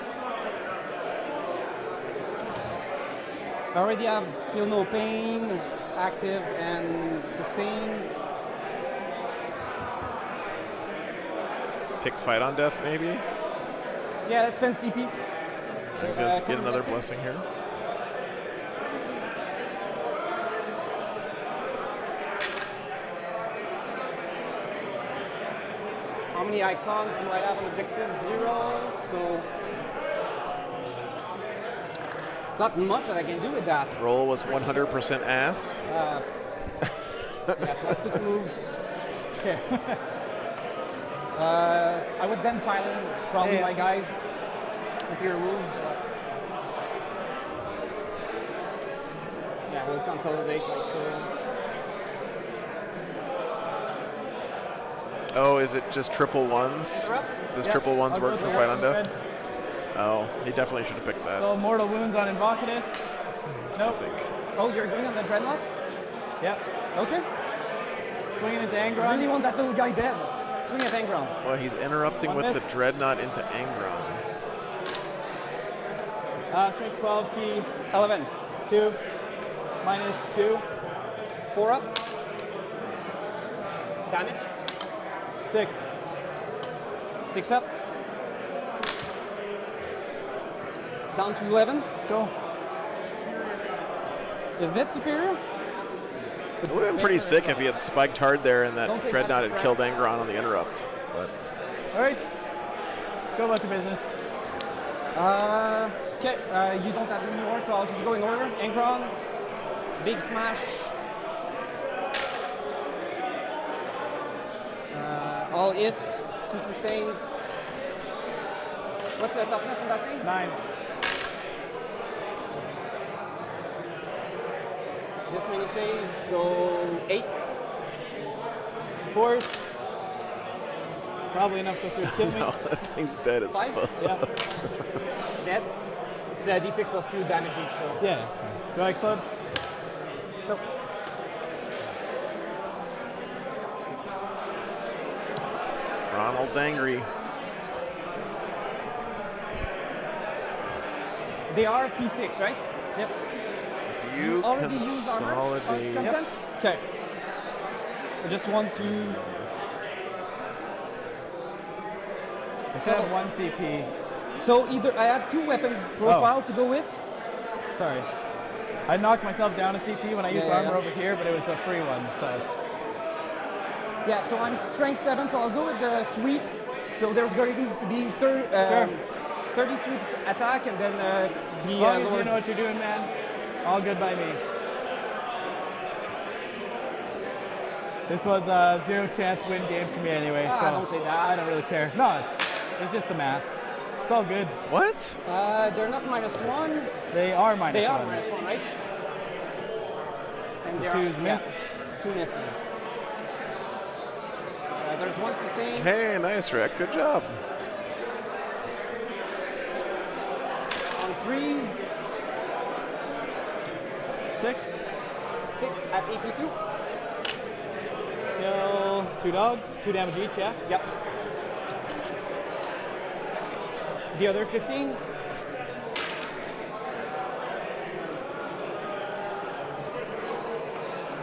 I already have Feel No Pain, Active, and Sustain. Pick Fight on Death, maybe? Yeah, let's spend CP. He's gonna get common another death saves. blessing here. How many icons do I have on objective? 0. So it's not much that I can do with that. Roll was 100% ass. Yeah, plus 2 to move. Okay. I would then pile in probably Yeah. my guys with your rules. Yeah, we'll consolidate like so. Oh, is it just triple ones? Interrupt? Does Yep. triple ones I'll work go for with Fight the on red. Death? Oh, he definitely should have picked that. So mortal wounds on Invocatus. I Nope. think. Oh, you're going on the Dreadnought? Yep. Okay. Swinging into I really Angron. want that little guy dead. Swing at Angron. Well, he's interrupting One with miss. the Dreadnought into Angron. Strength 12 T 11. 2 minus 2 4 up. Damage. 6. 6 up. Down to 11. Go. Is that superior? It would have been pretty sick if he had spiked hard there and that Don't take Dreadnought that had for killed Angron on the interrupt. But All right. Go about your business. Okay, you don't have any more, so I'll just go in order. Angron, big smash. All hit, 2 sustains. What's the toughness on that thing? 9. This many saves, so 8. Force. Probably enough to go through to kill me. no, that thing's dead as 5? fuck. Yeah. Dead. It's the d6 plus 2 damage each, so. Yeah, that's fine. Do I explode? Nope. Ronald's angry. They are T6, right? Yep. You Already used armor consolidate. content? Okay. I just want to. I should have 1 CP. So either I have 2 weapon profile to go with. Sorry. I knocked myself down a CP when I used Yeah, armor yeah. over here, but it was a free one. So Yeah, so I'm strength 7, so I'll go with the sweep. So there's going to be 30 sweep attack and then the as long as lower. you know what you're doing, man, all good by me. This was a 0 chance win game for me anyway. Ah, so don't say that. I don't really care. No, it's just the math. It's all good. What? They're not -1. They are minus They are 1. -1, right? And The there twos are, miss? Yeah, 2 misses. There's 1 sustain. Hey, nice, Rick. Good job. On 3s, 6. 6 at AP2. Kill 2 dogs. 2 damage each, yeah? Yep. The other 15.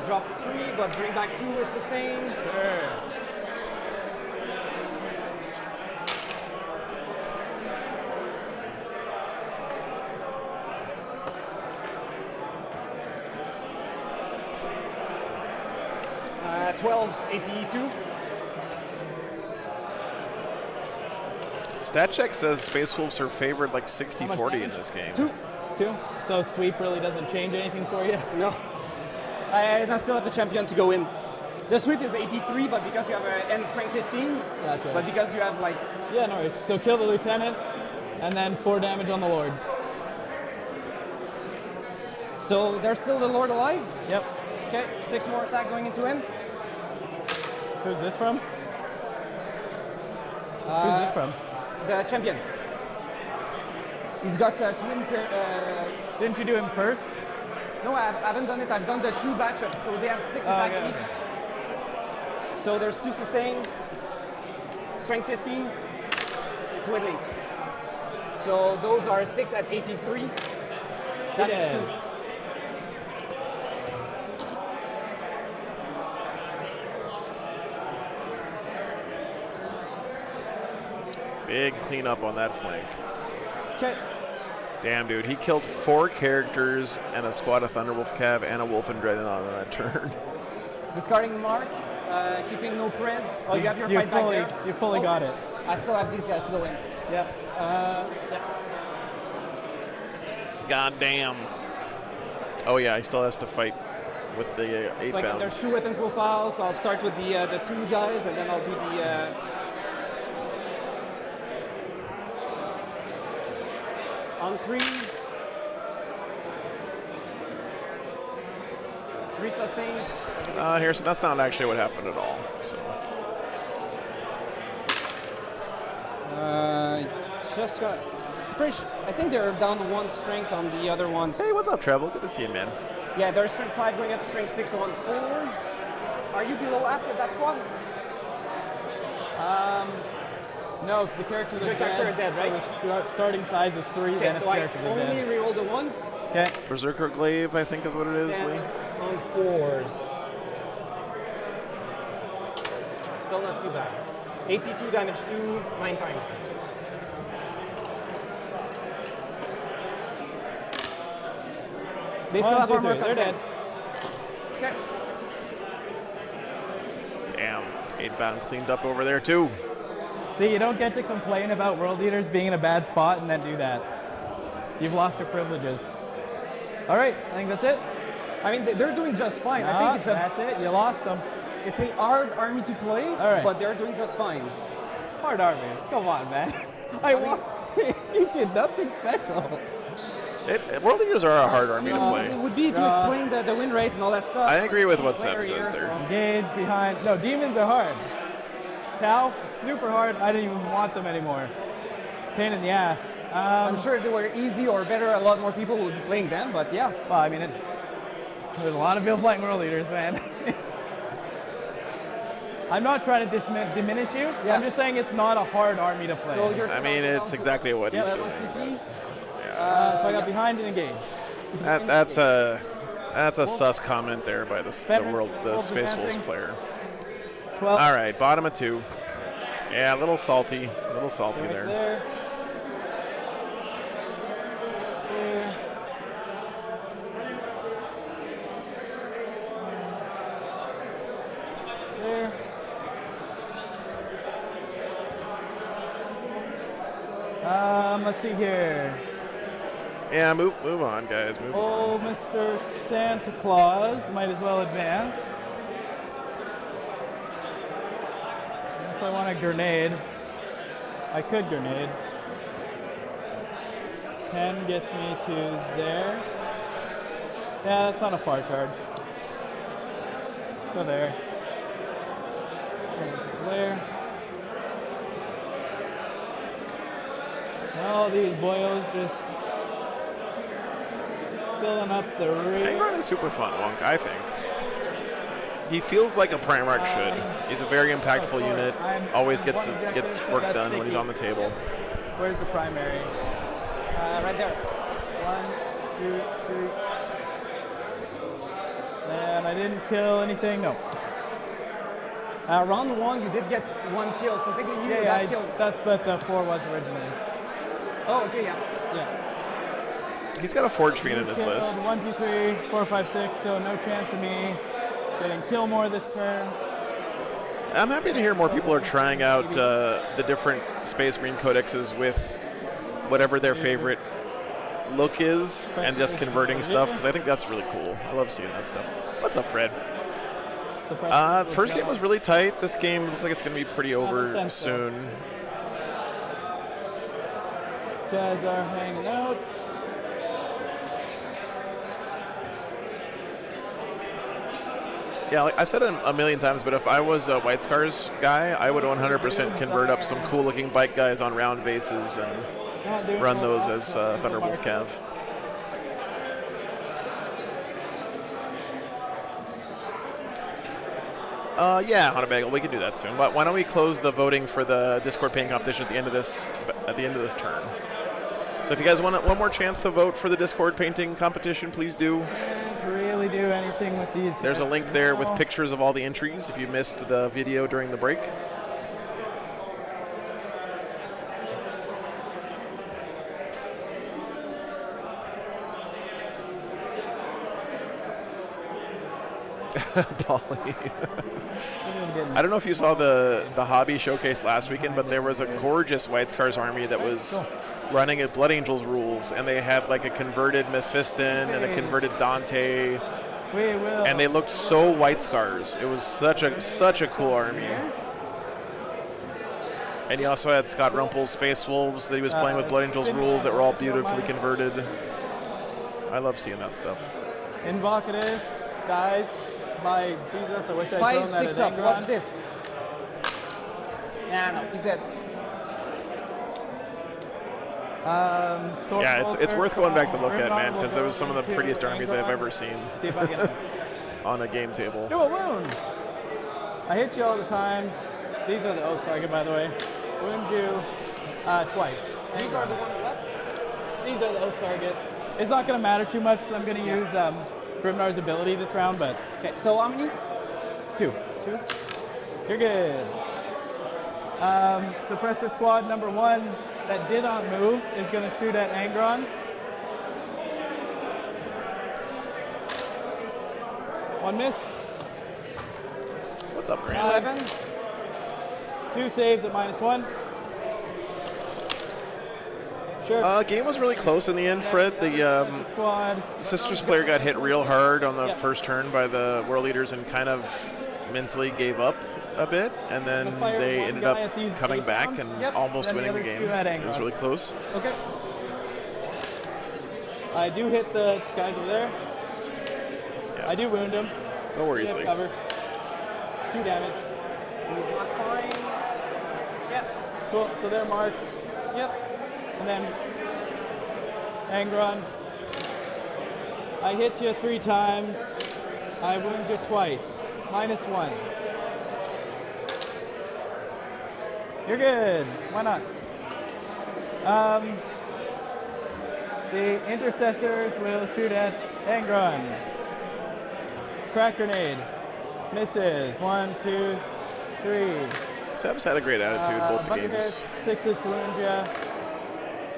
drop 3, but bring back 2 with sustain. Sure. Uh, 12 APE 2. Stat check says Space Wolves are favored like 60-40 in this game. 2. 2. So sweep really doesn't change anything for you? No. I still have the champion to go in. The sweep is AP 3, but because you have an end strength 15, Gotcha. but because you have like... Yeah, no worries. So kill the lieutenant, and then 4 damage on the lord. So there's still the Lord alive. Yep. Okay, 6 more attack going into him. Who's this from? Who's this from? The champion. He's got twin... Didn't you do him first? no, I haven't done it. I've done the 2 batch-up, so they have 6 attack okay, each. okay. So there's 2 sustain, strength 15, twin link. So those are 6 at AP 3. Damage Yeah. 2. Big cleanup on that flank. Okay. Damn, dude. He killed 4 characters and a squad of Thunderwolf Cav and a Wolf and Dreadnought on that turn. Discarding mark, keeping no prez. Oh, you have your fight back there. You fully Oh, got it. I still have these guys to go in. Yep. God damn. Oh, yeah. He still has to fight with the 8 So bounds. there's 2 weapon profiles. So I'll start with the 2 guys, and then I'll do the... on 3s. 3 sustains. Here, so that's not actually what happened at all. So Just got... It's pretty I think they're down to 1 strength on the other ones. hey, what's up, Treble? Good to see you, man. Yeah, they're strength 5 going up to strength 6 on 4s. Are you below half with that squad? No, because the characters are The dead. character are dead, right? So the starting size is 3, Okay, then if so the I characters are only dead. reroll the 1s. Okay. Berserker Glaive, I think is what it is, Then Lee. on 4s. Still not too bad. AP 2 damage 2, 9 times. They still have 1, 2, armor 3. They're dead. Okay. Damn. 8 bound cleaned up over there, too. See, you don't get to complain about world leaders being in a bad spot and then do that. You've lost your privileges. All right, I think that's it. I mean, they're doing just fine. I think That's it. You lost them. it's a hard army to play, right. but they're doing just fine. Hard armies. Come on, man. You did nothing special. World Leaders are a hard army to It play. would be to explain the win rates and all that stuff. I agree with what Seb Later says years, there. so- Engage behind. No, demons are hard. Tau, super hard. I didn't even want them anymore. Pain in the ass. I'm sure if they were easy or better, a lot more people would be playing them, but yeah. Well, I mean, there's a lot of people playing world leaders, man. I'm not trying to diminish you. Yeah. I'm just saying it's not a hard army to play. So you're I mean, it's exactly what he's Yeah, doing. CP. so I got behind and engaged. That's a sus comment there by the Space Wolves advancing. player. 12. All right, bottom of 2. Yeah, a little salty Right there. there. There. There. Let's see here. Yeah, move on, guys. Move on. Oh, Mr. Santa Claus might as well advance. Unless I want a grenade. I could grenade. 10 gets me to there. Yeah, that's not a far charge. Go there. 10 to there. All these boyos just filling up the rear. Angron is super fun, Wonk, I think. He feels like a Primarch should. He's a very impactful unit. Always gets work done when he's on the table. Where's the primary? Right there. 1, 2, 3. And I didn't kill anything. No. Round 1, you did get 1 kill, so technically you would Yeah, have killed. that's what the 4 was originally. Oh, okay, yeah. Yeah. He's got a Forge Fiend in his Killed list. 1, 2, 3, 4, 5, 6. So no chance of me getting kill more this turn. I'm happy to hear more people are trying out the different Space Marine codexes with whatever their favorite look is and just converting stuff, because I think that's really cool. I love seeing that stuff. What's up, Fred? First game was really tight. This game looks like it's going to be pretty over soon. Guys are hanging out. Yeah, like I've said it a million times, but if I was a White Scars guy, I would 100% convert up some cool-looking bike guys on round bases and run those as Thunderwolf Cav. Yeah, on a bagel, we can do that soon. But why don't we close the voting for the Discord painting competition at the end of this turn? So if you guys want one more chance to vote for the Discord painting competition, please do. Can't really do anything with these. There's a guys link there with now. pictures of all the entries if you missed the video during the break. Polly. I don't know if you saw the hobby showcase last weekend, but there was a gorgeous White Scars army that was running at Blood Angels rules, and they had like a converted Mephiston and a converted Dante, and they looked so White Scars. It was such a cool army. And he also had Scott Rumpel's Space Wolves that he was playing with Blood Angels rules that were all beautifully converted. I love seeing that stuff. Invocatus, guys. By Jesus, I wish I'd 5, thrown that 6 at up. Watch Angron. this. Yeah, no, he's dead. Yeah, it's worth going back to look at, man, because it was some of the prettiest armies I've ever seen See if I can on a game table. do a wound. I hit you all the times. These are the oath target, by the way. Wound you twice. These are the ones what? These are the oath target. It's not going to matter too much because I'm going to use Grimnar's ability this round, but Okay, so how many? 2. You're good. Suppressor squad number 1 that did not move is going to shoot at Angron. 1 miss. What's up, Grant? 11. 2 saves at -1. Sure. Game was really close in the end, Fred. The Squad. Sisters player got hit real hard on the first turn by the world leaders and kind of mentally gave up a bit, and then they ended up coming back and almost winning the game. It was really close. Okay. I do hit the guys over there. Yeah. I do wound him. No worries, Hit Lee. cover. 2 damage. He's not fine. Yep. Cool. So they're marked. Yep. And then Angron. I hit you 3 times. I wound you twice. -1. You're good. Why not? The intercessors will shoot at Angron. Crack grenade. Misses. 1, 2, 3. Seb's had a great attitude both the Bucket games. 6s to wound ya.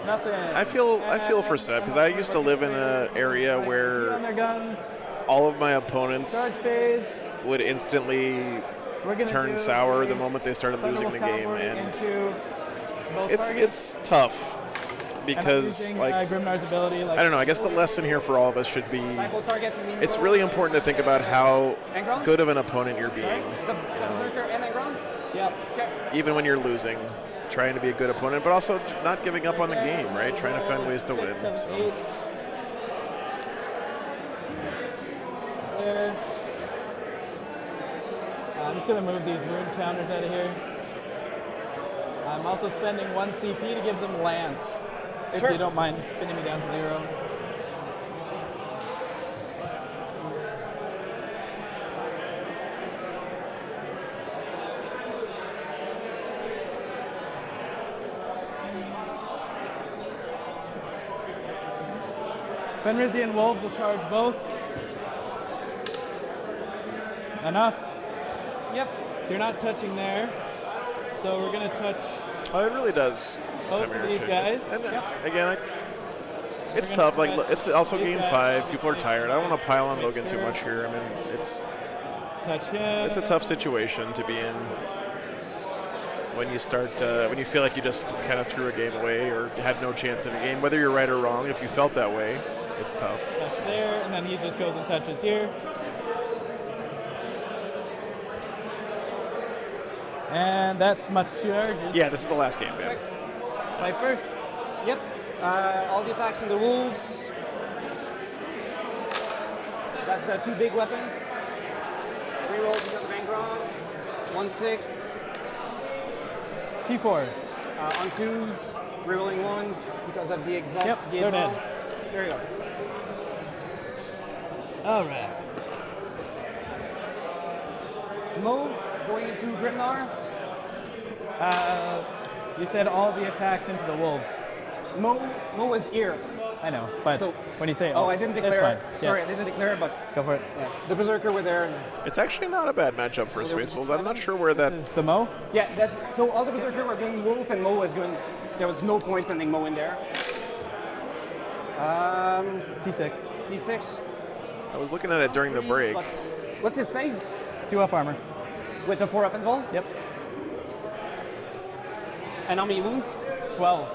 Nothing. I feel for Seb because I used to live in an area On where their guns. all of my opponents Charge phase. would instantly We're gonna turn do sour a the moment they started losing the game, Thunderwolf and into both targets. it's tough And I'm because using, like Grimnar's ability, like I don't know. I guess the lesson here for all of us should be Rifle target. You mean it's really important to think about how Angron? good of an opponent you're being, The Berserker and Angron? Yep. Okay. even when you're losing. Trying to be a good opponent, but also not giving up on the game, right? Trying to find ways to win. 6, 7, So. 8. There. I'm just gonna move these wound counters out of here. I'm also spending 1 CP to give them lance. If Sure. you don't mind spinning me down to 0. Fenrisian wolves will charge both. Enough. Yep. So you're not touching there. So we're gonna touch Oh, it really does. both Chimera of these Chick. guys. And again, it's gonna tough. Like, touch it's also these game guys, 5. People are obviously. tired. I don't want to pile on Make Logan too sure. much here. I mean, Touch him. it's a tough situation to be in when you start when you feel like you just kind of threw a game away or had no chance in a game. Whether you're right or wrong, if you felt that way, it's tough. Touch there, and then he just goes and touches here. And that's much charges. Yeah, this is the last game, man. Fight first. Yep. All the attacks on the wolves. That's the 2 big weapons. Reroll because of Angron. 1/6. T4. On 2s, rerolling 1s because of the exact. Yep, the they're dead. advan- There you go. All right. Mo going into Grimnar. You said all the attacks into the wolves. Mo is here. I know, but So- when you say Oh, I didn't declare. that's fine. Sorry, Yeah, I didn't declare, but go for it. the Berserker were there. It's actually not a bad matchup for So there Space was Wolves. I'm not sure where that. This is the Mo. Yeah, that's so. All the Berserker were going Wolf, and Mo was going. There was no point sending Mo in there. T6. D6. I was looking at it during the break. What's his save? 2 up armor. With the 4 up invul? Yep. And how many wounds? 12.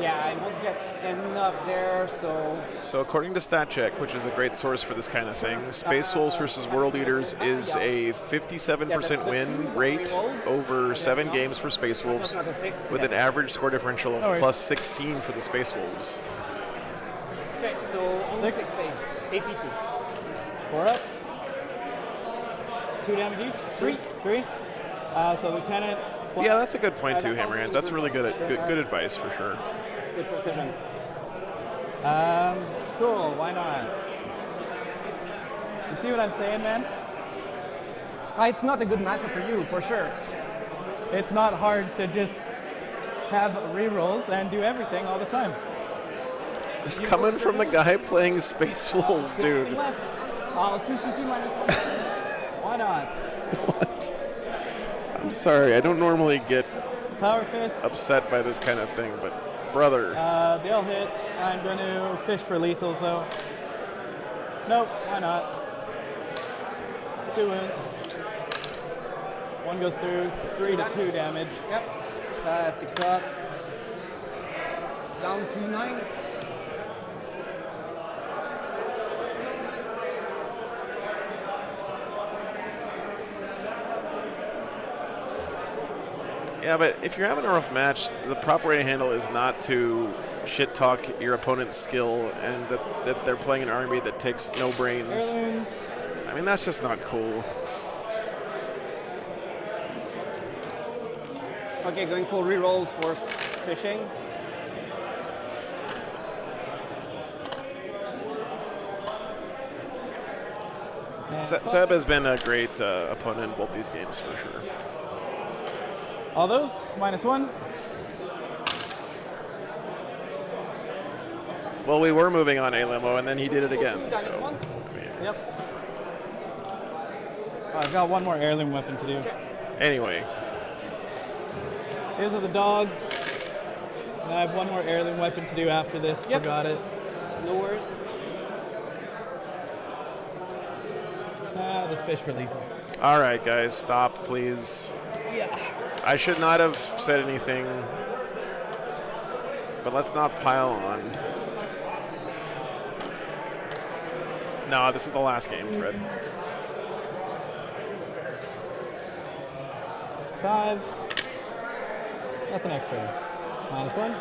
Yeah, I won't get enough there, so. So according to StatCheck, which is a great source for this kind of thing, Space Wolves versus World Eaters is a 57% win rate over 7 games for Space Wolves, That's not a 6. with an average score differential of Alright. plus 16 for the Space Wolves. Okay, so only 6 saves. AP2. 4 ups. 2 damage each. 3. 3. So Lieutenant. Splat. Yeah, that's a good point too, Hammerhands. That's really good advice for sure. Good precision. Cool. Why not? You see what I'm saying, man? It's not a good matchup for you, for sure. It's not hard to just have rerolls and do everything all the time. It's coming from the guy playing Space Wolves, dude. Left. 2 CP minus 1. Why not? What? I'm sorry, I don't normally get Power fist. upset by this kind of thing, but brother. They'll hit. I'm going to fish for lethals though. Nope. Why not? 2 wounds. 1 goes through. 3 to 2 damage. Yep. 6 up. Down to 9. Yeah, but if you're having a rough match, the proper way to handle is not to shit talk your opponent's skill and that they're playing an army that takes no brains. Heirlooms. I mean, that's just not cool. Okay, going full rerolls for fishing. Seb has been a great opponent in both these games for sure. All those. -1. Well, we were moving on a limo, and then he did it again. So, I mean, Yep. I've got 1 more heirloom weapon to do. anyway, These are the dogs. And I have 1 more heirloom weapon to do after this. Yep. Forgot it. No worries. I'll just fish for lethals. all right, guys, stop, please. Yeah. I should not have said anything, but let's not pile on. No, this is the last game, Fred. 5. Nothing extra. -1.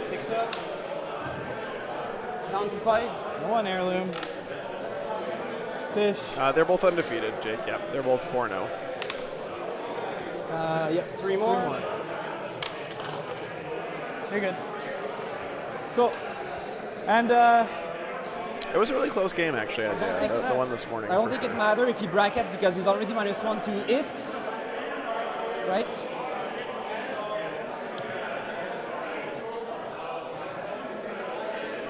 6 up. Down to 5. 1 heirloom. Fish. They're both undefeated, Jake. Yep, they're both 4-0. Yep, 3 more. You're good. Cool. And It was a really close game, actually, the one this morning. I don't for think sure. it matters if you bracket because he's already -1 to hit. Right?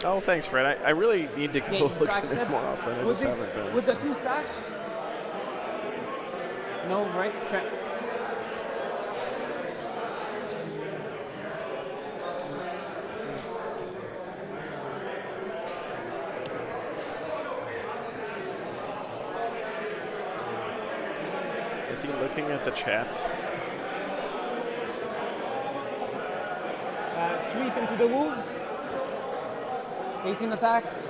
Oh, thanks, Fred. I really need to Yeah, go he's look at bracketed. it more often. I With just haven't been. With the 2 stack? No, right? Okay. Is he looking at the chat? Sweep into the wolves. 18 attacks.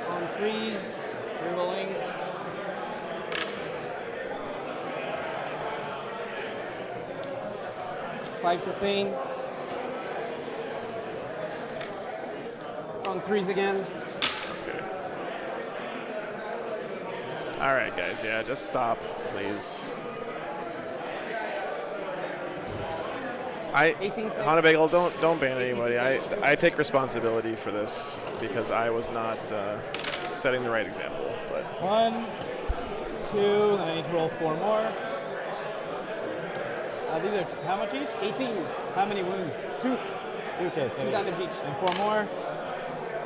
On 3s, rerolling. Five sustain. On 3s again. Okay. All right, guys. Yeah, just stop, please. 18 seconds. Hana Bagel, don't ban anybody. I take responsibility for this because I was not setting the right example. But 1, 2, then I need to roll 4 more. These are how much each? 18. How many wounds? 2. Okay, so 2 damage each. and 4 more.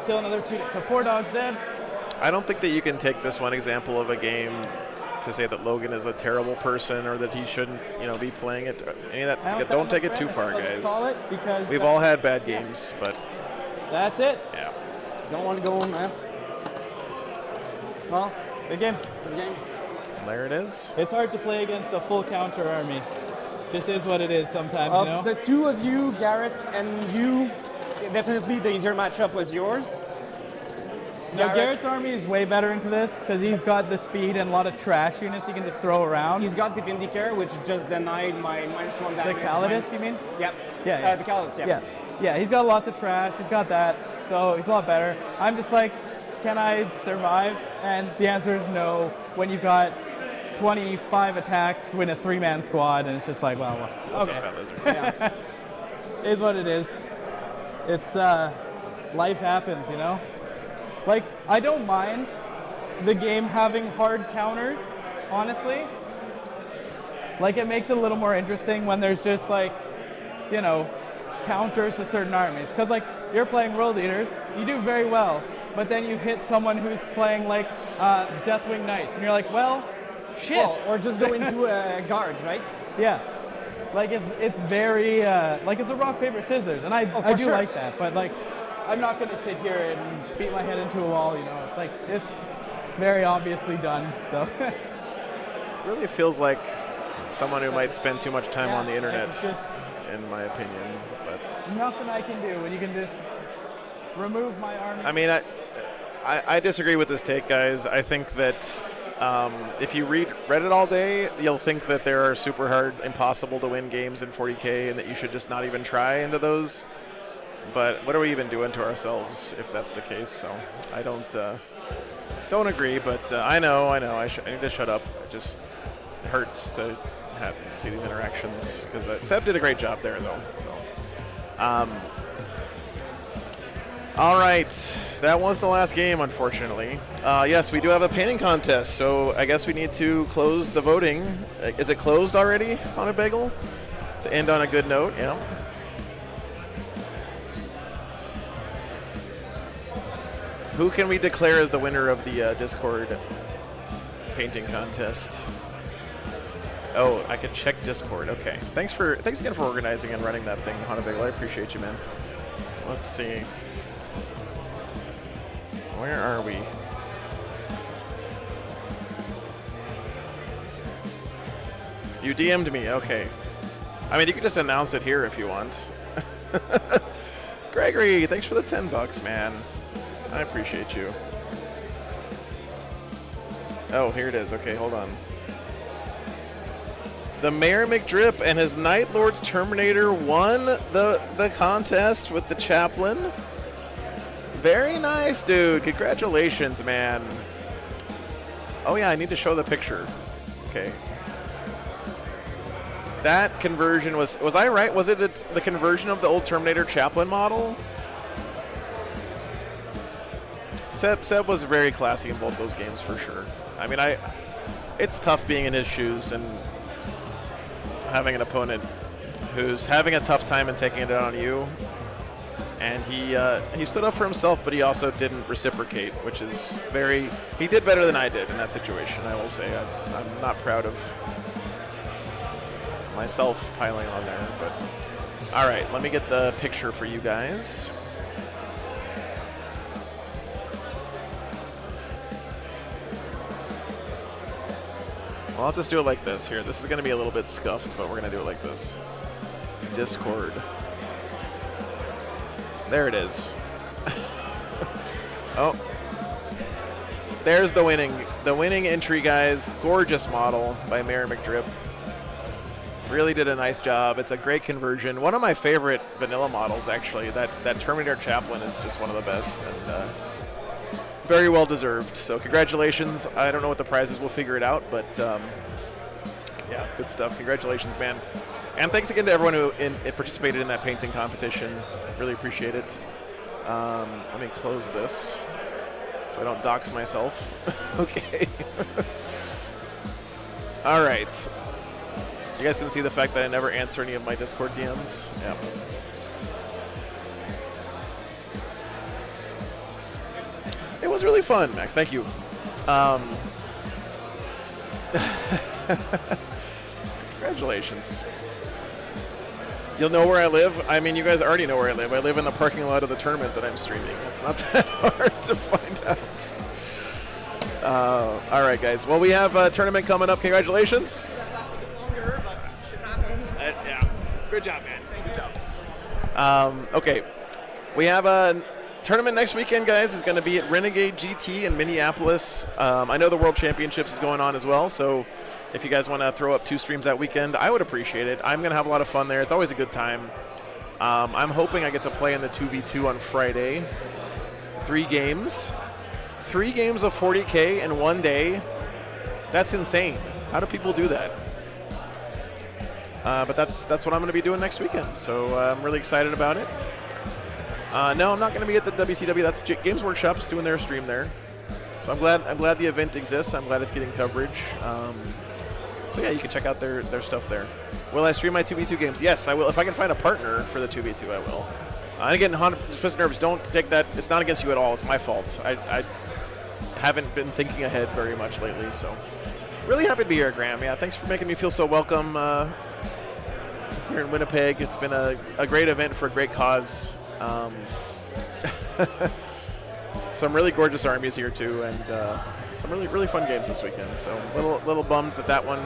Still another 2. So 4 dogs dead. I don't think that you can take this one example of a game to say that Logan is a terrible person or that he shouldn't, be playing it. Any of that. Don't take it too far, guys. Call it because We've all had bad games, but that's it. yeah. Don't want to go on, man. Well, Good game. good game. There it is. It's hard to play against a full counter army. Just is what it is sometimes, Of the two of you, Garrett and you, definitely the easier matchup was yours. No, Garrett's army is way better into this because he's got the speed and a lot of trash units he can just throw around. He's got the Vindicare, which just denied my -1 the damage. Calidus, you mean? Yep. Yeah. The Calidus, yeah. Yeah. Yeah, he's got lots of trash. He's got that. So he's a lot better. I'm just like, can I survive? And the answer is no when you've got 25 attacks with a 3-man squad, and it's just like, well, What's okay. up, Fat Lizard? Yeah. Is what it is. It's life happens, you know. Like, I don't mind the game having hard counters, honestly. Like, it makes it a little more interesting when there's just like, counters to certain armies. Because like, you're playing World Eaters, you do very well, but then you hit someone who's playing like Deathwing Knights, and you're like, well, shit. Well, or just go into guards, right? Yeah. Like it's very like it's a rock paper scissors, and I do sure. like that. But like, I'm not going to sit here and beat my head into a wall. It's like it's very obviously done. So Really feels like someone who might spend too much time Yeah, on the internet, it's just in my opinion. But nothing I can do when you can just remove my army. I mean, I disagree with this take, guys. I think that if you read Reddit all day, you'll think that there are super hard, impossible to win games in 40K, and that you should just not even try into those. But what are we even doing to ourselves if that's the case? So I don't agree. But I know. I need to shut up. It just hurts to see these interactions because Seb did a great job there, though. So. All right, that was the last game, unfortunately. Yes, we do have a painting contest, so I guess we need to close the voting. Is it closed already on a bagel? To end on a good note, yeah. Who can we declare as the winner of the Discord painting contest? Oh, I can check Discord. Okay, thanks again for organizing and running that thing, Hana Bagel. I appreciate you, man. Let's see. Where are we? You DM'd me, okay. I mean, you could just announce it here if you want. Gregory, thanks for the $10, man. I appreciate you. Oh, here it is. Okay, hold on. The Mayor McDrip and his Night Lord's Terminator won the contest with the chaplain. Very nice, dude. Congratulations, man. Oh, yeah, I need to show the picture. Okay. That conversion was I right? Was it the conversion of the old Terminator chaplain model? Seb was very classy in both those games for sure. I mean, it's tough being in his shoes and having an opponent who's having a tough time and taking it out on you. And he stood up for himself, but he also didn't reciprocate, which is he did better than I did in that situation, I will say. I'm not proud of myself piling on there, but all right, let me get the picture for you guys. Well, I'll just do it like this here. This is going to be a little bit scuffed, but we're going to do it like this. Discord. There it is. Oh. There's the winning entry, guys. Gorgeous model by Mayor McDrip. Really did a nice job. It's a great conversion. One of my favorite vanilla models, actually. That Terminator Chaplain is just one of the best, and very well deserved. So congratulations. I don't know what the prize is. We'll figure it out, but yeah, good stuff. Congratulations, man. And thanks again to everyone who participated in that painting competition. Really appreciate it. Let me close this so I don't dox myself. Okay. All right. You guys can see the fact that I never answer any of my Discord DMs. Yeah. It was really fun, Max. Thank you. Congratulations. You'll know where I live. I mean, you guys already know where I live. I live in the parking lot of the tournament that I'm streaming. It's not that hard to find out. All right, guys. Well, we have a tournament coming up. Congratulations. Yeah. Good job, man. Good job. Okay. We have a tournament next weekend, guys. Is going to be at Renegade GT in Minneapolis. I know the World Championships is going on as well, so if you guys want to throw up 2 streams that weekend, I would appreciate it. I'm going to have a lot of fun there. It's always a good time. I'm hoping I get to play in the 2v2 on Friday. 3 games. 3 games of 40K in one day. That's insane. How do people do that? But that's what I'm going to be doing next weekend. So I'm really excited about it. No, I'm not going to be at the WCW. That's Games Workshop's doing their stream there. So I'm glad the event exists. I'm glad it's getting coverage. So yeah, you can check out their stuff there. Will I stream my 2v2 games? Yes, I will. If I can find a partner for the 2v2, I will. And again, Twist Nerves, don't take that. It's not against you at all. It's my fault. I haven't been thinking ahead very much lately, so really happy to be here, Graham. Yeah, thanks for making me feel so welcome here in Winnipeg. It's been a great event for a great cause. Some really gorgeous armies here too, and some really fun games this weekend. So little bummed that one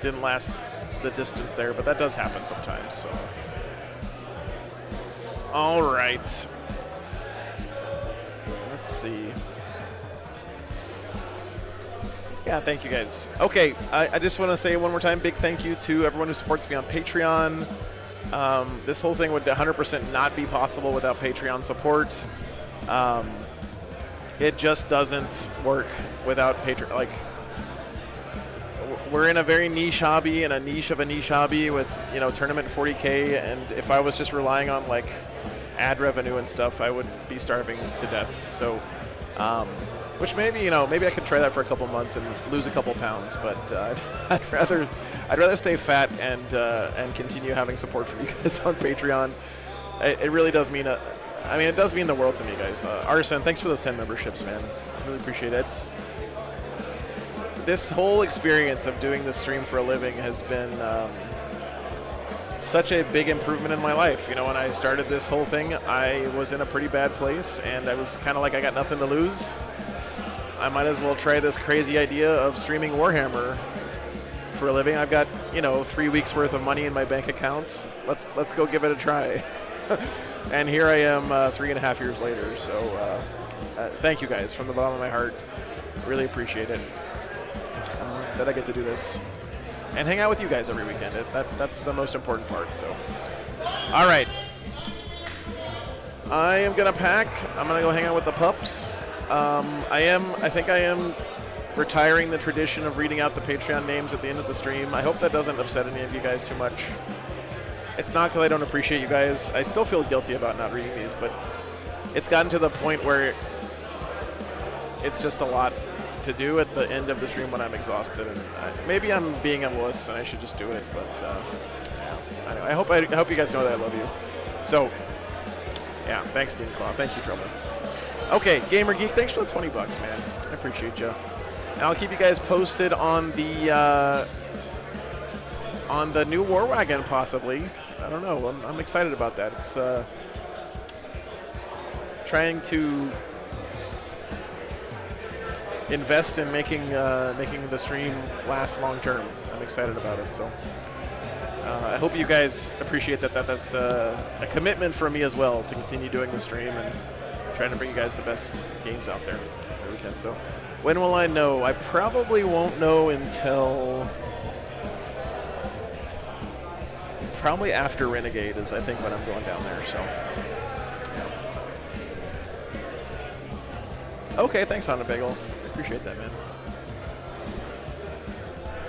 didn't last the distance there, but that does happen sometimes. So all right, let's see. Yeah, thank you guys. Okay, I just want to say one more time, big thank you to everyone who supports me on Patreon. This whole thing would 100% not be possible without Patreon support. It just doesn't work without Patreon. Like, we're in a very niche hobby and a niche of a niche hobby with, tournament 40K. And if I was just relying on like ad revenue and stuff, I would be starving to death. So, which maybe I could try that for a couple months and lose a couple pounds. But I'd rather stay fat and continue having support from you guys on Patreon. It really does mean it does mean the world to me, guys. Arson, thanks for those 10 memberships, man. I really appreciate it. This whole experience of doing this stream for a living has been such a big improvement in my life. When I started this whole thing, I was in a pretty bad place, and I was kind of like, I got nothing to lose. I might as well try this crazy idea of streaming Warhammer for a living. I've got, 3 weeks worth of money in my bank account. Let's go give it a try. And here I am 3.5 years later. So thank you guys from the bottom of my heart. Really appreciate it that I get to do this and hang out with you guys every weekend. That's the most important part. So, all right. I am going to pack. I'm going to go hang out with the pups. I think I am retiring the tradition of reading out the Patreon names at the end of the stream. I hope that doesn't upset any of you guys too much. It's not because I don't appreciate you guys. I still feel guilty about not reading these, but it's gotten to the point where it's just a lot to do at the end of the stream when I'm exhausted. And maybe I'm being a wuss and I should just do it, but yeah. I hope you guys know that I love you. So, yeah, thanks, Dean Claw. Thank you, Trouble. Okay, Gamer Geek, thanks for the $20, man. I appreciate you. And I'll keep you guys posted on the new War Wagon, possibly. I don't know. I'm excited about that. It's trying to invest in making the stream last long term. I'm excited about it. So I hope you guys appreciate that. That's a commitment for me as well to continue doing the stream and trying to bring you guys the best games out there that we can. So when will I know? I probably won't know until probably after Renegade is, I think, when I'm going down there. So yeah. Okay, thanks, Honda Bagel. I appreciate that, man.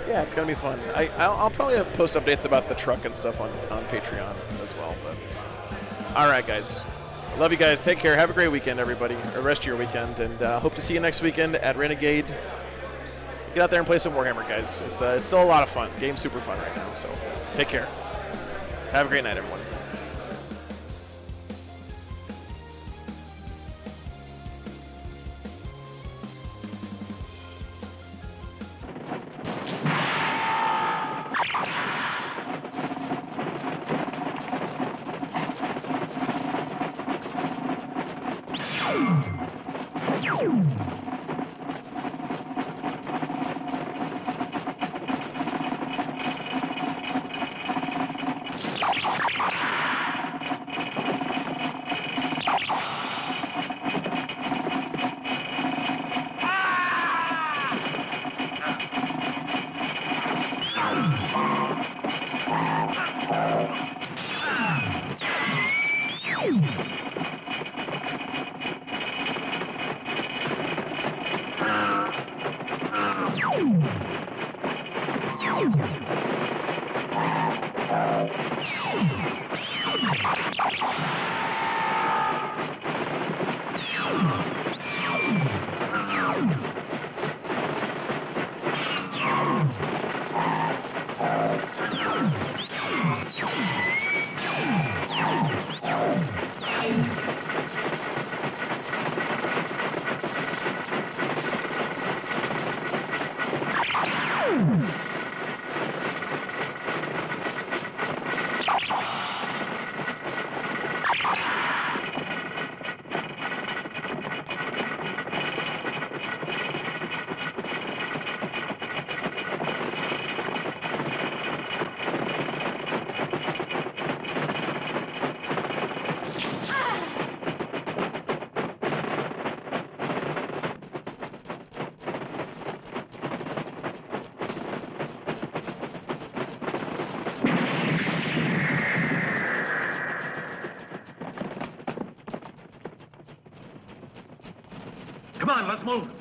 Yeah, it's gonna be fun. I'll probably post updates about the truck and stuff on Patreon as well. But all right, guys. Love you guys. Take care. Have a great weekend, everybody. Or rest of your weekend, and hope to see you next weekend at Renegade. Get out there and play some Warhammer, guys. It's still a lot of fun. Game's super fun right now. So take care. Have a great night, everyone. Come on, let's move.